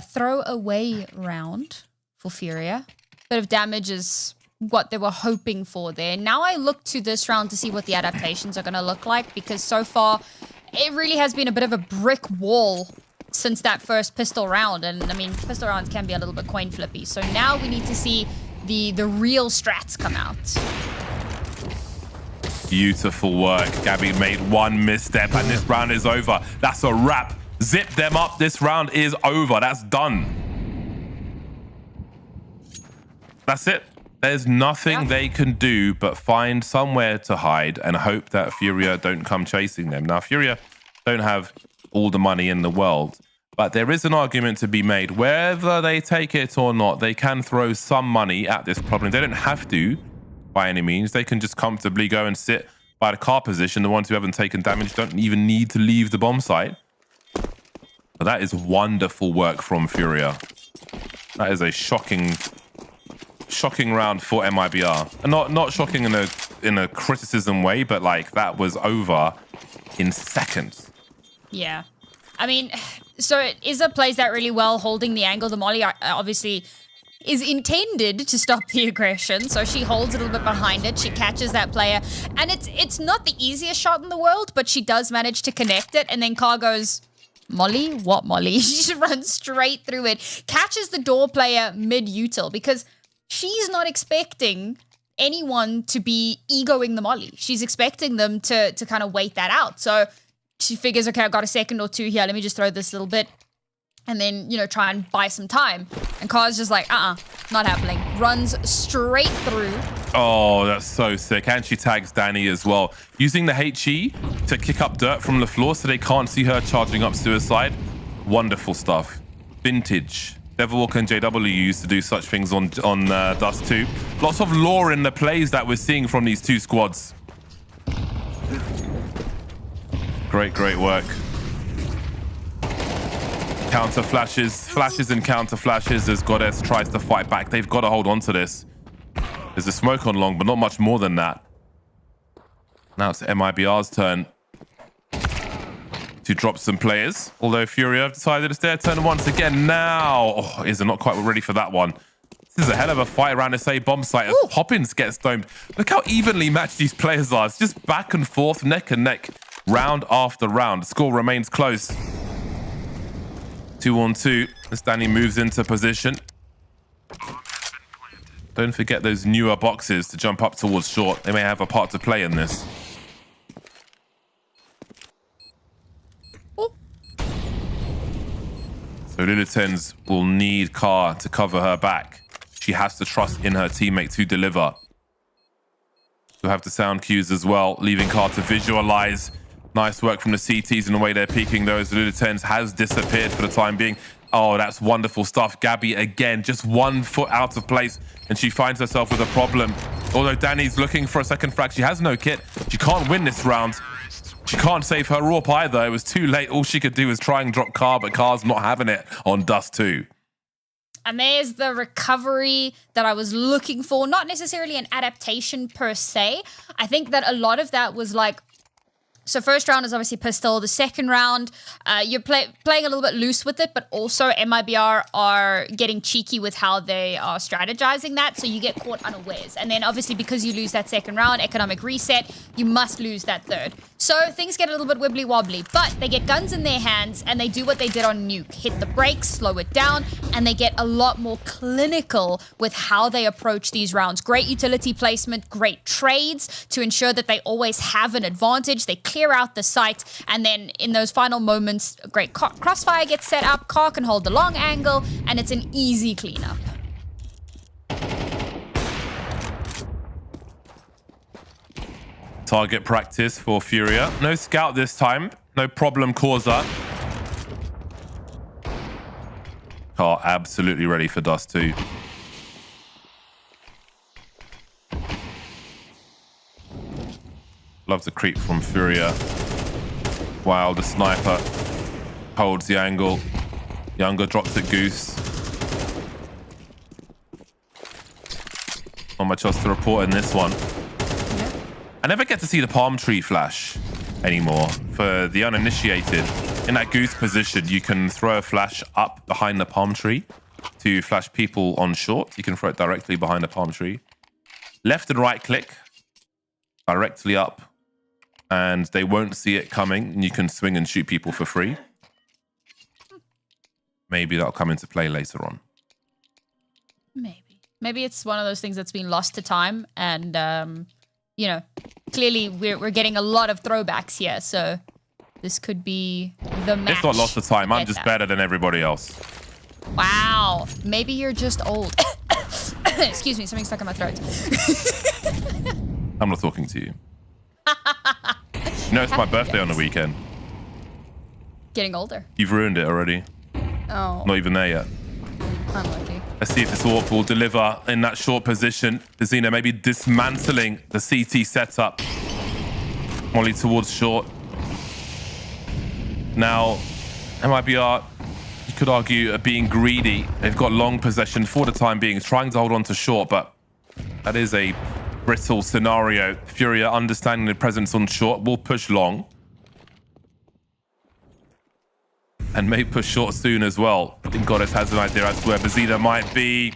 throwaway round for Furia. Bit of damage is what they were hoping for there. Now I look to this round to see what the adaptations are going to look like, because so far it really has been a bit of a brick wall since that first pistol round. And I mean, pistol rounds can be a little bit coin flippy. So now we need to see the real strats come out. Beautiful work. Gabby made one misstep and this round is over. That's a wrap. Zip them up. This round is over. That's done. That's it. There's nothing they can do but find somewhere to hide and hope that Furia don't come chasing them. Now, Furia don't have all the money in the world, but there is an argument to be made. Whether they take it or not, they can throw some money at this problem. They don't have to, by any means. They can just comfortably go and sit by the car position. The ones who haven't taken damage don't even need to leave the bomb site. But that is wonderful work from Furia. That is a shocking round for MIBR. And not shocking in a criticism way, but like that was over in seconds. Yeah. I mean, so Izza plays that really well, holding the angle. The molly obviously is intended to stop the aggression, so she holds a little bit behind it. She catches that player, and it's not the easiest shot in the world, but she does manage to connect it, and then Car goes, Molly? What Molly? She just runs straight through it, catches the door player mid-util, because she's not expecting anyone to be egoing the molly. She's expecting them to kind of wait that out. So she figures, okay, I've got a second or two here. Let me just throw this little bit and then, you know, try and buy some time. And Car's just like, not happening. Runs straight through. Oh, that's so sick. And she tags Danny as well. Using the HE to kick up dirt from the floor so they can't see her charging up suicide. Wonderful stuff. Vintage. Devilwalker and JW used to do such things on Dust 2. Lots of lore in the plays that we're seeing from these two squads. Great work. Counter flashes and counter flashes as Goddess tries to fight back. They've got to hold on to this. There's a smoke on long, but not much more than that. Now it's MIBR's turn to drop some players. Although Furia decided it's their turn once again now. Oh, Izza not quite ready for that one. This is a hell of a fight around this A bomb site as Poppins gets domed. Look how evenly matched these players are. It's just back and forth, neck and neck, round after round. The score remains close. 2-on-2 as Danny moves into position. Don't forget those newer boxes to jump up towards short. They may have a part to play in this. So Lilitens will need Car to cover her back. She has to trust in her teammate to deliver. She'll have the sound cues as well, leaving Car to visualize. Nice work from the CTs in the way they're peeking those. Lilitens has disappeared for the time being. Oh, that's wonderful stuff. Gabby again, just 1 foot out of place, and she finds herself with a problem. Although Danny's looking for a second frag, she has no kit. She can't win this round. She can't save her AWP either. It was too late. All she could do was try and drop Car, but Car's not having it on Dust 2. And there's the recovery that I was looking for. Not necessarily an adaptation per se. I think that a lot of that was like, so first round is obviously pistol. The second round, you're playing a little bit loose with it, but also MIBR are getting cheeky with how they are strategizing that, so you get caught unawares. And then obviously because you lose that second round, economic reset, you must lose that third. So things get a little bit wibbly wobbly, but they get guns in their hands and they do what they did on Nuke. Hit the brakes, slow it down, and they get a lot more clinical with how they approach these rounds. Great utility placement, great trades to ensure that they always have an advantage. They clear out the site, and then in those final moments, a great crossfire gets set up, Car can hold the long angle, and it's an easy cleanup. Target practice for Furia. No scout this time. No problem causer. Car absolutely ready for Dust 2. Love the creep from Furia. While the sniper holds the angle. Younger drops it Goose. Not much else to report in this one. I never get to see the palm tree flash anymore. For the uninitiated, in that Goose position, you can throw a flash up behind the palm tree to flash people on short. You can throw it directly behind the palm tree. Left and right click directly up, and they won't see it coming, and you can swing and shoot people for free. Maybe that'll come into play later on. Maybe it's one of those things that's been lost to time, and you know, clearly we're getting a lot of throwbacks here, so this could be the match. It's not lost to time. I'm just better than everybody else. Wow. Maybe you're just old. Excuse me, something stuck in my throat. I'm not talking to you. No, it's my birthday on the weekend. Getting older. You've ruined it already. Oh. Not even there yet. Unlucky. Let's see if this AWP will deliver in that short position. Zena maybe dismantling the CT setup. Molly towards short. Now, MIBR, you could argue, are being greedy. They've got long possession for the time being, trying to hold on to short, but that is a brittle scenario. Furia, understanding the presence on short, will push long. and may push short soon as well. I think Goddess has an idea as to where Bazida might be.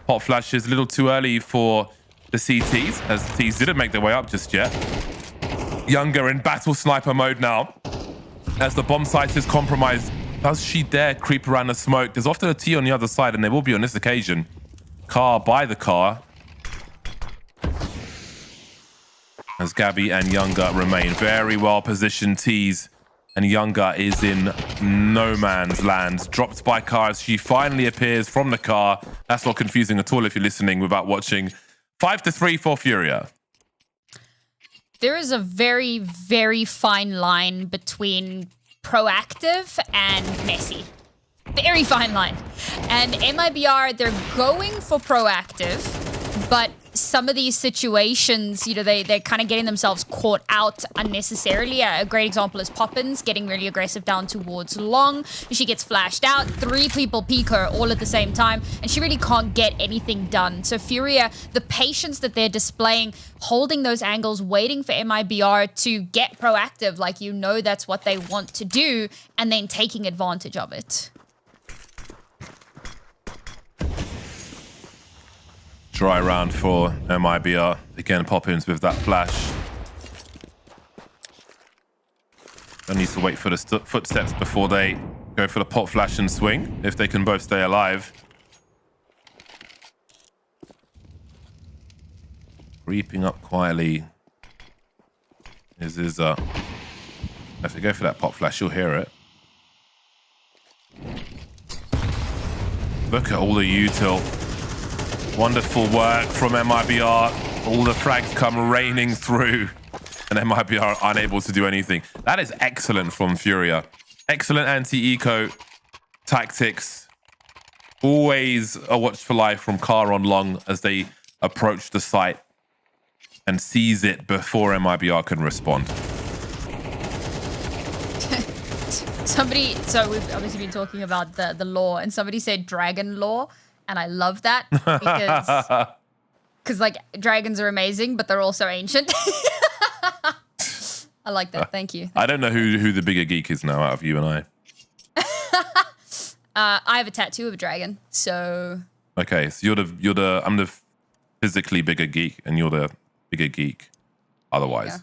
Hot flash is a little too early for the CTs, as the Ts didn't make their way up just yet. Younger in battle sniper mode now. As the bomb site is compromised, does she dare creep around the smoke? There's often a T on the other side, and there will be on this occasion. Car by the car. As Gabby and Younger remain very well positioned Ts. And Younger is in no man's land. Dropped by car as she finally appears from the car. That's not confusing at all if you're listening without watching. 5-3 for Furia. There is a very, very fine line between proactive and messy. Very fine line. And MIBR, they're going for proactive, but some of these situations, you know, they're kind of getting themselves caught out unnecessarily. A great example is Poppins getting really aggressive down towards long. She gets flashed out. 3 people peek her all at the same time, and she really can't get anything done. So Furia, the patience that they're displaying, holding those angles, waiting for MIBR to get proactive, like you know that's what they want to do, and then taking advantage of it. Dry round for MIBR. Again, Poppins with that flash. They need to wait for the footsteps before they go for the pop flash and swing, if they can both stay alive. Creeping up quietly is Izza. If they go for that pop flash, you'll hear it. Look at all the util. Wonderful work from MIBR. All the frags come raining through, and MIBR are unable to do anything. That is excellent from Furia. Excellent anti-eco tactics. Always a watch for life from Car on long as they approach the site and seize it before MIBR can respond. So we've obviously been talking about the lore, and somebody said dragon lore. And I love that because like dragons are amazing, but they're also ancient. I like that. Thank you. I don't know who the bigger geek is now out of you and I. I have a tattoo of a dragon, so. Okay, so I'm the physically bigger geek, and you're the bigger geek. Otherwise.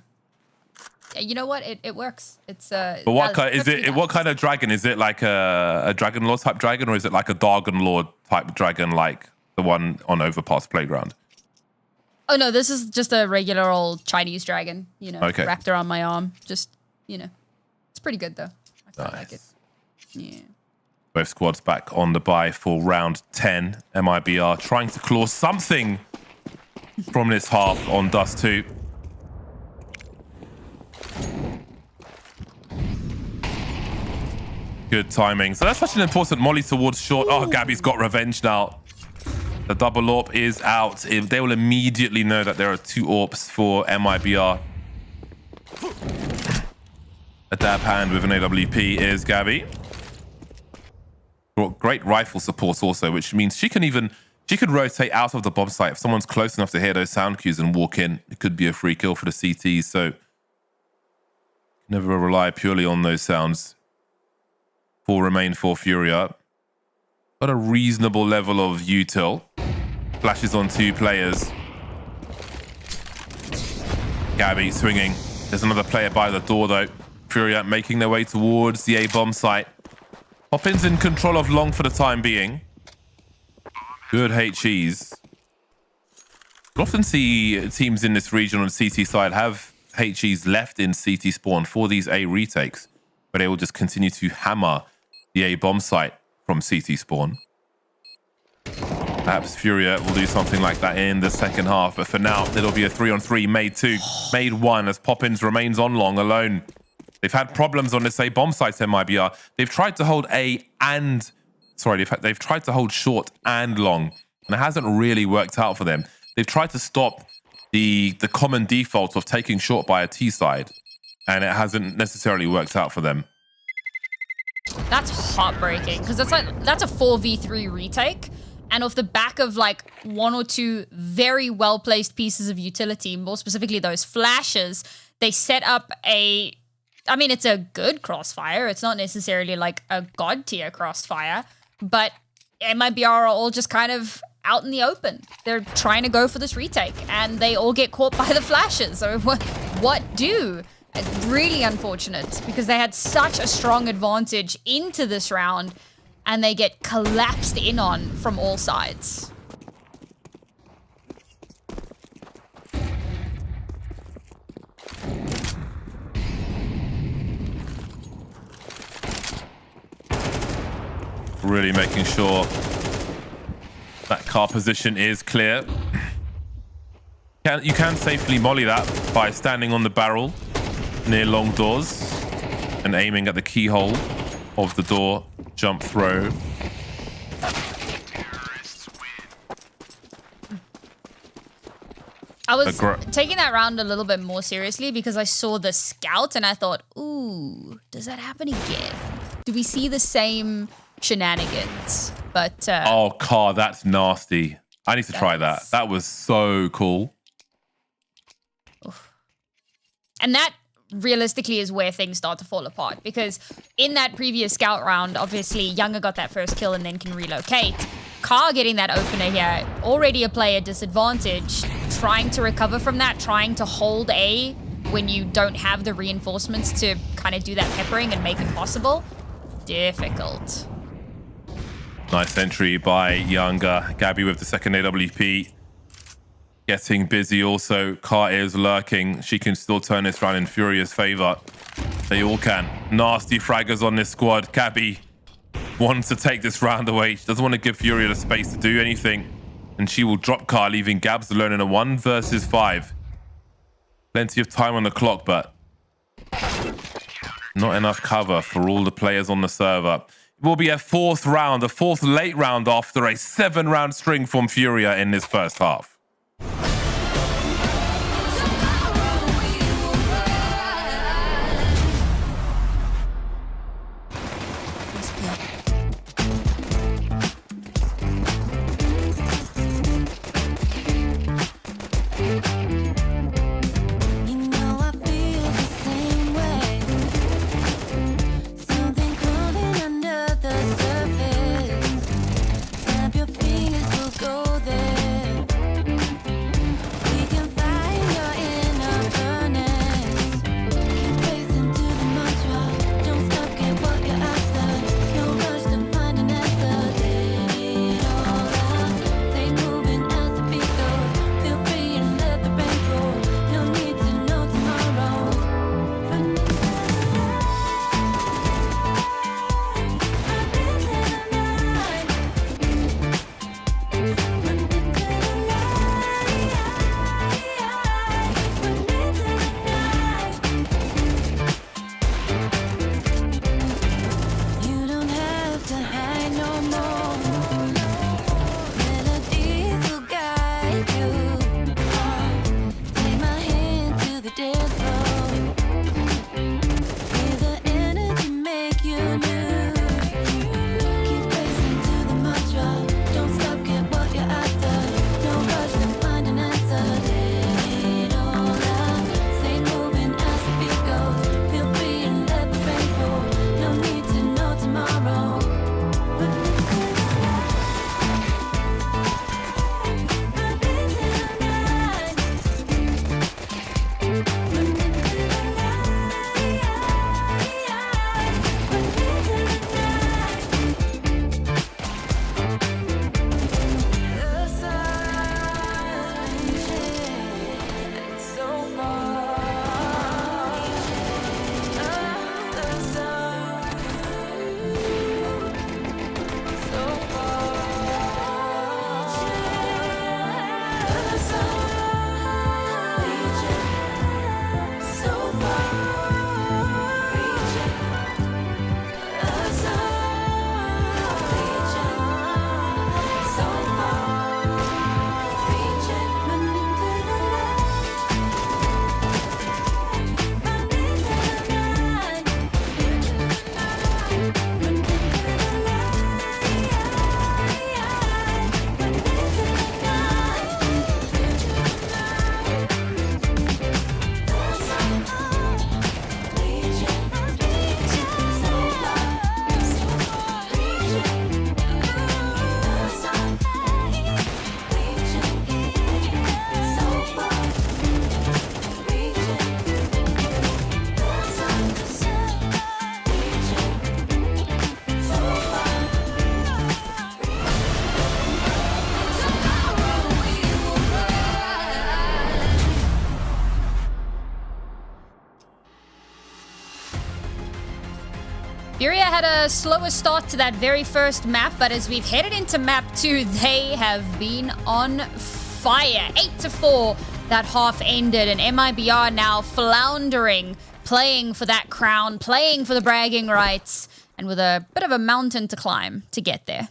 Yeah, you know what? It works. It's But what kind is it? What kind of dragon is it? Like a Dragon Lord type dragon, or is it like a Dargon Lord type dragon, like the one on Overpass Playground? Oh no, this is just a regular old Chinese dragon. You know, okay. Wrapped around my arm. Just it's pretty good though. I quite like it. Yeah. Both squads back on the bye for round 10. MIBR trying to claw something from this half on Dust 2. Good timing. So that's such an important molly towards short. Oh, Gabby's got revenge now. The double AWP is out. They will immediately know that there are 2 AWPs for MIBR. A dab hand with an AWP is Gabby. Got great rifle support also, which means she can rotate out of the bomb site. If someone's close enough to hear those sound cues and walk in, it could be a free kill for the CTs. So never rely purely on those sounds. 4 remain for Furia. Got a reasonable level of util. Flashes on 2 players. Gabby swinging. There's another player by the door though. Furia making their way towards the A bomb site. Poppins in control of long for the time being. Good HEs. We often see teams in this region on the CT side have HEs left in CT spawn for these A retakes, but they will just continue to hammer the A bomb site from CT spawn. Perhaps Furia will do something like that in the second half, but for now, it'll be a 3-on-3, made 2, made 1 as Poppins remains on long alone. They've had problems on this A bomb site, MIBR. They've tried to hold they've tried to hold short and long, and it hasn't really worked out for them. They've tried to stop the common default of taking short by a T side, and it hasn't necessarily worked out for them. That's heartbreaking because that's a 4v3 retake, and off the back of like 1 or 2 very well placed pieces of utility, more specifically those flashes, they set up a I mean, it's a good crossfire. It's not necessarily like a god tier crossfire, but MIBR are all just kind of out in the open. They're trying to go for this retake, and they all get caught by the flashes. So what do? It's really unfortunate because they had such a strong advantage into this round, and they get collapsed in on from all sides. Really making sure that car position is clear. You can safely molly that by standing on the barrel near long doors and aiming at the keyhole of the door jump throw. I was taking that round a little bit more seriously because I saw the scout and I thought, ooh, does that happen again? Do we see the same shenanigans? But oh, car, that's nasty. I need to try that. That was so cool. Oof. And that realistically is where things start to fall apart, because in that previous scout round, obviously Younger got that first kill and then can relocate. Car getting that opener here, already a player disadvantage, trying to recover from that, trying to hold A when you don't have the reinforcements to kind of do that peppering and make it possible. Difficult. Nice entry by Younger. Gabby with the second AWP. Getting busy also. Car is lurking. She can still turn this round in Furia's favor. They all can. Nasty fraggers on this squad. Gabby wants to take this round away. She doesn't want to give Furia the space to do anything. And she will drop Car, leaving Gabs alone in a 1 versus 5. Plenty of time on the clock, but not enough cover for all the players on the server. It will be a fourth round, a fourth late round after a 7-round string from Furia in this first half. Furia had a slower start to that very first map, but as we've headed into map 2, they have been on fire. 8-4, that half ended, and MIBR now floundering, playing for that crown, playing for the bragging rights, and with a bit of a mountain to climb to get there.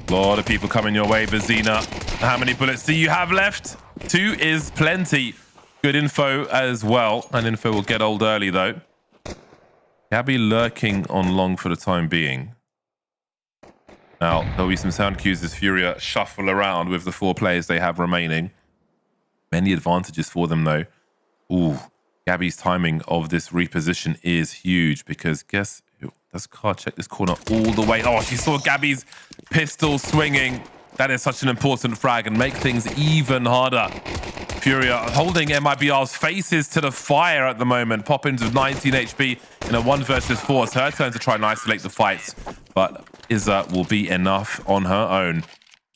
A lot of people coming your way, Bazina. How many bullets do you have left? 2 is plenty. Good info as well. And info will get old early, though. Gabby lurking on long for the time being. Now, there'll be some sound cues as Furia shuffle around with the 4 players they have remaining. Many advantages for them, though. Ooh, Gabby's timing of this reposition is huge because guess... Does Car check this corner all the way? Oh, she saw Gabby's pistol swinging. That is such an important frag and make things even harder. Furia holding MIBR's faces to the fire at the moment. Poppins with 19 HP in a 1 versus 4. It's her turn to try and isolate the fights. But Izza will be enough on her own.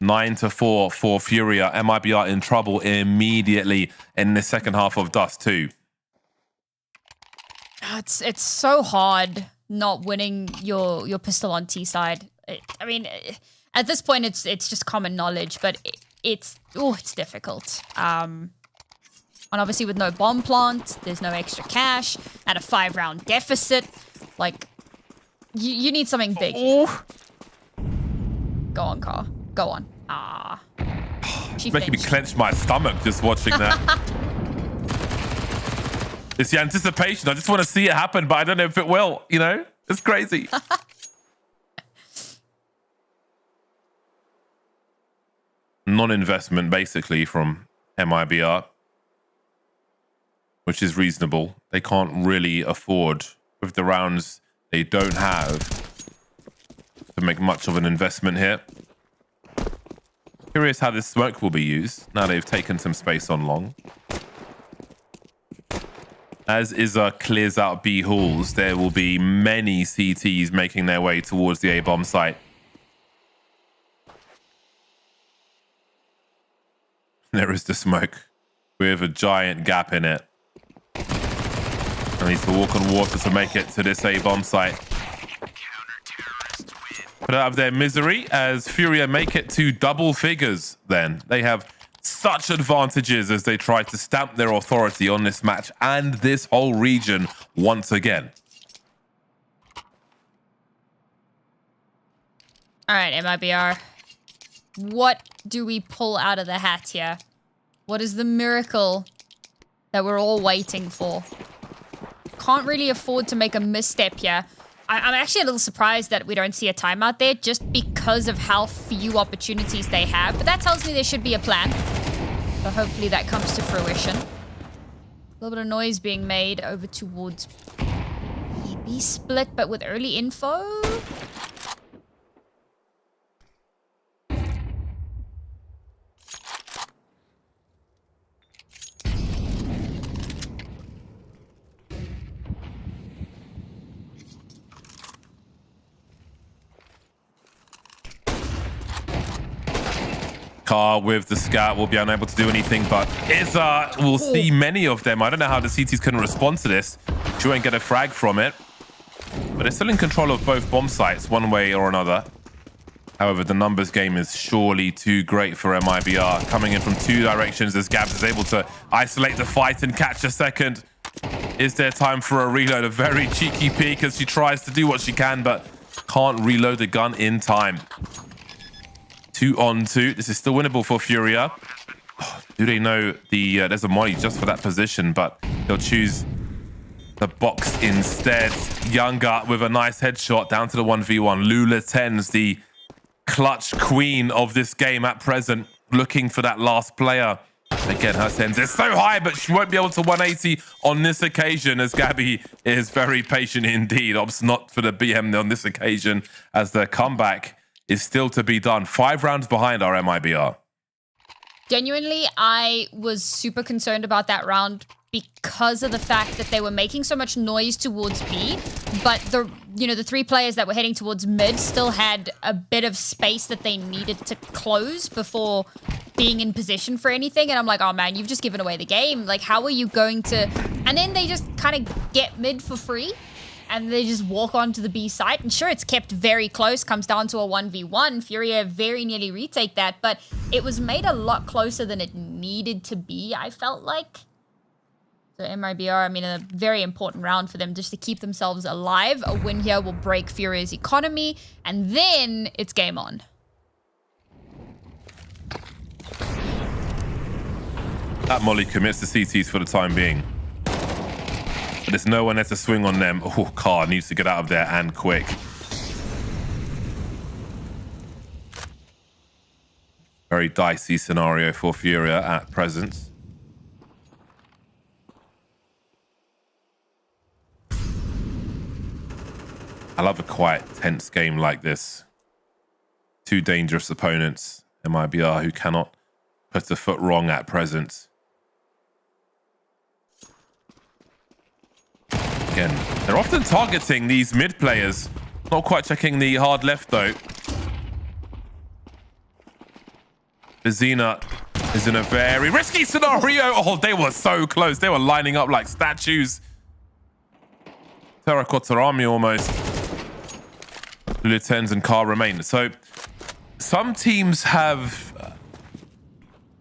9-4 for Furia. MIBR in trouble immediately in the second half of Dust 2. It's so hard not winning your pistol on T side. I mean, at this point, it's just common knowledge, but it's difficult. And obviously with no bomb plant, there's no extra cash, at a 5-round deficit. Like, you need something big. Go on, Car. Go on. It's making me clench my stomach just watching that. It's the anticipation. I just want to see it happen, but I don't know if it will, you know? It's crazy. Non-investment, basically, from MIBR, which is reasonable. They can't really afford, with the rounds they don't have, to make much of an investment here. Curious how this smoke will be used, now they've taken some space on long. As Izza clears out B halls, there will be many CTs making their way towards the A-bomb site. There is the smoke with a giant gap in it. And needs to walk on water to make it to this A-bomb site. Put out of their misery as Furia make it to double figures then. They have such advantages as they try to stamp their authority on this match and this whole region once again. All right, MIBR. What do we pull out of the hat here? What is the miracle that we're all waiting for? Can't really afford to make a misstep here. I'm actually a little surprised that we don't see a timeout there just because of how few opportunities they have. But that tells me there should be a plan. So hopefully that comes to fruition. A little bit of noise being made over towards B split, but with early info. Car with the scout will be unable to do anything, but Izza will see many of them. I don't know how the CTs can respond to this. She won't get a frag from it. But they're still in control of both bomb sites, one way or another. However, the numbers game is surely too great for MIBR. Coming in from 2 directions as Gabs is able to isolate the fight and catch a second. Is there time for a reload? A very cheeky peek as she tries to do what she can, but can't reload the gun in time. 2 on 2. This is still winnable for Furia. Do they know there's a molly just for that position, but they'll choose the box instead. Younger with a nice headshot down to the 1v1. Lula 10's the clutch queen of this game at present, looking for that last player. Again, her sends is so high, but she won't be able to 180 on this occasion as Gabby is very patient indeed. Opts not for the BM on this occasion as the comeback is still to be done. 5 rounds behind our MIBR. Genuinely, I was super concerned about that round because of the fact that they were making so much noise towards B, but the 3 players that were heading towards mid still had a bit of space that they needed to close before being in position for anything. And I'm like, oh man, you've just given away the game. Like, how are you going to... And then they just kind of get mid for free and they just walk onto the B site. And sure, it's kept very close, comes down to a 1v1. Furia very nearly retake that, but it was made a lot closer than it needed to be, I felt like. So MIBR, I mean, a very important round for them just to keep themselves alive. A win here will break Furia's economy, and then it's game on. That Molly commits the CTs for the time being. But there's no one there to swing on them. Oh, Carr needs to get out of there and quick. Very dicey scenario for Furia at present. I love a quiet, tense game like this. 2 dangerous opponents, MIBR, who cannot put a foot wrong at present. Again, they're often targeting these mid players. Not quite checking the hard left, though. Vizina is in a very risky scenario. Oh, they were so close. They were lining up like statues. Terracotta army almost. Lutens and Carr remain. So some teams have,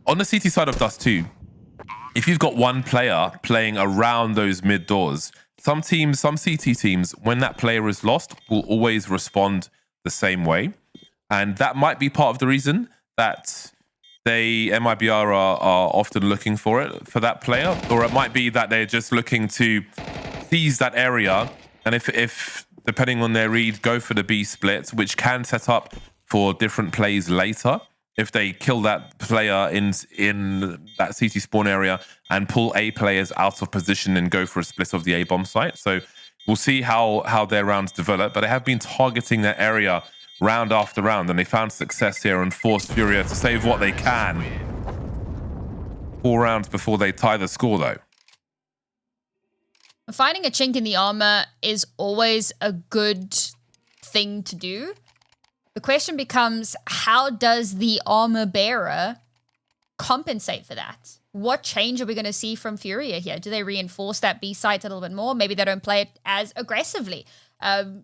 on the CT side of Dust 2, if you've got one player playing around those mid doors, some teams, some CT teams, when that player is lost, will always respond the same way. And that might be part of the reason that MIBR are often looking for that player. Or it might be that they're just looking to seize that area. And if depending on their read, go for the B split, which can set up for different plays later. If they kill that player in that CT spawn area and pull A players out of position and go for a split of the A bomb site. So we'll see how their rounds develop, but they have been targeting that area round after round, and they found success here and forced Furia to save what they can. 4 rounds before they tie the score, though. Finding a chink in the armor is always a good thing to do. The question becomes, how does the armor bearer compensate for that? What change are we going to see from Furia here? Do they reinforce that B site a little bit more? Maybe they don't play it as aggressively.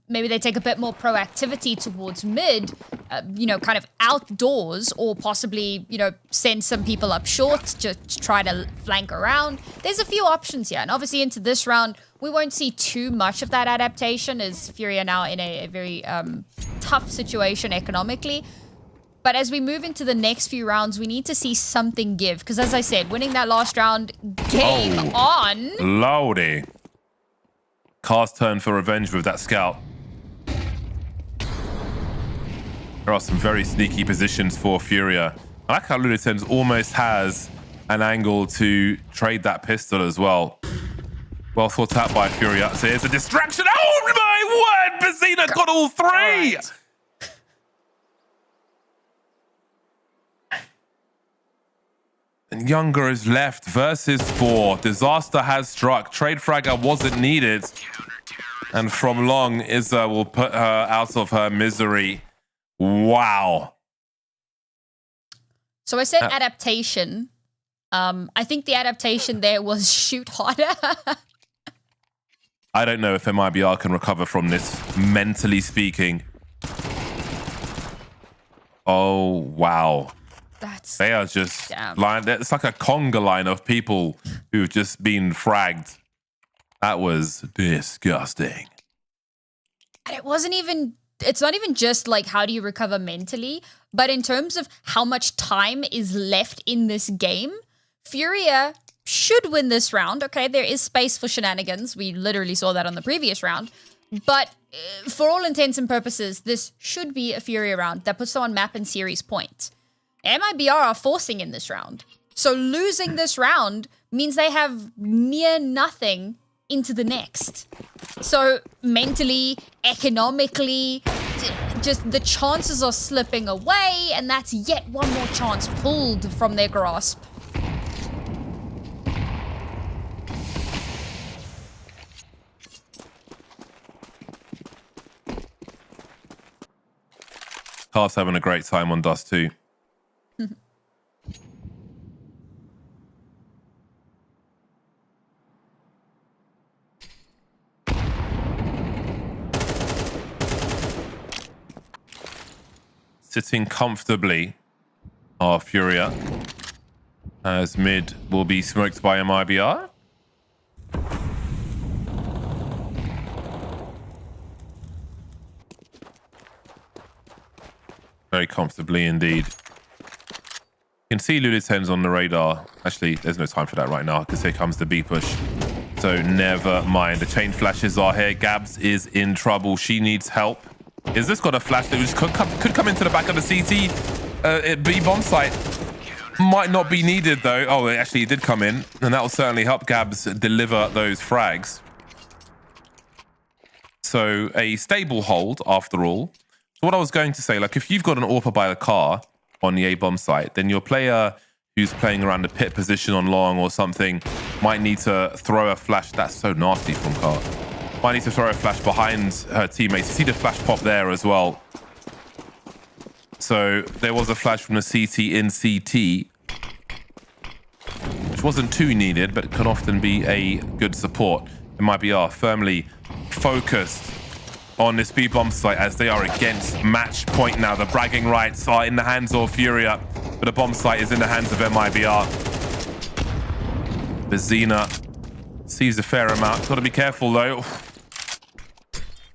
Maybe they take a bit more proactivity towards mid, kind of outdoors, or possibly, send some people up short to try to flank around. There's a few options here. And obviously into this round, we won't see too much of that adaptation as Furia now in a very tough situation economically. But as we move into the next few rounds, we need to see something give. Because as I said, winning that last round, game on. Lordy. Carr's turn for revenge with that scout. There are some very sneaky positions for Furia. I like how Lunatens almost has an angle to trade that pistol as well. Well thought out by Furia. So here's a distraction. Oh my word! Vizina got all 3! Right. And Younger is left versus 4. Disaster has struck. Trade fragger wasn't needed. And from long, Izza will put her out of her misery. Wow. So I said adaptation. I think the adaptation there was shoot harder. I don't know if MIBR can recover from this, mentally speaking. Oh, wow. They are just lined. It's like a conga line of people who've just been fragged. That was disgusting. And it's not even just like how do you recover mentally, but in terms of how much time is left in this game, Furia should win this round. Okay, there is space for shenanigans. We literally saw that on the previous round. But for all intents and purposes, this should be a Furia round that puts them on map and series point. MIBR are forcing in this round. So losing this round means they have near nothing into the next. So mentally, economically, just the chances are slipping away, and that's yet one more chance pulled from their grasp. Car's having a great time on Dust 2. Sitting comfortably are Furia, as mid will be smoked by MIBR. Very comfortably indeed. You can see Luluten's on the radar. Actually, there's no time for that right now because here comes the B push. So never mind. The chain flashes are here. Gabs is in trouble. She needs help. Is this got a flash that just could come into the back of the CT B bomb site? Might not be needed though. Oh, actually it did come in, and that will certainly help Gabs deliver those frags. So a stable hold after all. So what I was going to say, like if you've got an AWPer by the car on the A bomb site, then your player who's playing around the pit position on long or something might need to throw a flash. That's so nasty from Car. Might need to throw a flash behind her teammates. You see the flash pop there as well. So there was a flash from the CT in CT, which wasn't too needed, but it can often be a good support. MIBR firmly focused on this B bomb site as they are against match point now. The bragging rights are in the hands of Furia, but the bomb site is in the hands of MIBR. Bezina sees a fair amount. Got to be careful though.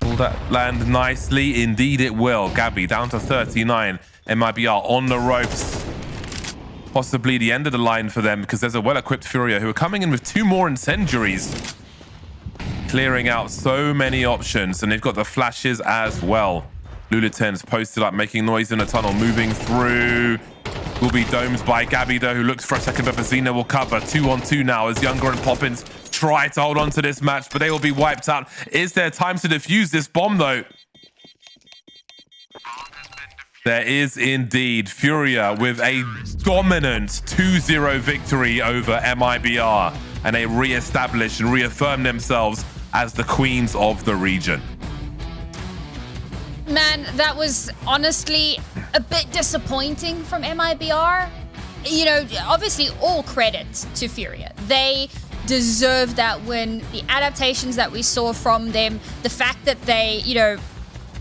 Will that land nicely? Indeed it will. Gabby down to 39. MIBR on the ropes. Possibly the end of the line for them because there's a well-equipped Furia who are coming in with 2 more incendiaries. Clearing out so many options, and they've got the flashes as well. Luluten's posted up, making noise in the tunnel, moving through. Will be domed by Gabby though, who looks for a second, but Bezina will cover. 2-on-2 now as Younger and Poppins try to hold on to this match, but they will be wiped out. Is there time to defuse this bomb though? There is indeed. Furia with a dominant 2-0 victory over MIBR, and they re-establish and reaffirm themselves as the queens of the region. Man, that was honestly a bit disappointing from MIBR. You know, obviously all credit to Furia. They deserve that win. The adaptations that we saw from them, the fact that they, you know,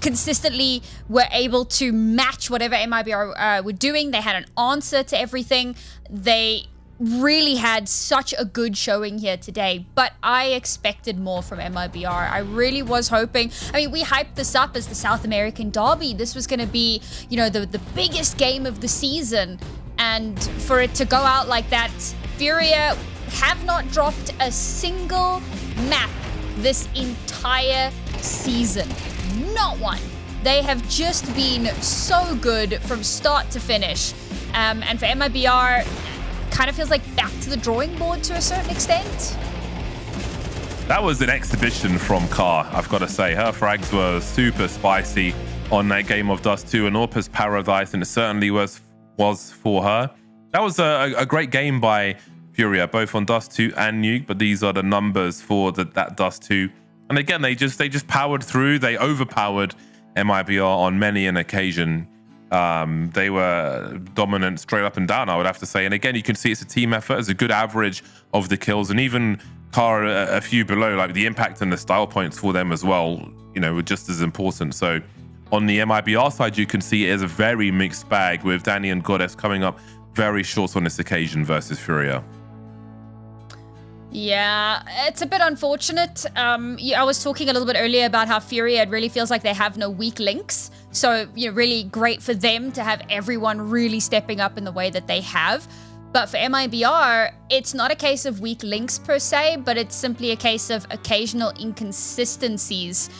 consistently were able to match whatever MIBR were doing. They had an answer to everything. They really had such a good showing here today, but I expected more from MIBR. I really was hoping. I mean, we hyped this up as the South American Derby. This was going to be, you know, the biggest game of the season, and for it to go out like that, Furia have not dropped a single map this entire season. Not one. They have just been so good from start to finish. And for MIBR, kind of feels like back to the drawing board to a certain extent. That was an exhibition from Car, I've got to say. Her frags were super spicy on that game of Dust 2, and AWPer's paradise, and it certainly was for her. That was a great game by Furia, both on Dust 2 and Nuke, but these are the numbers for that Dust 2. And again, they just powered through. They overpowered MIBR on many an occasion. They were dominant straight up and down, I would have to say. And again, you can see it's a team effort. It's a good average of the kills, and even Car a few below, like the impact and the style points for them as well, you know, were just as important. So on the MIBR side, you can see it is a very mixed bag, with Danny and Goddess coming up very short on this occasion versus Furia. Yeah, it's a bit unfortunate. I was talking a little bit earlier about how Furia, it really feels like they have no weak links. So, you know, really great for them to have everyone really stepping up in the way that they have. But for MIBR, it's not a case of weak links per se, but it's simply a case of occasional inconsistencies,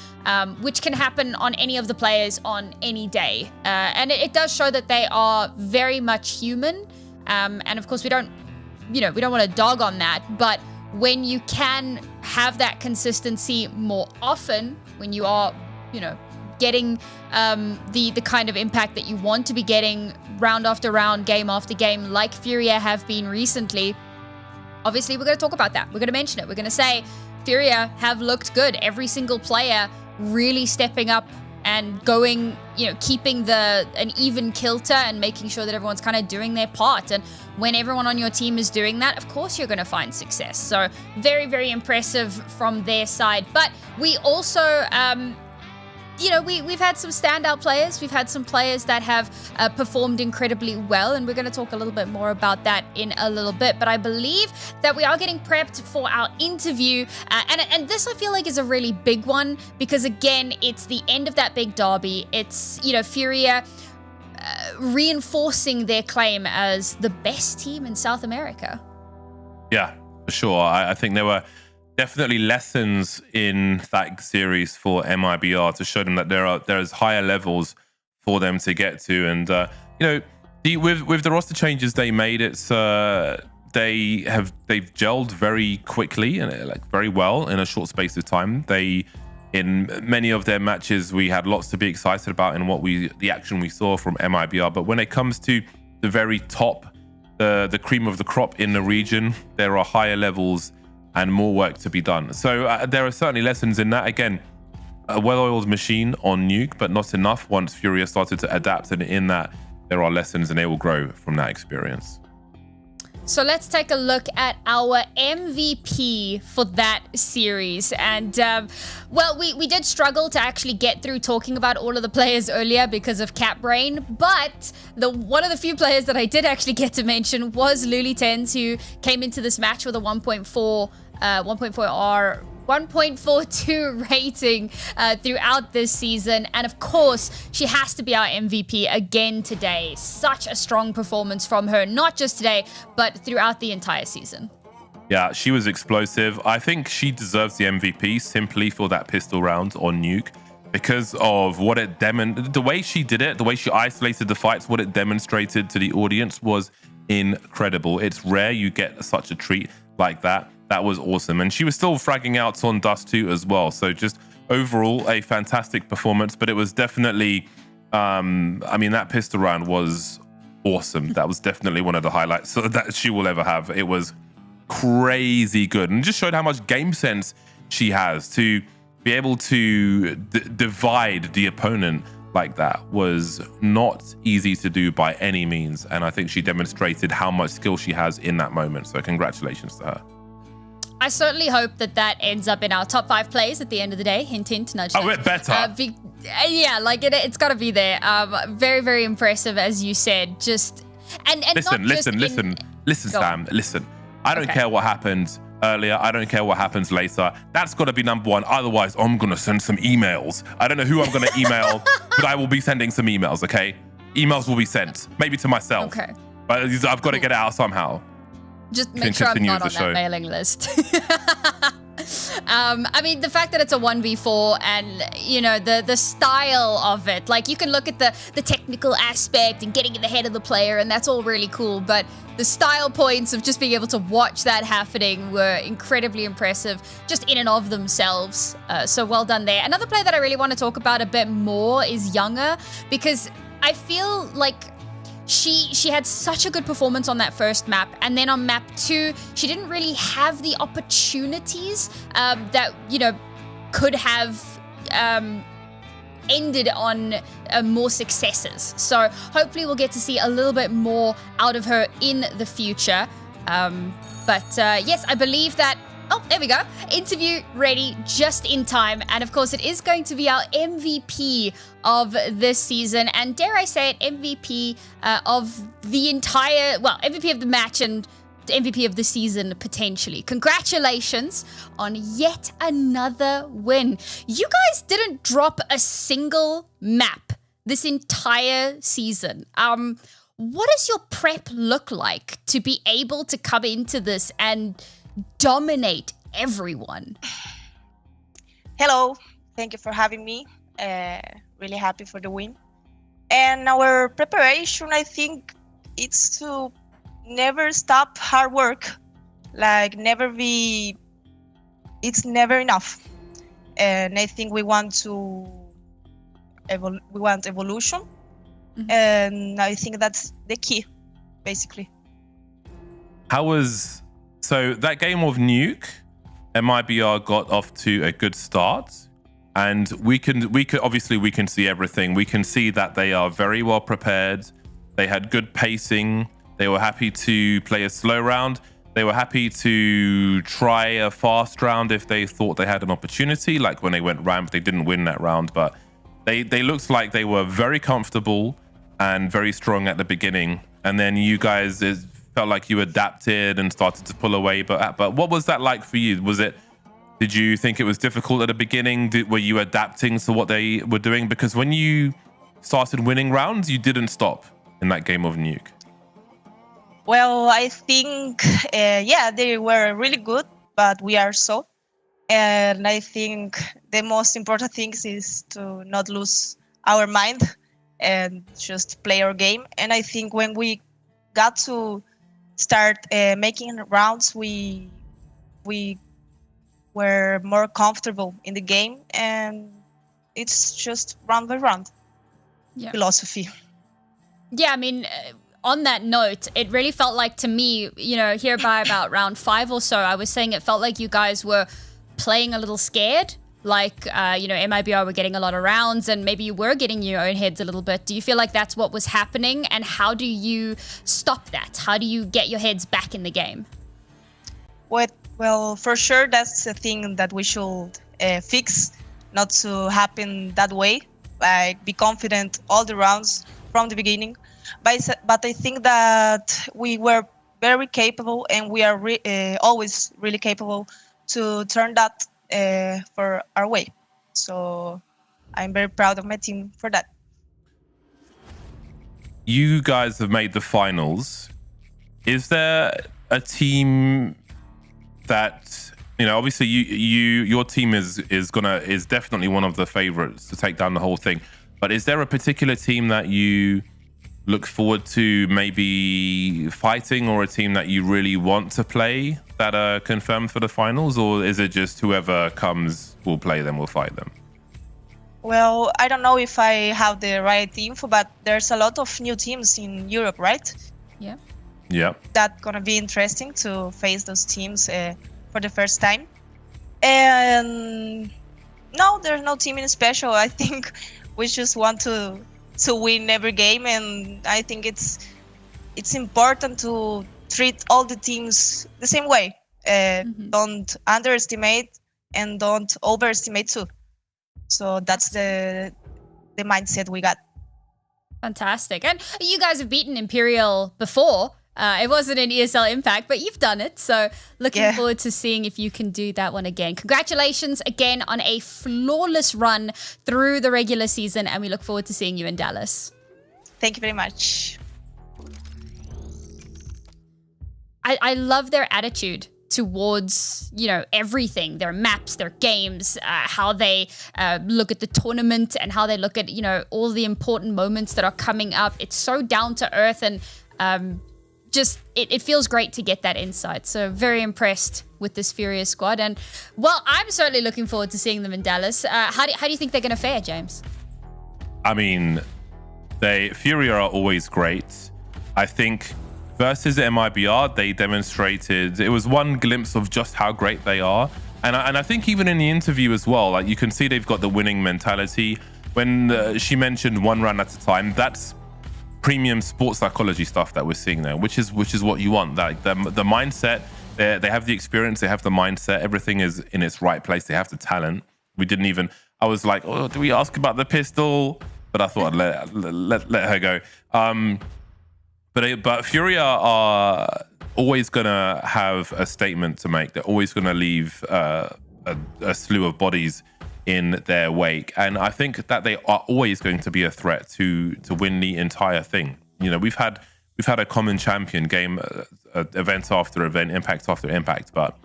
which can happen on any of the players on any day. And it does show that they are very much human. And of course, we don't want to dog on that, but when you can have that consistency more often, when you are, you know, getting the kind of impact that you want to be getting round after round, game after game, like Furia have been recently, obviously we're going to talk about that. We're going to mention it. We're going to say Furia have looked good. Every single player really stepping up and going, keeping an even kilter and making sure that everyone's kind of doing their part. And when everyone on your team is doing that, of course you're going to find success. So very, very impressive from their side. But we also, we've had some standout players. We've had some players that have performed incredibly well, and we're going to talk a little bit more about that in a little bit. But I believe that we are getting prepped for our interview, and this I feel like is a really big one because, again, it's the end of that big derby. It's, Furia reinforcing their claim as the best team in South America. Yeah, for sure. I think there were definitely lessons in that series for MIBR to show them that there's higher levels for them to get to. And with the roster changes they made, it's they've gelled very quickly and very well in a short space of time. In many of their matches, we had lots to be excited about in the action we saw from MIBR. But when it comes to the very top, the cream of the crop in the region, there are higher levels and more work to be done. So there are certainly lessons in that. Again, a well-oiled machine on Nuke, but not enough once Furia started to adapt. And in that, there are lessons and they will grow from that experience. So let's take a look at our MVP for that series. And, we did struggle to actually get through talking about all of the players earlier because of Cat Brain. But one of the few players that I did actually get to mention was Luli Tens, who came into this match with a 1.42 rating throughout this season. And of course, she has to be our MVP again today. Such a strong performance from her, not just today, but throughout the entire season. Yeah, she was explosive. I think she deserves the MVP simply for that pistol round on Nuke because of what it the way she did it, the way she isolated the fights, what it demonstrated to the audience was incredible. It's rare you get such a treat like that. That was awesome. And she was still fragging out on Dust 2 as well. So just overall, a fantastic performance. But it was definitely, that pistol round was awesome. That was definitely one of the highlights that she will ever have. It was crazy good. And just showed how much game sense she has to be able to divide the opponent like that was not easy to do by any means. And I think she demonstrated how much skill she has in that moment. So congratulations to her. I certainly hope that ends up in our top 5 plays at the end of the day. Hint, hint, nudge, nudge. Oh, it better. It's got to be there. Very, very impressive, as you said. Just and listen, Sam. Listen. I don't care what happens earlier. I don't care what happens later. That's got to be number one. Otherwise, I'm gonna send some emails. I don't know who I'm gonna email, but I will be sending some emails. Okay, emails will be sent, maybe to myself. Okay, but I've got to get it out somehow. Just make sure I'm not on that mailing list. The fact that it's a 1v4 and, the style of it, like you can look at the technical aspect and getting in the head of the player, and that's all really cool. But the style points of just being able to watch that happening were incredibly impressive just in and of themselves. So well done there. Another player that I really want to talk about a bit more is Younger, because I feel like she had such a good performance on that first map, and then on map 2 she didn't really have the opportunities that could have ended on more successes. So hopefully we'll get to see a little bit more out of her in the future. Yes, I believe that. Oh, there we go. Interview ready just in time. And of course, it is going to be our MVP of this season. And dare I say it, MVP of the MVP of the match and MVP of the season, potentially. Congratulations on yet another win. You guys didn't drop a single map this entire season. What does your prep look like to be able to come into this and dominate everyone? Hello, thank you for having me. Really happy for the win. And our preparation, I think, it's to never stop hard work. Like it's never enough. And I think we want evolution. Mm-hmm. And I think that's the key, basically. So that game of Nuke, MIBR got off to a good start. And we can obviously we can see everything. We can see that they are very well prepared. They had good pacing. They were happy to play a slow round. They were happy to try a fast round if they thought they had an opportunity. Like when they went ramp, they didn't win that round, but they looked like they were very comfortable and very strong at the beginning. And then you guys, it felt like you adapted and started to pull away. But what was that like for you? Did you think it was difficult at the beginning? Were you adapting to what they were doing? Because when you started winning rounds, you didn't stop in that game of Nuke. Well, I think, yeah, they were really good, but we are so. And I think the most important thing is to not lose our mind and just play our game. And I think when we got to start making rounds, we were more comfortable in the game, and it's just round by round philosophy. Yeah, I mean, on that note, it really felt like to me, you know, here by about round 5 or so, I was saying it felt like you guys were playing a little scared. Like, you know, MIBR were getting a lot of rounds and maybe you were getting your own heads a little bit. Do you feel like that's what was happening? And how do you stop that? How do you get your heads back in the game? Well, for sure, that's the thing that we should fix, not to happen that way. Like, be confident all the rounds from the beginning. But I think that we were very capable, and we are always really capable to turn that for our way. So I'm very proud of my team for that. You guys have made the finals. Is there a team that, you know, obviously your team is definitely one of the favorites to take down the whole thing, but is there a particular team that you look forward to maybe fighting, or a team that you really want to play that are confirmed for the finals, or is it just whoever comes, we'll play them, we'll fight them? Well, I don't know if I have the right info, but there's a lot of new teams in Europe, right? Yeah. Yeah. That's gonna be interesting to face those teams for the first time. And no, there's no team in special. I think we just want to win every game, and I think it's important to treat all the teams the same way. Don't underestimate and don't overestimate too. So that's the mindset we got. Fantastic. And you guys have beaten Imperial before. It wasn't an ESL Impact, but you've done it. So looking forward to seeing if you can do that one again. Congratulations again on a flawless run through the regular season, and we look forward to seeing you in Dallas. Thank you very much. I love their attitude towards, you know, everything, their maps, their games, how they look at the tournament and how they look at, you know, all the important moments that are coming up. It's so down to earth, and just it feels great to get that insight. So very impressed with this Furia squad, and well, I'm certainly looking forward to seeing them in Dallas. How do you think they're going to fare, James? I mean, Furia are always great. I think versus MIBR, they demonstrated, it was one glimpse of just how great they are. And I think even in the interview as well, like, you can see they've got the winning mentality. When she mentioned one round at a time, that's premium sports psychology stuff that we're seeing there, which is what you want. Like the mindset, they have the experience, they have the mindset, everything is in its right place. They have the talent. I was like, oh, do we ask about the pistol? But I thought I'd let her go. But Furia are always gonna have a statement to make. They're always gonna leave a slew of bodies in their wake, and I think that they are always going to be a threat to win the entire thing. You know, we've had a common champion game, event after event, impact after impact, but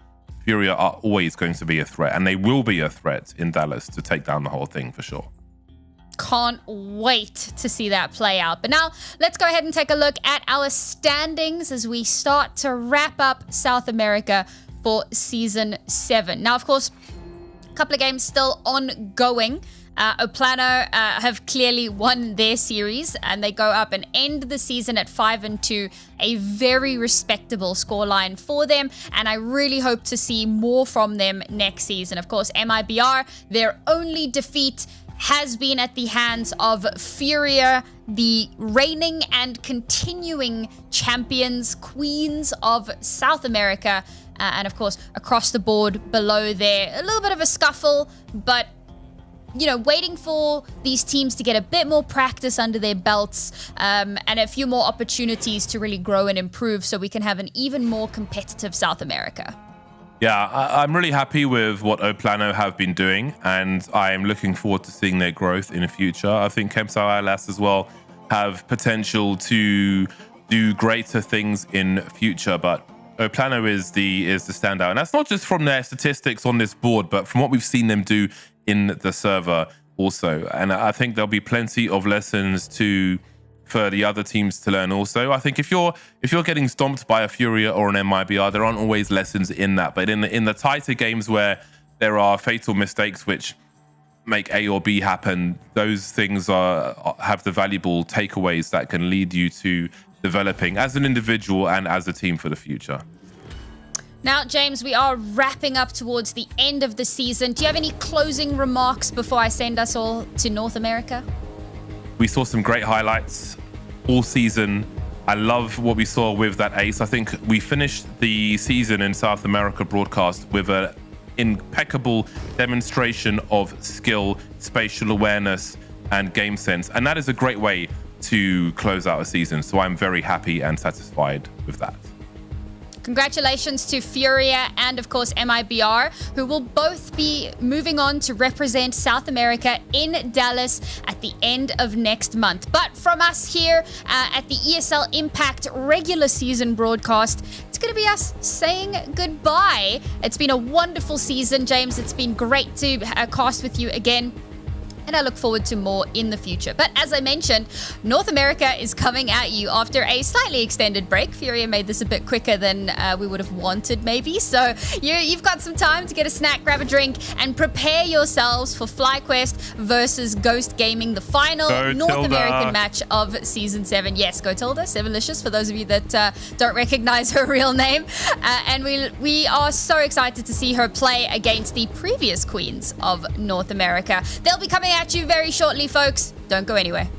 Furia are always going to be a threat, and they will be a threat in Dallas to take down the whole thing for sure. Can't wait to see that play out. But now let's go ahead and take a look at our standings as we start to wrap up South America for Season 7. Now, of course, couple of games still ongoing. Oplano have clearly won their series, and they go up and end the season at 5-2, a very respectable scoreline for them, and I really hope to see more from them next season. Of course, MIBR, their only defeat has been at the hands of Furia, the reigning and continuing champions, queens of South America, and of course, across the board below there, a little bit of a scuffle, but you know, waiting for these teams to get a bit more practice under their belts and a few more opportunities to really grow and improve so we can have an even more competitive South America. Yeah, I'm really happy with what Oplano have been doing, and I'm looking forward to seeing their growth in the future. I think Kemsao Alas as well have potential to do greater things in future, but Oplano is the standout. And that's not just from their statistics on this board, but from what we've seen them do in the server also. And I think there'll be plenty of lessons for the other teams to learn also. I think if you're getting stomped by a Furia or an MIBR, there aren't always lessons in that. But in the tighter games where there are fatal mistakes which make A or B happen, those things have the valuable takeaways that can lead you to developing as an individual and as a team for the future. Now, James, we are wrapping up towards the end of the season. Do you have any closing remarks before I send us all to North America? We saw some great highlights all season. I love what we saw with that ace. I think we finished the season in South America broadcast with an impeccable demonstration of skill, spatial awareness, and game sense. And that is a great way to close out a season. So I'm very happy and satisfied with that. Congratulations to Furia and, of course, MIBR, who will both be moving on to represent South America in Dallas at the end of next month. But from us here at the ESL Impact regular season broadcast, it's going to be us saying goodbye. It's been a wonderful season, James. It's been great to cast with you again, and I look forward to more in the future. But as I mentioned, North America is coming at you after a slightly extended break. Furia made this a bit quicker than we would have wanted, maybe. So you've got some time to get a snack, grab a drink, and prepare yourselves for FlyQuest versus Ghost Gaming, the final North American match of Season 7. Yes, go Tilda, Sevenlicious, for those of you that don't recognize her real name. And we are so excited to see her play against the previous queens of North America. They'll be coming at you very shortly, folks. Don't go anywhere.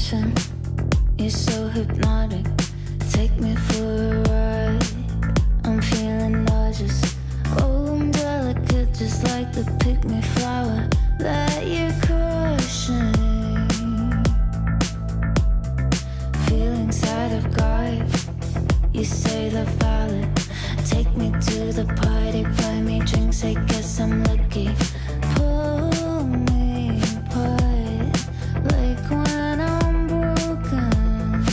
attention. You're so hypnotic. Take me for a ride. I'm feeling nauseous. Oh, I'm delicate, just like the pick-me flower that you're crushing. Feelings that I've got, you say they're valid. Take me to the party, buy me drinks, I guess I'm lucky. Pull me apart, like when I'm broken.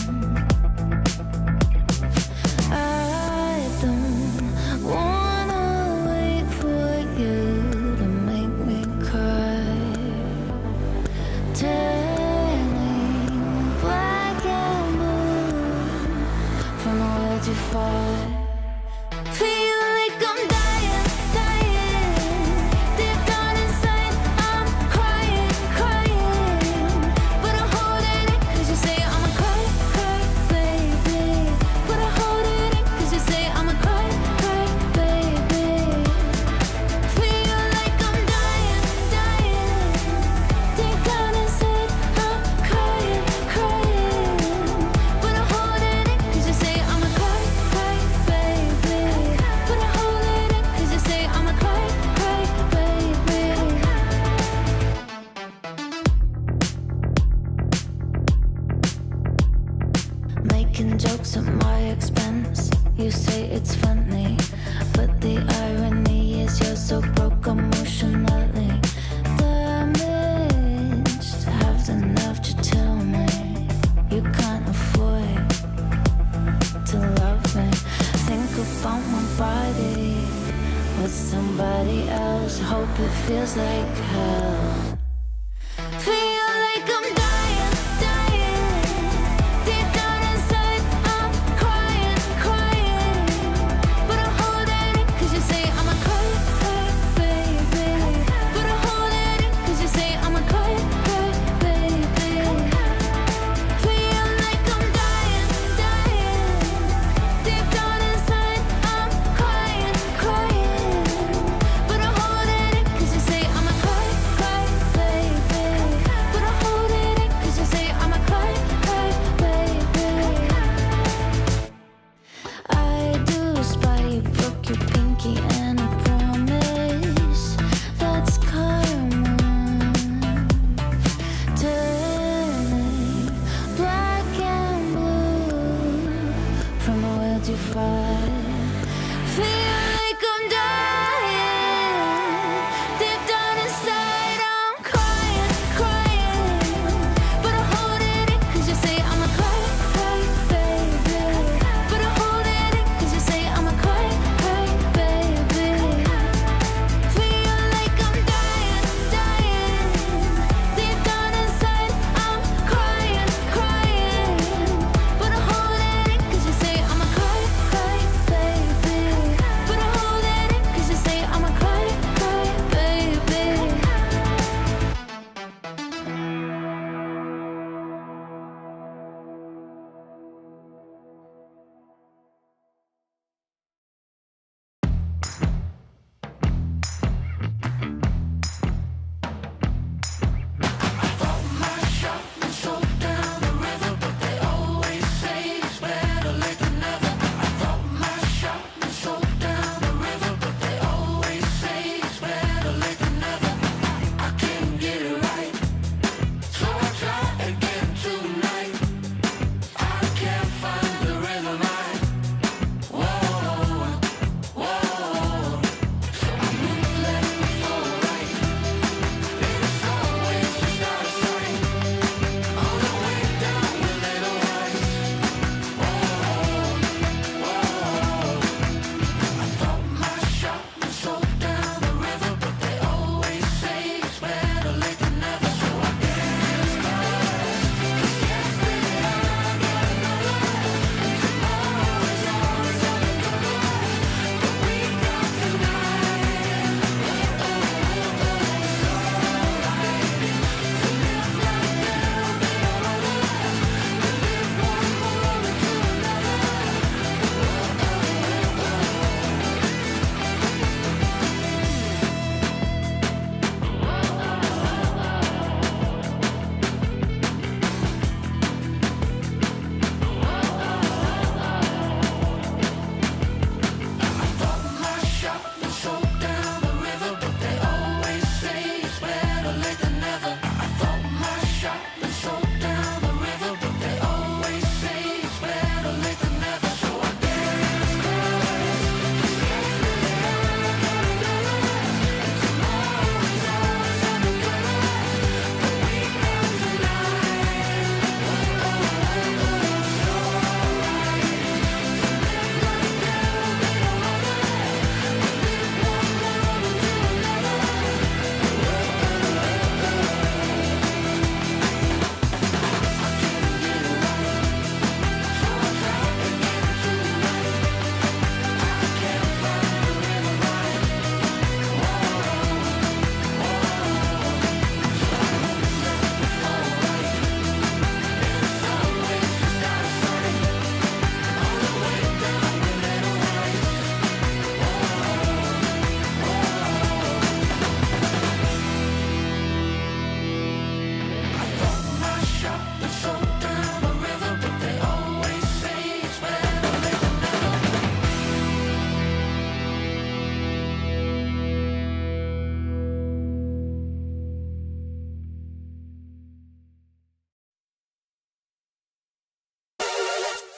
I don't wanna wait for you to make me cry. Turning black and blue from the world you fought. Feel like I'm dying, dying. Deep down inside, I'm crying, crying. But I'm holding it, cause you say I'm a cry, cry, baby. But I'm holding it, cause you say I'm a cry, cry, baby. Feel like I'm dying, dying. Deep down inside, I'm crying, crying. But I'm holding it, cause you say I'm a cry, cry, baby. But I'm holding it, cause you say I'm a cry, cry, baby. Making jokes at my expense. You say it's funny, but the irony is you're so broke emotionally damaged. Have the nerve to tell me you can't afford to love me. Think about my body with somebody else. Hope it feels like hell. Feel like I'm dying, dying. Deep down inside, I'm crying, crying. But I'm holding it, cause you say I'm a cry, cry, baby. But I'm holding it, cause you say I'm a cry, cry, baby. Feel like I'm dying, dying. Deep down inside, I'm crying, crying. But I'm holding it, cause you say I'm a cry, cry, baby. But I'm holding it, cause you say I'm a cry, cry, baby. I do spy, you broke your pinky and a promise. That's karma. Turning black and blue from the world you fight. Feel like I'm dying. Deep down inside, I'm crying, crying. But I'm holding it, cause you say I'm a cry, cry, baby. But I'm holding it, cause you say I'm a cry, cry, baby. Feel like I'm dying, dying. Deep down inside, I'm crying, crying. But I'm holding it, cause you say I'm a cry, cry, baby.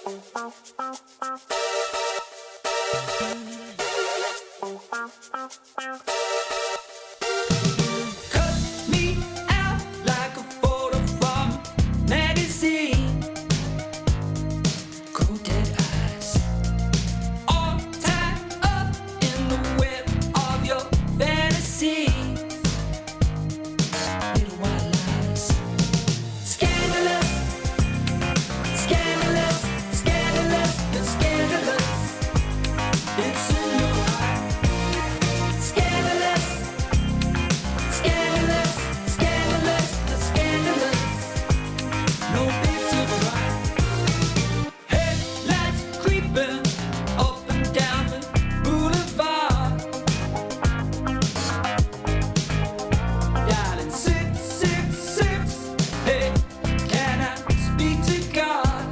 Cut me out like a photo from magazine. Cold dead eyes, all tied up in the web of your fantasy. Little white lies, scandalous, scandalous, scandalous, you're scandalous. It's in your eyes, scandalous, scandalous, scandalous, you're scandalous. No big surprise. Headlights creeping up and down the boulevard. Dialing 666. Hey, can I speak to God?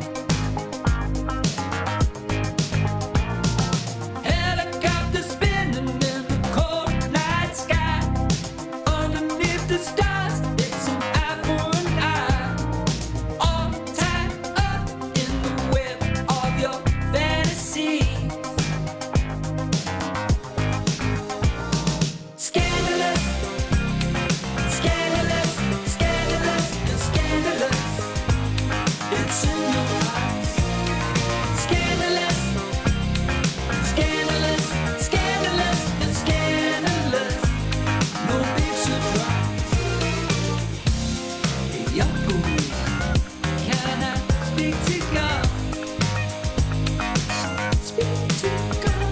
Helicopter spinning in the cold night sky. Underneath the stars, it's an eye for an eye. All tied up in the web of your fantasy. Scandalous, scandalous, scandalous, you're scandalous. It's in your eyes. Scandalous, scandalous, scandalous, you're scandalous. No big surprise. Hey, young boy, can I speak to God? Speak to God.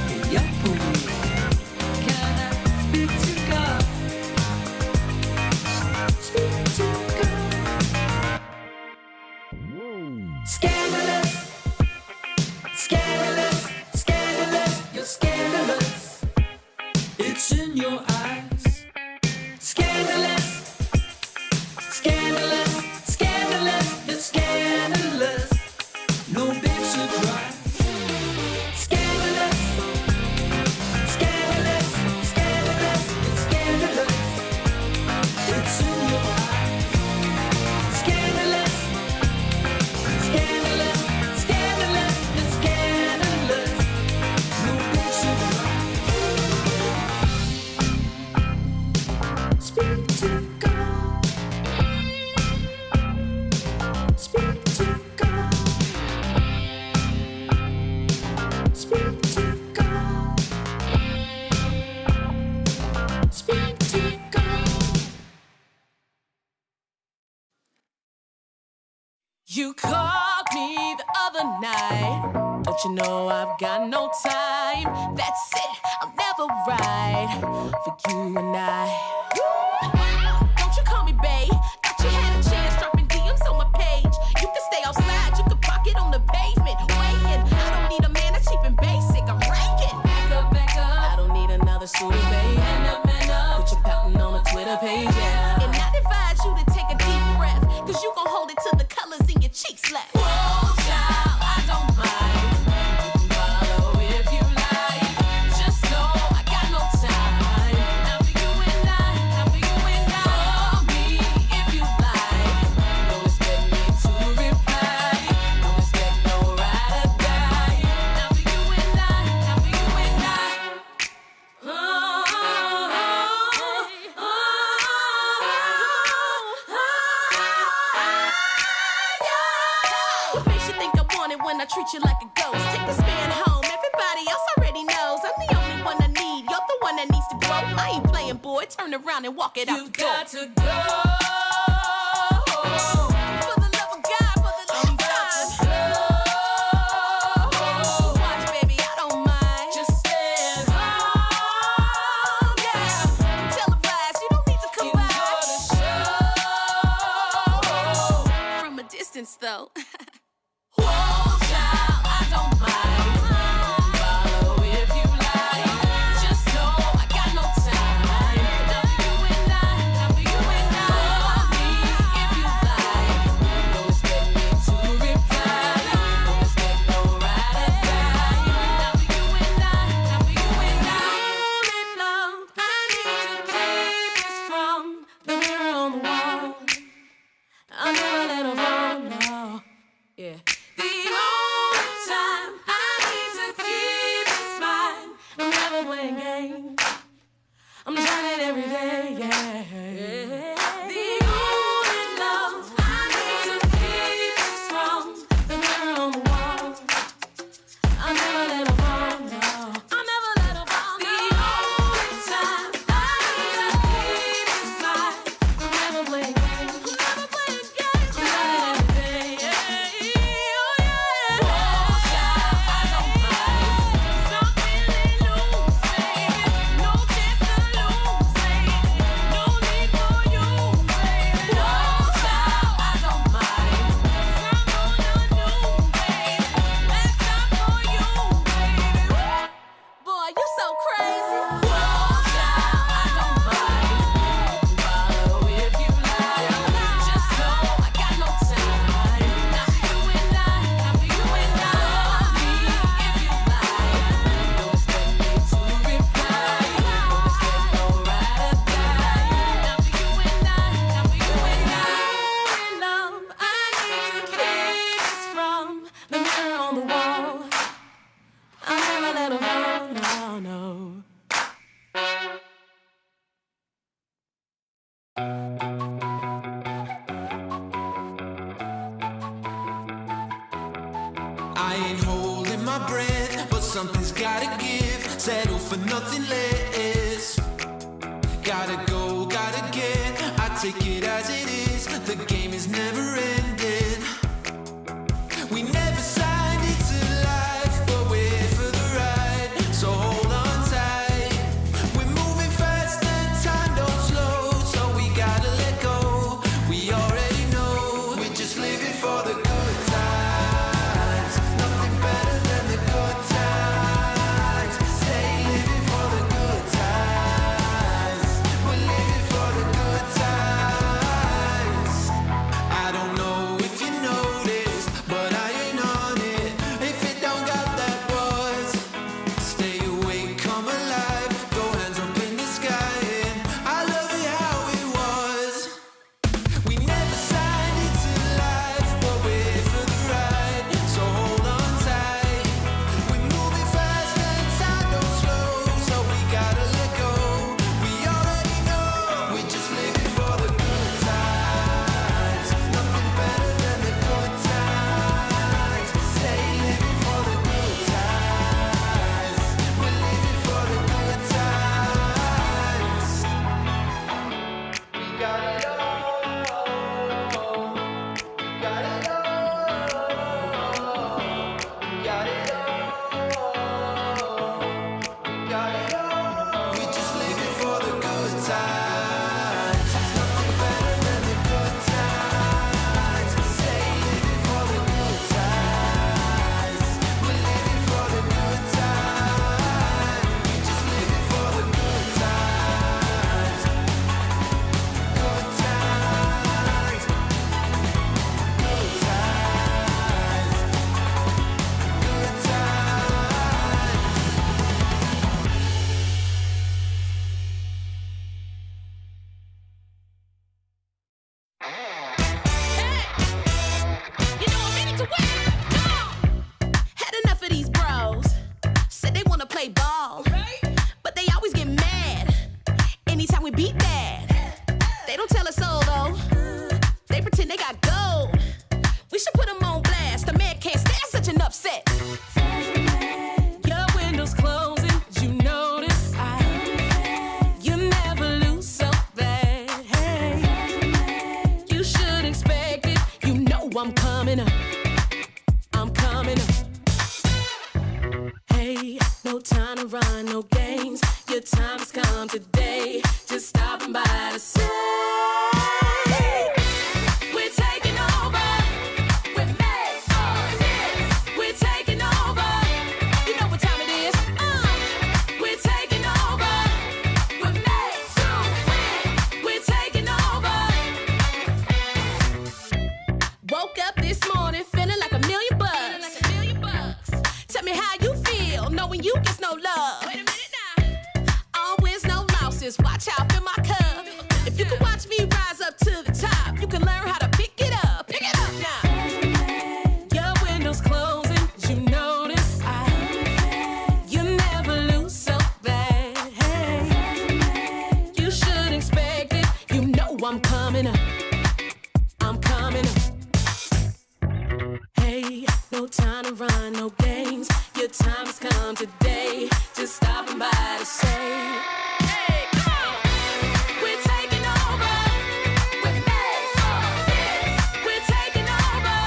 Hey, young boy, can I speak to God? Speak to God. Scandalous, scandalous, scandalous, you're scandalous. It's in your eyes. Scandalous, scandalous, scandalous, you're scandalous. No big surprise. Scandalous, scandalous, scandalous, you're scandalous. It's in your eyes. Scandalous, scandalous, scandalous, you're scandalous. No big surprise. Speak to God. Speak to God. Speak to God. Speak to God. You called me the other night. Don't you know I've got no time? That's it, I'll never ride for you and I. Don't you call me babe? Thought you had a chance dropping DMs on my page. You can stay outside, you can park it on the pavement. Waiting, I don't need a man that's cheap and basic. I'm ranking. Back up, back up. I don't need another suitor, babe. Man up, man up. Put your pouting on a Twitter page, yeah. And I'd advise you to take a deep breath, cause you gon' hold it till the colors in your cheeks left. Whoa, child, I don't mind. You can follow if you like. Just know I got no time. Now for you and I, now for you and I. Call me if you like. Don't expect me to reply. Don't expect no ride or die. Now for you and I, now for you and I. What makes you think I want it when I treat you like a ghost? Take this man home, everybody else already knows. I'm the only one I need, you're the one that needs to grow. I ain't playing, boy, turn around and walk it out the door. You got to go. For the love of God, for the love of God. Watch, baby, I don't mind. Just stand home, yeah. Televised, you don't need to come by. From a distance, though. Whoa, child, I don't mind. Follow if you like. Just know I got no time. Now for you and I, now for you and I. Call me if you like. Don't expect me to reply. Don't expect no ride or die. Now for you and I, now for you and I. Love, I need to keep this from the mirror on the wall. I'll never let her fall, no. Yeah. I ain't holding my breath, but something's gotta give. Settle for nothing less. Gotta go, gotta get. I take it as it is. The game is never ending. We never signed it to life, but we're here for the ride. So hold on tight. We're moving fast and time don't slow, so we gotta let go. We already know we're just living for the good times. Nothing better than the good times. Stay living for the good times. We're living for the good times. I don't know if you noticed, but I ain't on it. If it don't got that buzz, stay awake, come alive, go hands up in the sky, and I love it how it was. We never signed it to life, but we're here for the ride. So hold on tight. We're moving fast and time don't slow, so we gotta let go. We already know we're just living for the good times. Nothing better than the good times. Stay living for the good times. We're living for the good times. We got it all. Got it all. Got it all. Got it all. We just living for the good times. Nothing better than the good times. Stay living for the good times. We're living for the good times. We just living for the good times. Good times. Good You know I'm ready to win. Come on. Had enough of these bros. Said they wanna play ball, but they always get mad anytime we beat that. They don't tell us so though. They pretend they got gold. We should put them on blast. The man can't stand such an upset. Your window's closing, you notice. You never lose so bad. Hey, you should expect it. You know I'm coming up. I'm coming up. Hey, no time to run, no games. Your time has come today. Just stopping by to say we're taking over. We're made for this. We're taking over. You know what time it is. We're taking over. We're made to win. We're taking over. Woke up this morning feeling like $1 million bucks. Tell me how you feel knowing you get no love. Wait a minute now. All wins, no losses. Watch out, fill my cup. If you can watch me rise up to the top, you can learn how to pick it up. Pick it up now. Your window's closing, you notice. You never lose so bad. Hey, you should expect it. You know I'm coming up. I'm coming up. Hey, no time to run, no games. Your time has come today. Just stopping by to say, hey, come on. We're taking over. We're made for this. We're taking over.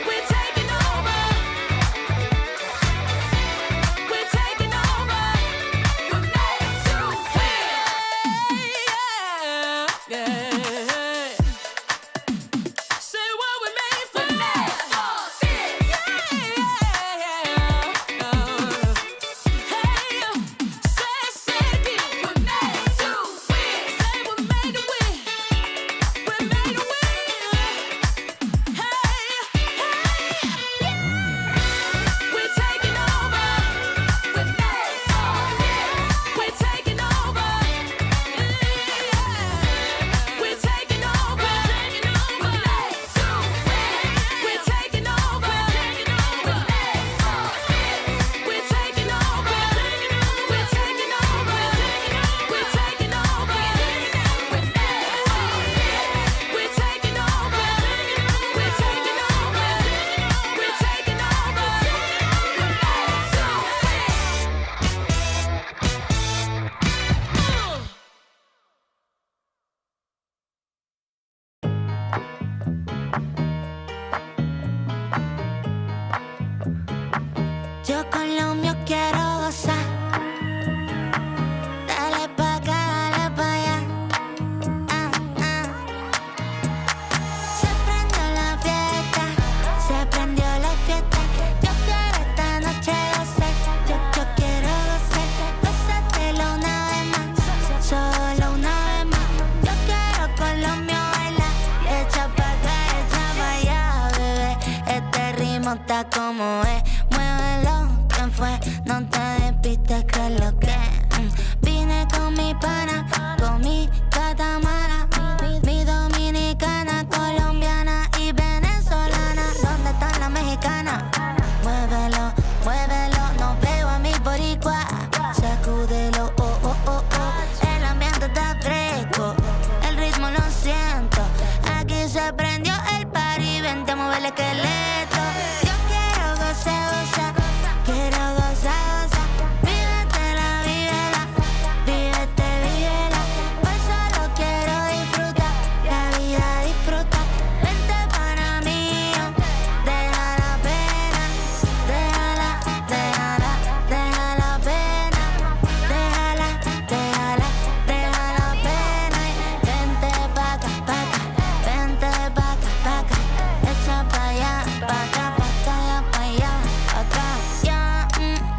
We're taking over. We're taking over. We're made to win. Yeah. Say what we made for. We're made for this. Yeah. ritmo está como es. Muévelo, ¿quién fue? No te despistes que es lo que vine con mi pana, con mi catamara, mi dominicana, colombiana y venezolana. ¿Dónde están las mexicanas? Muévelo, muévelo, no veo a mi boricua. Sacúdelo, oh, oh, oh, oh. El ambiente está fresco, el ritmo lo siento. Aquí se prendió el party, vente a mover el esqueleto. Yo quiero gozar, gozar, quiero gozar, gozar. Vívetela, vívela, vívete, vívela. Pues solo quiero disfrutar, la vida disfruta. Vente para mí, deja la pena, déjala, déjala, deja la pena, déjala, déjala, deja la pena. Y vente pa' acá, vente pa' acá, echa pa' allá, pa' acá, pa' allá, acá.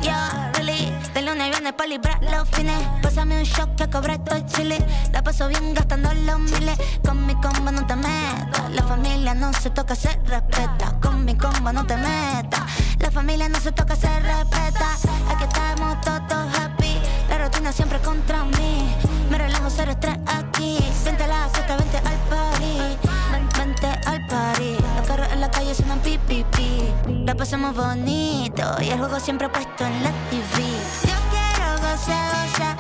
Ya, really, de lunes a viernes pa' librar los fines. Pásame un shot que cobré estos chiles. La paso bien gastando los miles. Con mi combo no te metas. La familia no se toca, se respeta. Con mi combo no te metas. La familia no se toca, se respeta. Aquí estamos todos happy. La rutina siempre contra mí. Me relajo, cero estrés aquí. Vente a la fiesta, vente al party. Vente al party. Los carros en la calle suenan pi, pi, pi. La pasamos bonito y el juego siempre puesto en la TV. Yo quiero gozar, gozar,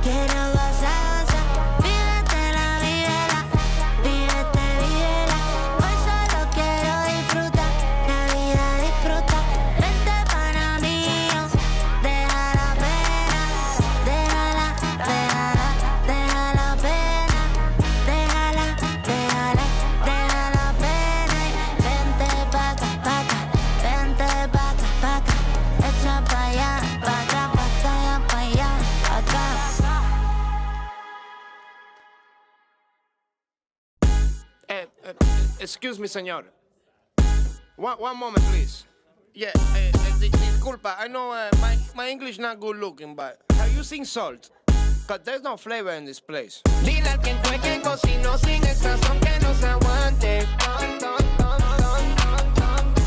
quiero gozar, gozar. Vívetela, vívela, vívete, vívela. Hoy solo quiero disfrutar, la vida disfruta. Vente para mí, deja la pena, déjala, déjala, deja la pena, déjala, déjala, deja la pena. Y vente pa' acá, vente pa' acá, echa pa' allá, pa' acá, pa' allá, acá. Excuse me, señor. One moment, please. Yeah, disculpa. I know my English not good looking, but have you seen salt? Cause there's no flavor in this place. Dile al quien fue que cocinó sin el sazón que no se aguante.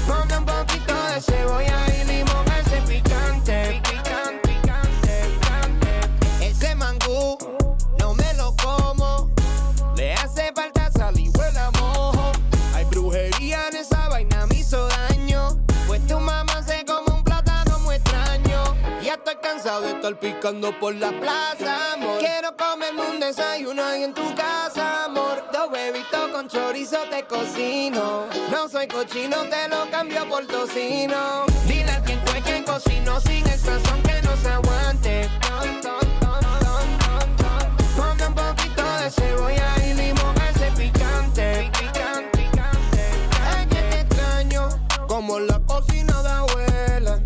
Ponle un poquito de cebolla y limón a ese picante. Ese mangú no me lo como. Le hace falta sal y huele a mojo. Hay brujería en esa vaina, me hizo daño. Pues tu mamá se come un plátano muy extraño. Ya estoy cansado de estar picando por la plaza, amor. Quiero comerme un desayuno ahí en tu casa, amor. Dos huevitos con chorizo te cocino. No soy cochino, te lo cambio por tocino. Dile al quien fue que cocinó sin el sazón que no se aguante. Ponle un poquito de cebolla y limón a ese picante. Es que te extraño como la cocina de abuela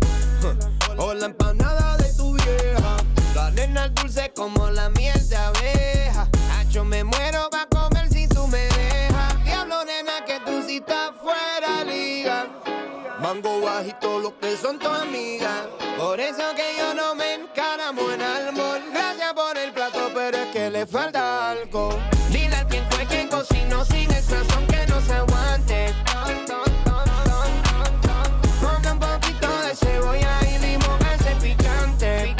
o la empanada de tu vieja. La nena dulce como la miel de abeja. Yo me muero pa' comer si tú me dejas. Diablo, nena, que tú sí estás fuera liga. Mango bajito, los que son tu amiga. Por eso que yo no me encaramo en almor. Gracias por el plato, pero es que le falta algo. Dile al quien fue que cocinó sin el sazón que no se aguante. Ponle un poquito de cebolla y limón a ese picante.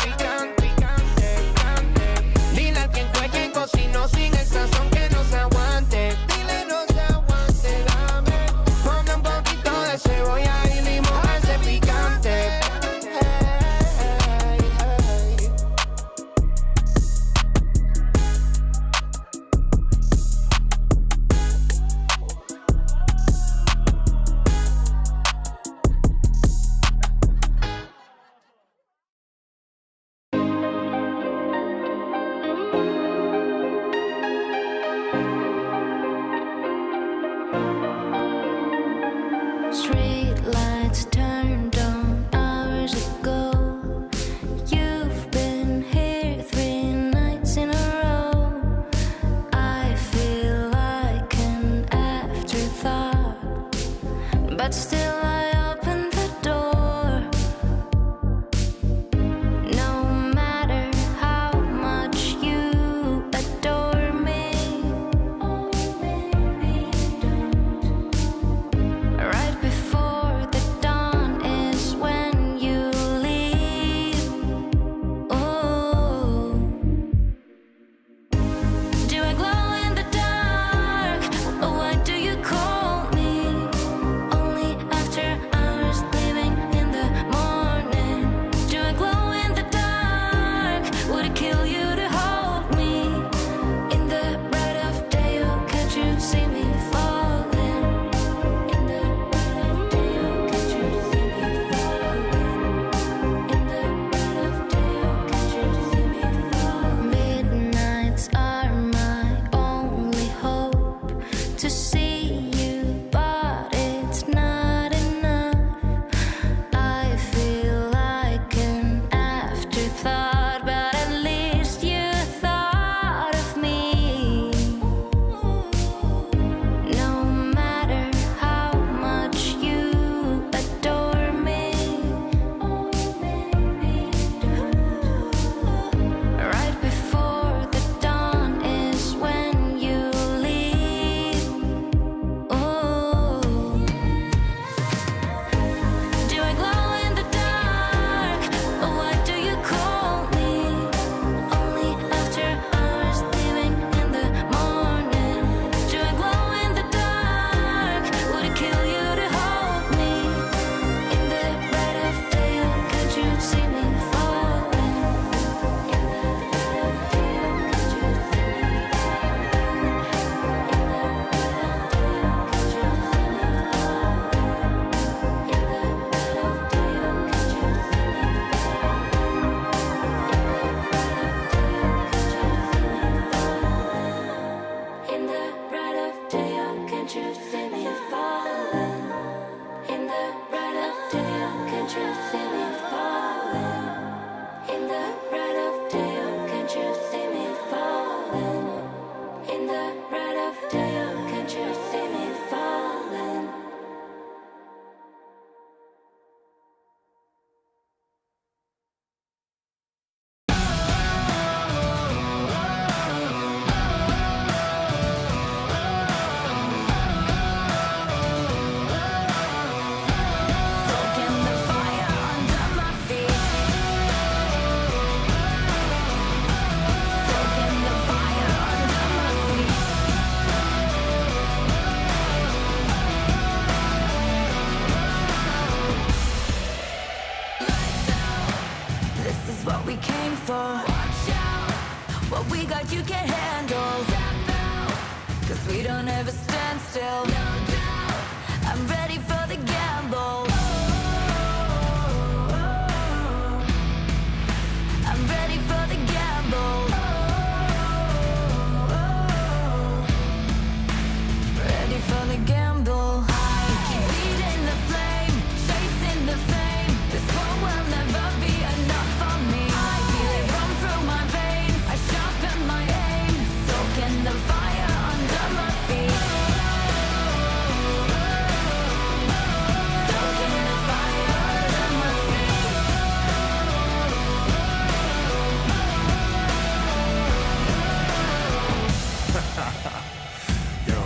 Dile al quien fue que cocinó sin el sazón que no se aguante. Dile no se aguante, dame. Ponle un poquito de cebolla y limón a ese picante. Street lights turned on hours ago. You've been here 3 nights in a row. I feel like an afterthought, but still I open the door. No matter how much you adore me, right before the dawn. for. What we got you can't handle. Cause we don't ever stand still. I'm ready for the gamble. I'm ready for the gamble. Ready for the gamble. I keep feeding the flame, chasing the fame. This war will never be enough for me. I feel it run through my veins. I sharpen my aim, soaking the fire under my feet. Soaking the fire under my feet. Yo,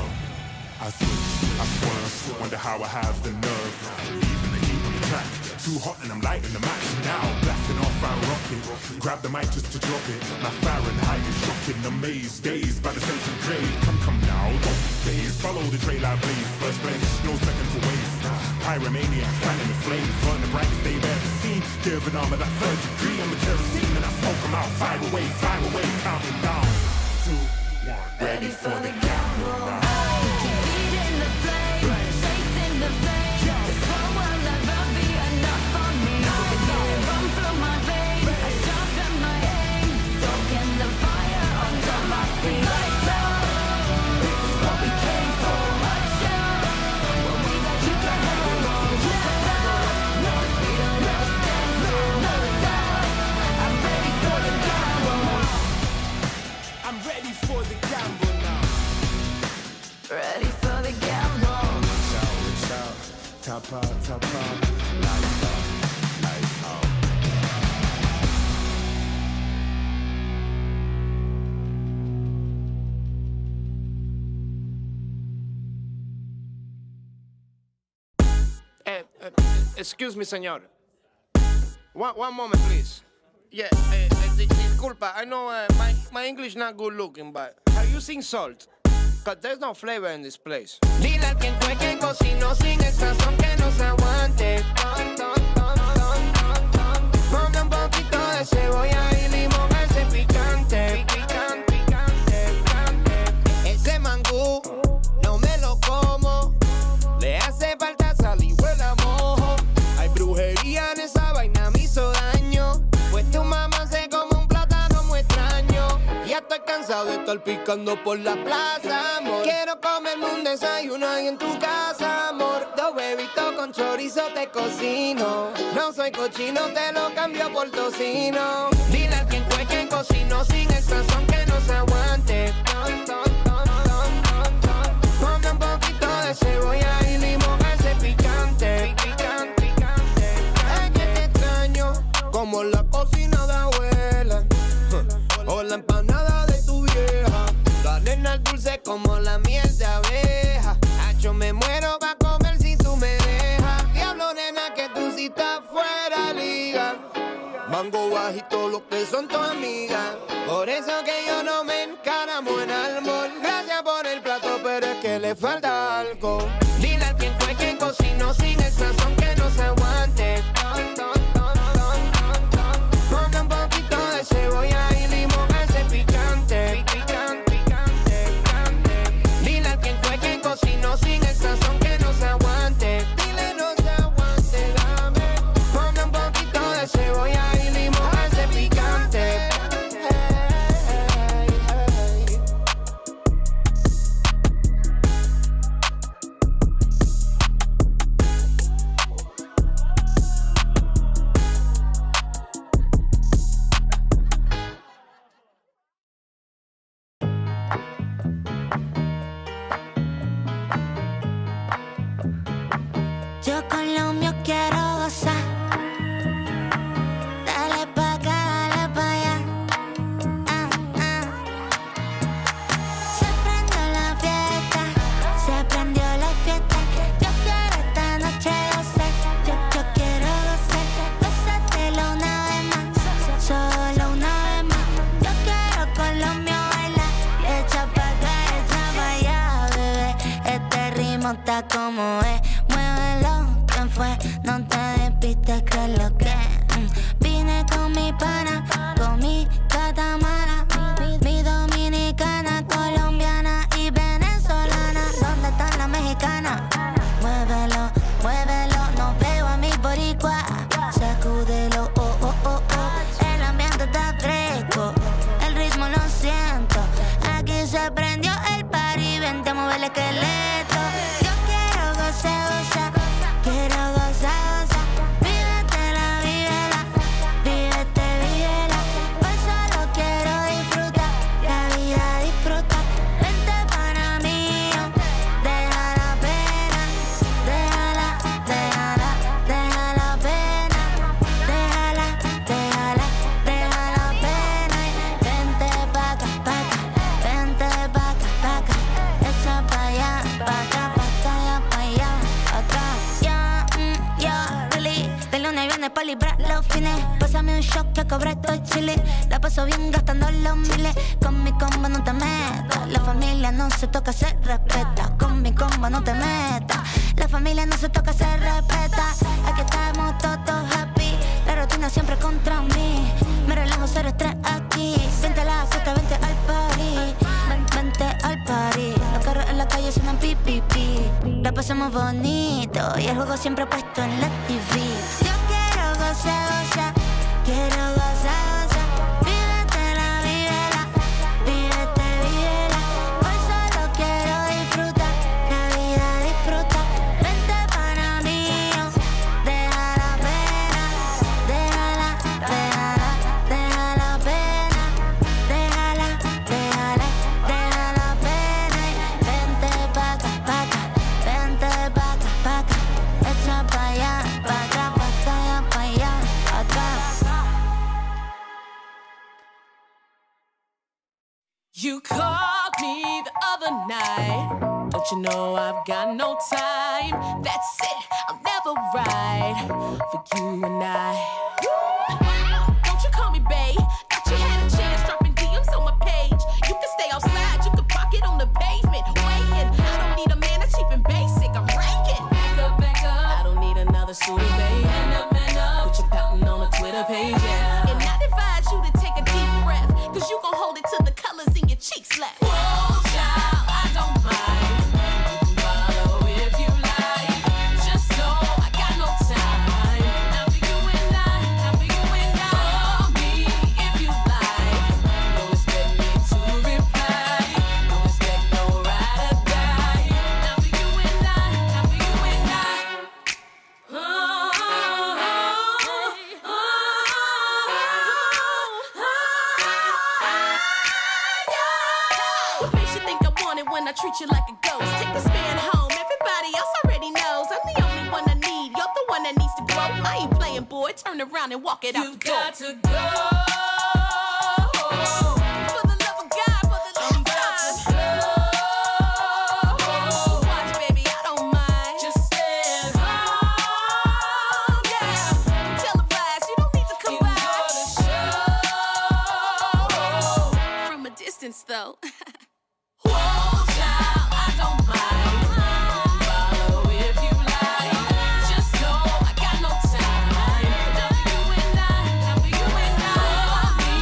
I switch, I swerve, wonder how I have the nerve. Leaving the heat on the track, too hot and I'm lighting the match now. Blasting off our rocket, grab the mic just to drop it. My Fahrenheit is shocking, amazed, dazed by the centigrade. Come now, don't be phased, follow the trail I blaze. First place, no second to waste. Pyromaniac, fanning the flames, burn the brightest they've ever seen. Giving armor that third degree, I'm a kerosene and I smoke them out. Fire away, counting down. 2, 1, ready for the gamble now. Feeding the flame, chasing the flame. This war will never be enough for me. I feel it run through my veins. I sharpen my aim, soaking the fire under my feet. Lights out, this is what we came for. Watch out, what we got you can handle. No, we don't ever stand still. No doubt, I'm ready for the gamble. I'm ready for the gamble now. Ready for the gamble. Reach out, top out, lights out, lights out. Excuse me, senor. One moment, please. Yeah, disculpa. I know my English not good looking, but are you using salt? Cause there's no flavor in this place. Dile a quien fue que cocinó sin el sazón que no se aguante. Ponle un poquito de cebolla y limón a ese picante. Ese mangú no me lo como. Le hace falta sal y huele a mojo. Hay brujería en esa vaina, me hizo daño. Pues tu mamá se come un plátano muy extraño. Ya estoy cansado de estar picando por la plaza, amor. Quiero comerme un desayuno ahí en tu casa, amor. 2 huevitos con chorizo te cocino. No soy cochino, te lo cambio por tocino. Dile a quien fue que cocinó sin el sazón que no se aguante. Ponle un poquito de cebolla y limón a ese picante. Es que te extraño como la cocina de abuela. O la empanada de tu vieja. La nena dulce como la miel de abeja. Hacho, me muero pa' comer si tú me dejas. Diablo, nena, que tú sí estás fuera liga. Mango bajito, lo que son tus amigas. Por eso que yo no me encaramo en almor. Gracias por el plato, pero es que le falta algo. Dile a quien fue que cocinó sin el sazón que no se aguante. Ponle un poquito de cebolla y limón a ese picante. Dile a quien fue que cocinó sin el sazón que no se aguante. Dile no se aguante, dame. Ponle un poquito de cebolla y limón a ese picante. Yo con lo mío quiero gozar. Dale pa' acá, dale pa' allá. Se prendió la fiesta, se prendió la fiesta. Yo quiero esta noche gozar. Yo quiero gozar. Gózatelo una vez más, solo una vez más. Yo quiero con lo mío bailar. Echa pa' acá, echa pa' allá, bebé. Este ritmo está como es. Muévelo, ¿quién fue? No te despistes que es lo que Vine con mi pana, con mi catamara, mi dominicana, colombiana y venezolana. ¿Dónde están las mexicanas? Muévelo, muévelo, no veo a mi boricua. Sacúdelo, oh, oh, oh, oh. El ambiente está fresco, el ritmo lo siento. Aquí se prendió el party, vente a mover el esqueleto. Yo quiero gozar, gozar, quiero gozar, gozar. Vívetela, vívela, vívete, vívela. Pues solo quiero disfrutar, la vida disfruta. Vente para mí, deja la pena, déjala, déjala, deja la pena, déjala, déjala, deja la pena. Vente pa' acá, vente pa' acá, echa pa' allá, pa' acá, pa' allá, acá. Ya, really, de lunes a viernes pa' librar los fines. Pásame un shot que cobra estos chiles. La paso bien gastando los miles. Con mi combo no te metas. La familia no se toca, se respeta. Con mi combo no te metas. La familia no se toca, se respeta. Aquí estamos todos happy. La rutina siempre contra mí. Me relajo, cero estrés aquí. Vente a la fiesta, vente al party. Vente al party. Los carros en la calle suenan pi, pi, pi. La pasamos bonito y el juego siempre puesto en la TV. Yo quiero gozar, gozar, quiero gozar, gozar. Vívetela, vívela, vívete, vívela. Hoy solo quiero disfrutar, la vida disfruta. Vente para mí, deja la pena, déjala, déjala, deja la pena, déjala, déjala, deja la pena. Vente pa' acá, vente pa' acá, echa pa' allá, pa' acá, pa' allá, acá. You called me the other night. Don't you know I've got no time? That's it, I'll never ride for you and I. Don't you call me babe? Thought you had a chance dropping DMs on my page. You can stay outside, you can park it on the pavement. Waiting, I don't need a man that's cheap and basic. I'm ranking. Back up. I don't need another suitor, babe. Man up. Put your pouting on a Twitter page, yeah. And I advise you to take a deep breath, cause you gon' hold it till the colors in your cheeks left. Whoa, child, I don't mind. You can follow if you like. Just know I got no time. Not for you and I, not for you and I. Call me if you like. Don't expect me to reply. Don't expect no ride or die. Not for you and I, not for you and I. What makes you think I want it when I treat you like a ghost? Take this man home, everybody else already knows. I'm the only one I need, you're the one that needs to grow. I ain't playing, boy, turn around and walk it out the door. You've got to go. For the love of God, for the love of God. Watch, baby, I don't mind. Just stand home, yeah. Televised, you don't need to come by. From a distance, though. Whoa, child, I don't mind. Follow if you like. Just know I got no time. Not for you and I, not for you and I. Call me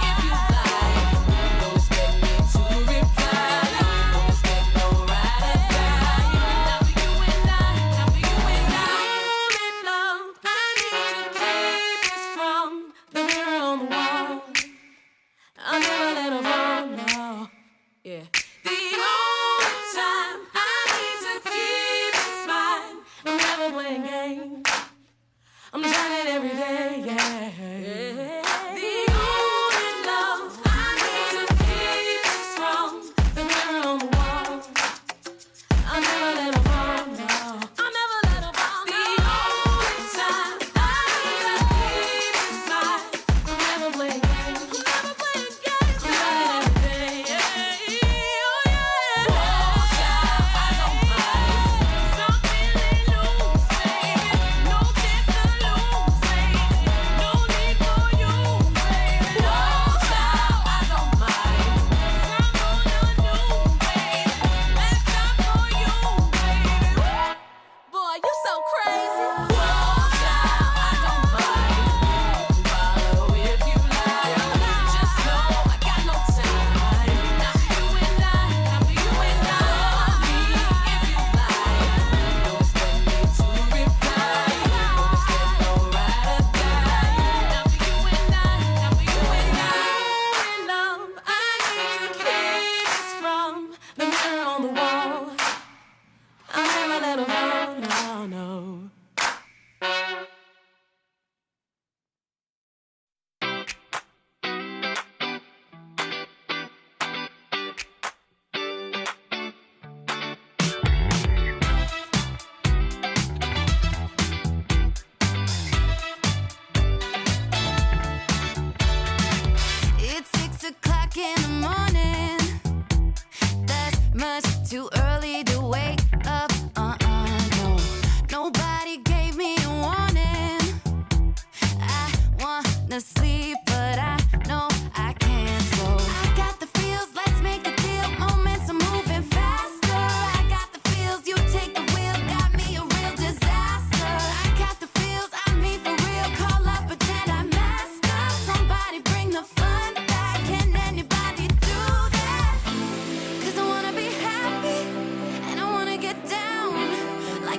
if you like. Don't expect me to reply. Don't expect no ride or die. Not for you and I, not for you and I. Only love I need to keep is from the mirror on the wall. I'll never let her fall, no. Yeah. The only time I need to keep it mine. I'm never playing games. I'm trying every day, yeah. The only love I need to keep is from the mirror on the wall. I'll never let her fall, no. I'll never let her fall, no. The only time I need to keep it mine. I'm never playing games. I'm never playing games. I'm trying every day, yeah. No need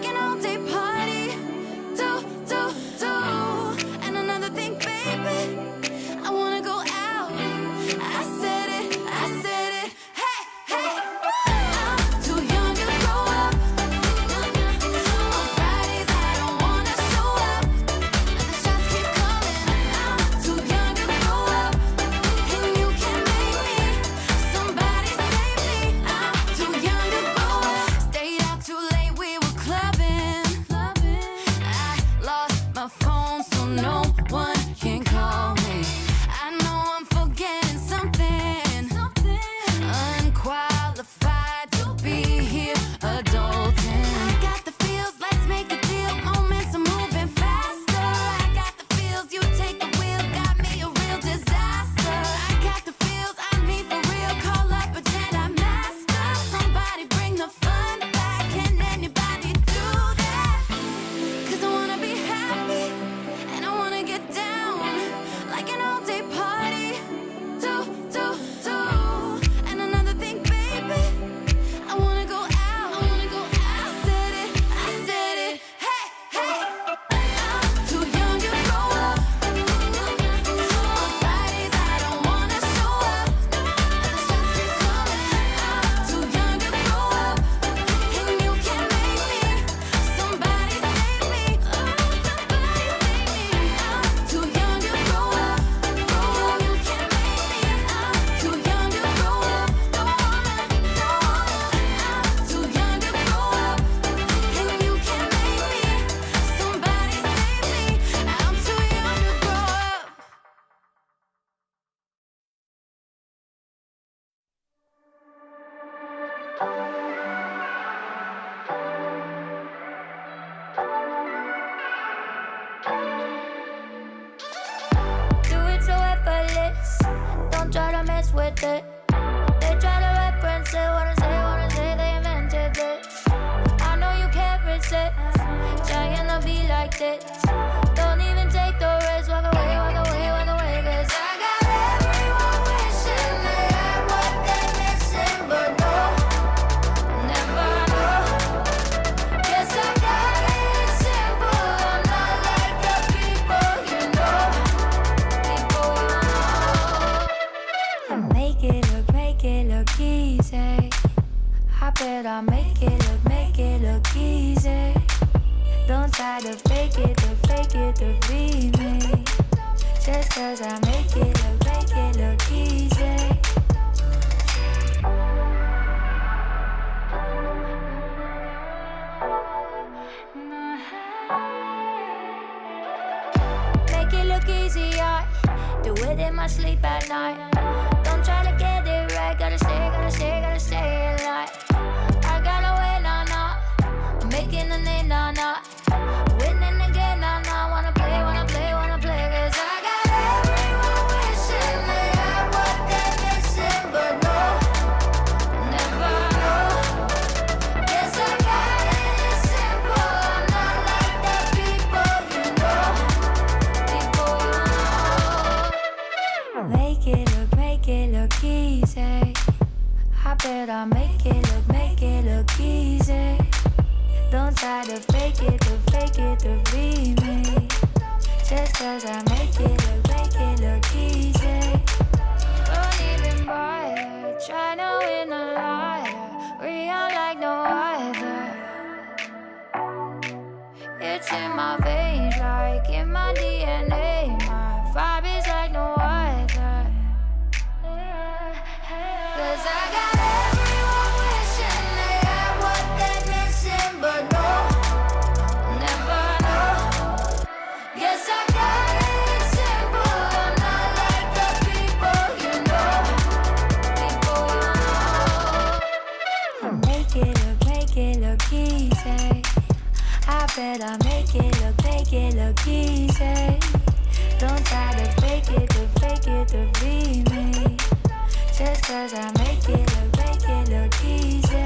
like an all-day party. Do. And another thing, baby, I wanna go out. I said it. Hey. I'm too young to grow up. On Fridays I don't wanna show up. The shots keep coming. I'm too young to grow up. And you can make me. Somebody save me. I'm too young to grow up. Stayed out too late, we were clubbing. I lost my phone, so no one can call me. I know I'm forgetting something. Unqualified to be here, adulting. I got the feels, let's make a deal. Moments are moving faster. I got the feels, you take the wheel, got me a real disaster. I got the feels, I mean for real. Call up a Jedi master. Somebody bring the fun back. Can anybody do that? 'Cause I wanna be happy and I wanna get down like an all-day party. Do. And another thing, baby, I wanna go out. I said it. Hey. I'm too young to grow up. On Fridays I don't wanna show up. The shots keep coming. I'm too young to grow up. And you can make me. Somebody save me. Somebody save me. I'm too young to grow up. You can make me. I'm too young to grow up. I'm too young to grow up. And you can make me. Somebody save me. I'm too young to grow up. Do it so effortless. Don't try to mess with it. They try to reference it. Wanna say they invented this. I know you can't resist. Trying to be like this. Don't even take the risk. Walk away. 'Cause I got everyone wishing they had what they're missing, but no, never know. Guess I got it simple. I'm not like the people you know. Make it look easy. I bet I make it look easy. Don't try to fake it to be me. Just 'cause I make it look easy. Make it look easy, I do it in my sleep at night. Don't try to get it right, gotta stay alive. I gotta win, nah. I'm making a name, nah. Winning again, nah. Wanna play. 'Cause I got everyone wishing they had what they're missing, but no, never know. Guess I got it simple. I'm not like the people you know. Make it look easy. I bet I make it look easy. Don't try to fake it to be me. Just 'cause I make it look easy. Don't even bother. Try to win a liar. Real like no other. It's in my veins, like in my DNA. My vibe is like no other. 'Cause I got everyone wishing they had what they're missing, but no, never know. Guess I got it simple. I'm not like the people you know. Make it look easy. I bet I make it look easy. Don't try to fake it to be me. Just 'cause I make it look easy.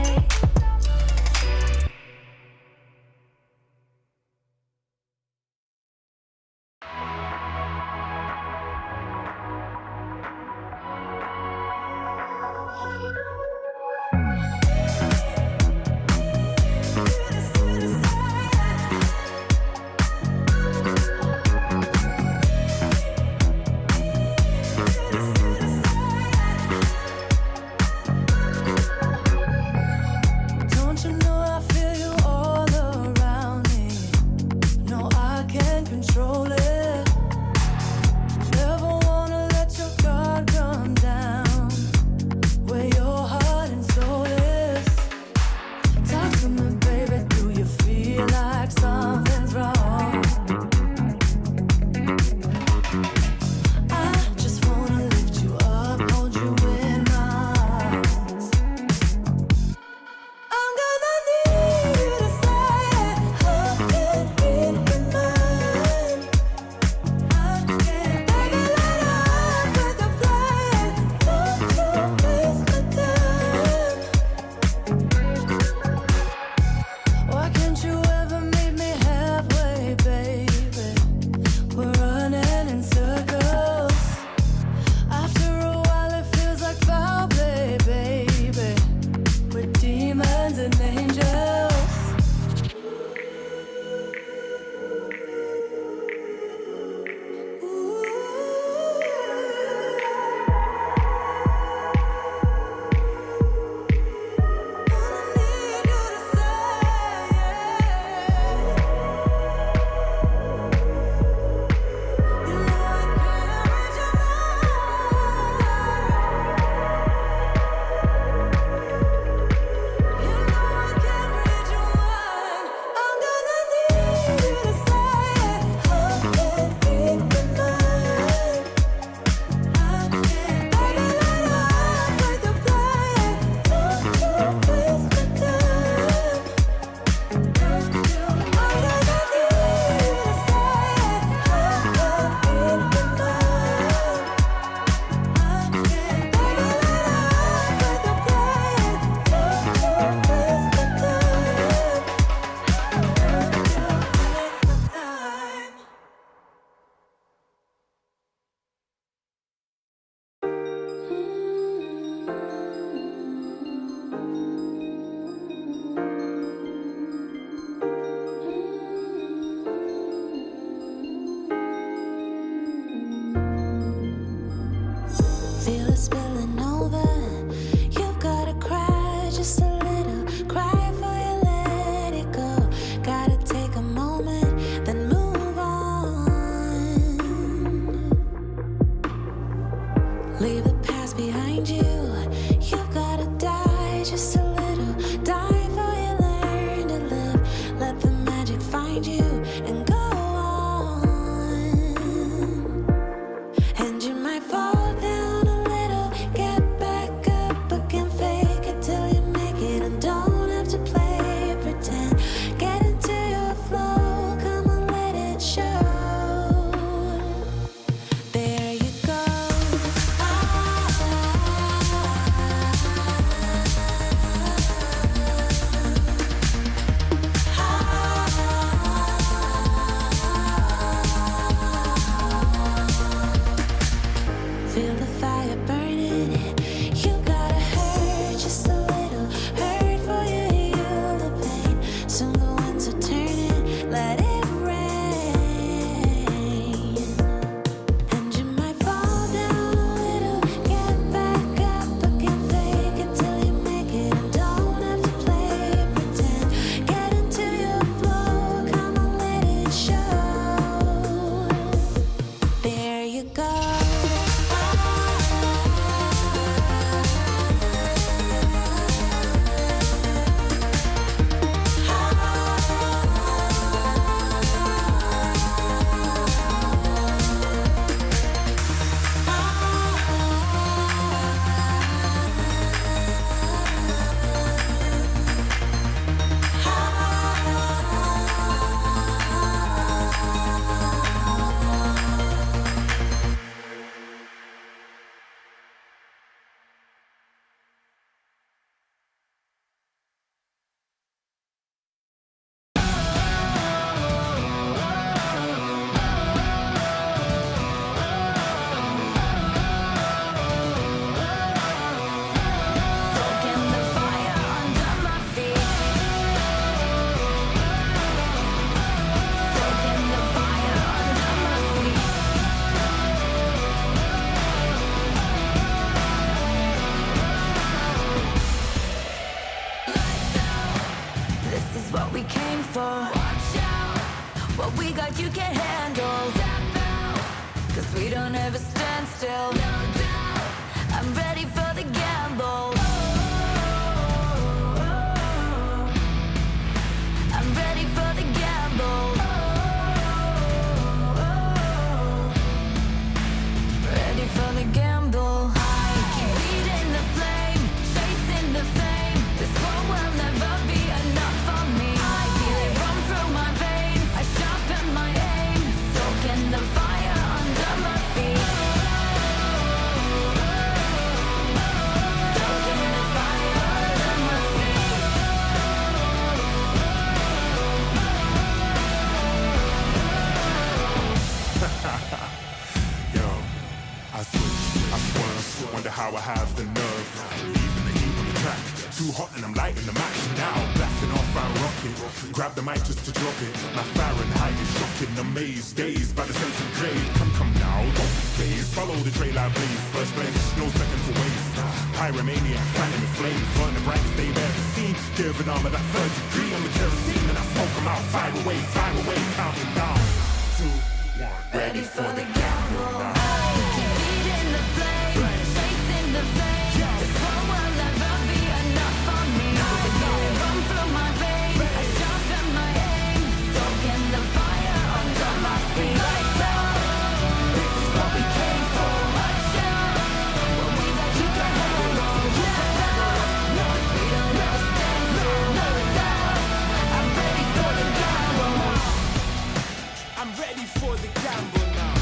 find you and go on. And you might fall down a little, get back up again, fake it till you make it, and don't have to play pretend. Get into your flow, come on, let it show. There you go. Feel the fire burning. You gotta hurt just a little, hurt for you heal the pain. Soon the winds are turning, let it rain. And you might fall down a little, get back up again, fake it till you make it, and don't have to play pretend. Get into your flow, come on, let it show. There you go. Soaking the fire under my feet. Soaking the fire under my feet. This is what we came for. Watch out. What we got you can't handle. Step out. 'Cause we don't ever stand still. No doubt. I'm ready for the gamble. I'm ready for the gamble. Ready for the gamble. I keep feeding the flame, chasing the fame. This war will never be enough for me. I feel it run through my veins. I sharpen my aim, soaking the fire under my feet. Soaking the fire under my feet. Yo, I switch, I swerve, wonder how I have the nerve. Leaving the heat on the track, too hot and I'm lighting the match now. Blasting off our rocket, grab the mic just to drop it. My Fahrenheit is shocking, amazed, dazed by the centigrade. Come now, don't be phased, follow the trail I blaze. First place, no second to waste. Pyromania, fanning the flames, burn the brightest they've ever seen. Give an armor that third degree on the kerosene, and I smoke them out. Fire away, counting down. 2, 1, Ready for the gamble. I keep feeding the flame, chasing the flame. This war will never be enough for me. I feel it run through my veins. I sharpen my aim, soaking the fire under my feet. Lights out. This is what we came for. Watch out. What we got you can handle. Step out. No, we don't ever stand still. No doubt. I'm ready for the gamble. I'm ready for the gamble now.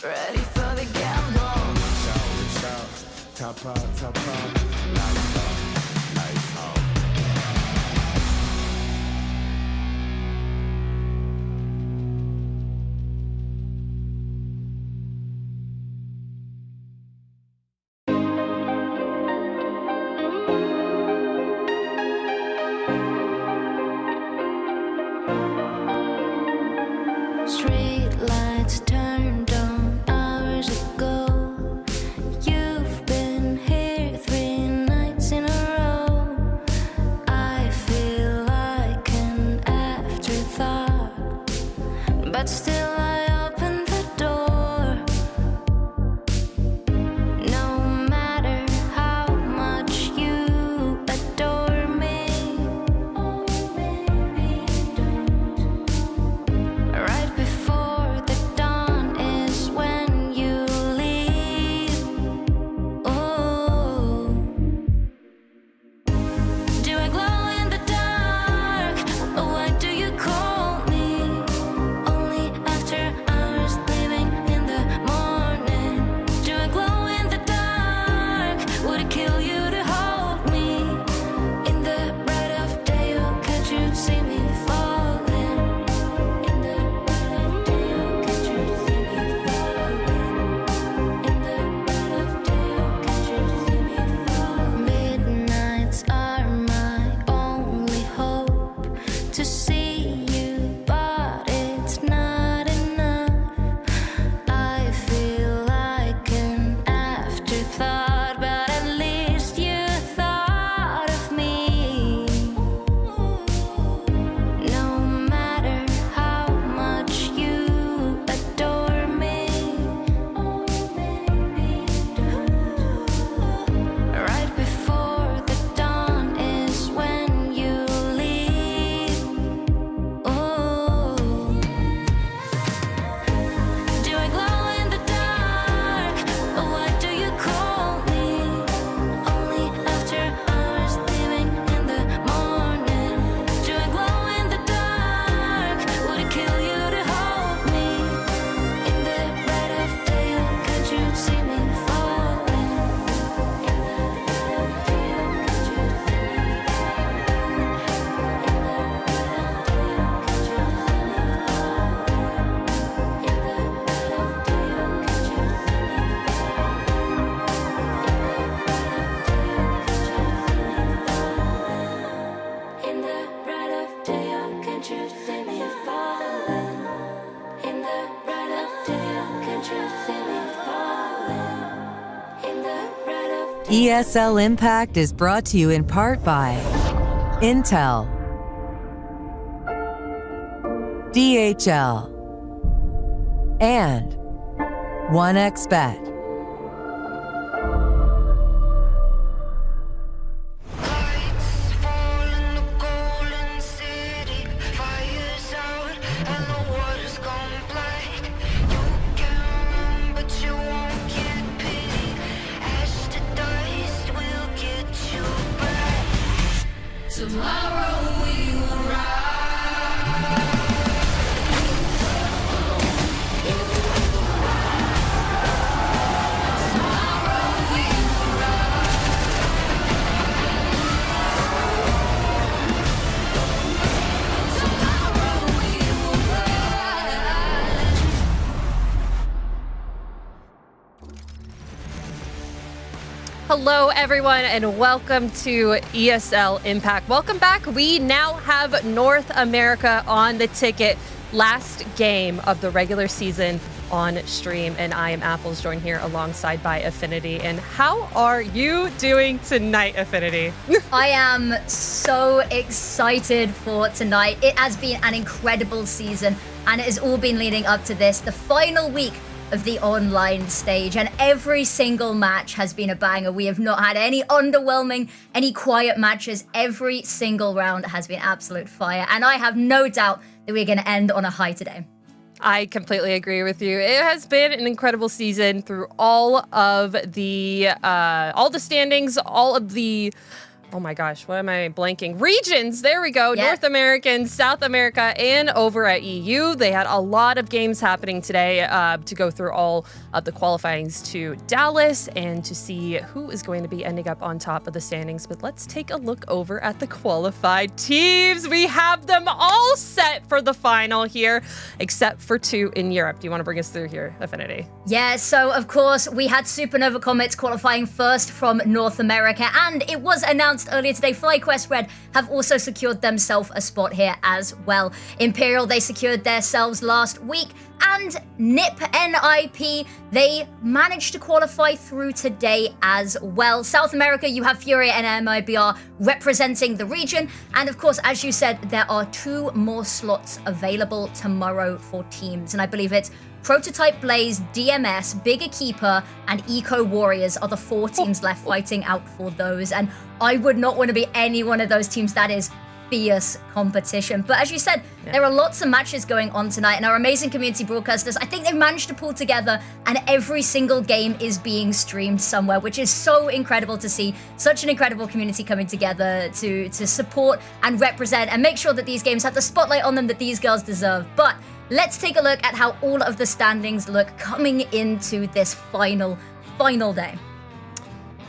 Ready for the gamble. reach out, top out, lights out, lights out. Street lights turned on hours ago. You've been here 3 nights in a row. I feel like an afterthought, but still I open the door. No matter how much you adore me, oh baby, don't you see me falling? In the red of day, can't you see me falling? In the red of ESL Impact is brought to you in part by Intel, DHL, and 1xBet. Tomorrow we will rise. Tomorrow we will rise. Tomorrow we will rise. Hello, everyone, and welcome to ESL Impact. Welcome back. We now have North America on the ticket. Last game of the regular season on stream, and I am Apples, joined here alongside by Affinity. And how are you doing tonight, Affinity? I am so excited for tonight. It has been an incredible season, and it has all been leading up to this, the final week of the online stage, and every single match has been a banger. We have not had any underwhelming, any quiet matches. Every single round has been absolute fire, and I have no doubt that we're going to end on a high today. I completely agree with you. It has been an incredible season through all of the standings, all of the, oh my gosh, what am I blanking? Regions, there we go. Yeah. North American, South America, and over at EU. They had a lot of games happening today to go through all of the qualifyings to Dallas and to see who is going to be ending up on top of the standings. But let's take a look over at the qualified teams. We have them all set for the final here, except for two in Europe. Do you want to bring us through here, Affinity? Yeah, so of course we had Supernova Comets qualifying first from North America, and it was announced earlier today FlyQuest Red have also secured themselves a spot here as well. Imperial, they secured themselves last week, and NIP, they managed to qualify through today as well. South America, you have Furia and MIBR representing the region, and of course, as you said, there are 2 more slots available tomorrow for teams, and I believe it's Prototype Blaze, DMS, Bigger Keeper, and Eco Warriors are the 4 teams left fighting out for those, and I would not want to be any one of those teams. That is fierce competition. But as you said, there are lots of matches going on tonight, and our amazing community broadcasters, I think they've managed to pull together, and every single game is being streamed somewhere, which is so incredible to see. Such an incredible community coming together to support and represent and make sure that these games have the spotlight on them that these girls deserve. But let's take a look at how all of the standings look coming into this final day.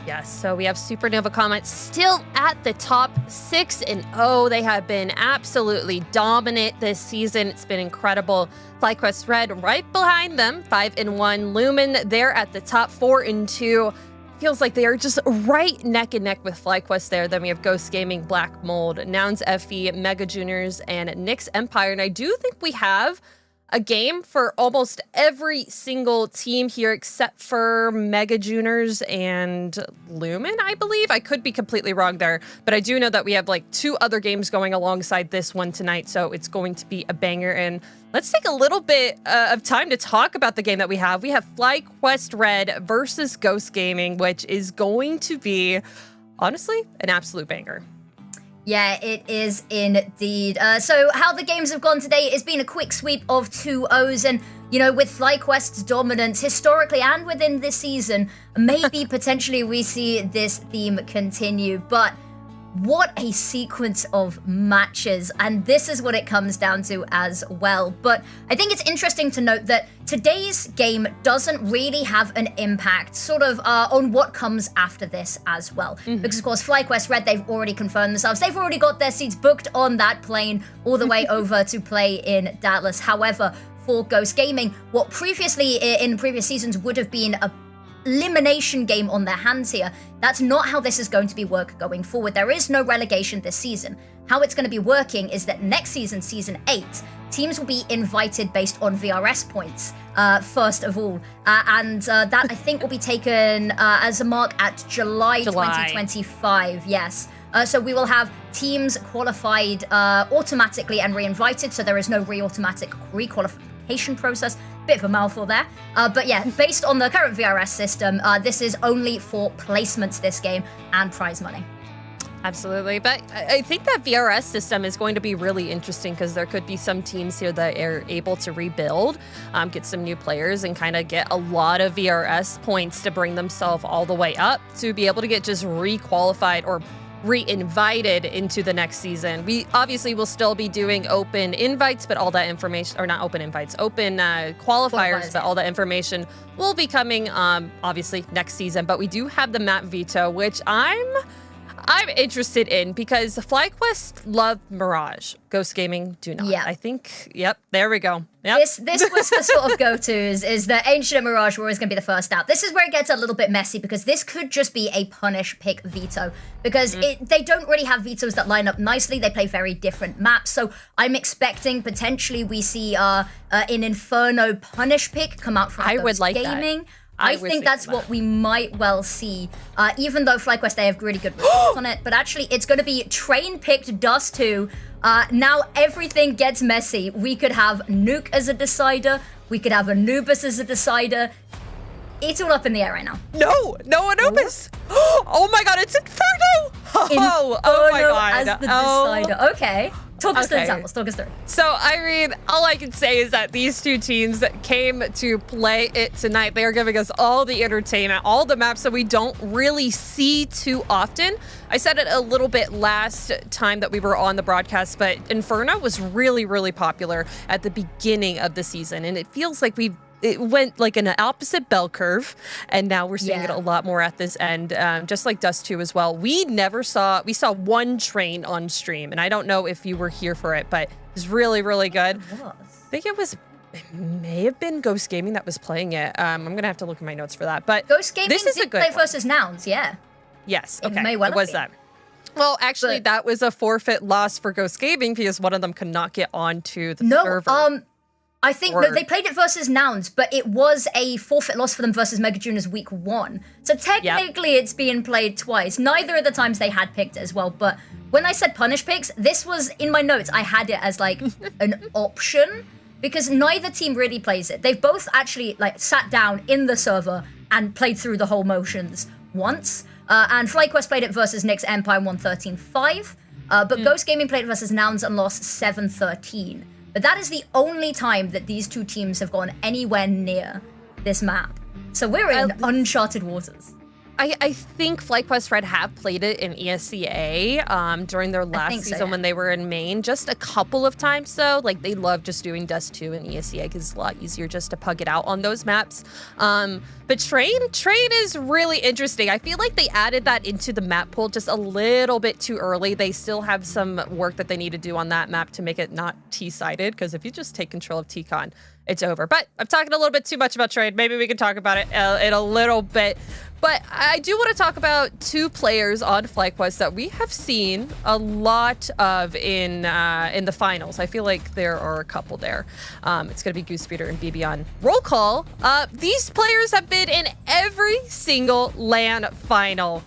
Yes, so we have Supernova Comets still at the top, 6-0. They have been absolutely dominant this season. It's been incredible. FlyQuest Red right behind them, 5-1. Lumen, they're at the top, 4-2. Feels like they are just right neck and neck with FlyQuest there. Then we have Ghost Gaming, Black Mold, Nouns FE, Mega Juniors, and Nyx Empire. And I do think we have a game for almost every single team here except for Mega Juniors and Lumen, I believe. I could be completely wrong there, but I do know that we have like 2 other games going alongside this one tonight, so it's going to be a banger. And let's take a little bit of time to talk about the game that we have. We have FlyQuest Red versus Ghost Gaming, which is going to be, honestly, an absolute banger. Yeah, it is indeed. So how the games have gone today, it's been a quick sweep of 2-0s, and you know, with FlyQuest's dominance historically and within this season, maybe potentially we see this theme continue, but what a sequence of matches, and this is what it comes down to as well. But I think it's interesting to note that today's game doesn't really have an impact sort of on what comes after this as well. Because of course FlyQuest Red, they've already confirmed themselves. They've already got their seats booked on that plane all the way over to play in Dallas. However, for Ghost Gaming, what previously in previous seasons would have been a elimination game on their hands here. That's not how this is going to be work going forward. There is no relegation this season. How it's going to be working is that next season, season 8, teams will be invited based on VRS points, first of all. And that, I think, will be taken as a mark at July 2025, yes. So we will have teams qualified automatically and re-invited, so there is no automatic re-qualification process. Bit of a mouthful there. But yeah, based on the current VRS system, this is only for placements this game and prize money. Absolutely. But I think that VRS system is going to be really interesting because there could be some teams here that are able to rebuild, get some new players, and kind of get a lot of VRS points to bring themselves all the way up to be able to get just re-qualified or re-invited into the next season. We obviously will still be doing open invites, but all that information, or not open invites, open qualifiers, but all that information will be coming obviously next season. But we do have the map veto, which I'm interested in because FlyQuest love Mirage. Ghost Gaming do not. Yeah. I think, yep, there we go. Yep. This was the sort of go-tos, is that Ancient and Mirage were always going to be the first out. This is where it gets a little bit messy because this could just be a punish pick veto because they don't really have vetoes that line up nicely. They play very different maps. So I'm expecting potentially we see an Inferno punish pick come out from Ghost Gaming. That. I think that's what we might well see, even though FlyQuest, they have really good results on it. But actually, it's going to be train-picked Dust 2. Now everything gets messy. We could have Nuke as a decider. We could have Anubis as a decider. It's all up in the air right now. No Anubis. Oh my God, it's Inferno. Oh my God. As the decider. Okay. Talk us through examples. Talk us through. So, I mean, all I can say is that these two teams came to play it tonight. They are giving us all the entertainment, all the maps that we don't really see too often. I said it a little bit last time that we were on the broadcast, but Inferno was really, really popular at the beginning of the season. And it feels like it went like in an opposite bell curve, and now we're seeing it a lot more at this end, just like Dust 2 as well. We saw one train on stream, and I don't know if you were here for it, but it was really, really good. I think it may have been Ghost Gaming that was playing it. I'm going to have to look at my notes for that. But Ghost Gaming this is did a good play one. versus Nouns, yeah. Yes, It okay, may well it was be. that. Well, actually, that was a forfeit loss for Ghost Gaming because one of them could not get onto the server. I think they played it versus Nouns, but it was a forfeit loss for them versus Mega Juniors week 1. So technically it's being played twice. Neither of the times they had picked it as well, but when I said punish picks, this was in my notes. I had it as like an option because neither team really plays it. They've both actually like sat down in the server and played through the whole motions once. And FlyQuest played it versus Nyx Empire and won 13-5. But Ghost Gaming played it versus Nouns and lost 7-13. But that is the only time that these two teams have gone anywhere near this map. So we're in uncharted waters. I think FlyQuest Red have played it in ESCA during their last season when they were in main, just a couple of times though. Like they love just doing Dust 2 in ESCA because it's a lot easier just to pug it out on those maps. But Train is really interesting. I feel like they added that into the map pool just a little bit too early. They still have some work that they need to do on that map to make it not T-sided, because if you just take control of T-Con, it's over. But I'm talking a little bit too much about Train. Maybe we can talk about it in a little bit. But I do want to talk about two players on FlyQuest that we have seen a lot of in the finals. I feel like there are a couple there. It's going to be Goosebeater and Bibian. Roll call. These players have been in every single LAN final,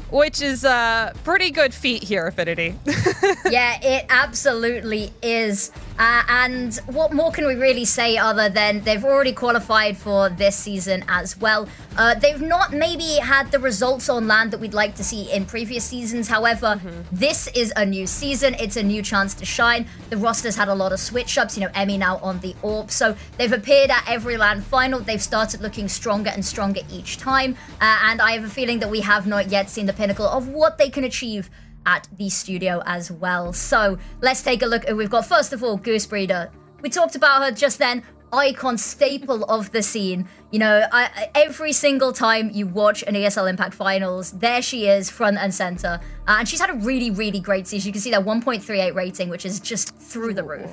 which is a pretty good feat here, Affinity. Yeah, it absolutely is. And what more can we really say other than they've already qualified for this season as well. They've not maybe had the results on land that we'd like to see in previous seasons. However, this is a new season. It's a new chance to shine. The roster's had a lot of switch-ups. You know, Emmy now on the AWP. So they've appeared at every LAN final. They've started looking stronger and stronger each time. And I have a feeling that we have not yet seen the pinnacle of what they can achieve at the studio as well. So let's take a look. We've got, first of all, Goosebreeder. We talked about her just then. Icon, staple of the scene. You know, every single time you watch an ESL Impact Finals, there she is, front and center. And she's had a really, really great season. You can see that 1.38 rating, which is just through the roof.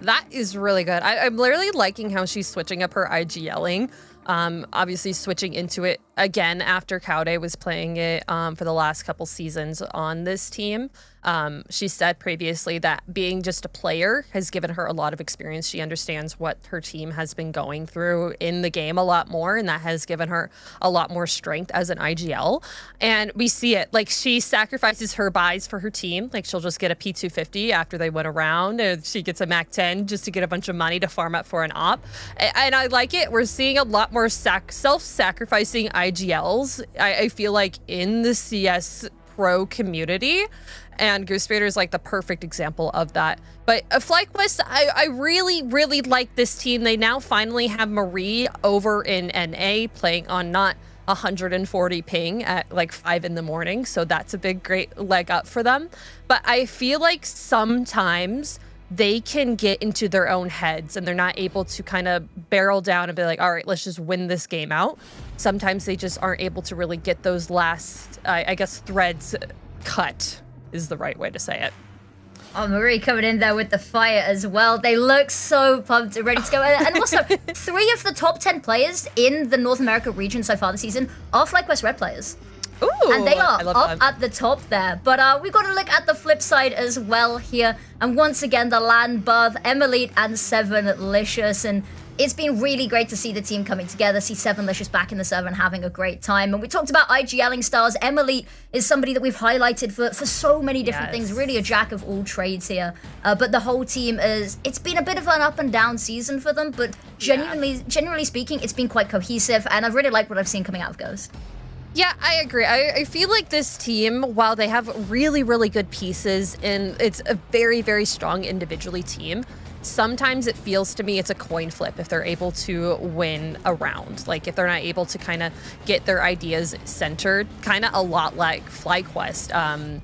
That is really good. I'm literally liking how she's switching up her IGLing Obviously switching into it again after Kaude was playing it for the last couple seasons on this team. She said previously that being just a player has given her a lot of experience. She understands what her team has been going through in the game a lot more, and that has given her a lot more strength as an IGL. And we see it. Like, she sacrifices her buys for her team. Like, she'll just get a P250 after they win a round, and she gets a Mac 10 just to get a bunch of money to farm up for an op. And I like it. We're seeing a lot more self-sacrificing IGLs, I feel like, in the CS pro community. And Goose Raider is like the perfect example of that. But FlyQuest, I really, really like this team. They now finally have Marie over in NA playing on not 140 ping at like 5 in the morning. So that's a big, great leg up for them. But I feel like sometimes they can get into their own heads and they're not able to kind of barrel down and be like, all right, let's just win this game out. Sometimes they just aren't able to really get those last, I guess, threads cut is the right way to say it. Oh, Marie coming in there with the fire as well. They look so pumped and ready to go. And also, 3 of the top 10 players in the North America region so far this season are FlyQuest Red players. Ooh, and they are up that. at the top there. But we've got to look at the flip side as well here. And once again, the land birth, Emilite and 7licious. And it's been really great to see the team coming together, see 7licious back in the server and having a great time. And we talked about IGLing stars. Emilite is somebody that we've highlighted for so many different things, really a jack of all trades here. But the whole team it's been a bit of an up and down season for them, but generally speaking, it's been quite cohesive. And I've really liked what I've seen coming out of Ghost. Yeah, I agree. I feel like this team, while they have really, really good pieces and it's a very, very strong individually team, sometimes it feels to me it's a coin flip if they're able to win a round. Like, if they're not able to kind of get their ideas centered, kind of a lot like FlyQuest.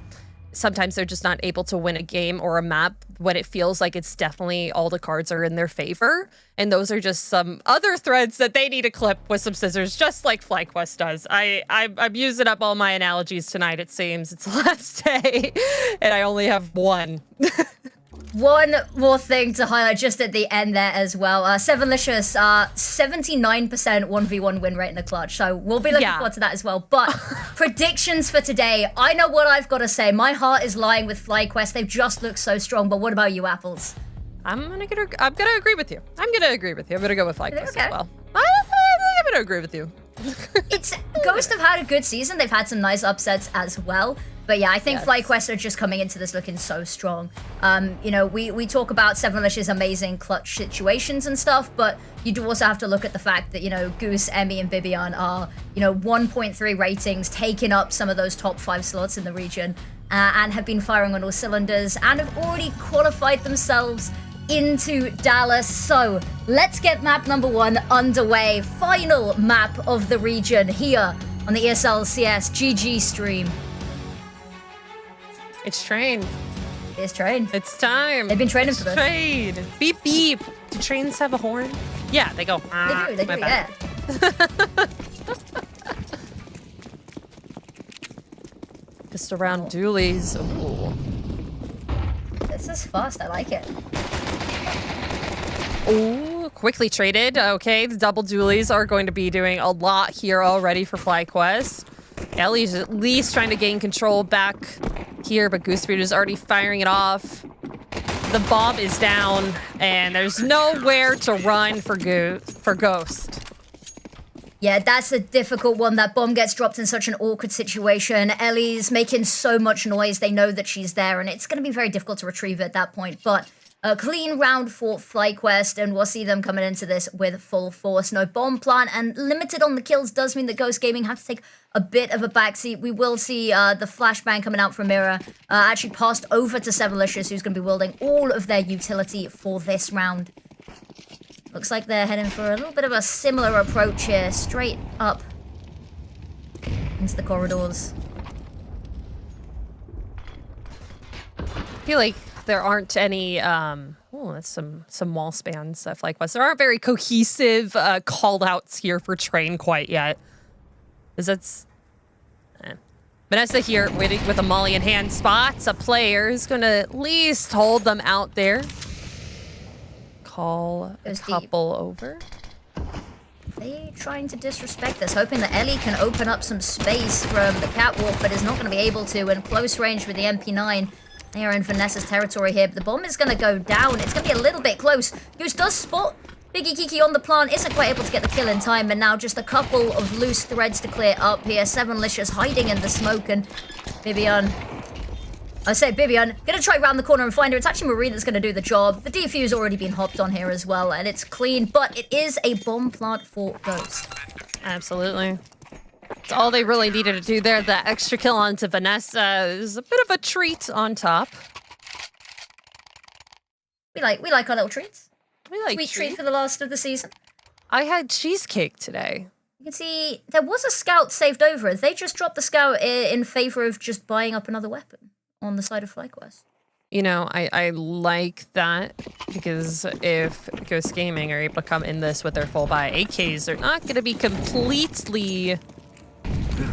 Sometimes they're just not able to win a game or a map when it feels like it's definitely all the cards are in their favor. And those are just some other threads that they need to clip with some scissors, just like FlyQuest does. I'm using up all my analogies tonight, it seems. It's the last day, and I only have one. One more thing to highlight just at the end there as well. 7licious, 79% 1v1 win rate in the clutch. So we'll be looking forward to that as well. But predictions for today. I know what I've got to say. My heart is lying with FlyQuest. They've just looked so strong. But what about you, Apples? I'm gonna agree with you. I'm gonna go with FlyQuest as well. I'm gonna agree with you. Ghost have had a good season. They've had some nice upsets as well. But yeah, I think FlyQuest are just coming into this looking so strong. You know, we talk about 7licious amazing clutch situations and stuff, but you do also have to look at the fact that, you know, Goose, Emmy, and Bibian are, you know, 1.3 ratings, taking up some of those top 5 slots in the region, and have been firing on all cylinders, and have already qualified themselves into Dallas. So let's get map number 1 underway. Final map of the region here on the ESL CS GG stream. It's train. It's train. It's time. They've been training for this. Train. Beep beep. Do trains have a horn? Yeah, they go. They do, yeah. Just around dualies. Ooh. This is fast. I like it. Oh, quickly traded. Okay, the double dualies are going to be doing a lot here already for FlyQuest. Ellie's at least trying to gain control back here, but Goose Raider is already firing it off. The bomb is down, and there's nowhere to run for Ghost. Yeah, that's a difficult one. That bomb gets dropped in such an awkward situation. Ellie's making so much noise. They know that she's there, and it's going to be very difficult to retrieve it at that point. But a clean round for FlyQuest, and we'll see them coming into this with full force. No bomb plant, and limited on the kills does mean that Ghost Gaming have to take a bit of a backseat. We will see the flashbang coming out from Mirror actually passed over to 7licious, who's going to be wielding all of their utility for this round. Looks like they're heading for a little bit of a similar approach here, straight up into the corridors. I feel like there aren't any, that's some wall spans, FlyQuest. There aren't very cohesive call-outs here for Train quite yet. Because that's... Vanessa here waiting with a molly in hand, spots a player who's going to at least hold them out there. Call a couple over. They trying to disrespect this, hoping that Ellie can open up some space from the catwalk, but is not going to be able to in close range with the MP9. They are in Vanessa's territory here, but the bomb is going to go down. It's going to be a little bit close. Goose does spot Biggie Kiki on the plant, isn't quite able to get the kill in time, and now just a couple of loose threads to clear up here. 7licious hiding in the smoke, and Bibian... I say Bibian, gonna try round the corner and find her. It's actually Marie that's gonna do the job. The defuse already been hopped on here as well, and it's clean, but it is a bomb plant for Ghost. Absolutely. It's all they really needed to do there. The extra kill onto Vanessa is a bit of a treat on top. We like our little treats. We like Sweet treat for the last of the season. I had cheesecake today. You can see there was a scout saved over. They just dropped the scout in favor of just buying up another weapon on the side of FlyQuest. You know, I like that because if Ghost Gaming are able to come in this with their full buy AKs, they're not going to be completely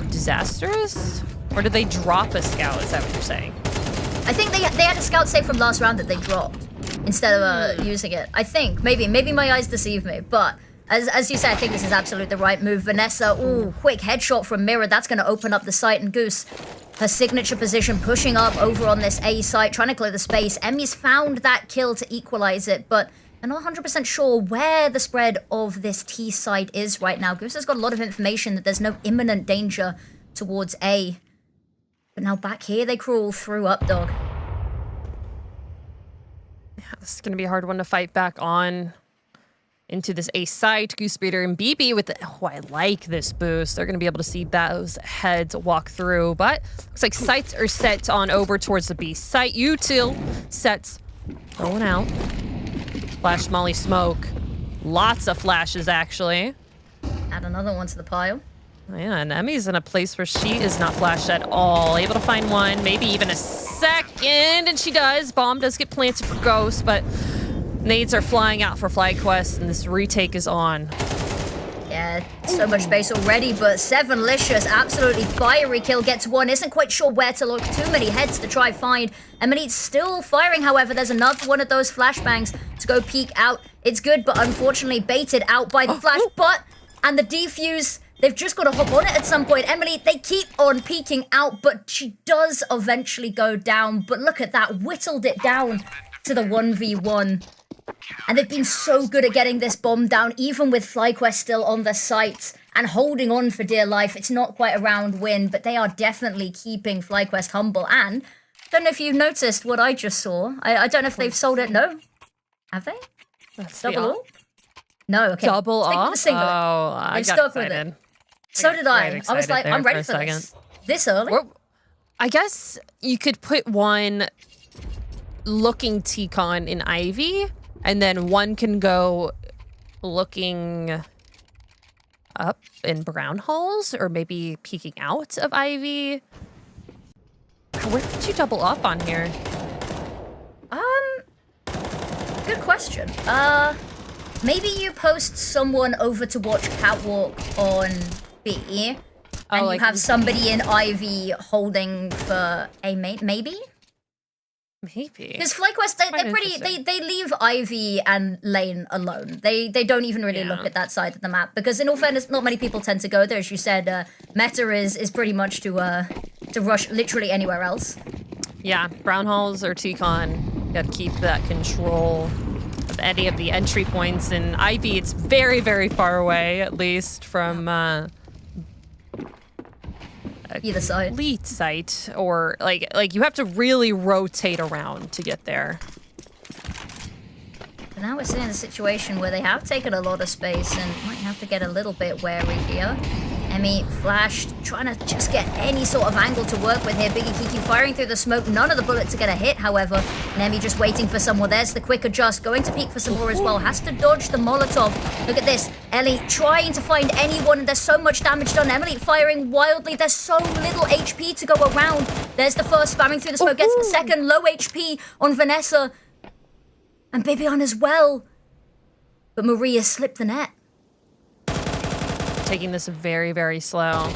disastrous. Or did they drop a scout? Is that what you're saying? I think they had a scout save from last round that they dropped instead of using it. I think maybe my eyes deceive me, but as you say, I think this is absolutely the right move. Vanessa, ooh, quick headshot from Mirror. That's going to open up the site, and Goose, her signature position, pushing up over on this A site, trying to clear the space. Emmy's found that kill to equalize it, but I'm not 100% sure where the spread of this T site is right now. Goose has got a lot of information that there's no imminent danger towards A. But now back here, they crawl through up, dog. Yeah, this is going to be a hard one to fight back on. Into this A site, Goosebeater and BB with the, oh, I like this boost. They're going to be able to see those heads walk through, but looks like sights are set on over towards the B site. Util sets going out. Flash Molly smoke. Lots of flashes, actually. Add another one to the pile. Yeah, and Emmy's in a place where she is not flashed at all. Able to find one, maybe even a second, and she does. Bomb does get planted for Ghost, but nades are flying out for FlyQuest, and this retake is on. Yeah, so much space already, but 7licious, absolutely fiery kill, gets one. Isn't quite sure where to look. Too many heads to try find. Emily's still firing, however. There's another one of those flashbangs to go peek out. It's good, but unfortunately baited out by the flash. And the defuse, they've just got to hop on it at some point. Emily, they keep on peeking out, but she does eventually go down. But look at that, whittled it down to the 1v1. And they've been so good at getting this bomb down, even with FlyQuest still on the site and holding on for dear life. It's not quite a round win, but they are definitely keeping FlyQuest humble. And I don't know if you've noticed what I just saw. I don't know if they've sold it. No? Have they? That's Double all? No, okay. Double Stick with off? the single. Oh, I They've got stuck with excited. it. So did I. I was like, I'm ready for for this. This early? I guess you could put one looking T-Con in Ivy, and then one can go looking up in brown holes, or maybe peeking out of Ivy. Where did you double up on here? Good question. Maybe you post someone over to watch Catwalk on B, and like you have somebody in Ivy holding for A mate, maybe? Maybe. Because FlyQuest, they're pretty, they leave Ivy and Lane alone. They don't even really look at that side of the map, because in all fairness, not many people tend to go there. As you said, meta is pretty much to rush literally anywhere else. Yeah, brown holes or T-Con. Gotta keep that control of any of the entry points. In Ivy, it's very, very far away, at least from either side. Elite site, or like you have to really rotate around to get there. But now we're sitting in a situation where they have taken a lot of space and might have to get a little bit wary here. Emmy flashed, trying to just get any sort of angle to work with here. Biggie Kiki firing through the smoke. None of the bullets are going to hit, however. And Emmy just waiting for someone. There's the quick adjust. Going to peek for some more as well. Has to dodge the Molotov. Look at this. Ellie trying to find anyone, and there's so much damage done. Emily firing wildly. There's so little HP to go around. There's the first spamming through the smoke. Gets the second. Low HP on Vanessa. And Bibian as well. But Maria slipped the net. Taking this very, very slow.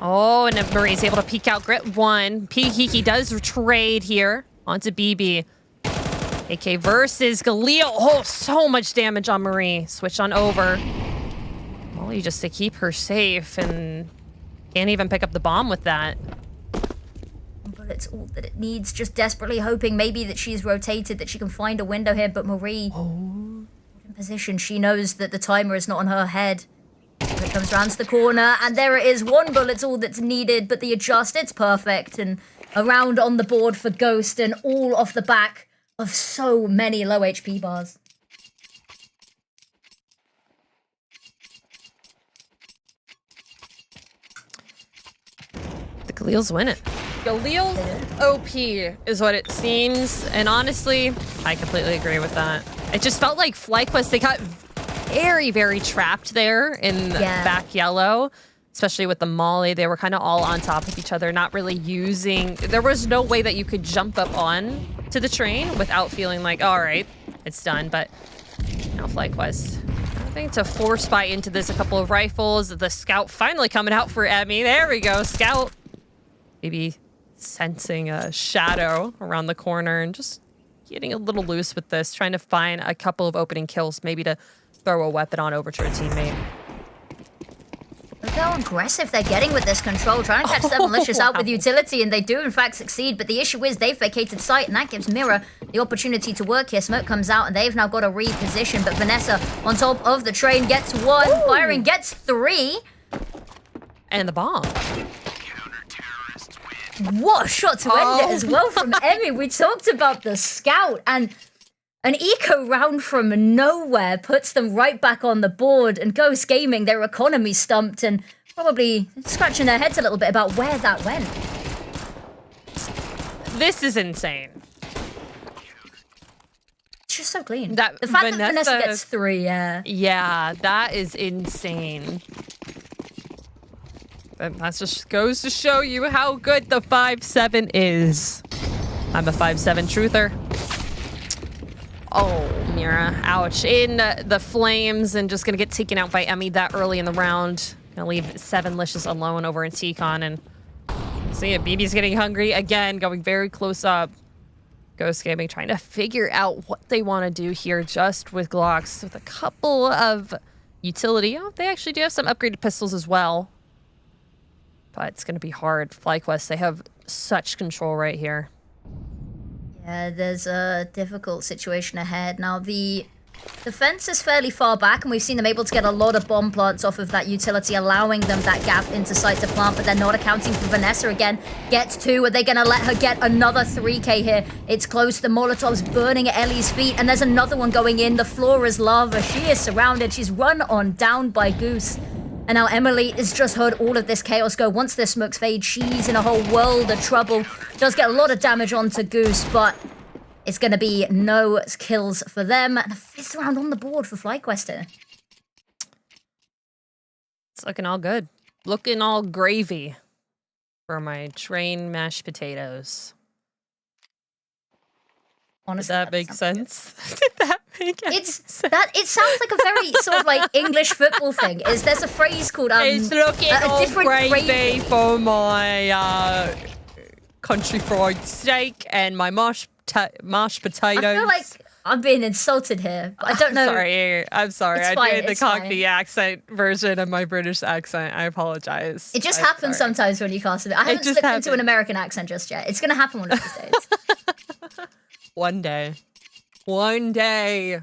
Oh, and Marie's able to peek out. Grit one. Hiki does trade here onto BB. AK versus Galil. Oh, so much damage on Marie. Switch on over. Molly just to keep her safe and can't even pick up the bomb with that. But it's all that it needs. Just desperately hoping maybe that she's rotated, that she can find a window here. But Marie, in position, she knows that the timer is not on her head. It comes round to the corner, and there it is. One bullet's all that's needed, but the adjust, it's perfect. And a round on the board for Ghost, and all off the back of so many low HP bars. The Galil's winning. Galil OP is what it seems, and honestly, I completely agree with that. It just felt like FlyQuest, they got very, very trapped there in back yellow, especially with the Molly. They were kind of all on top of each other, not really using... There was no way that you could jump up on to the train without feeling like, all right, it's done. But now FlyQuest, I think to force buy into this, a couple of rifles. The Scout finally coming out for Emmy. There we go, Scout. Maybe sensing a shadow around the corner and just getting a little loose with this, trying to find a couple of opening kills, maybe to throw a weapon on over to a teammate. Look how aggressive they're getting with this control, trying to catch Seven Malicious out with utility, and they do in fact succeed, but the issue is they've vacated site, and that gives Mirror the opportunity to work here. Smoke comes out, and they've now got to reposition, but Vanessa on top of the train gets one, firing gets three. And the bomb. What a shot to end it as well from Emmy. We talked about the Scout, and an eco round from nowhere puts them right back on the board, and Ghost Gaming, their economy stumped and probably scratching their heads a little bit about where that went. This is insane. It's just so clean. The fact that Vanessa gets three, yeah. Yeah, that is insane. That just goes to show you how good the 5-7 is. I'm a 5-7 truther. Oh, Mira, ouch. In the flames and just gonna get taken out by Emmy that early in the round. Gonna leave Seven Licious alone over in T-Con, and see it. BB's getting hungry again, going very close up. Ghost Gaming trying to figure out what they want to do here just with Glocks with a couple of utility. Oh, they actually do have some upgraded pistols as well. But it's going to be hard. FlyQuest, they have such control right here. Yeah, there's a difficult situation ahead. Now, the defense is fairly far back, and we've seen them able to get a lot of bomb plants off of that utility, allowing them that gap into sight to plant, but they're not accounting for Vanessa again. Gets two. Are they going to let her get another 3K here? It's close. The Molotov's burning at Ellie's feet, and there's another one going in. The floor is lava. She is surrounded. She's run on down by Goose. And now Emily has just heard all of this chaos go. Once their smokes fade, she's in a whole world of trouble. Does get a lot of damage onto Goose, but it's going to be no kills for them. And a 5th round on the board for FlyQuest here. It's looking all good. Looking all gravy for my train mashed potatoes. Honestly, did that make sense? Did that make any sense? It sounds like a very sort of like English football thing. There's a phrase called it's looking all different gravy for my country fried steak and my mashed potatoes. I feel like I'm being insulted here, but I don't know. I'm sorry. It's I fine, did the it's Cockney accent version of my British accent. I apologize. It just happens sometimes when you cast it. I haven't slipped into an American accent just yet. It's going to happen one of these days. One day. One day.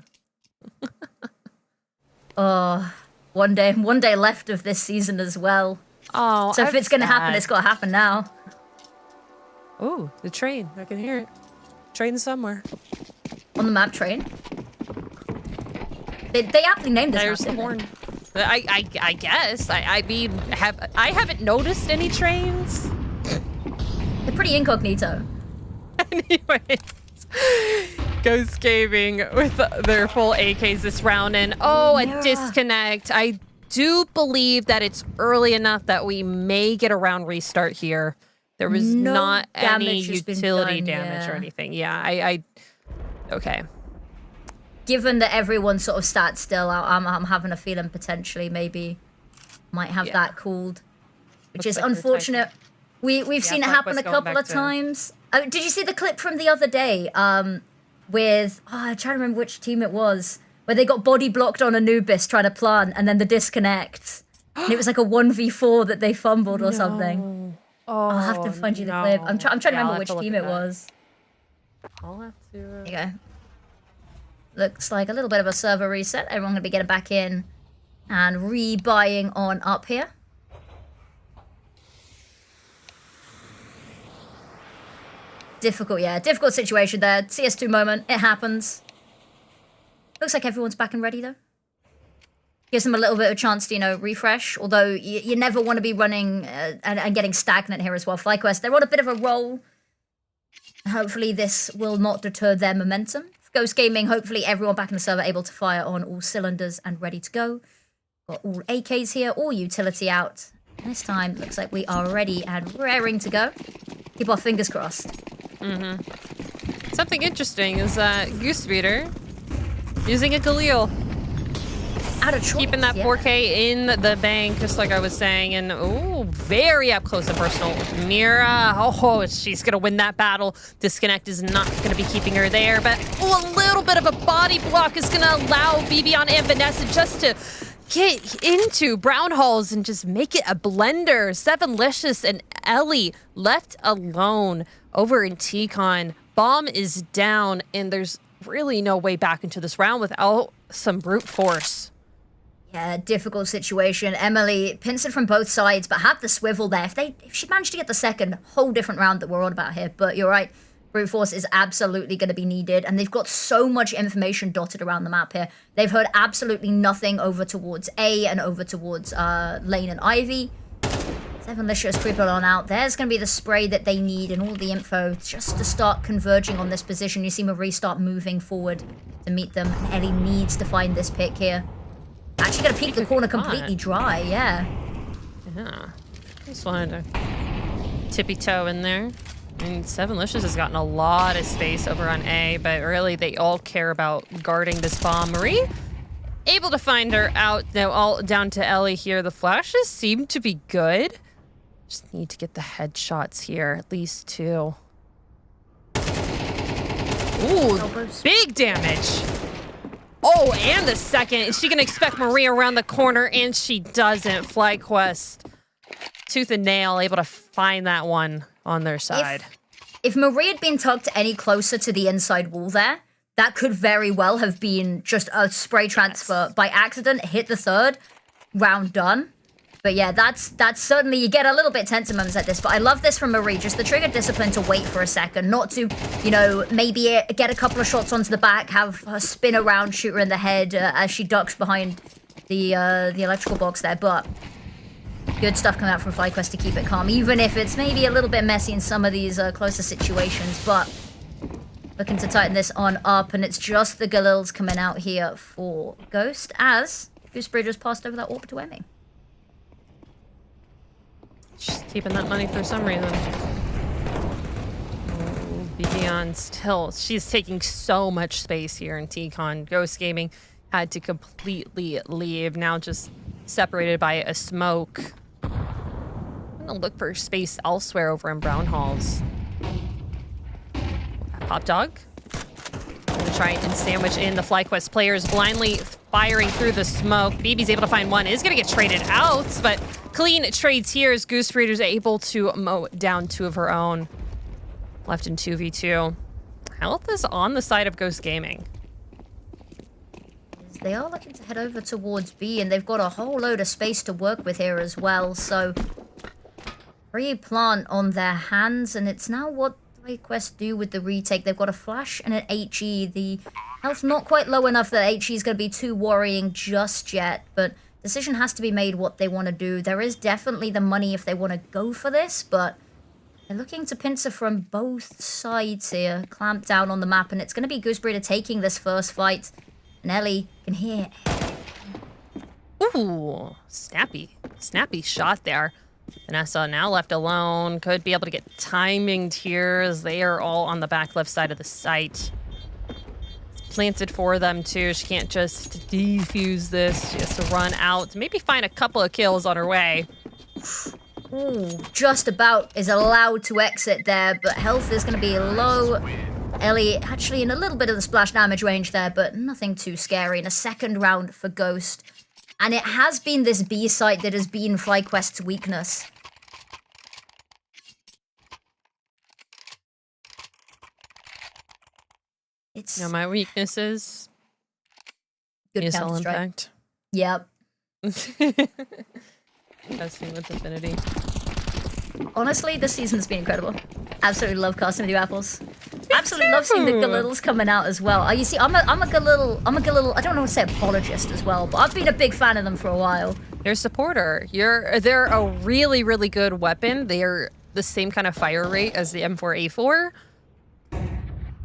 One day left of this season as well. Oh, so if it's going to happen, it's got to happen now. Oh, the train. I can hear it. Train somewhere. On the map, train. They aptly named this. There's the horn. I guess. I mean, I haven't noticed any trains. They're pretty incognito. Anyways. Ghost Gaming with their full AKs this round, and a disconnect. I do believe that it's early enough that we may get a round restart here. There was not any utility damage or anything. Yeah, okay. Given that everyone sort of sat still, I'm having a feeling potentially maybe might have that called, which is unfortunate. We've seen it happen a couple of times. Did you see the clip from the other day? with, I'm trying to remember which team it was, where they got body blocked on Anubis trying to plant and then the disconnect. And it was like a 1v4 that they fumbled or something. Oh, I'll have to find you the clip. I'm trying to remember which team it was. I'll have to. There you go. Looks like a little bit of a server reset. Everyone gonna be getting back in and rebuying on up here. Difficult situation there. CS2 moment. It happens. Looks like everyone's back and ready though. Gives them a little bit of a chance to, refresh. Although you never want to be running and getting stagnant here as well. FlyQuest, they're on a bit of a roll. Hopefully this will not deter their momentum. Ghost Gaming, hopefully everyone back in the server able to fire on all cylinders and ready to go. Got all AKs here, all utility out. This time, looks like we are ready and raring to go. Keep our fingers crossed. Something interesting is Goose Reader using a Galil. Out of choice, keeping that 4K in the bank, just like I was saying, and very up close and personal. Mira, she's gonna win that battle. Disconnect is not gonna be keeping her there, but a little bit of a body block is gonna allow Bibian and Vanessa just to get into Brown Halls and just make it a blender. Sevenlicious and Ellie left alone over in T-Con. Bomb is down, and there's really no way back into this round without some brute force. Yeah, difficult situation. Emily pins it from both sides, but had the swivel there. If she managed to get the second, whole different round that we're on about here. But you're right, brute force is absolutely going to be needed, and they've got so much information dotted around the map here. They've heard absolutely nothing over towards A and over towards Lane and Ivy. Sevenlicious creeping on out. There's going to be the spray that they need and all the info just to start converging on this position. You see Marie start moving forward to meet them, and Ellie needs to find this pick here. Actually gonna peek the corner completely dry, yeah. Just wanted to tippy toe in there. And Sevenlicious has gotten a lot of space over on A, but really they all care about guarding this bomb. Marie, able to find her out, now all down to Ellie here. The flashes seem to be good. Just need to get the headshots here, at least 2. Ooh, big damage. Oh, and the second. Is she going to expect Marie around the corner? And she doesn't. FlyQuest, tooth and nail, able to find that one on their side. If Marie had been tucked any closer to the inside wall there, that could very well have been just a spray transfer by accident, hit the third, round done. But yeah, that's certainly, you get a little bit tense moments like this, but I love this from Marie, just the trigger discipline to wait for a second, not to, maybe get a couple of shots onto the back, have her spin around, shoot her in the head as she ducks behind the electrical box there, but good stuff coming out from FlyQuest to keep it calm, even if it's maybe a little bit messy in some of these closer situations, but looking to tighten this on up, and it's just the Galils coming out here for Ghost, as Gooseberry just passed over that AWP to Emmy. She's keeping that money for some reason. Beyond still, she's taking so much space here in T-Con. Ghost Gaming had to completely leave. Now just separated by a smoke. I'm gonna look for space elsewhere over in Brown Halls. Pop Dog. Gonna try and sandwich in the FlyQuest players, blindly firing through the smoke. BB's able to find one. Is gonna get traded out, but clean trades here as Goose Raiders able to mow down 2 of her own. Left in 2v2. Health is on the side of Ghost Gaming. They are looking to head over towards B, and they've got a whole load of space to work with here as well, so free plant on their hands, and it's now what FlyQuest do with the retake. They've got a flash and an HE. The health not quite low enough that HE is going to be too worrying just yet, but decision has to be made what they want to do. There is definitely the money if they want to go for this, but they're looking to pincer from both sides here, clamp down on the map, and it's going to be Goosebreeder taking this first fight. And Ellie can hear. Ooh, snappy shot there. Vanessa now left alone. Could be able to get timinged here as they are all on the back left side of the site. Planted for them too. She can't just defuse this. She has to run out. Maybe find a couple of kills on her way. Ooh, just about is allowed to exit there, but health is going to be low. Ellie actually in a little bit of the splash damage range there, but nothing too scary. In a second round for Ghost. And it has been this B site that has been FlyQuest's weakness. It's my weaknesses. Good ESL Counter-Strike. Impact. Yep. Casting with Affinity. Honestly, this season's been incredible. Absolutely love casting with you, Apples. Absolutely love seeing the Galittles coming out as well. You see, I'm a Galittle, I don't know what to say, apologist as well, but I've been a big fan of them for a while. They're a supporter. They're a really, really good weapon. They're the same kind of fire rate as the M4A4.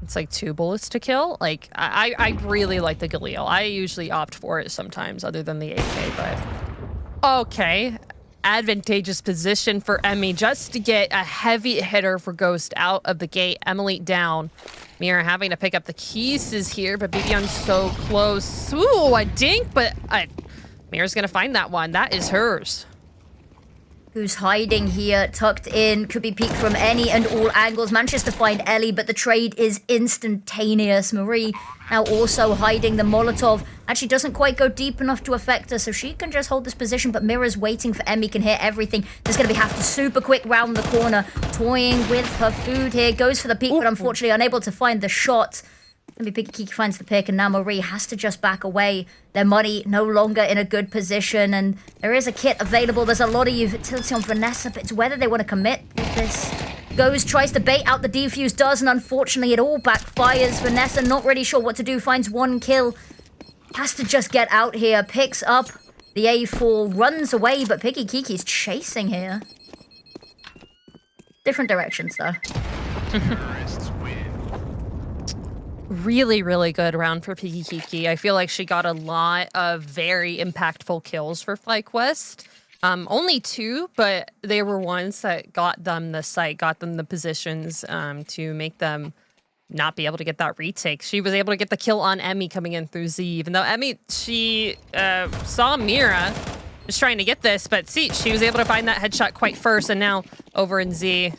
It's like 2 bullets to kill. Like, I really like the Galil. I usually opt for it sometimes, other than the AK, but... Okay. Advantageous position for Emmy just to get a heavy hitter for Ghost out of the gate. Emily down. Mira having to pick up the pieces here, but BBion's so close. Ooh, a dink, but Mira's gonna find that one. That is hers. Who's hiding here, tucked in, could be peeked from any and all angles. Manages to find Ellie, but the trade is instantaneous. Marie now also hiding the Molotov. Actually doesn't quite go deep enough to affect her, so she can just hold this position, but Mira's waiting for Emmy, can hear everything. There's gonna be have to super quick round the corner, toying with her food here. Goes for the peek, but unfortunately unable to find the shot. Gonna be Kiki finds the pick, and now Marie has to just back away. Their money no longer in a good position, and there is a kit available. There's a lot of utility on Vanessa, but it's whether they want to commit with this. Goes, tries to bait out the defuse, does, and unfortunately it all backfires. Vanessa not really sure what to do, finds 1 kill. Has to just get out here, picks up the A4, runs away, but Piggy Kiki's chasing here. Different directions, though. Really, really good round for Piggy Kiki. I feel like she got a lot of very impactful kills for FlyQuest. Only 2, but they were ones that got them the site, got them the positions to make them not be able to get that retake. She was able to get the kill on Emmy coming in through Z, even though Emmy, she saw Mira just trying to get this, but see, she was able to find that headshot quite first, and now over in Z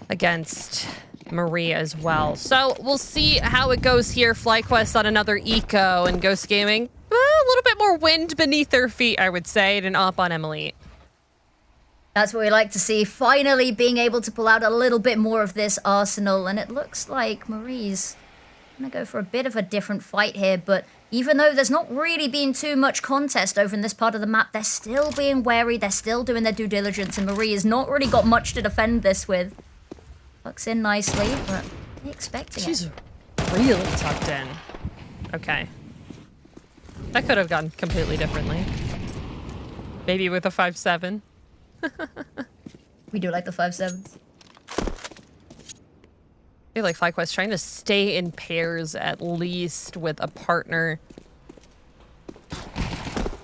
against Marie as well. So we'll see how it goes here. FlyQuest on another eco, and Ghost Gaming a little bit more wind beneath their feet, I would say, and up on Emily. That's what we like to see. Finally being able to pull out a little bit more of this arsenal, and it looks like Marie's gonna go for a bit of a different fight here, but even though there's not really been too much contest over in this part of the map, they're still being wary, they're still doing their due diligence, and Marie has not really got much to defend this with. Tucks in nicely, but expecting She's it. really tucked in. Okay. That could have gone completely differently. Maybe with a 5-7. We do like the 5-7s. I feel like FlyQuest trying to stay in pairs at least with a partner.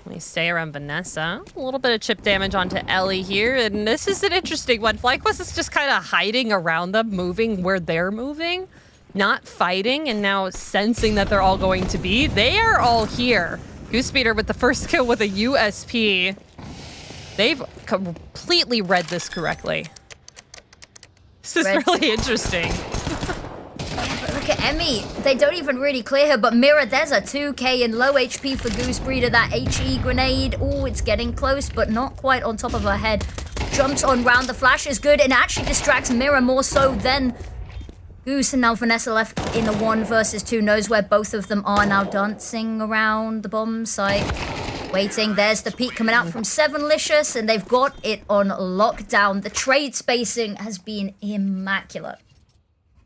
We stay around Vanessa. A little bit of chip damage onto Ellie here, and this is an interesting one. FlyQuest is just kind of hiding around them, moving where they're moving, not fighting, and now sensing that they're all going to be. They are all here. Goosebiter with the first kill with a USP. They've completely read this correctly. This is really interesting. Look at Emmy. They don't even really clear her, but Mira, there's a 2k and low HP for Goose Breeder. That HE grenade. Oh, it's getting close, but not quite on top of her head. Jumps on round. The flash is good and actually distracts Mira more so than Goose. And now Vanessa left in a 1 versus 2. Knows where both of them are now, dancing around the bomb site. Waiting. There's the peek coming out from Sevenlicious, and they've got it on lockdown. The trade spacing has been immaculate.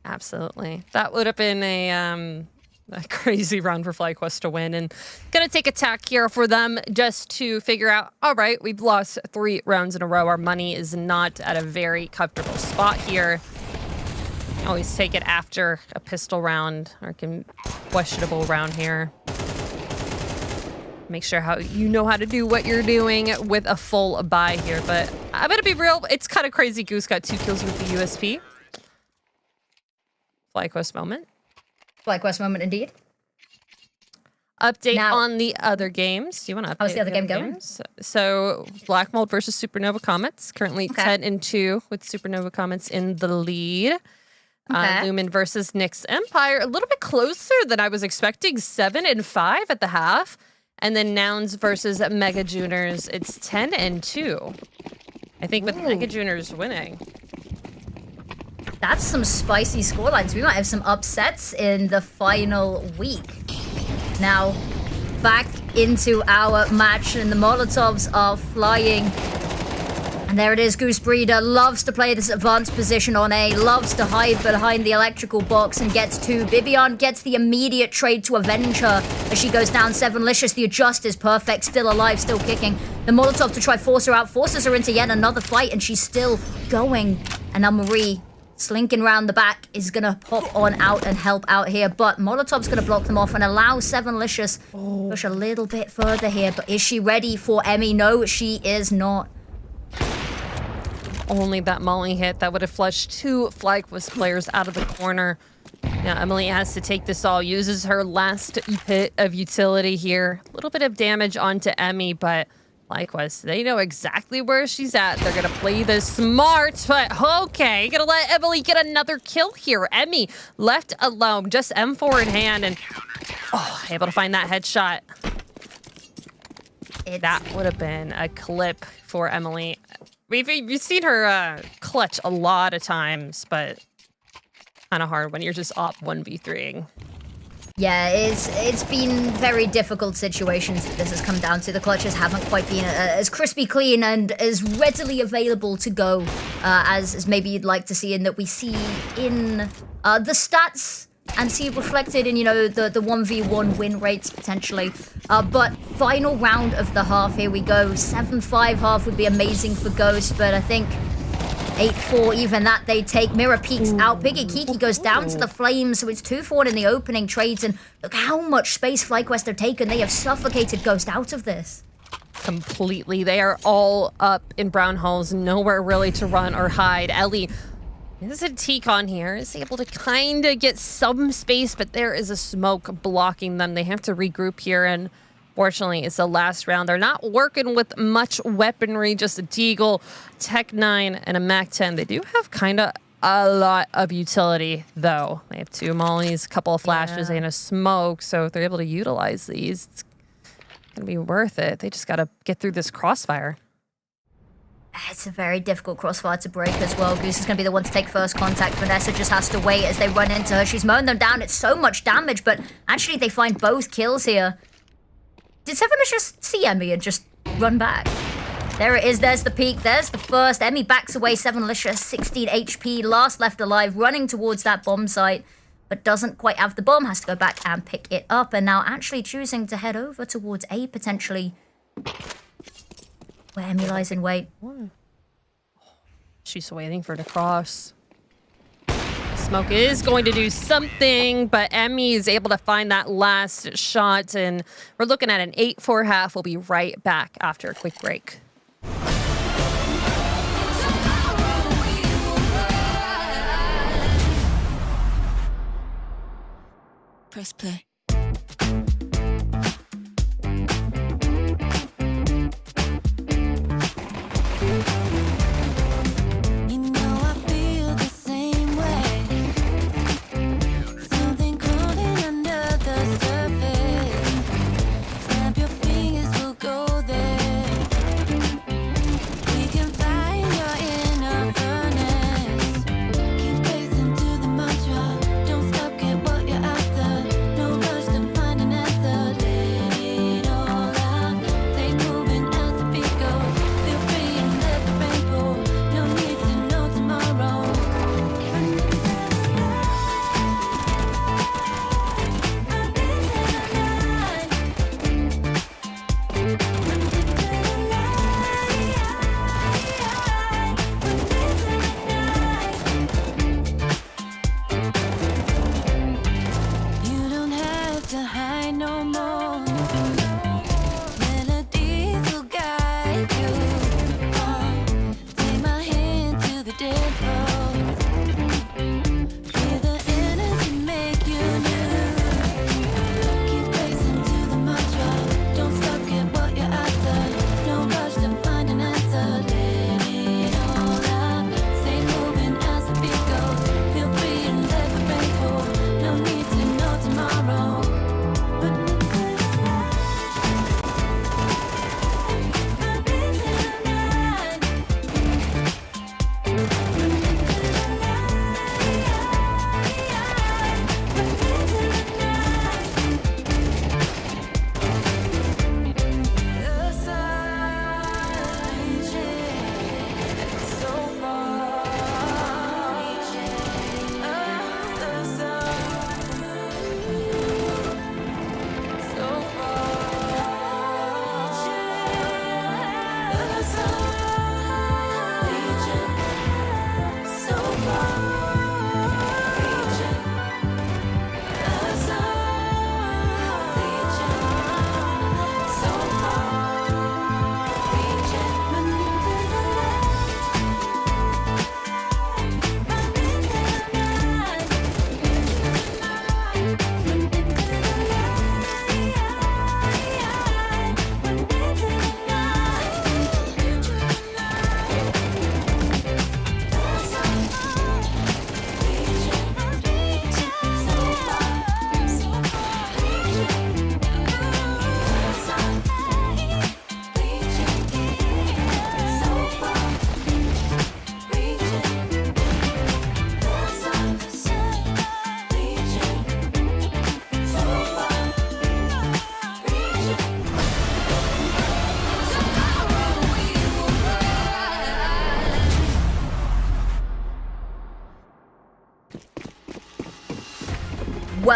Absolutely. That would have been a crazy round for FlyQuest to win. And gonna take a tack here for them just to figure out, all right, we've lost 3 rounds in a row. Our money is not at a very comfortable spot here. Always take it after a pistol round or questionable round here. Make sure you know how to do what you're doing with a full buy here. But I'm gonna be real, it's kind of crazy. Goose got 2 kills with the USP. FlyQuest moment. FlyQuest moment indeed. Update on the other games. Do you want to update? How's the other game going? So Black Mold versus Supernova Comets. Currently 10-2 with Supernova Comets in the lead. Okay. Lumen versus Nyx Empire. A little bit closer than I was expecting. 7-5 at the half. And then Nouns versus Mega Juners. It's 10-2. I think with Mega Juners winning. That's some spicy scorelines. We might have some upsets in the final week. Now, back into our match, and the Molotovs are flying. And there it is, Goose Breeder loves to play this advanced position on A, loves to hide behind the electrical box and gets two. Bibian gets the immediate trade to avenge her as she goes down. Sevenlicious, the adjust is perfect, still alive, still kicking. The Molotov to try force her out, forces her into yet another fight, and she's still going. And now Marie, slinking round the back, is gonna pop on out and help out here, but Molotov's gonna block them off and allow Sevenlicious push a little bit further here. But is she ready for Emmy? No, she is not. Only that Molly hit that would have flushed two FlyQuest players out of the corner. Now Emily has to take this all, uses her last bit of utility here. A little bit of damage onto Emmy, but FlyQuest, they know exactly where she's at. They're gonna play this smart, but okay, gonna let Emily get another kill here. Emmy left alone, just M4 in hand, and able to find that headshot. That would have been a clip for Emily. We've seen her clutch a lot of times, but kind of hard when you're just op 1v3ing. Yeah, it's been very difficult situations that this has come down to. The clutches haven't quite been as crispy clean and as readily available to go as maybe you'd like to see, and that we see in the stats and see reflected in, you know, the 1v1 win rates potentially. But final round of the half, here we go. 7-5 half would be amazing for Ghost, but I think 8-4, even that they take. Mirror peeks out. Biggie Kiki goes down to the flames, so it's 2-4 in the opening trades, and look how much space FlyQuest have taken. They have suffocated Ghost out of this. Completely. They are all up in brown holes, nowhere really to run or hide. Ellie is a T-Con here, is able to kind of get some space, but there is a smoke blocking them. They have to regroup here, and fortunately, it's the last round. They're not working with much weaponry, just a Deagle, Tech 9, and a Mac 10. They do have kind of a lot of utility, though. They have two mollies, a couple of flashes, and a smoke, so if they're able to utilize these, it's going to be worth it. They just got to get through this crossfire. It's a very difficult crossfire to break as well. Goose is going to be the one to take first contact. Vanessa just has to wait as they run into her. She's mowing them down. It's so much damage, but actually they find both kills here. Did Severus just see Emmy and just run back? There it is. There's the peak. There's the first. Emmy backs away. Sevenlicious, 16 HP, last left alive, running towards that bomb site, but doesn't quite have the bomb. Has to go back and pick it up, and now actually choosing to head over towards A potentially, where Emmy lies in wait. She's waiting for the cross. Smoke is going to do something, but Emmy is able to find that last shot, and we're looking at an 8-4 half. We'll be right back after a quick break. Press play.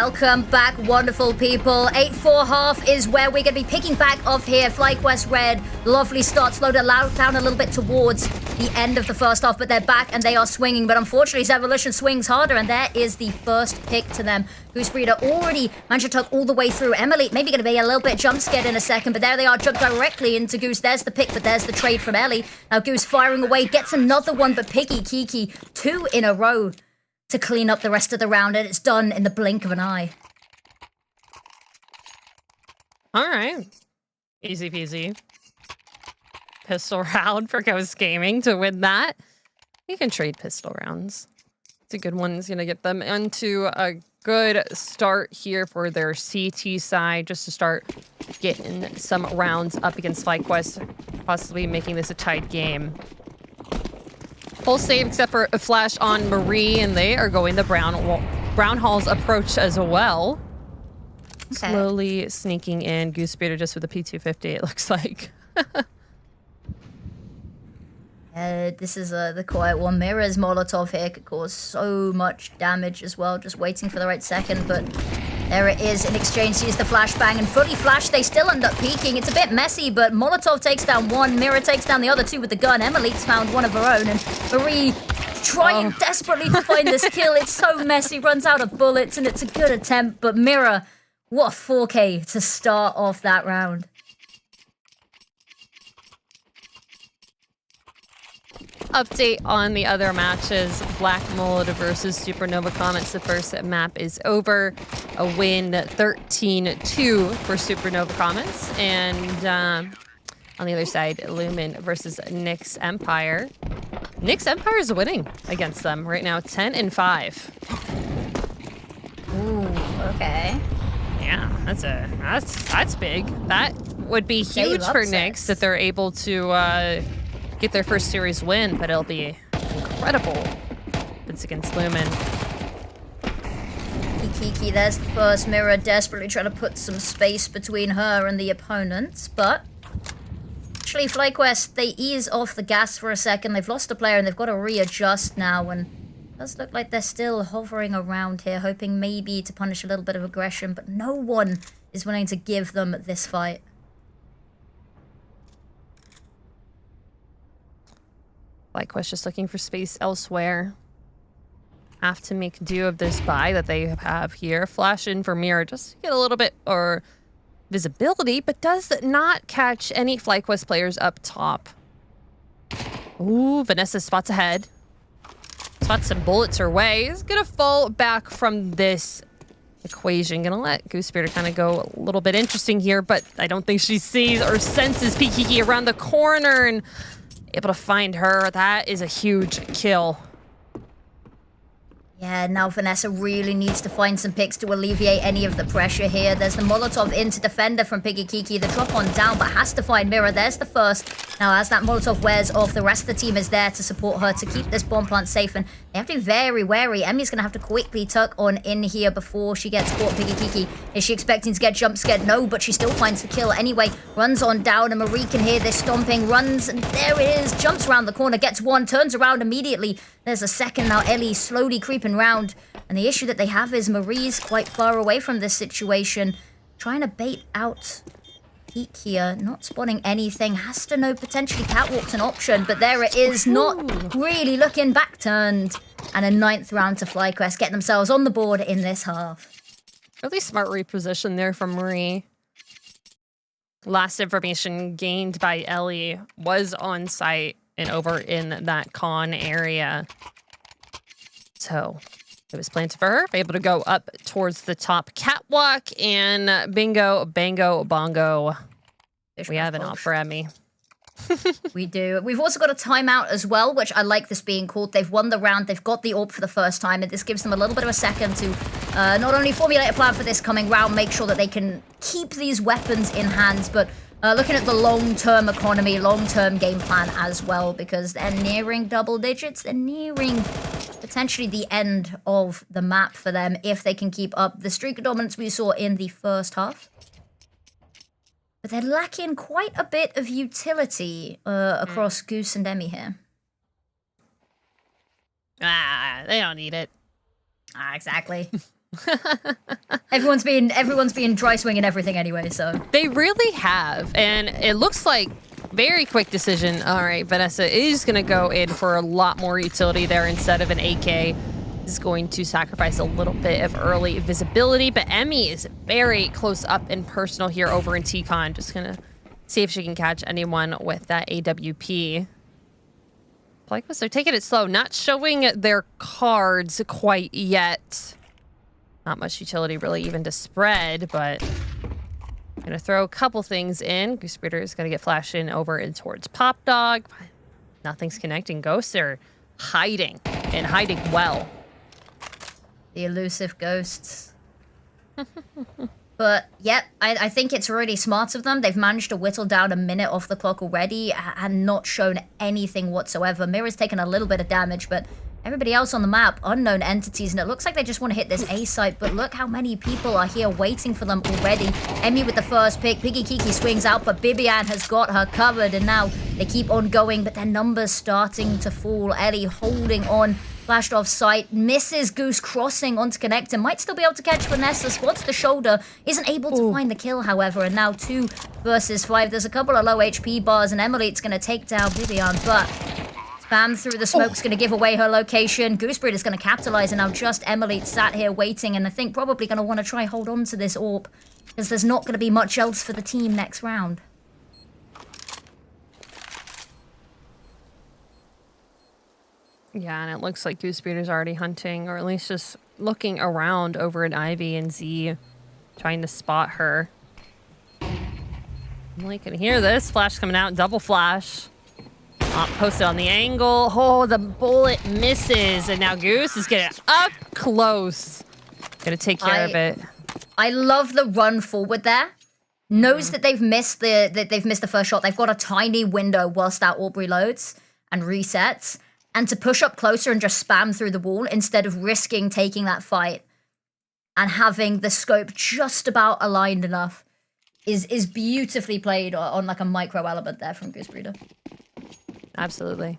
welcome back, wonderful people. 8-4 half is where we're going to be picking back off here. FlyQuest Red, lovely start, slowed down a little bit towards the end of the first half, but they're back and they are swinging. But unfortunately, Evolution swings harder, and there is the first pick to them. Goose Breeder already managed to tuck all the way through. Emily maybe going to be a little bit jump scared in a second, but there they are, jump directly into Goose. There's the pick, but there's the trade from Ellie. Now Goose firing away, gets another one, but Piggy Kiki, 2 in a row to clean up the rest of the round, and it's done in the blink of an eye. All right. Easy peasy. Pistol round for Ghost Gaming to win that. You can trade pistol rounds. It's a good one. It's going to get them into a good start here for their CT side, just to start getting some rounds up against FlyQuest, possibly making this a tight game. Full save except for a flash on Marie, and they are going the Brown Hall's approach as well. Okay. Slowly sneaking in. Goose Breeder just with a P250, it looks like. This is the quiet one. Mirror's Molotov here could cause so much damage as well. Just waiting for the right second, but there it is. In exchange, sees the flashbang, and fully flashed, they still end up peeking. It's a bit messy, but Molotov takes down one. Mirror takes down the other two with the gun. Emily's found one of her own, and Marie trying desperately to find this kill. It's so messy, runs out of bullets, and it's a good attempt, but Mirror, what a 4K to start off that round. Update on the other matches. Black Mold versus Supernova Comets. The first map is over. A win 13-2 for Supernova Comets. And on the other side, Lumen versus Nyx Empire. Nyx Empire is winning against them right now, 10-5. Ooh, okay. Yeah, that's big. That would be huge for Nyx if they're able to get their first series win, but it'll be incredible if it's against Lumen. Kiki, there's the first. Mirror desperately trying to put some space between her and the opponents, but actually FlyQuest, they ease off the gas for a second. They've lost a player and they've got to readjust now, and it does look like they're still hovering around here, hoping maybe to punish a little bit of aggression, but no one is willing to give them this fight. FlyQuest just looking for space elsewhere. Have to make do of this buy that they have here. Flash in for Mirror just to get a little bit or visibility, but does not catch any FlyQuest players up top. Ooh, Vanessa spots ahead. Spots some bullets her way. Is gonna fall back from this equation. Gonna let Goose Breeder kind of go a little bit interesting here, but I don't think she sees or senses Pikiki around the corner and able to find her. That is a huge kill. Yeah, now Vanessa really needs to find some picks to alleviate any of the pressure here. There's the Molotov into Defender from Piggy Kiki. The drop on down, but has to find Mirror. There's the first. Now, as that Molotov wears off, the rest of the team is there to support her, to keep this bomb plant safe, and they have to be very wary. Emmy's going to have to quickly tuck on in here before she gets caught. Piggy Kiki, is she expecting to get jump scared? No, but she still finds the kill anyway. Runs on down, and Marie can hear this stomping. Runs, and there it is. Jumps around the corner, gets one, turns around immediately. There's a second now. Ellie slowly creeping round. And the issue that they have is Marie's quite far away from this situation. Trying to bait out peek here. Not spotting anything. Has to know potentially catwalk's an option. But there it is. Not really looking back turned. And a 9th round to FlyQuest. Get themselves on the board in this half. Really smart reposition there from Marie. Last information gained by Ellie was on site and over in that con area. So it was planted for her, able to go up towards the top catwalk, and bingo, bango, bongo. We have an op for Emmy. We do. We've also got a timeout as well, which I like this being called. They've won the round, they've got the AWP for the first time, and this gives them a little bit of a second to not only formulate a plan for this coming round, make sure that they can keep these weapons in hand, but looking at the long-term economy, long-term game plan as well, because they're nearing double digits. They're nearing potentially the end of the map for them if they can keep up the streak of dominance we saw in the first half. But they're lacking quite a bit of utility across Goose and Emmy here. They don't need it. Exactly. Everyone's been dry swinging everything anyway, so. They really have, and it looks like very quick decision. All right, Vanessa is going to go in for a lot more utility there instead of an AK. Is going to sacrifice a little bit of early visibility, but Emmy is very close up and personal here over in T-Con. Just going to see if she can catch anyone with that AWP. FlyQuest, they're taking it slow, not showing their cards quite yet. Not much utility really even to spread, but I'm gonna throw a couple things in. Goose Breeder is gonna get flashed in over and towards Pop Dog. Nothing's connecting. Ghosts are hiding, and hiding well. The elusive ghosts. But, yep, I think it's really smart of them. They've managed to whittle down a minute off the clock already and not shown anything whatsoever. Mirror's taken a little bit of damage, but everybody else on the map, unknown entities, and it looks like they just want to hit this A site, but look how many people are here waiting for them already. Emmy with the first pick, Piggy Kiki swings out, but Bibian has got her covered, and now they keep on going, but their numbers starting to fall. Ellie holding on, flashed off sight, misses Goose crossing onto connect, and might still be able to catch Vanessa, spots the shoulder, isn't able to find the kill, however, and now 2 versus 5. There's a couple of low HP bars, and Emily's going to take down Bibian, but spam through the smoke's going to give away her location. Goosebreed is going to capitalize, and now just Emily sat here waiting, and I think probably going to want to try hold on to this AWP, because there's not going to be much else for the team next round. Yeah, and it looks like Goosebreed is already hunting, or at least just looking around over at Ivy and Z, trying to spot her. Emily can hear this. Flash coming out, double flash. Posted on the angle. Oh, the bullet misses. And now Goose is getting up close. Gonna take care of it. I love the run forward there. Knows that they've missed the first shot. They've got a tiny window whilst that AWP reloads and resets. And to push up closer and just spam through the wall instead of risking taking that fight and having the scope just about aligned enough is beautifully played on like a micro element there from Goose Breeder. Absolutely.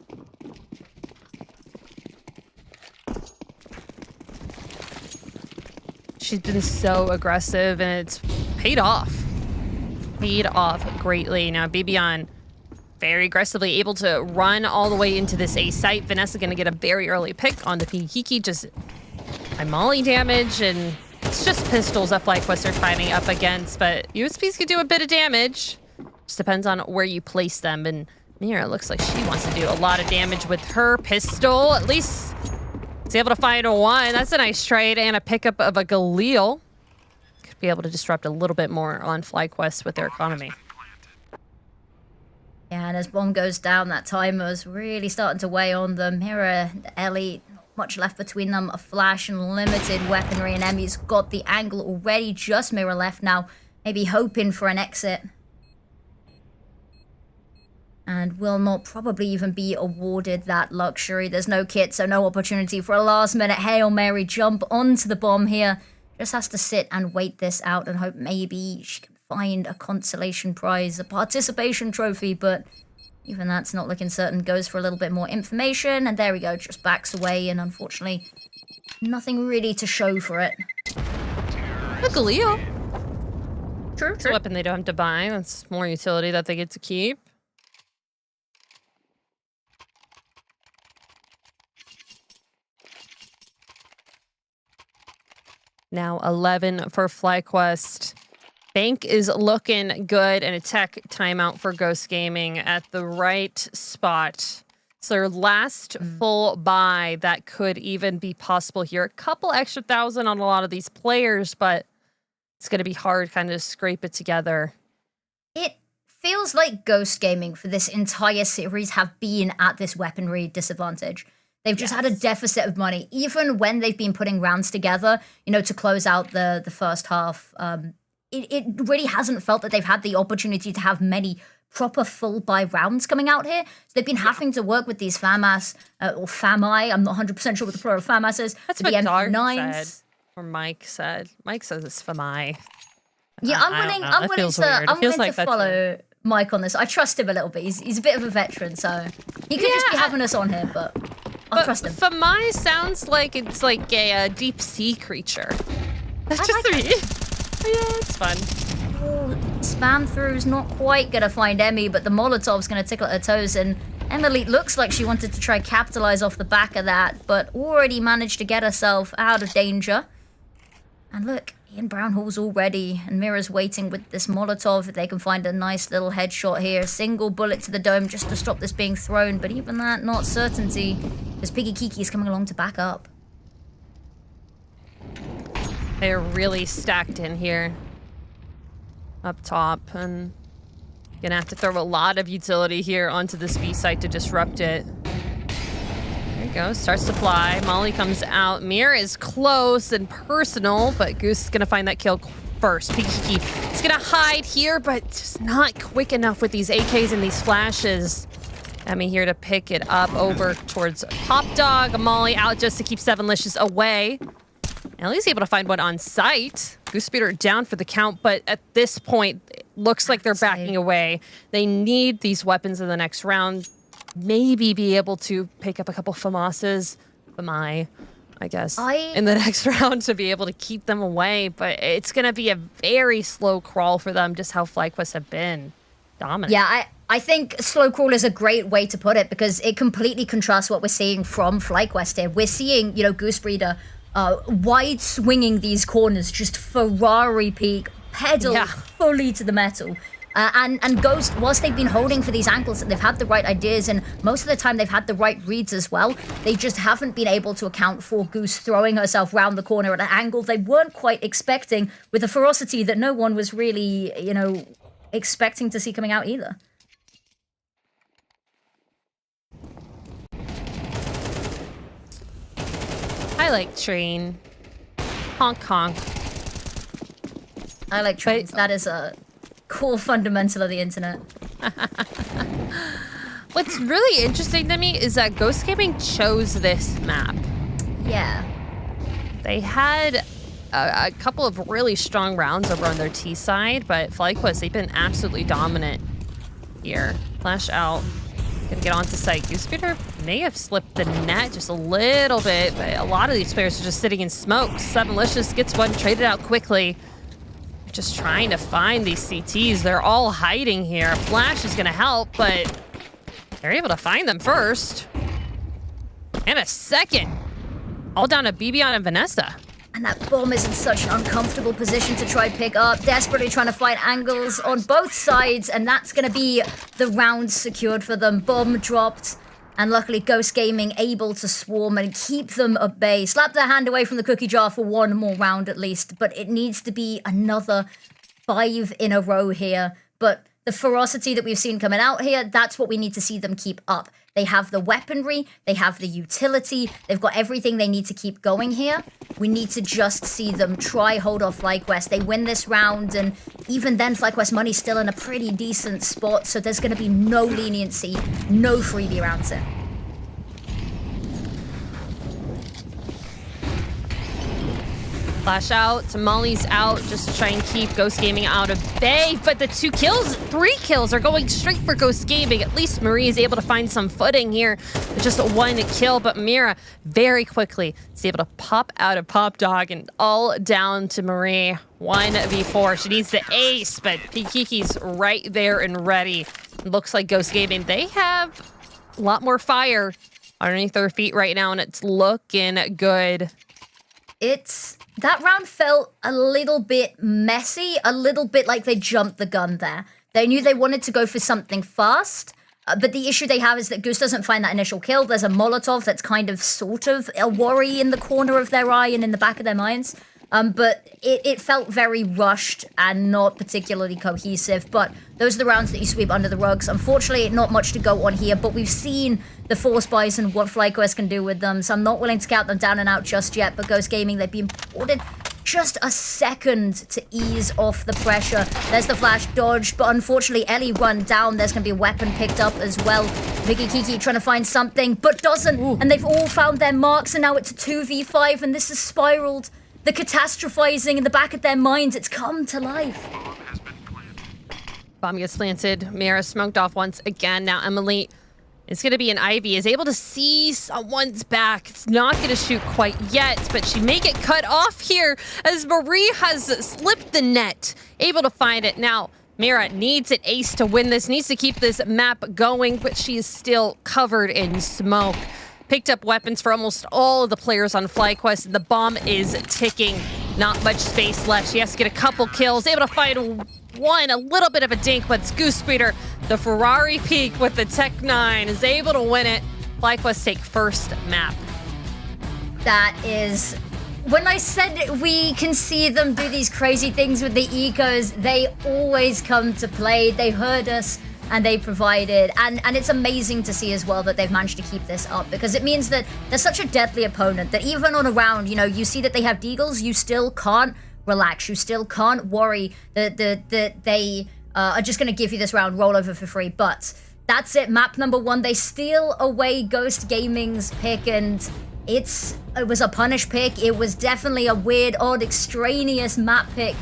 She's been so aggressive, and it's paid off. Paid off greatly. Now, Bibian very aggressively able to run all the way into this A site. Vanessa going to get a very early pick on the Pikiki, just by molly damage, and it's just pistols that FlyQuest are fighting up against, but USPs could do a bit of damage. Just depends on where you place them, and Mira looks like she wants to do a lot of damage with her pistol. At least it's able to find a 1. That's a nice trade and a pickup of a Galil. Could be able to disrupt a little bit more on FlyQuest with their economy. Yeah, and as bomb goes down, that timer's really starting to weigh on them. Mira, Ellie, not much left between them. A flash and limited weaponry, and Emmy's got the angle already. Just Mira left now, maybe hoping for an exit. And will not probably even be awarded that luxury. There's no kit, so no opportunity for a last-minute Hail Mary jump onto the bomb here. Just has to sit and wait this out and hope maybe she can find a consolation prize, a participation trophy, but even that's not looking certain. Goes for a little bit more information, and there we go, just backs away, and unfortunately, nothing really to show for it. A Galil. True. It's a weapon they don't have to buy. That's more utility that they get to keep. Now 11 for FlyQuest. Bank is looking good, and a tech timeout for Ghost Gaming at the right spot. So their last full buy that could even be possible here. A couple extra thousand on a lot of these players, but it's going to be hard kind of scrape it together. It feels like Ghost Gaming for this entire series have been at this weaponry disadvantage. They've just had a deficit of money, even when they've been putting rounds together, you know, to close out the first half. It really hasn't felt that they've had the opportunity to have many proper full buy rounds coming out here. So they've been having to work with these FAMAS, or FAMI, I'm not 100% sure what the plural of FAMAS is. That's what MP9s said, or Mike said. Mike says it's FAMI. Yeah, I'm willing to follow Mike on this. I trust him a little bit. He's a bit of a veteran, so he could just be having us on here, but I'll trust him. FAMI sounds like it's like a deep sea creature. That's just me. Yeah, it's fun. Oh, spam through's not quite gonna find Emmy, but the Molotov's gonna tickle at her toes, and Emily looks like she wanted to try capitalize off the back of that, but already managed to get herself out of danger. And look, Ian Brownhall's all ready, and Mira's waiting with this Molotov. If they can find a nice little headshot here, single bullet to the dome just to stop this being thrown, but even that, not certainty, because Piggy Kiki's coming along to back up. They're really stacked in here. Up top, and gonna have to throw a lot of utility here onto this B site to disrupt it. There you go, starts to fly. Molly comes out. Mira is close and personal, but Goose is gonna find that kill first. Piki is gonna hide here, but just not quick enough with these AKs and these flashes. Emmy here to pick it up over towards Pop Dog. Molly out just to keep Sevenlicious away. Ellie's able to find one on site. Goose Speeder down for the count, but at this point, it looks like they're backing away. They need these weapons in the next round. Maybe be able to pick up a couple FAMASs, I guess, in the next round to be able to keep them away. But it's going to be a very slow crawl for them, just how FlyQuest have been dominant. Yeah, I think slow crawl is a great way to put it, because it completely contrasts what we're seeing from FlyQuest here. We're seeing, Goose Breeder wide swinging these corners, just Ferrari peak, pedal fully to the metal. And Ghost, whilst they've been holding for these angles, they've had the right ideas, and most of the time they've had the right reads as well. They just haven't been able to account for Goose throwing herself round the corner at an angle they weren't quite expecting, with a ferocity that no one was really, expecting to see coming out either. I like train. Honk honk. I like trains. That is a core fundamental of the internet. What's really interesting to me is that Ghost Gaming chose this map. Yeah. They had a couple of really strong rounds over on their T side, but FlyQuest, they've been absolutely dominant here. Flash out. Gonna get onto site. Goose Speeder may have slipped the net just a little bit, but a lot of these players are just sitting in smoke. Sevenlicious gets one traded out quickly. Just trying to find these CTs. They're all hiding here. Flash is gonna help, but they're able to find them first. And a second. All down to Bibian and Vanessa. And that bomb is in such an uncomfortable position to try pick up, desperately trying to find angles on both sides, and that's going to be the round secured for them. Bomb dropped, and luckily Ghost Gaming able to swarm and keep them at bay. Slap their hand away from the cookie jar for one more round at least, but it needs to be another 5 in a row here. But the ferocity that we've seen coming out here, that's what we need to see them keep up. They have the weaponry, they have the utility, they've got everything they need to keep going here. We need to just see them try hold off FlyQuest. They win this round, and even then FlyQuest money's still in a pretty decent spot, so there's going to be no leniency, no freebie rounds here. Flash out, Molly's out, just to try and keep Ghost Gaming out of bay. But the 3 kills are going straight for Ghost Gaming. At least Marie is able to find some footing here with just 1 kill. But Mira very quickly is able to pop out of Pop Dog and all down to Marie. 1v4. She needs the ace, but Pikiki's right there and ready. Looks like Ghost Gaming, they have a lot more fire underneath their feet right now, and it's looking good. That round felt a little bit messy, a little bit like they jumped the gun there. They knew they wanted to go for something fast, but the issue they have is that Goose doesn't find that initial kill. There's a Molotov that's kind of sort of a worry in the corner of their eye and in the back of their minds. But it felt very rushed and not particularly cohesive. But those are the rounds that you sweep under the rugs. Unfortunately, not much to go on here, but we've seen the Force Buys and what FlyQuest can do with them, so I'm not willing to count them down and out just yet. But Ghost Gaming, they've been afforded just a second to ease off the pressure. There's the flash dodge, but unfortunately, Ellie run down. There's going to be a weapon picked up as well. Vicky Kiki trying to find something, but doesn't. Ooh. And they've all found their marks, and now it's a 2v5, and this has spiraled. The catastrophizing in the back of their minds, it's come to life. Bomb gets planted. Mira smoked off once again. Now Emily It's going to be an Ivy. Is able to see someone's back. It's not going to shoot quite yet, but she may get cut off here as Marie has slipped the net. Able to find it. Now, Mira needs an ace to win this, needs to keep this map going, but she is still covered in smoke. Picked up weapons for almost all of the players on FlyQuest, and the bomb is ticking. Not much space left. She has to get a couple kills. Able to find one, a little bit of a dink, but it's Goose Breeder. The Ferrari Peak with the Tech 9 is able to win it. FlyQuest take first map. That is... When I said we can see them do these crazy things with the ecos, they always come to play. They heard us and they provided. And it's amazing to see as well that they've managed to keep this up, because it means that they're such a deadly opponent that even on a round, you know, you see that they have deagles, you still can't relax. You still can't worry that they are just going to give you this round rollover for free. But that's it. Map number 1. They steal away Ghost Gaming's pick, and it was a punish pick. It was definitely a weird, odd, extraneous map pick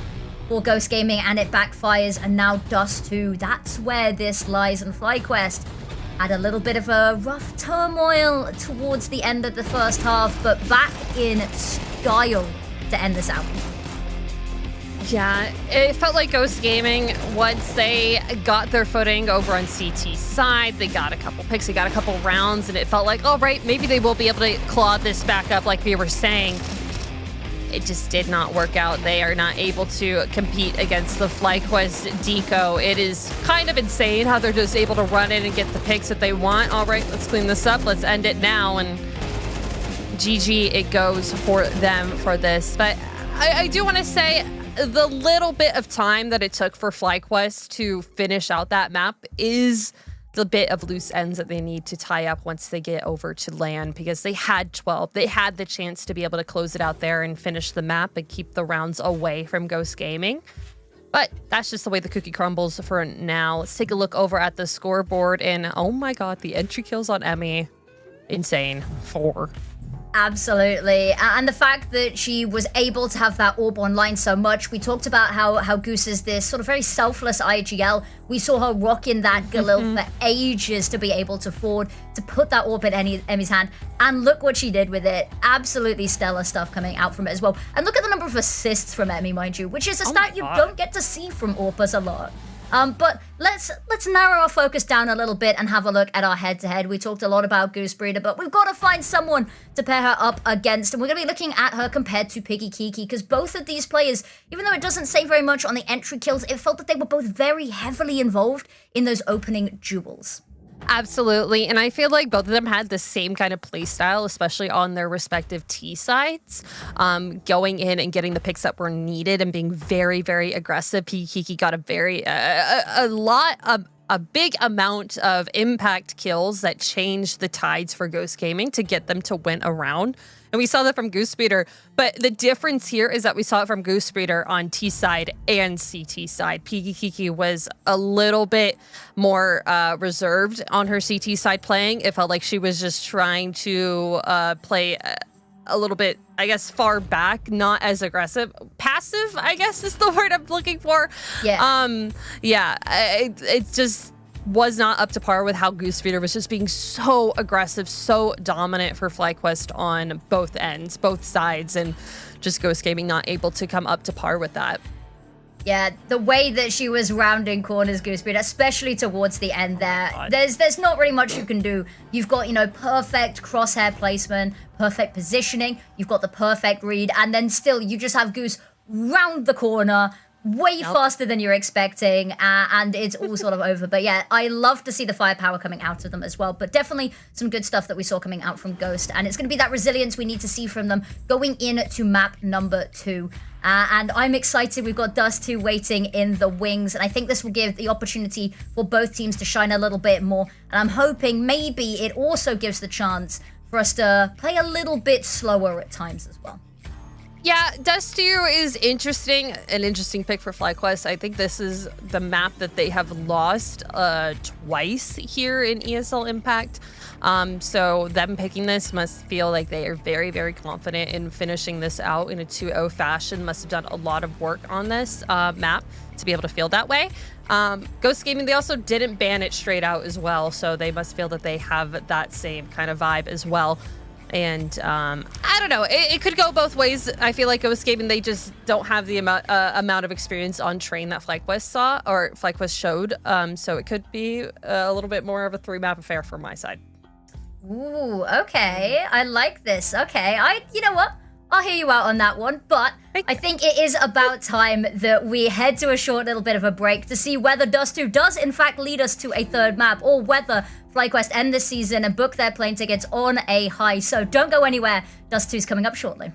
for Ghost Gaming, and it backfires. And now Dust 2. That's where this lies. And FlyQuest had a little bit of a rough turmoil towards the end of the first half, but back in style to end this out. Yeah, it felt like Ghost Gaming, once they got their footing over on CT side, they got a couple picks, they got a couple rounds, and it felt like, all right, maybe they will be able to claw this back up like we were saying. It just did not work out. They are not able to compete against the FlyQuest Deco. It is kind of insane how they're just able to run in and get the picks that they want. All right, let's clean this up. Let's end it now. And GG, it goes for them for this. But I do want to say, the little bit of time that it took for FlyQuest to finish out that map is the bit of loose ends that they need to tie up once they get over to land, because they had 12. They had the chance to be able to close it out there and finish the map and keep the rounds away from Ghost Gaming. But that's just the way the cookie crumbles for now. Let's take a look over at the scoreboard, and oh my god, the entry kills on Emmy. Insane. 4. Absolutely. And the fact that she was able to have that orb online so much. We talked about how Goose is this sort of very selfless IGL. We saw her rocking that Galil for ages to be able to afford to put that orb in Emmy's hand. And look what she did with it. Absolutely stellar stuff coming out from it as well. And look at the number of assists from Emmy, mind you, which is a stat you don't get to see from Orpus a lot. But let's narrow our focus down a little bit and have a look at our head-to-head. We talked a lot about Goose Breeder, but we've got to find someone to pair her up against, and we're going to be looking at her compared to Piggy Kiki, because both of these players, even though it doesn't say very much on the entry kills, it felt that they were both very heavily involved in those opening duels. Absolutely, and I feel like both of them had the same kind of play style, especially on their respective T sides, going in and getting the picks that were needed and being very, very aggressive. Kiki got a big amount of impact kills that changed the tides for Ghost Gaming to get them to win a round. And we saw that from Goose Breeder. But the difference here is that we saw it from Goose Breeder on T side and CT side. Piggy Kiki was a little bit more reserved on her CT side playing. It felt like she was just trying to play a little bit, I guess, far back, not as aggressive. Passive, I guess, is the word I'm looking for. Yeah. It just was not up to par with how Goose Breeder was just being so aggressive, so dominant for FlyQuest on both ends, both sides, and just Ghost Gaming not able to come up to par with that. Yeah, the way that she was rounding corners, Goose Breeder, especially towards the end there, there's not really much you can do. You've got, perfect crosshair placement, perfect positioning, you've got the perfect read, and then still you just have Goose round the corner, way faster than you're expecting, and it's all sort of over. But yeah, I love to see the firepower coming out of them as well. But definitely some good stuff that we saw coming out from Ghost, and it's going to be that resilience we need to see from them going into map number 2. And I'm excited. We've got Dust 2 waiting in the wings, and I think this will give the opportunity for both teams to shine a little bit more. And I'm hoping maybe it also gives the chance for us to play a little bit slower at times as well. Yeah, Dust 2 is interesting, an interesting pick for FlyQuest. I think this is the map that they have lost twice here in ESL Impact. So them picking this must feel like they are very, very confident in finishing this out in a 2-0 fashion. Must have done a lot of work on this map to be able to feel that way. Ghost Gaming, they also didn't ban it straight out as well, so they must feel that they have that same kind of vibe as well. And I don't know, it could go both ways. I feel like Ghost Gaming, they just don't have the amount of experience on train that FlyQuest saw, or FlyQuest showed. So it could be a little bit more of a 3-map affair from my side. Ooh, okay. I like this. Okay, you know what? I'll hear you out on that one, but I think it is about time that we head to a short little bit of a break to see whether Dust 2 does in fact lead us to a 3rd map, or whether FlyQuest end the season and book their plane tickets on a high. So don't go anywhere. Dust 2's coming up shortly.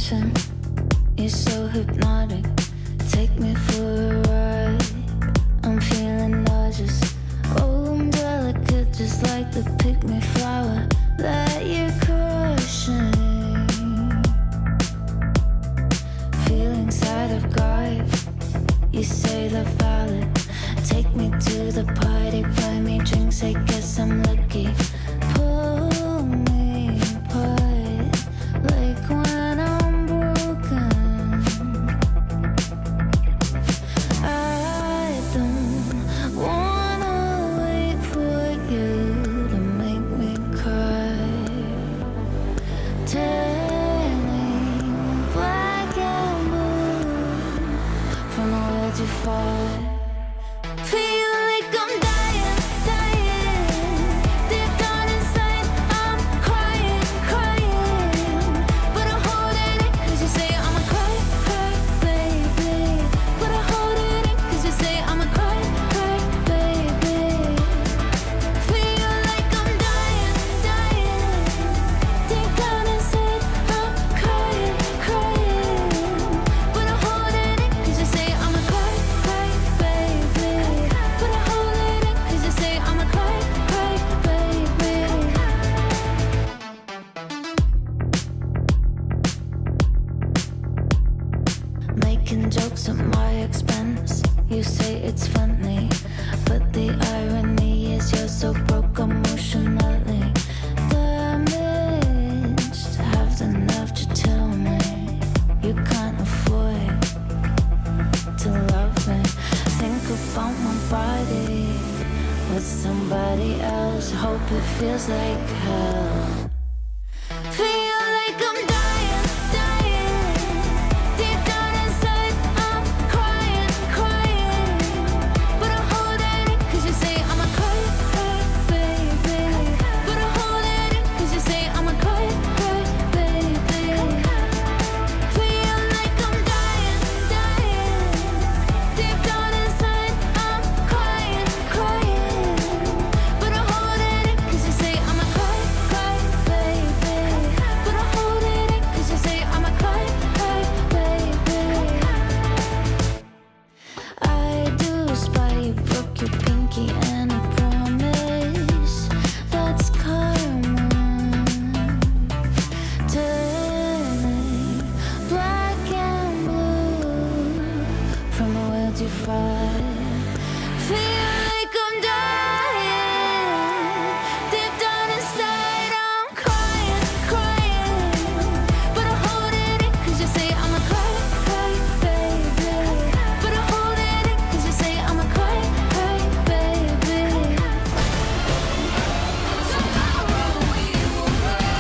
attention. You're so hypnotic. Take me for a ride. I'm feeling nauseous. Oh, I'm delicate, just like the pick-me flower that you're crushing. Feelings that I've got, you say they're valid. Take me to the party, buy me drinks, I guess I'm lucky. Pull me apart, like when I'm broken. I don't wanna wait for you to make me cry. Turning black and blue from where to fall. Feel like I'm dying, dying. Deep down inside, I'm crying, crying. But I'm holding it, cause you say I'm a cry, cry, baby. But I'm holding it, cause you say I'm a cry, cry, baby. Feel like I'm dying, dying. Deep down inside, I'm crying, crying. But I'm holding it, cause you say I'm a cry, cry, baby. But I'm holding it, cause you say I'm a cry, cry, baby. Making jokes at my expense. You say it's funny, but the irony is you're so broke emotionally damaged. Have the nerve to tell me you can't afford to love me. Think about my body with somebody else. Hope it feels like hell. Feel like I'm dying, dying. Deep down inside, I'm crying, crying. But I'm holding it, cause you say I'm a cry, cry, baby. But I'm holding it, cause you say I'm a cry, cry, baby. Feel like I'm dying, dying. Deep down inside, I'm crying, crying. But I'm holding it, cause you say I'm a cry, cry, baby. But I'm holding it, cause you say I'm a cry, cry, baby. I do spy you broke your pinky and I promise that's karma. Turning black and blue from a will to fight. Feel like I'm dying. Deep down inside, I'm crying, crying. But I'm holding it, cause you say I'm a cry, cry, baby. But I'm holding it, cause you say I'm a cry, cry, baby. Tomorrow we will rise.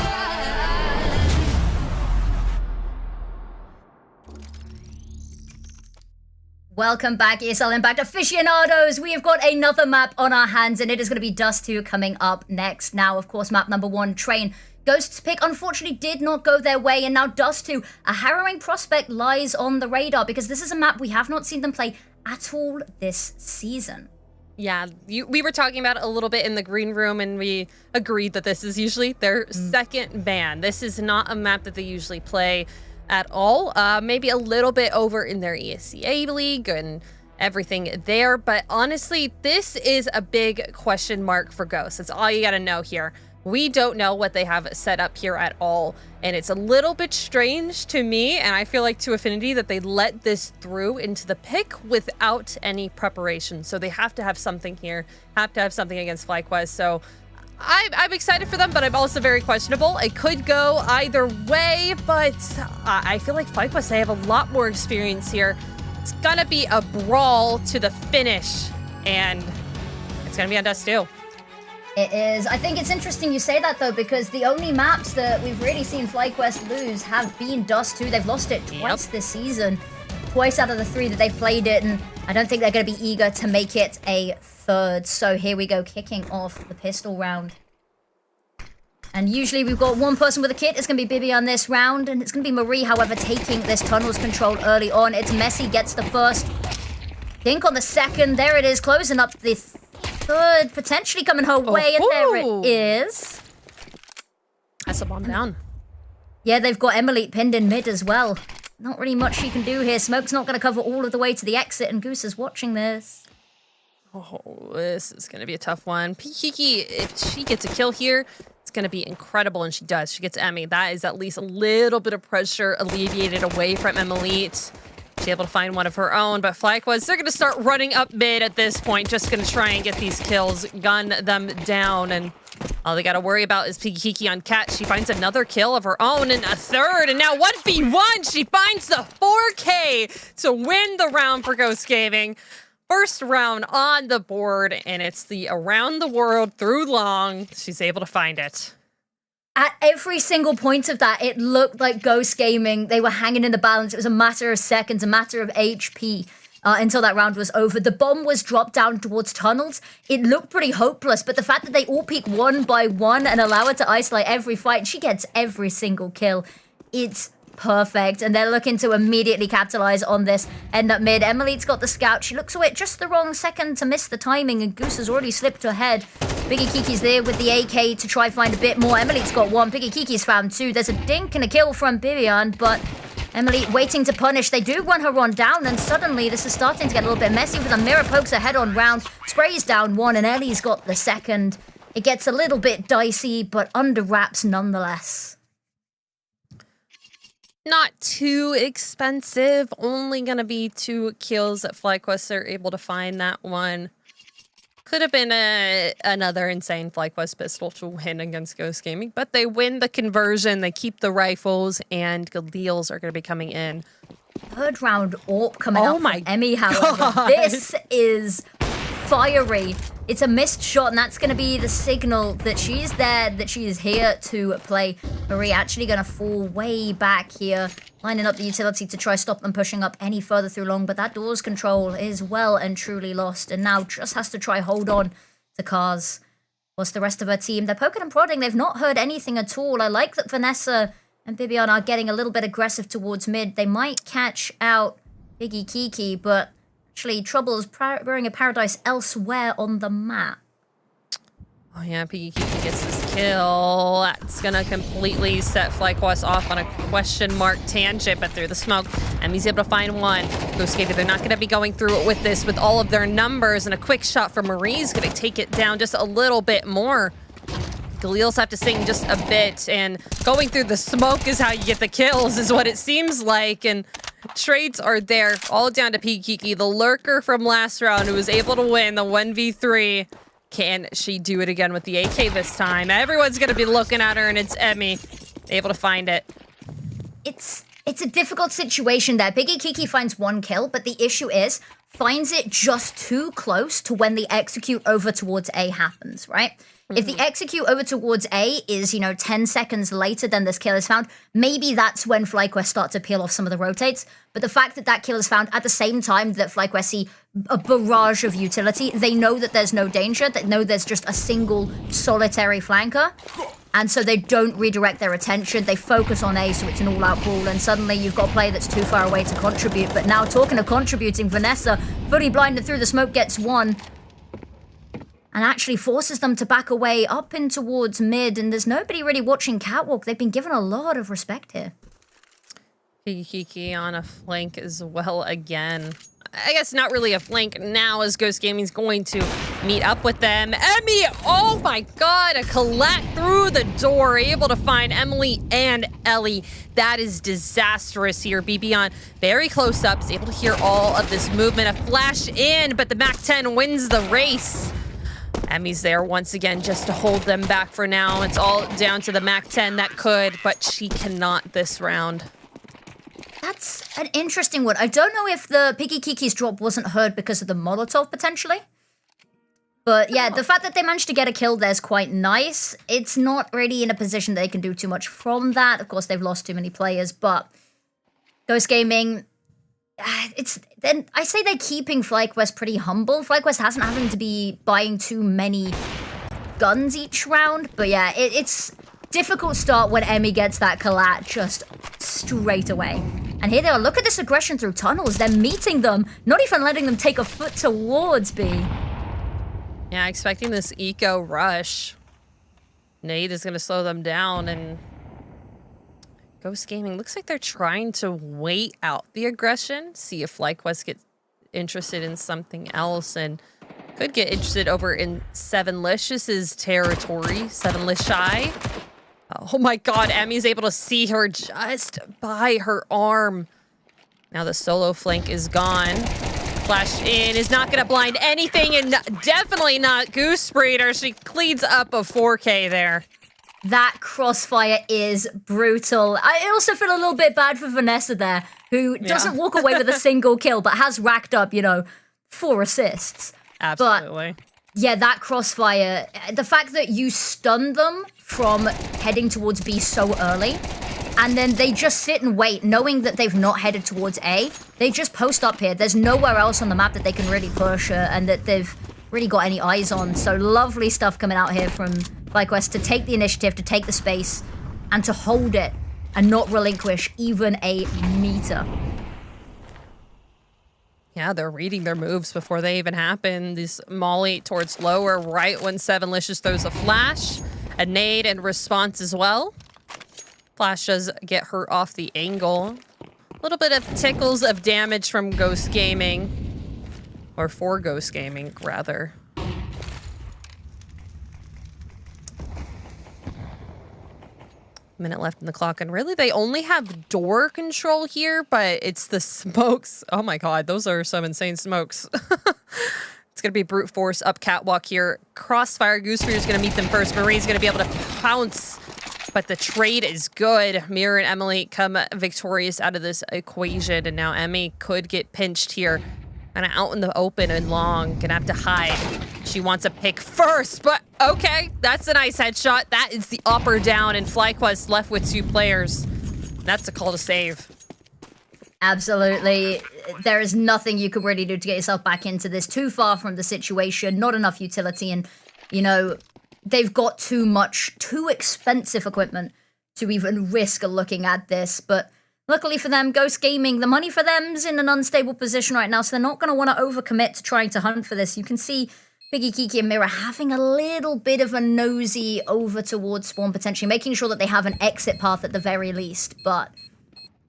Welcome back, ESL Impact aficionados. We have got another map on our hands, and it is going to be Dust 2 coming up next. Now, of course, map number 1, Train. Ghost's pick, unfortunately, did not go their way, and now Dust 2, a harrowing prospect, lies on the radar, because this is a map we have not seen them play at all this season. Yeah, we were talking about it a little bit in the green room, and we agreed that this is usually their second ban. This is not a map that they usually play at all. Maybe a little bit over in their ESCA league and everything there, but honestly, this is a big question mark for Ghost. That's all you gotta know here. We don't know what they have set up here at all, and it's a little bit strange to me, and I feel like to Affinity, that they let this through into the pick without any preparation. So they have to have something here, have to have something against FlyQuest. So I'm excited for them, but I'm also very questionable. It could go either way, but I feel like FlyQuest, they have a lot more experience here. It's gonna be a brawl to the finish, and it's gonna be on Dust 2. It is. I think it's interesting you say that, though, because the only maps that we've really seen FlyQuest lose have been Dust 2. They've lost it twice this season. Twice out of the 3 that they've played it, and I don't think they're going to be eager to make it a third. So here we go, kicking off the pistol round. And usually we've got one person with a kit. It's going to be Bibi on this round, and it's going to be Marie, however, taking this tunnels control early on. It's Messi gets the first. Dink on the second. There it is, closing up the third, potentially coming her way, and there it is. That's a bomb down. Yeah, they've got Emily pinned in mid as well. Not really much she can do here. Smoke's not going to cover all of the way to the exit, and Goose is watching this. Oh, this is going to be a tough one. Kiki, if she gets a kill here, it's going to be incredible, and she does. She gets Emmy. That is at least a little bit of pressure alleviated away from Emily. She's able to find one of her own, but FlyQuest, they're going to start running up mid at this point, just going to try and get these kills, gun them down, and all they got to worry about is Kiki on Cat. She finds another kill of her own and a third, and now 1v1. She finds the 4K to win the round for Ghost Gaming. First round on the board, and it's the around the world through long. She's able to find it. At every single point of that, it looked like Ghost Gaming, they were hanging in the balance. It was a matter of seconds, a matter of HP until that round was over. The bomb was dropped down towards tunnels. It looked pretty hopeless, but the fact that they all peek one by one and allow her to isolate every fight, she gets every single kill. It's perfect, and they're looking to immediately capitalize on this. End up mid. Emily's got the scout. She looks away at just the wrong second to miss the timing, and Goose has already slipped ahead. Biggie Kiki's there with the AK to try find a bit more. Emily's got one. Biggie Kiki's found two. There's a dink and a kill from Bibian, but Emily waiting to punish. They do run her on down, and suddenly this is starting to get a little bit messy for them. Mirror pokes her head on round, sprays down one, and Ellie's got the second. It gets a little bit dicey, but under wraps nonetheless. Not too expensive. Only going to be 2 kills at FlyQuest. They're able to find that one. Could have been another insane FlyQuest pistol to win against Ghost Gaming, but they win the conversion. They keep the rifles, and Galils are going to be coming in. Third round AWP coming up my from Emmy, however. This is fiery. It's a missed shot, and that's going to be the signal that she's there, that she is here to play. Marie actually going to fall way back here, lining up the utility to try stop them pushing up any further through long, but that doors control is well and truly lost, and now just has to try hold on to Cars. What's the rest of her team? They're poking and prodding. They've not heard anything at all. I like that Vanessa and Bibian are getting a little bit aggressive towards mid. They might catch out Biggie Kiki, but actually, trouble is brewing a paradise elsewhere on the map. Oh yeah, Piggy Kiki gets this kill. That's gonna completely set FlyQuest off on a question mark tangent, but through the smoke, Emmy's able to find one. Ghost Gaming, they're not gonna be going through it with this, with all of their numbers, and a quick shot from Marie's gonna take it down just a little bit more. Galils have to sing just a bit, and going through the smoke is how you get the kills, is what it seems like, and trades are there, all down to Kiki, the lurker from last round who was able to win the 1v3. Can she do it again with the AK this time? Everyone's going to be looking at her, and it's Emmy able to find it. It's a difficult situation there. Biggie Kiki finds one kill, but the issue is, finds it just too close to when the execute over towards A happens, right? If the execute over towards A is, 10 seconds later than this kill is found, maybe that's when FlyQuest start to peel off some of the rotates. But the fact that that kill is found at the same time that FlyQuest see a barrage of utility, they know that there's no danger, they know there's just a single solitary flanker. And so they don't redirect their attention. They focus on A, so it's an all-out ball. And suddenly you've got a player that's too far away to contribute. But now, talking of contributing, Vanessa, fully blinded through the smoke, gets one. And actually forces them to back away up in towards mid, and there's nobody really watching Catwalk. They've been given a lot of respect here. Kiki on a flank as well again. I guess not really a flank now, as Ghost Gaming's going to meet up with them. Emmy, oh my god, a Colette through the door, able to find Emily and Ellie. That is disastrous here. Bibian very close up, is able to hear all of this movement. A flash in, but the MAC-10 wins the race. Emmy's there once again just to hold them back for now. It's all down to the MAC-10 that could, but she cannot this round. That's an interesting one. I don't know if the Piggy Kiki's drop wasn't heard because of the Molotov, potentially. But yeah, the fact that they managed to get a kill there is quite nice. It's not really in a position that they can do too much from that. Of course, they've lost too many players, but Ghost Gaming, then I say they're keeping FlyQuest pretty humble. FlyQuest hasn't having to be buying too many guns each round, but yeah, it's difficult start when Emmy gets that collat just straight away. And here they are. Look at this aggression through tunnels. They're meeting them, not even letting them take a foot towards B. Yeah, expecting this eco rush. Nate is going to slow them down, and Ghost Gaming looks like they're trying to wait out the aggression, see if FlyQuest gets interested in something else, and could get interested over in Sevenlicious's territory. Sevenlish. Oh my god, Emmy's able to see her just by her arm. Now the solo flank is gone. Flash in is not going to blind anything, and definitely not Goose Breeder. She cleans up a 4K there. That crossfire is brutal. I also feel a little bit bad for Vanessa there, who doesn't walk away with a single kill, but has racked up, 4 assists. Absolutely. But, yeah, that crossfire, the fact that you stun them from heading towards B so early, and then they just sit and wait, knowing that they've not headed towards A. They just post up here. There's nowhere else on the map that they can really push, and that they've really got any eyes on. So lovely stuff coming out here from FlyQuest to take the initiative, to take the space, and to hold it, and not relinquish even a meter. Yeah, they're reading their moves before they even happen. This molly towards lower right when Sevenlicious throws a flash, a nade, and response as well. Flash does get her off the angle. A little bit of tickles of damage from Ghost Gaming. Or for Ghost Gaming, rather. Minute left in the clock, and really they only have door control here, but it's the smokes. Oh my god, those are some insane smokes. It's gonna be brute force up catwalk here. Crossfire, Goosefear is gonna meet them first. Marie's gonna be able to pounce, but the trade is good. Mirror and Emily come victorious out of this equation, and now Emmy could get pinched here. And out in the open and long, gonna have to hide. She wants a pick first, but okay, that's a nice headshot. That is the up or down, and FlyQuest left with 2 players. That's a call to save. Absolutely. There is nothing you can really do to get yourself back into this. Too far from the situation, not enough utility, and, they've got too much, too expensive equipment to even risk looking at this, but luckily for them, Ghost Gaming, the money for them's in an unstable position right now, so they're not going to want to overcommit to trying to hunt for this. You can see Biggie, Kiki, and Mira having a little bit of a nosy over towards spawn, potentially, making sure that they have an exit path at the very least. But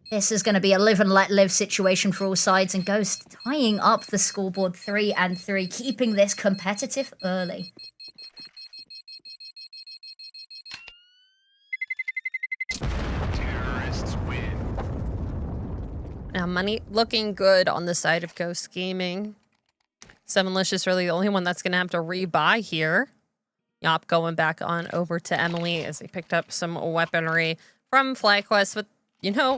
this is going to be a live and let live situation for all sides, and Ghost tying up the scoreboard 3-3, keeping this competitive early. Now, money looking good on the side of Ghost Gaming. Sevenlicious really the only one that's going to have to rebuy here. Yop going back on over to Emily as they picked up some weaponry from FlyQuest. But,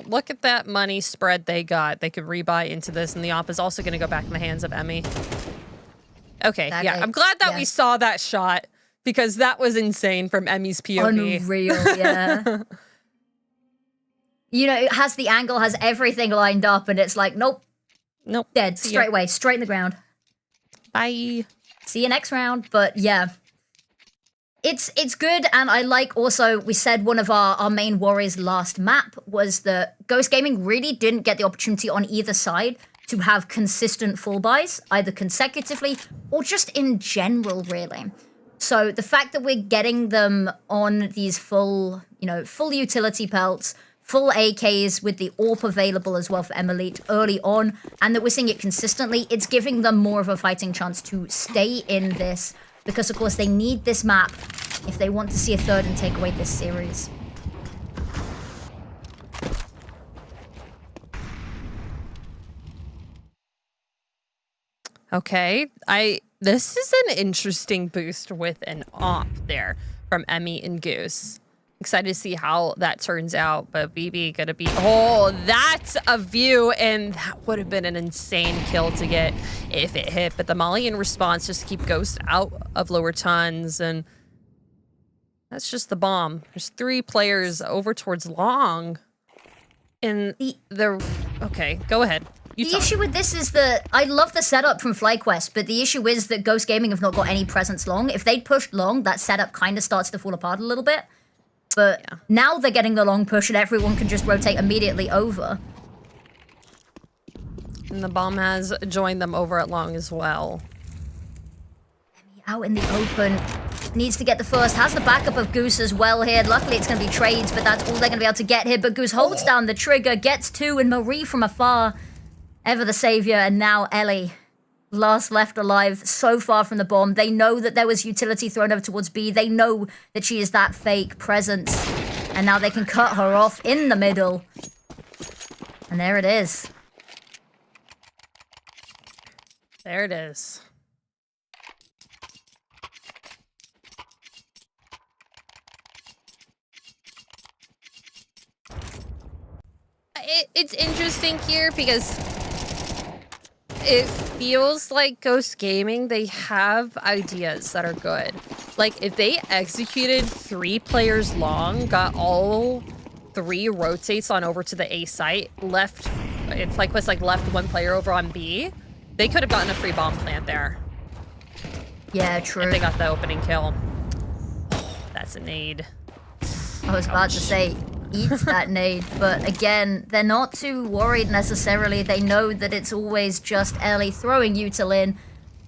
look at that money spread they got. They could rebuy into this, and the Yop is also going to go back in the hands of Emmy. Okay, I'm glad that we saw that shot, because that was insane from Emmy's POV. Unreal, yeah. It has the angle, has everything lined up, and it's like, nope. Dead, straight away, straight in the ground. Bye. See you next round. But yeah, it's good, and I like also, we said one of our main worries last map was that Ghost Gaming really didn't get the opportunity on either side to have consistent full buys, either consecutively or just in general, really. So the fact that we're getting them on these full utility pelts, full AKs with the AWP available as well for Emily early on, and that we're seeing it consistently, it's giving them more of a fighting chance to stay in this, because of course they need this map if they want to see a third and take away this series. Okay, this is an interesting boost with an AWP there from Emmy and Goose. Excited to see how that turns out, but BB gonna be, that's a view, and that would have been an insane kill to get if it hit. But the molly in response just to keep Ghost out of lower tons, and that's just the bomb. There's 3 players over towards long, and okay, go ahead. The issue with this is that I love the setup from FlyQuest, but the issue is that Ghost Gaming have not got any presence long. If they'd pushed long, that setup kind of starts to fall apart a little bit. But now they're getting the long push, and everyone can just rotate immediately over. And the bomb has joined them over at long as well. Out in the open. needs to get the first, has the backup of Goose as well here. Luckily, it's going to be trades, but that's all they're going to be able to get here. But Goose holds down the trigger, gets 2, and Marie from afar, ever the savior, and now Ellie, last left alive, so far from the bomb. They know that there was utility thrown over towards B. They know that she is that fake presence, and now they can cut her off in the middle. And there it is. There it is. It's interesting here because it feels like Ghost Gaming, they have ideas that are good. Like, if they executed 3 players long, got all 3 rotates on over to the A site, left, if FlyQuest like left 1 player over on B, they could have gotten a free bomb plant there. Yeah, true. If they got the opening kill. Oh, that's a nade. I was about to say, eat that nade, but again, they're not too worried necessarily. They know that it's always just Ellie throwing util in.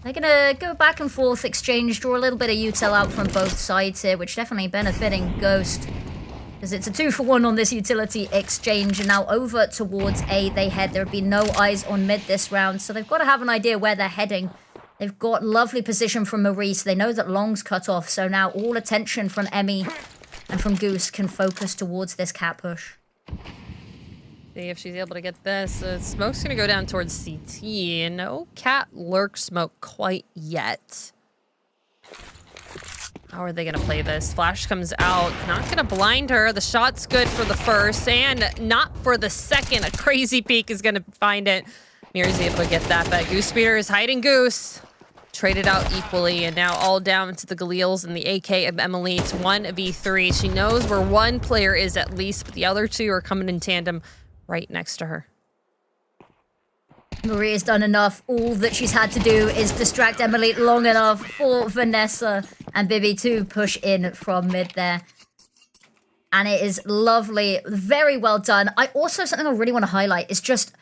They're gonna go back and forth, exchange, draw a little bit of util out from both sides here, which definitely benefiting Ghost. Because it's a 2-for-1 on this utility exchange, and now over towards A they head. There have been no eyes on mid this round, so they've got to have an idea where they're heading. They've got lovely position from Marie, so they know that Long's cut off, so now all attention from Emmy and from Goose can focus towards this cat push. See if she's able to get this. Smoke's gonna go down towards CT. No cat lurk smoke quite yet. How are they gonna play this? Flash comes out, not gonna blind her. The shot's good for the first and not for the second. A crazy peek is gonna find it. Miri's able to get that, but Goose Speeder is hiding Goose. Traded out equally, and now all down to the Galils and the AK of Emily. It's 1v3. She knows where 1 player is at least, but the other 2 are coming in tandem right next to her. Maria's done enough. All that she's had to do is distract Emily long enough for Vanessa and Bibi to push in from mid there. And it is lovely. Very well done. Something I really want to highlight is just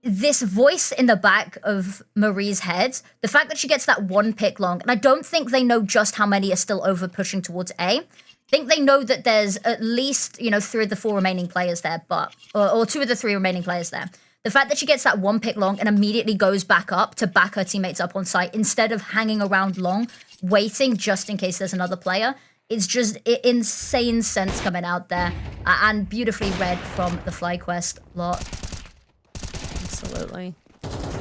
this voice in the back of Marie's head, the fact that she gets that 1 pick long, and I don't think they know just how many are still over pushing towards A. I think they know that there's at least, 3 of the 4 remaining players there, or 2 of the 3 remaining players there. The fact that she gets that 1 pick long and immediately goes back up to back her teammates up on site instead of hanging around long, waiting just in case there's another player, it's just insane sense coming out there, and beautifully read from the FlyQuest lot. Absolutely.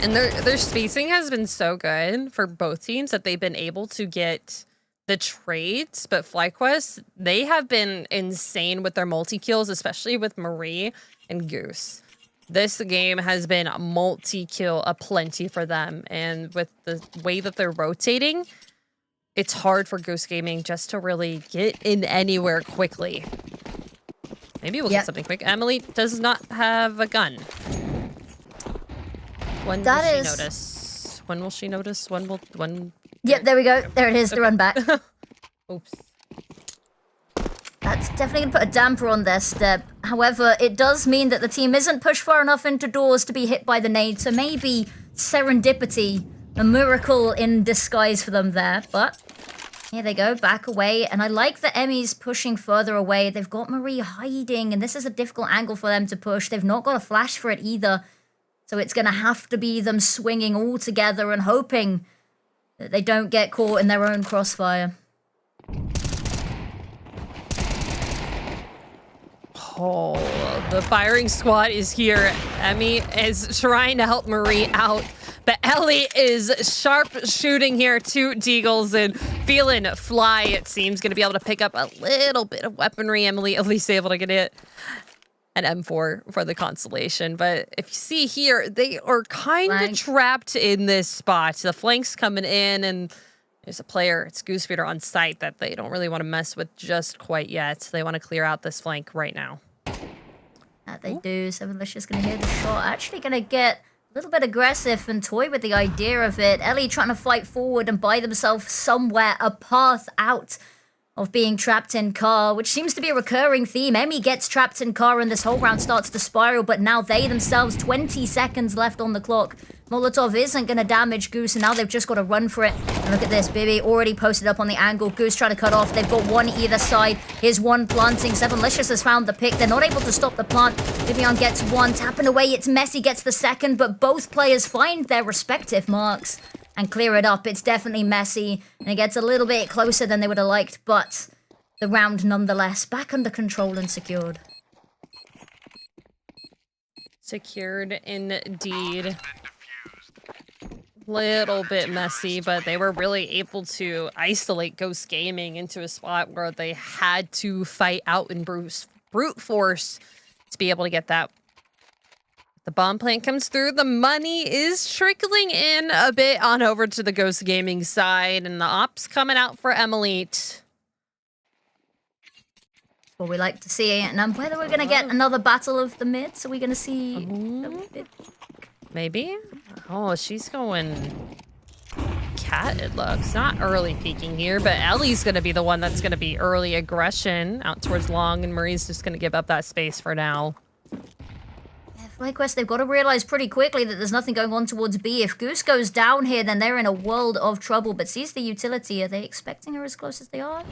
And their spacing has been so good for both teams that they've been able to get the trades, but FlyQuest, they have been insane with their multi-kills, especially with Marie and Goose. This game has been multi-kill aplenty for them, and with the way that they're rotating, it's hard for Goose Gaming just to really get in anywhere quickly. Maybe we'll get something quick. Emily does not have a gun. When will she notice? When will she notice? When? Yep, there we go. There it is, the run back. Oops. That's definitely going to put a damper on their step. However, it does mean that the team isn't pushed far enough into doors to be hit by the nade, so maybe serendipity, a miracle in disguise for them there. But here they go, back away. And I like that Emmy's pushing further away. They've got Marie hiding, and this is a difficult angle for them to push. They've not got a flash for it either. So it's going to have to be them swinging all together and hoping that they don't get caught in their own crossfire. Oh, the firing squad is here. Emmy is trying to help Marie out, but Ellie is sharp shooting here 2 deagles and feeling fly, it seems. Going to be able to pick up a little bit of weaponry. Emily at least able to get it. An M4 for the constellation, but if you see here, they are kind of trapped in this spot. The flank's coming in, and there's a player, it's Goose Speeder on site, that they don't really want to mess with just quite yet. They want to clear out this flank right now. That they do. So Alicia's going to hear the shot. Actually going to get a little bit aggressive and toy with the idea of it. Ellie trying to fight forward and buy themselves somewhere a path out of being trapped in car, which seems to be a recurring theme. Emmy gets trapped in car and this whole round starts to spiral, but now they themselves, 20 seconds left on the clock Molotov isn't going to damage Goose, and now they've just got to run for it. And look at this, Bibby already posted up on the angle. Goose trying to cut off. They've got one either side. Here's one planting. Sevenlicious has found the pick. They're not able to stop the plant. Vivian gets one, tapping away. It's Messi gets the second, but both players find their respective marks and clear it up. It's definitely Messi, and it gets a little bit closer than they would have liked, but the round nonetheless back under control and secured. Secured indeed. Little bit messy, but they were really able to isolate Ghost Gaming into a spot where they had to fight out in brute force to be able to get that. The bomb plant comes through. The money is trickling in a bit on over to the Ghost Gaming side, and the ops coming out for Emilite. What we like to see, and whether we're going to get another battle of the mids, are we going to see maybe? Oh, she's going cat, it looks. Not early peeking here, but Ellie's going to be the one that's going to be early aggression out towards long, and Marie's just going to give up that space for now. FlyQuest, they've got to realize pretty quickly that there's nothing going on towards B. If Goose goes down here, then they're in a world of trouble, but sees the utility. Are they expecting her as close as they are?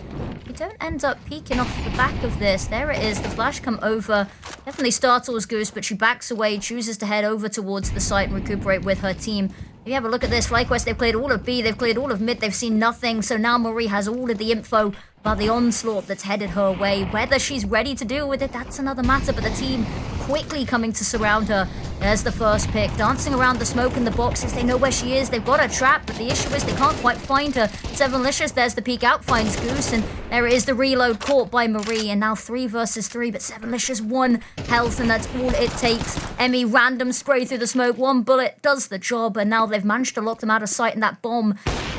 We don't end up peeking off the back of this. There it is. The flash come over. Definitely startles Goose, but she backs away, chooses to head over towards the site and recuperate with her team. If you have a look at this, FlyQuest, they've cleared all of B, they've cleared all of mid, they've seen nothing, so now Marie has all of the info about the onslaught that's headed her way. Whether she's ready to deal with it, that's another matter, but the team quickly coming to surround her. There's the first pick, dancing around the smoke in the boxes. They know where she is, they've got her trapped, but the issue is they can't quite find her. Sevenlicious, there's the peek out, finds Goose, and there is the reload caught by Marie, and now 3 versus 3, but Sevenlicious 1 health, and that's all it takes. Emmy, random spray through the smoke, 1 bullet does the job, and now they've managed to lock them out of sight, and that bomb,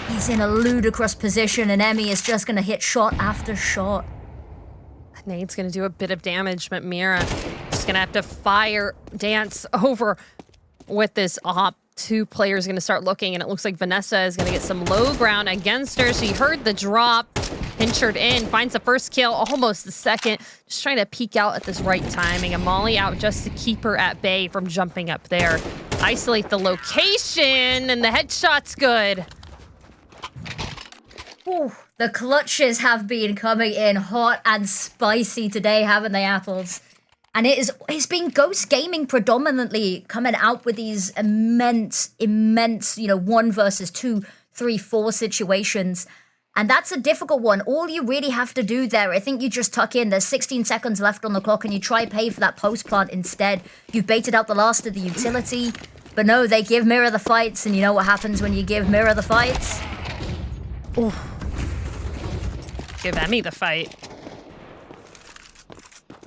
he's in a ludicrous position, and Emmy is just going to hit shot after shot. Nade's going to do a bit of damage, but Mira just going to have to fire dance over with this op. 2 players going to start looking, and it looks like Vanessa is going to get some low ground against her. She heard the drop, pinchered in, finds the first kill, almost the second. Just trying to peek out at this right timing. A molly out just to keep her at bay from jumping up there. Isolate the location, and the headshot's good. Ooh, the clutches have been coming in hot and spicy today, haven't they, Apples? And it's been Ghost Gaming predominantly coming out with these immense, 1 versus 2, 3, 4 situations. And that's a difficult one. All you really have to do there, I think you just tuck in. There's 16 seconds left on the clock, and you try pay for that post plant instead. You've baited out the last of the utility. But no, they give Mira the fights, and you know what happens when you give Mira the fights? Ooh. Give Emmy the fight.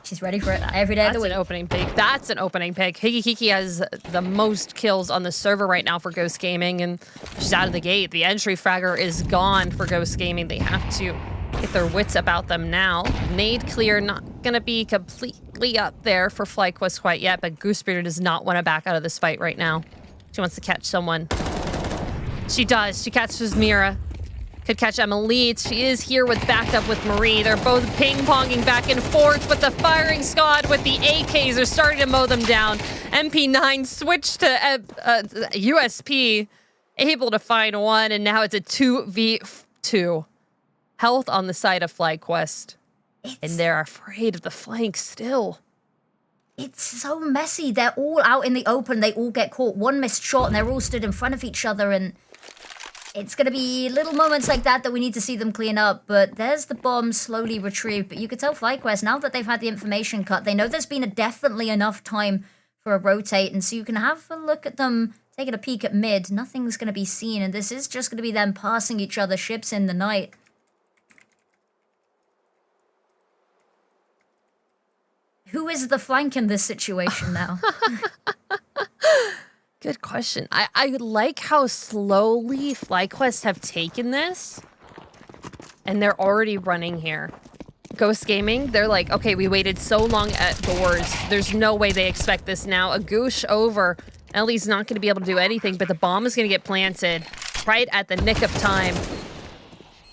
She's ready for it every day of the week. That's an opening pick. That's an opening pick. Hiki has the most kills on the server right now for Ghost Gaming, and she's out of the gate. The entry fragger is gone for Ghost Gaming. They have to get their wits about them now. Nade clear, not going to be completely up there for FlyQuest quite yet, but Goosebeard does not want to back out of this fight right now. She wants to catch someone. She does. She catches Mira. Could catch Emily. She is here with backup with Marie. They're both ping-ponging back and forth, but the firing squad with the AKs are starting to mow them down. MP9 switched to USP, able to find one, and now it's a 2v2. Health on the side of FlyQuest. And they're afraid of the flank still. It's so messy. They're all out in the open. They all get caught. One missed shot, and they're all stood in front of each other, and it's going to be little moments like that we need to see them clean up, but there's the bomb slowly retrieved. But you could tell FlyQuest, now that they've had the information cut, they know there's been definitely enough time for a rotate, and so you can have a look at them taking a peek at mid. Nothing's going to be seen, and this is just going to be them passing each other ships in the night. Who is the flank in this situation now? Good question. I like how slowly FlyQuest have taken this, and they're already running here. Ghost Gaming, they're like, okay, we waited so long at doors. There's no way they expect this now. A goosh over. Ellie's not going to be able to do anything, but the bomb is going to get planted right at the nick of time.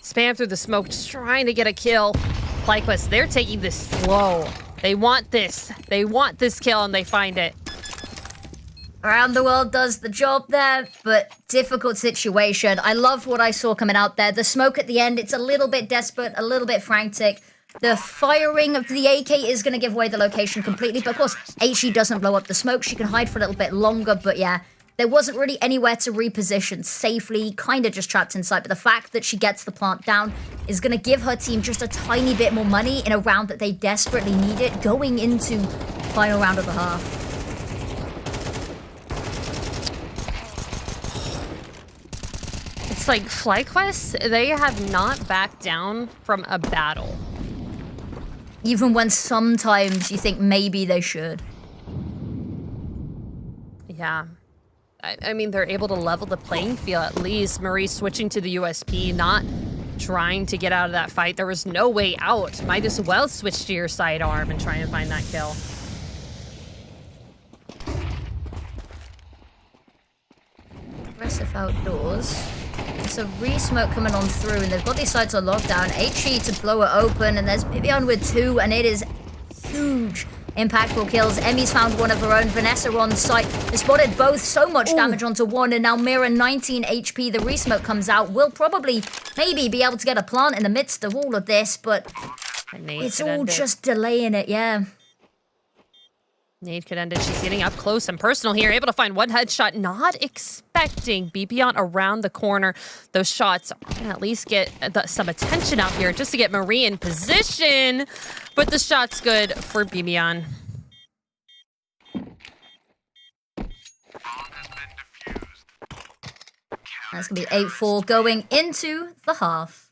Spam through the smoke, just trying to get a kill. FlyQuest, they're taking this slow. They want this. They want this kill, and they find it. Around the world does the job there, but difficult situation. I loved what I saw coming out there. The smoke at the end, it's a little bit desperate, a little bit frantic. The firing of the AK is going to give away the location completely, but of course, HE doesn't blow up the smoke. She can hide for a little bit longer, but yeah, there wasn't really anywhere to reposition safely, kind of just trapped inside. But the fact that she gets the plant down is going to give her team just a tiny bit more money in a round that they desperately need it, going into final round of the half. It's like FlyQuest, they have not backed down from a battle. Even when sometimes you think maybe they should. Yeah. I mean, they're able to level the playing field at least. Marie switching to the USP, not trying to get out of that fight. There was no way out. Might as well switch to your sidearm and try and find that kill. Aggressive outdoors. There's a re-smoke coming on through, and they've got these sides on lockdown. HE to blow it open, and there's Bibian with 2, and it is huge. Impactful kills. Emmy's found one of her own. Vanessa on site. They spotted both. So much damage onto one, and now Mira 19 HP. The re-smoke comes out. We'll probably, maybe be able to get a plant in the midst of all of this, but it's all just delaying it, yeah. Nade could end it. She's getting up close and personal here. Able to find one headshot. Not expecting BBeyond around the corner. Those shots can at least get some attention out here just to get Marie in position. But the shot's good for BBeyond. That's going to be 8-4 going into the half.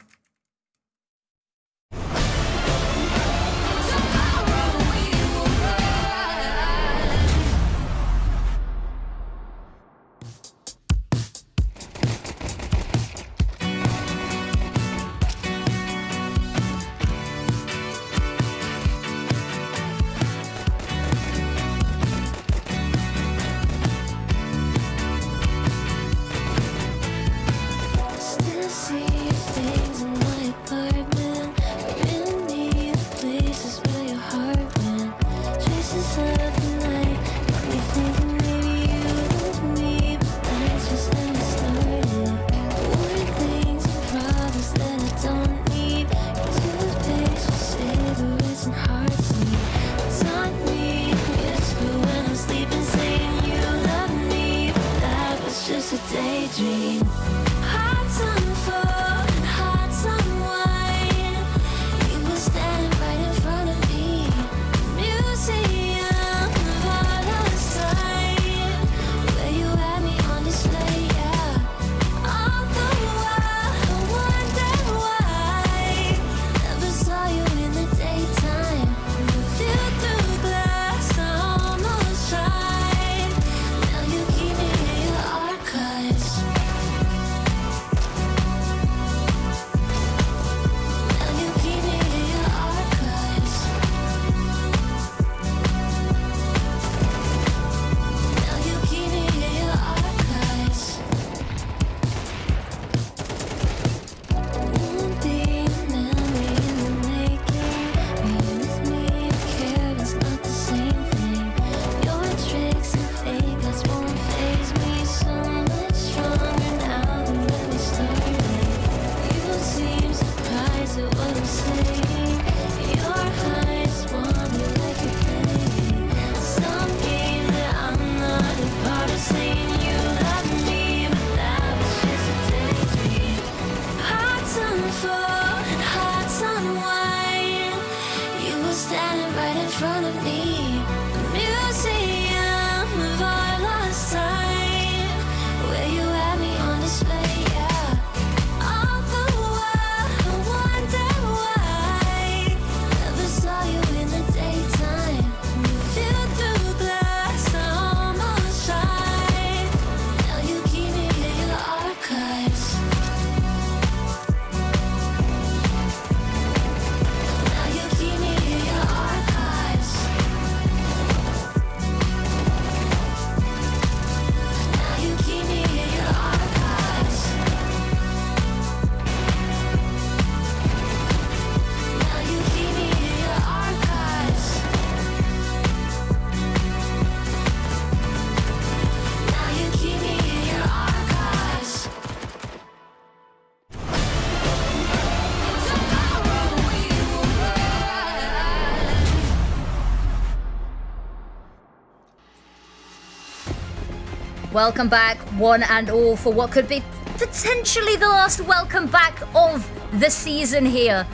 welcome back, one and all, for what could be potentially the last welcome back of the season here.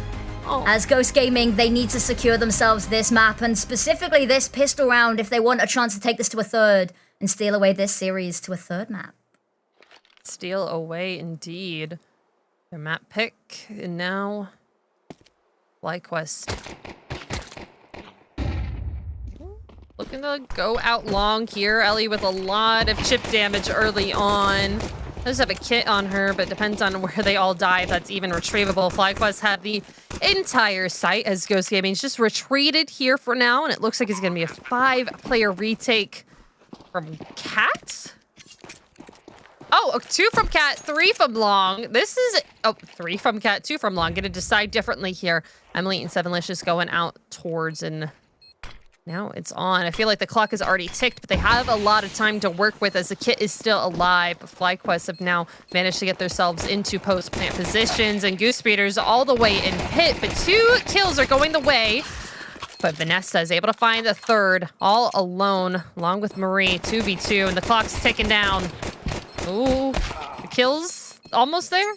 As Ghost Gaming, they need to secure themselves this map, and specifically this pistol round, if they want a chance to take this to a third and steal away this series to a third map. Steal away, indeed. Their map pick, and now FlyQuest. Looking to go out long here. Ellie with a lot of chip damage early on. Does have a kit on her, but depends on where they all die, if that's even retrievable. FlyQuest have the entire site as Ghost Gaming's just retreated here for now, and it looks like it's going to be a 5-player retake from Cat. Oh, 2 from Cat, 3 from Long. This is... Oh, 3 from Cat, 2 from Long. Going to decide differently here. Emily and Sevenlicious going out towards, and now it's on. I feel like the clock has already ticked, but they have a lot of time to work with as the kit is still alive. But FlyQuest have now managed to get themselves into post-plant positions, and Goose Speeders all the way in pit, but 2 kills are going the way. But Vanessa is able to find a third all alone, along with Marie, 2v2, and the clock's ticking down. Ooh, the kills almost there?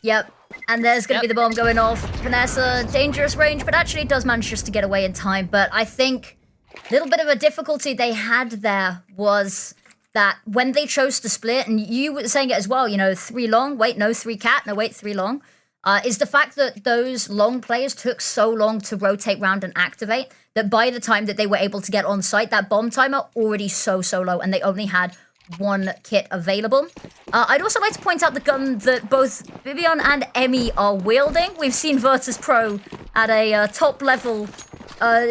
Yep, and there's going to be the bomb going off. Vanessa, dangerous range, but actually does manage just to get away in time. But I think a little bit of a difficulty they had there was that when they chose to split, and you were saying it as well, you know, 3 long, wait, no, 3 cat, no, wait, 3 long, is the fact that those long players took so long to rotate round and activate that by the time that they were able to get on site, that bomb timer already so low, and they only had 1 kit available. I'd also like to point out the gun that both Vivian and Emmy are wielding. We've seen Virtus Pro at a top level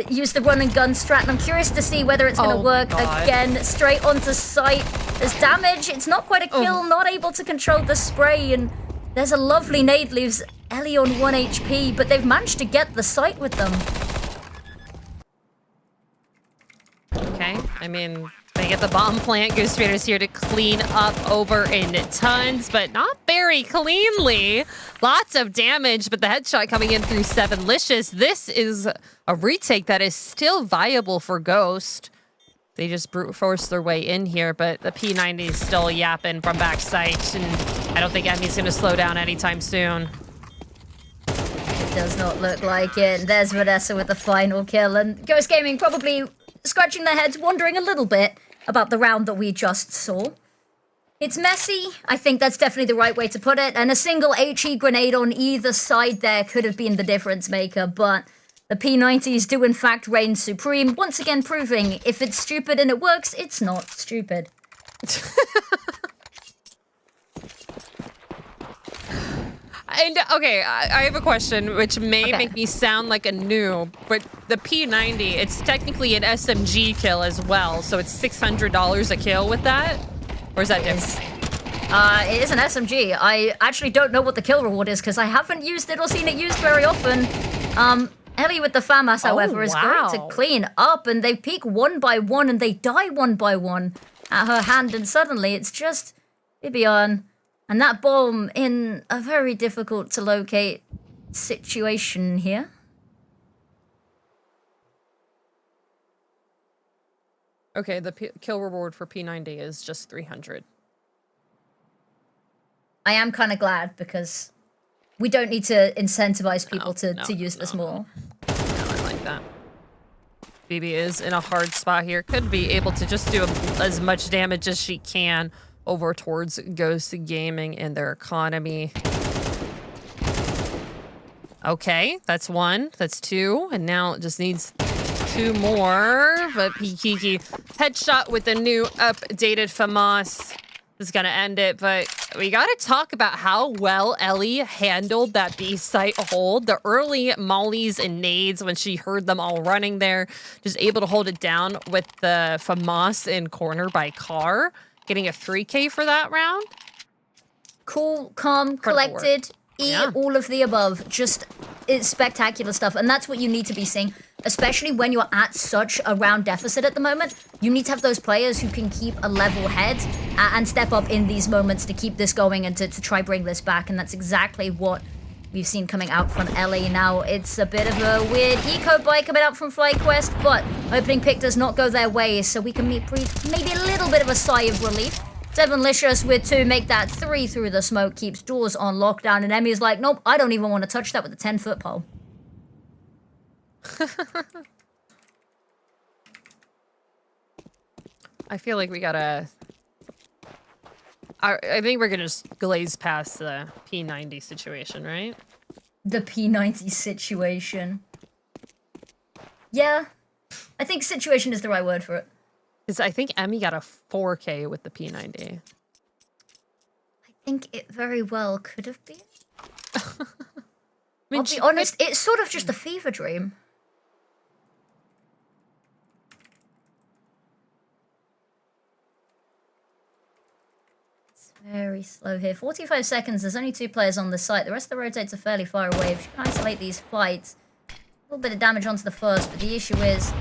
use the run and gun strat, and I'm curious to see whether it's going to work again. Straight onto sight. There's damage. It's not quite a kill, not able to control the spray, and there's a lovely nade, leaves Ellie on 1 HP, but they've managed to get the sight with them. Okay, I mean, they get the bomb plant. Goose Speeders here to clean up over in tons, but not very cleanly. Lots of damage, but the headshot coming in through Sevenlicious. This is a retake that is still viable for Ghost. They just brute force their way in here, but the P90 is still yapping from backside, and I don't think Emmy's going to slow down anytime soon. It does not look like it. And there's Vanessa with the final kill, and Ghost Gaming probably scratching their heads, wondering a little bit about the round that we just saw. It's messy. I think that's definitely the right way to put it, and a single HE grenade on either side there could have been the difference maker, but the P90s do in fact reign supreme, once again proving if it's stupid and it works, it's not stupid. And, okay, I have a question, which may make me sound like a noob, but the P90, it's technically an SMG kill as well, so it's $600 a kill with that? Or is that different? It is an SMG. I actually don't know what the kill reward is, because I haven't used it or seen it used very often. Ellie with the FAMAS, however, is going to clean up, and they peek 1 by 1, and they die 1 by 1 at her hand, and suddenly it's just Bibian. And that bomb in a very difficult to locate situation here. Okay, the kill reward for P90 is just 300. I am kind of glad, because we don't need to incentivize people to use this more. No, I like that. BB is in a hard spot here. Could be able to just do as much damage as she can over towards Ghost Gaming and their economy. Okay, that's 1. That's 2. And now it just needs 2 more. But Pikiki headshot with the new updated FAMAS is going to end it. But we got to talk about how well Ellie handled that B-site hold. The early mollies and nades when she heard them all running there. Just able to hold it down with the FAMAS in corner by car. Getting a 3K for that round. Cool, calm, collected, all of the above. Just, it's spectacular stuff. And that's what you need to be seeing, especially when you're at such a round deficit at the moment. You need to have those players who can keep a level head and step up in these moments to keep this going and to try bring this back. And that's exactly what we've seen coming out from Ellie. Now, it's a bit of a weird eco buy coming out from FlyQuest, but opening pick does not go their way, so we can breathe maybe a little bit of a sigh of relief. Sevenlicious with 2, make that 3 through the smoke, keeps doors on lockdown, and Emmy's like, nope, I don't even want to touch that with a 10-foot pole. I feel like we gotta... I think we're gonna just glaze past the P90 situation, right? The P90 situation. Yeah. I think situation is the right word for it. Because I think Emmy got a 4K with the P90. I think it very well could have been. mean, I'll be honest, it's sort of just a fever dream. It's very slow here. 45 seconds, there's only 2 players on the site. The rest of the rotates are fairly far away. If you can isolate these fights, a little bit of damage onto the first, but the issue is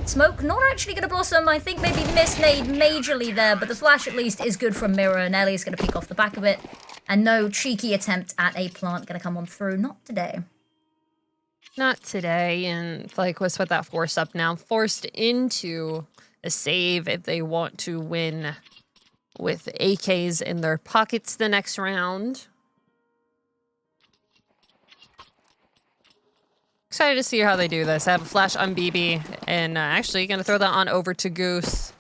smoke not actually going to blossom. I think maybe mismade majorly there, but the flash at least is good from Mirror, and Ellie's going to peek off the back of it. And no cheeky attempt at a plant going to come on through. Not today. Not today, and FlyQuest with that force up now. Forced into a save if they want to win with AKs in their pockets the next round. Excited to see how they do this. I have a flash on BB, and actually going to throw that on over to Goose.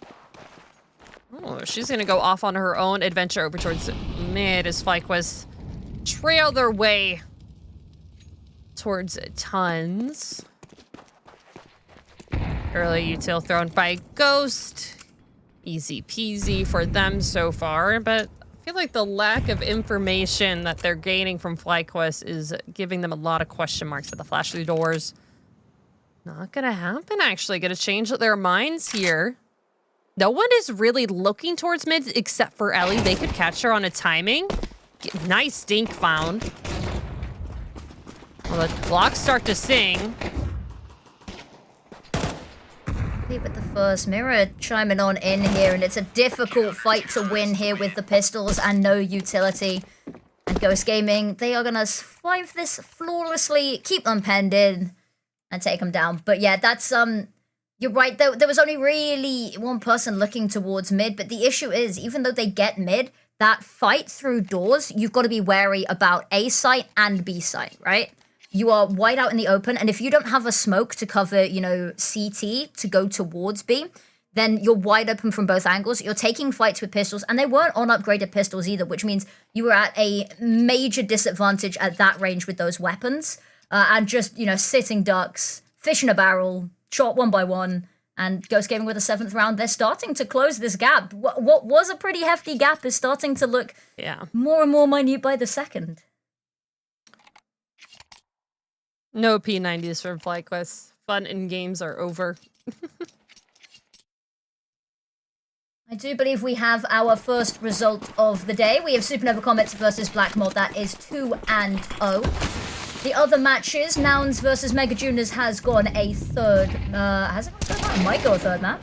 Oh, she's going to go off on her own adventure over towards mid as FlyQuest trail their way towards tons. Early util thrown by Ghost. Easy peasy for them so far, but I feel like the lack of information that they're gaining from FlyQuest is giving them a lot of question marks for the flash through doors. Not gonna happen, actually. Gonna change their minds here. No one is really looking towards mid except for Ellie. They could catch her on a timing. Nice dink found. Well, the clocks start to sing. With the first Mirror chiming on in here, and it's a difficult fight to win here with the pistols and no utility. And Ghost Gaming, they are gonna survive this flawlessly, keep them penned in, and take them down. But yeah, that's you're right. There was only really one person looking towards mid, but the issue is, even though they get mid, that fight through doors, you've got to be wary about A site and B site, right? You are wide out in the open, and if you don't have a smoke to cover, you know, CT to go towards B, then you're wide open from both angles. You're taking fights with pistols, and they weren't on upgraded pistols either, which means you were at a major disadvantage at that range with those weapons. And just, you know, sitting ducks, fish in a barrel, shot one by one, and Ghost Gaming with a 7th round. They're starting to close this gap. What was a pretty hefty gap is starting to look more and more minute by the second. No P90s from FlyQuest. Fun and games are over. I do believe we have our first result of the day. We have Supernova Comets versus Black Mod. That is 2-0. The other matches, Nouns versus Mega Juniors, has gone a third. Has it gone a third map? It might go a third map.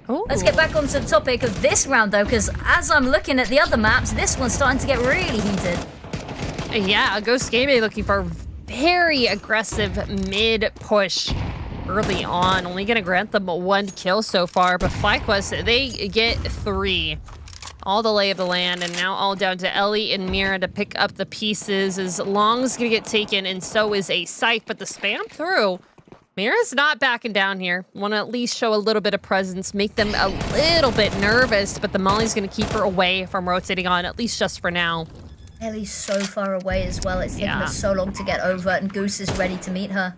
Ooh. Let's get back onto the topic of this round, though, because as I'm looking at the other maps, this one's starting to get really heated. Yeah, Ghost Gaming looking for very aggressive mid push early on. Only gonna grant them 1 kill so far, but FlyQuest, they get 3. All the lay of the land, and now all down to Ellie and Mira to pick up the pieces. As long as gonna get taken, and so is a Scythe, but the spam through. Mira's not backing down here. Want to at least show a little bit of presence, make them a little bit nervous, but the Molly's gonna keep her away from rotating on, at least just for now. Ellie's so far away as well. It's taken her so long to get over, and Goose is ready to meet her.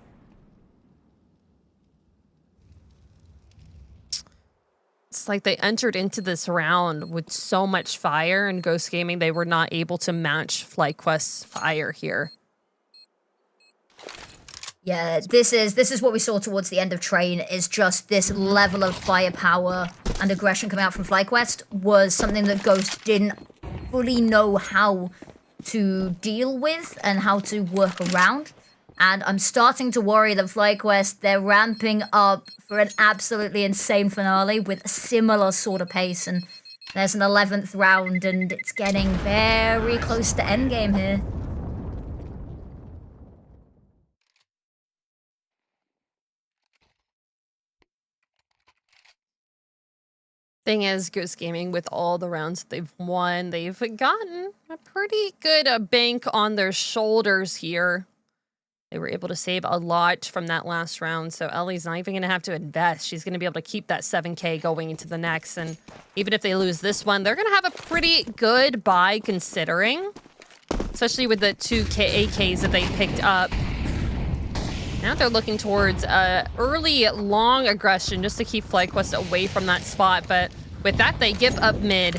It's like they entered into this round with so much fire, and Ghost Gaming, they were not able to match FlyQuest's fire here. Yeah, this is what we saw towards the end of Train, is just this level of firepower and aggression coming out from FlyQuest was something that Ghost didn't fully know how to deal with and how to work around. And I'm starting to worry that FlyQuest, they're ramping up for an absolutely insane finale with a similar sort of pace. And there's an 11th round, and it's getting very close to endgame here. Thing is, Goose Gaming, with all the rounds that they've won, they've gotten a pretty good bank on their shoulders here. They were able to save a lot from that last round, so Ellie's not even going to have to invest. She's going to be able to keep that 7K going into the next, and even if they lose this one, they're going to have a pretty good buy considering, especially with the 2K AKs that they picked up. Now they're looking towards early, long aggression just to keep FlyQuest away from that spot, but with that, they give up mid.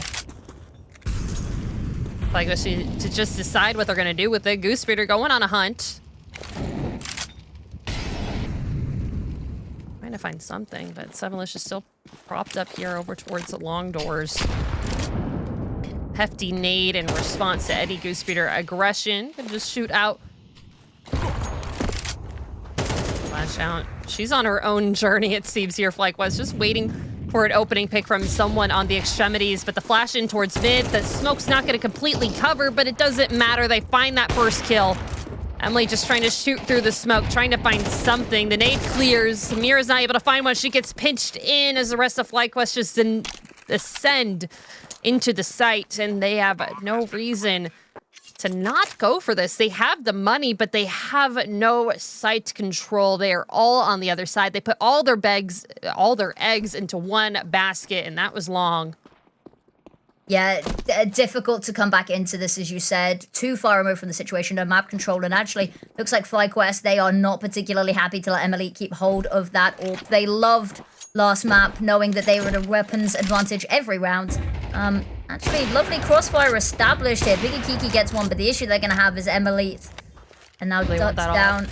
FlyQuest need to just decide what they're going to do with it. Goose Speeder going on a hunt. Trying to find something, but Sevelish is still propped up here over towards the long doors. Hefty nade in response to Eddie Goose Speeder aggression. Can just shoot out. Flash out. She's on her own journey, it seems here. FlyQuest just waiting for an opening pick from someone on the extremities, but the flash in towards mid. The smoke's not going to completely cover, but it doesn't matter. They find that first kill. Emily just trying to shoot through the smoke, trying to find something. The nade clears. Mira's not able to find one. She gets pinched in as the rest of FlyQuest just ascend into the site, and they have no reason to not go for this. They have the money, but they have no site control. They are all on the other side. They put all their eggs into one basket, and that was long. Yeah, difficult to come back into this, as you said. Too far removed from the situation, no map control, and actually, looks like FlyQuest, they are not particularly happy to let Emily keep hold of that orb. They loved last map, knowing that they were at a weapons advantage every round. Actually, lovely crossfire established here. Biggie Kiki gets one, but the issue they're going to have is Emily. And now ducks down.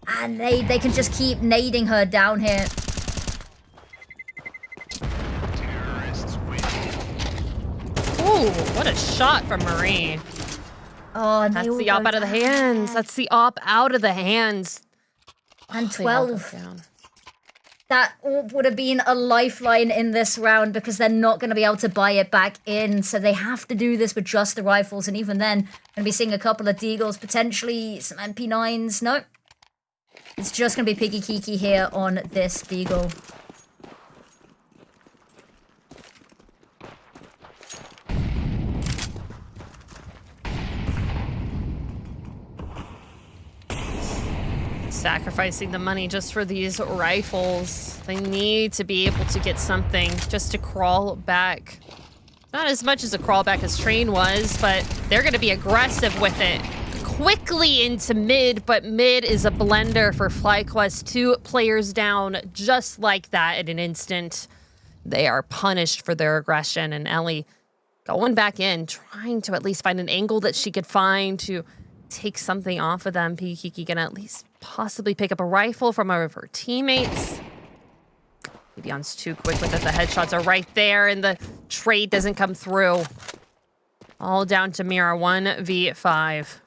And they can just keep nading her down here. Ooh, what a shot from Marie. Oh, and that's the op out of the hands. That's the op out of the hands. And 12. That orb would have been a lifeline in this round because they're not going to be able to buy it back in. So they have to do this with just the rifles. And even then, going to be seeing a couple of Deagles, potentially some MP9s. Nope. It's just going to be Piggy Kiki here on this Deagle. Sacrificing the money just for these rifles. They need to be able to get something just to crawl back. Not as much as a crawl back as Train was, but they're going to be aggressive with it. Quickly into mid, but mid is a blender for FlyQuest. 2 players down just like that in an instant. They are punished for their aggression, and Ellie going back in, trying to at least find an angle that she could find to take something off of them. Kiki gonna at least possibly pick up a rifle from one of her teammates. Beyond's too quick with it. The headshots are right there, and the trade doesn't come through. All down to Mira, 1v5.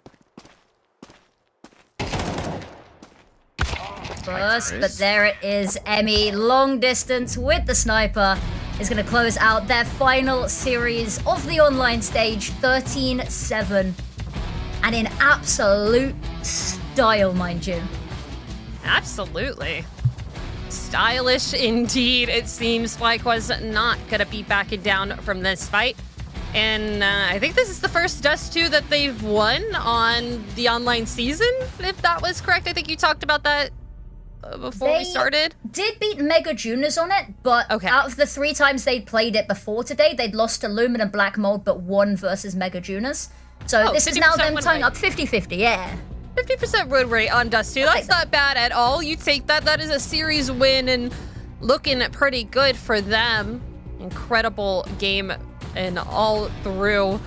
First, but there it is. Emmy, long distance with the sniper, is going to close out their final series of the online stage, 13-7. And in absolute style, mind you. Absolutely. Stylish indeed. It seems FlyQuest not going to be backing down from this fight. And I think this is the first Dust 2 that they've won on the online season, if that was correct. I think you talked about that before we started. Did beat Mega Juniors on it, but out of the 3 times they'd played it before today, they'd lost to Lumen and Black Mold, but won versus Mega Juniors. So this is now them tying up 50-50, yeah. 50% win rate on Dust 2. That's not bad at all. You take that. That is a series win and looking pretty good for them. Incredible game and all through.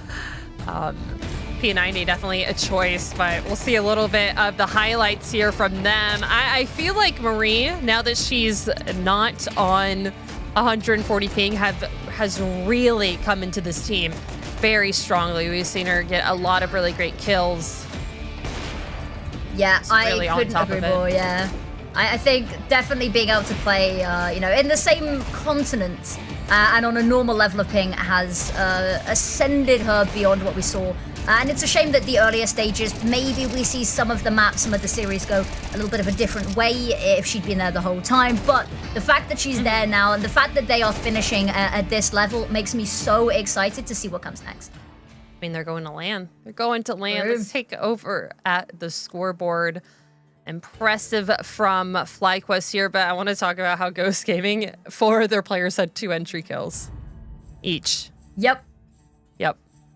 P90 definitely a choice, but we'll see a little bit of the highlights here from them. I feel like Marie, now that she's not on 140 ping, has really come into this team very strongly. We've seen her get a lot of really great kills. Yeah, really I couldn't agree more, yeah. I think definitely being able to play, in the same continent and on a normal level of ping has ascended her beyond what we saw And it's a shame that the earlier stages, maybe we see some of the maps, some of the series go a little bit of a different way if she'd been there the whole time. But the fact that she's there now and the fact that they are finishing at this level makes me so excited to see what comes next. I mean, they're going to LAN. They're going to LAN. Let's take over at the scoreboard. Impressive from FlyQuest here, but I want to talk about how Ghost Gaming, 4 of their players had 2 entry kills each. Yep.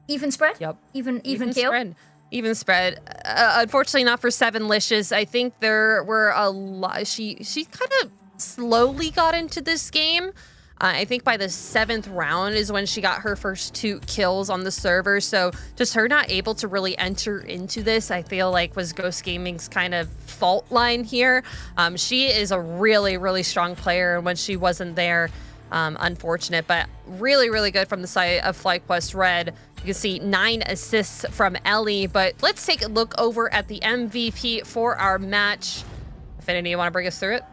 Even spread? Yep. Even kill? Spread. Even spread. Unfortunately, not for 7licious. I think there were a lot. She kind of slowly got into this game. I think by the 7th round is when she got her first 2 kills on the server. So just her not able to really enter into this, I feel like was Ghost Gaming's kind of fault line here. She is a really, really strong player. And when she wasn't there, unfortunate, but really, really good from the side of FlyQuest Red. You can see 9 assists from Ellie, but let's take a look over at the MVP for our match. Infinity, you want to bring us through it?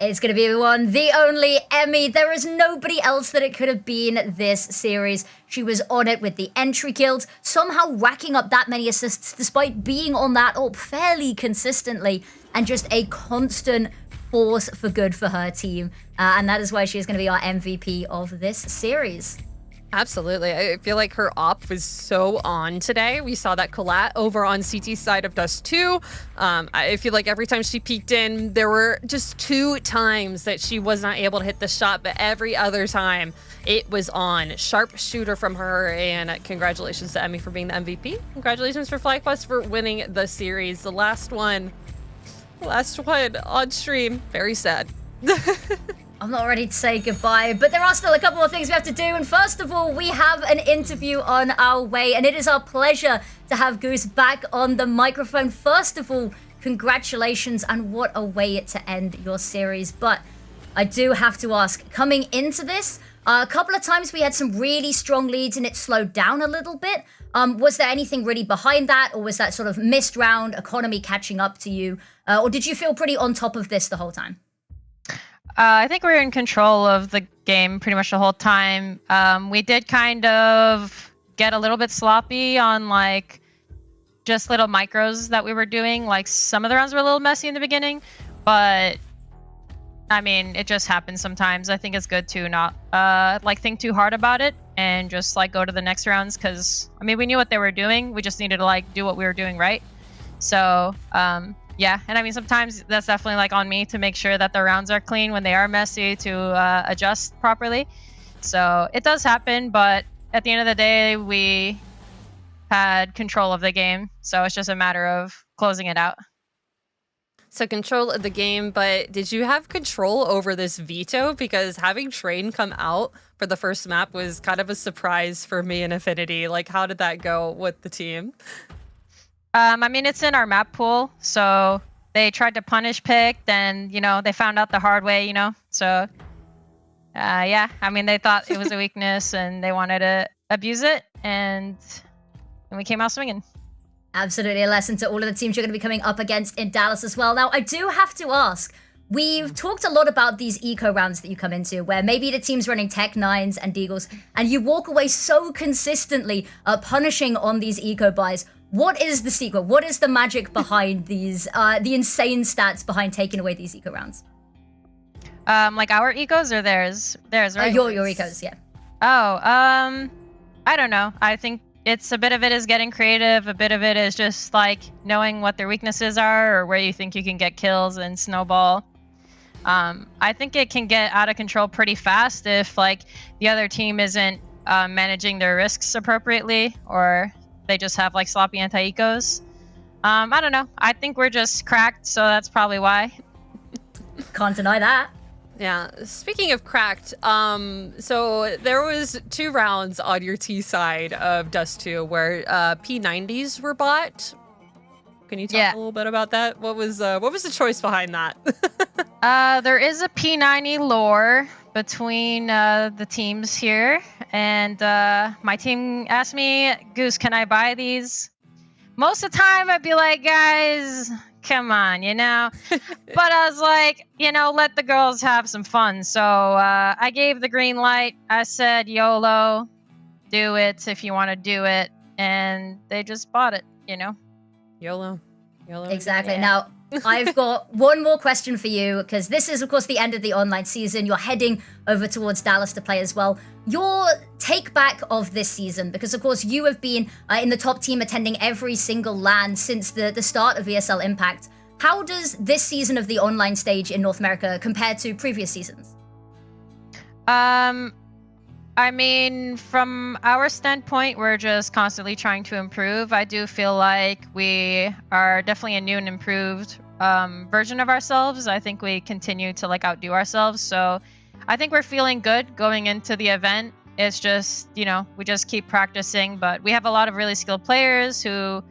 It's going to be the one, the only Emmy. There is nobody else that it could have been this series. She was on it with the entry kills, somehow racking up that many assists despite being on that AWP fairly consistently, and just a constant force for good for her team. And that is why she is going to be our MVP of this series. Absolutely. I feel like her op was so on today. We saw that collat over on CT side of Dust 2. I feel like every time she peeked in, there were just 2 times that she was not able to hit the shot, but every other time it was on. Sharp shooter from her, and congratulations to Emmy for being the MVP. Congratulations for FlyQuest for winning the series. The last one on stream. Very sad. I'm not ready to say goodbye, but there are still a couple of things we have to do. And first of all, we have an interview on our way, and it is our pleasure to have Goose back on the microphone. First of all, congratulations, and what a way to end your series. But I do have to ask, coming into this, a couple of times we had some really strong leads and it slowed down a little bit. Was there anything really behind that, or was that sort of missed round, economy catching up to you? Or did you feel pretty on top of this the whole time? I think we were in control of the game pretty much the whole time. We did kind of get a little bit sloppy on like just little micros that we were doing. Like some of the rounds were a little messy in the beginning, but I mean, it just happens sometimes. I think it's good to not like think too hard about it and just like go to the next rounds, because I mean, we knew what they were doing. We just needed to like do what we were doing right. So yeah, and I mean, sometimes that's definitely like on me to make sure that the rounds are clean when they are messy, to adjust properly. So it does happen, but at the end of the day, we had control of the game. So it's just a matter of closing it out. So control of the game, but did you have control over this veto? Because having Train come out for the first map was kind of a surprise for me and Affinity. Like, how did that go with the team? I mean, it's in our map pool, so they tried to punish pick, then, you know, they found out the hard way, you know? So, yeah, I mean, they thought it was a weakness and they wanted to abuse it, and we came out swinging. Absolutely a lesson to all of the teams you're going to be coming up against in Dallas as well. Now, I do have to ask, we've talked a lot about these eco rounds that you come into, where maybe the team's running Tech 9s and Deagles, and you walk away so consistently punishing on these eco buys. What is the secret? What is the magic behind these, the insane stats behind taking away these eco rounds? Like our ecos or theirs? Theirs, right? Your ecos, yeah. Oh, I don't know. I think it's a bit of it is getting creative. A bit of it is just like knowing what their weaknesses are or where you think you can get kills and snowball. I think it can get out of control pretty fast if like the other team isn't managing their risks appropriately, or they just have like sloppy anti-ecos. I don't know. I think we're just cracked, so that's probably why. Can't deny that. Yeah. Speaking of cracked, so there was 2 rounds on your T side of Dust 2 where P90s were bought. Can you talk a little bit about that? What was the choice behind that? There is a P90 lore between the teams here, and my team asked me, Goose, can I buy these? Most of the time I'd be like, guys, come on, you know? But I was like, you know, let the girls have some fun. So I gave the green light. I said, YOLO, do it if you want to do it. and they just bought it, YOLO. Exactly. Yeah. Now, I've got one more question for you, because this is, of course, the end of the online season. You're heading over towards Dallas to play as well. Your take back of this season, because, of course, you have been in the top team attending every single LAN since the start of ESL Impact. How does this season of the online stage in North America compare to previous seasons? I mean, from our standpoint, we're just constantly trying to improve. I do feel like we are definitely a new and improved version of ourselves. I think we continue to outdo ourselves. So I think we're feeling good going into the event. It's just, we just keep practicing. But we have a lot of really skilled players who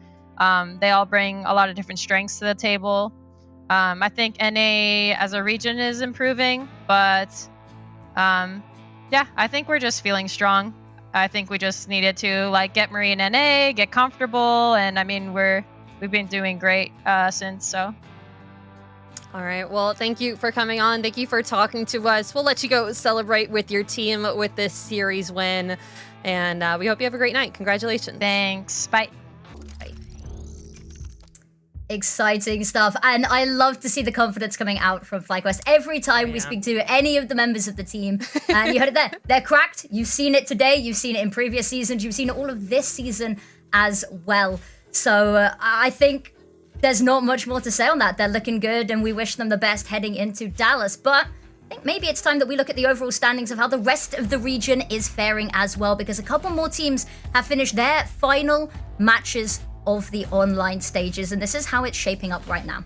they all bring a lot of different strengths to the table. I think NA as a region is improving, but yeah, I think we're just feeling strong. I think we just needed to get Marie in NA, get comfortable, and I mean we've been doing great since. So. All right. Well, thank you for coming on. Thank you for talking to us. We'll let you go celebrate with your team with this series win, and we hope you have a great night. Congratulations. Thanks. Bye. Exciting stuff, and I love to see the confidence coming out from FlyQuest every time we speak to any of the members of the team. And you heard it there. They're cracked. You've seen it today. You've seen it in previous seasons. You've seen it all of this season as well. So I think there's not much more to say on that. They're looking good, and we wish them the best heading into Dallas. But I think maybe it's time that we look at the overall standings of how the rest of the region is faring as well, because a couple more teams have finished their final matches of the online stages, and this is how it's shaping up right now.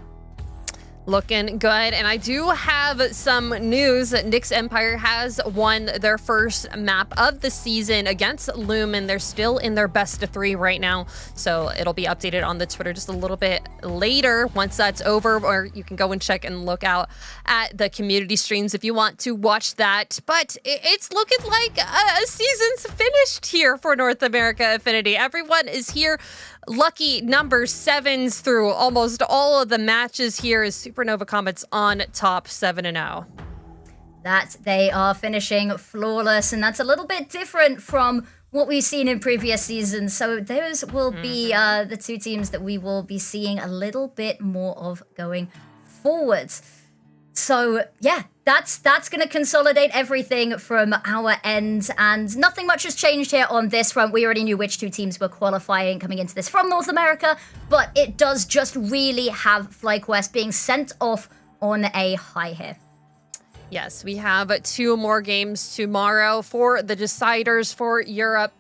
Looking good, and I do have some news. Nyx Empire has won their first map of the season against Lumen. They're still in their best of 3 right now, so it'll be updated on the Twitter just a little bit later once that's over, or you can go and check and look out at the community streams if you want to watch that. But it's looking like a season's finished here for North America Affinity. Everyone is here. Lucky number 7s through almost all of the matches here is Supernova Comets on top 7-0. That they are finishing flawless, and that's a little bit different from what we've seen in previous seasons. So those will be the two teams that we will be seeing a little bit more of going forwards. So yeah, that's going to consolidate everything from our end, and nothing much has changed here on this front. We already knew which two teams were qualifying coming into this from North America, but it does just really have FlyQuest being sent off on a high here. Yes, we have 2 more games tomorrow for the deciders for Europe,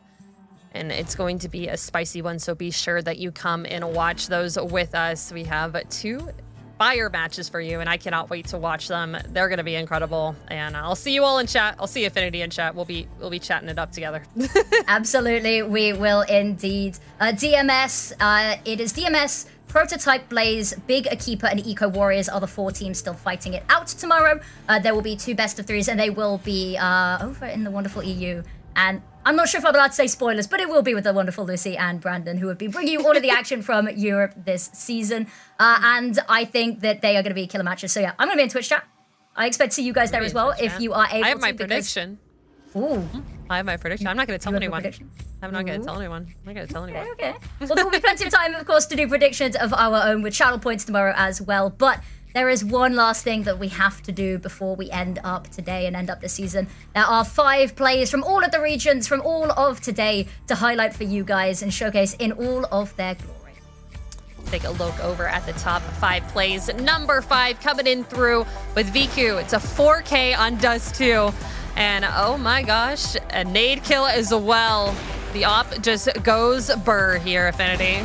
and it's going to be a spicy one, so be sure that you come and watch those with us. We have 2 fire matches for you, and I cannot wait to watch them. They're going to be incredible, and I'll see you all in chat. I'll see Affinity in chat. We'll be chatting it up together. Absolutely, we will indeed. DMS, it is DMS, Prototype Blaze, Big Akeeper, and Eco Warriors are the 4 teams still fighting it out tomorrow. There will be 2 best of 3s, and they will be over in the wonderful EU. And I'm not sure if I'm allowed to say spoilers, but it will be with the wonderful Lucy and Brandon, who have been bringing you all of the action from Europe this season. And I think that they are going to be killer matches. So yeah, I'm going to be in Twitch chat. I expect to see you guys there as well, if you are able to. I have my prediction. Ooh. I have my prediction. I'm not going to tell anyone. I'm not going to tell anyone. I'm not going to tell anyone. Okay. Well, there will be plenty of time, of course, to do predictions of our own with channel points tomorrow as well. But there is one last thing that we have to do before we end up today and end up the season. There are 5 players from all of the regions, from all of today, to highlight for you guys and showcase in all of their glory. Take a look over at the top 5 plays. Number 5 coming in through with VQ. It's a 4K on Dust 2. And oh my gosh, a nade kill as well. The op just goes burr here, Affinity.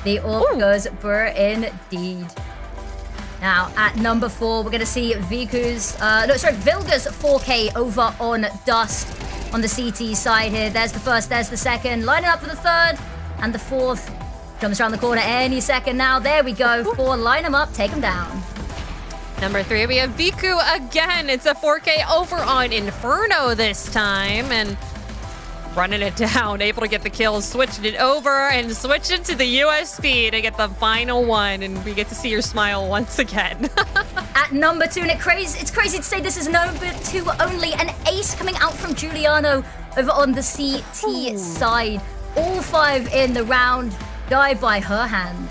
The op goes burr indeed. Now, at number 4, we're going to see Vilga's 4K over on Dust on the CT side here. There's the first, there's the second. Lining up for the third, and the fourth comes around the corner any second now. There we go. 4, line them up, take them down. Number 3, we have Viku again. It's a 4K over on Inferno this time, and running it down, able to get the kills, switching it over and switching to the USP to get the final one, and we get to see your smile once again. At number 2, and it's crazy to say this is number 2 only, an ace coming out from Giuliano over on the CT side. All 5 in the round die by her hand.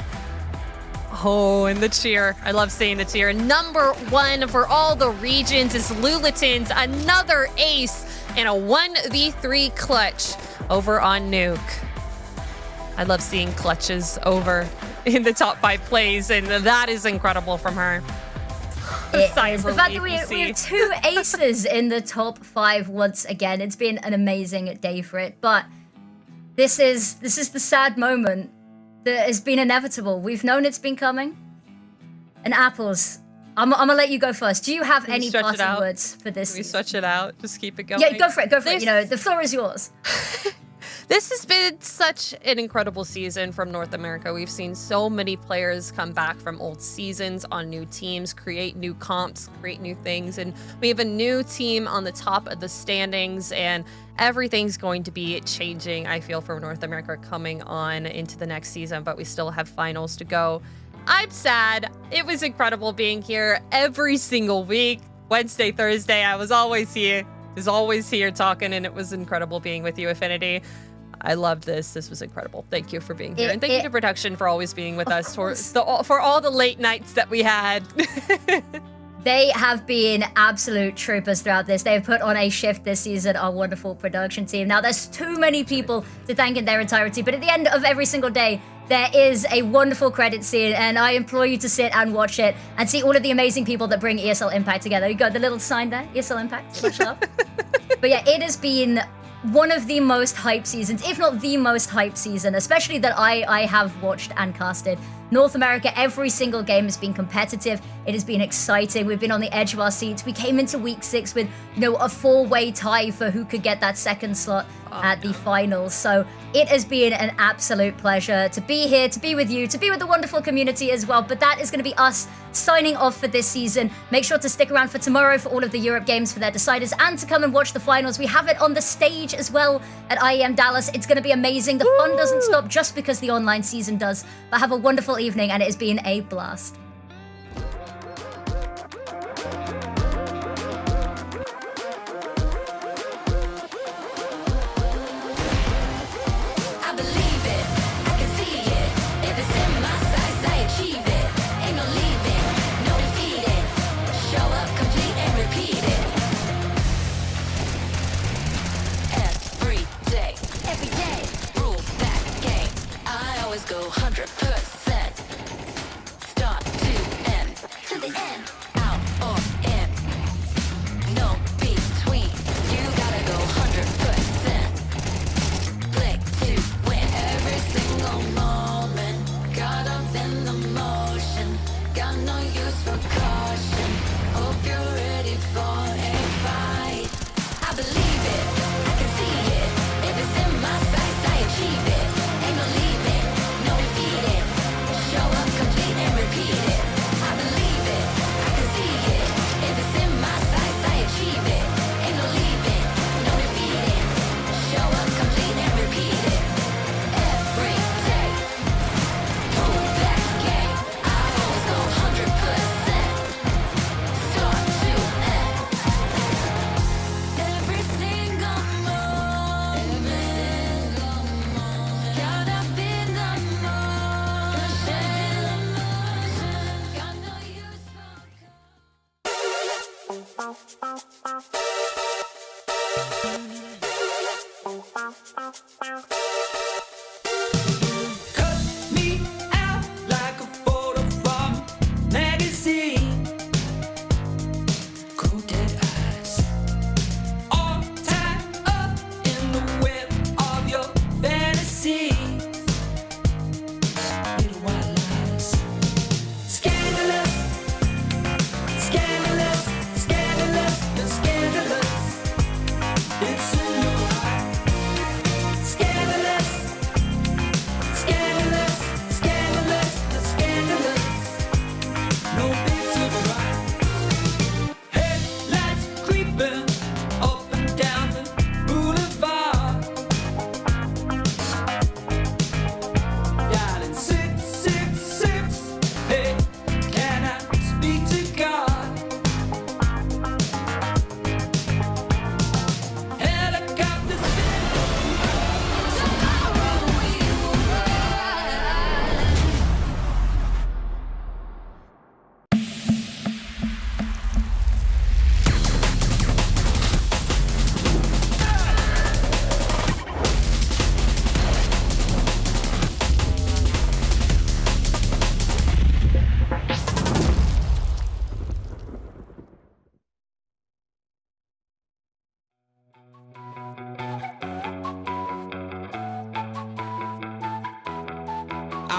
Oh, and the cheer. I love seeing the cheer. Number 1 for all the regions is Lulatins. Another ace and a 1v3 clutch over on Nuke. I love seeing clutches over in the top 5 plays, and that is incredible from her. The fact that we have 2 aces in the top 5 once again. It's been an amazing day for it, but this is the sad moment that has been inevitable. We've known it's been coming. And Apples, I'm gonna let you go first. Do you have any parting words for this? Can we stretch it out? Just keep it going. Yeah, go for it. Go for it. You know, the floor is yours. This has been such an incredible season from North America. We've seen so many players come back from old seasons on new teams, create new comps, create new things. And we have a new team on the top of the standings, and everything's going to be changing, I feel, for North America coming on into the next season, but we still have finals to go. I'm sad. It was incredible being here every single week. Wednesday, Thursday, I was always here. Talking, and it was incredible being with you, Affinity. I loved this. This was incredible. Thank you for being here. And thank you to production for always being with us for all the late nights that we had. They have been absolute troopers throughout this. They've put on a shift this season, our wonderful production team. Now, there's too many people to thank in their entirety, but at the end of every single day, there is a wonderful credit scene, and I implore you to sit and watch it and see all of the amazing people that bring ESL Impact together. You got the little sign there, ESL Impact, much love. But yeah, it has been one of the most hyped seasons, if not the most hyped season, especially that I have watched and casted. North America, every single game has been competitive. It has been exciting. We've been on the edge of our seats. We came into week 6 with, you know, a 4-way tie for who could get that second slot at the finals. So it has been an absolute pleasure to be here, to be with you, to be with the wonderful community as well. But that is going to be us signing off for this season. Make sure to stick around for tomorrow for all of the Europe games for their deciders, and to come and watch the finals. We have it on the stage as well at IEM Dallas. It's going to be amazing. The fun doesn't stop just because the online season does. But have a wonderful evening, and it has been a blast. I believe it, I can see it. If it's in my sights, I achieve it. Ain't no leaving, no defeating. Show up, complete, and repeat it. Every day, rules that game. I always go 100%. Start to end, to the end, out or in. No between, you gotta go 100%. Click to win every single moment. Caught up in the motion, got no use for caution. Hope you're ready for a fight. I believe it, I can see it. If it's in my sights, I achieve it. Ain't no leaving, no defeating.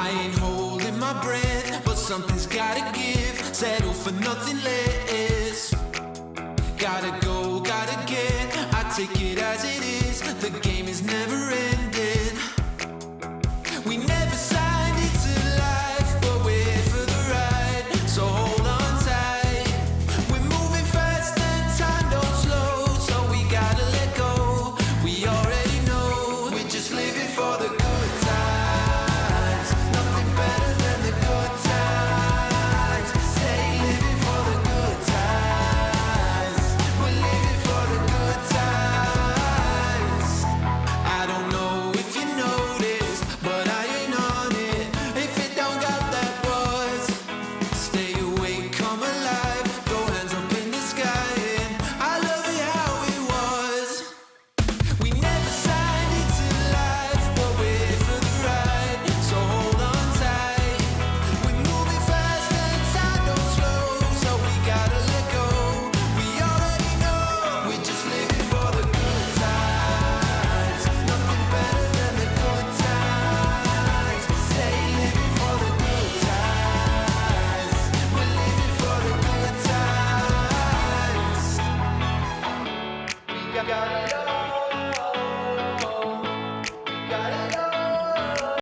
I ain't holding my breath, but something's gotta give. Settle for nothing less. Gotta go, gotta get. I take it as it is. The game is never ending. We never signed it to life, but we're here for the ride. So hold on tight. We're moving fast and time don't slow, so we gotta let go. We already know we're just living for the good times. Nothing better than the good times. Stay living for the good times. We're living for the good times. I don't know if you noticed, but I ain't on it. If it don't got that buzz, stay awake, come alive, throw hands up in the sky, and I love it how it was. We never signed it to life, but we're here for the ride. So hold on tight. We're moving fast and time don't slow, so we gotta let go. We already know we're just living for the good times. Nothing better than the good times. Stay living for the good times. We're living for the good times. We gotta love.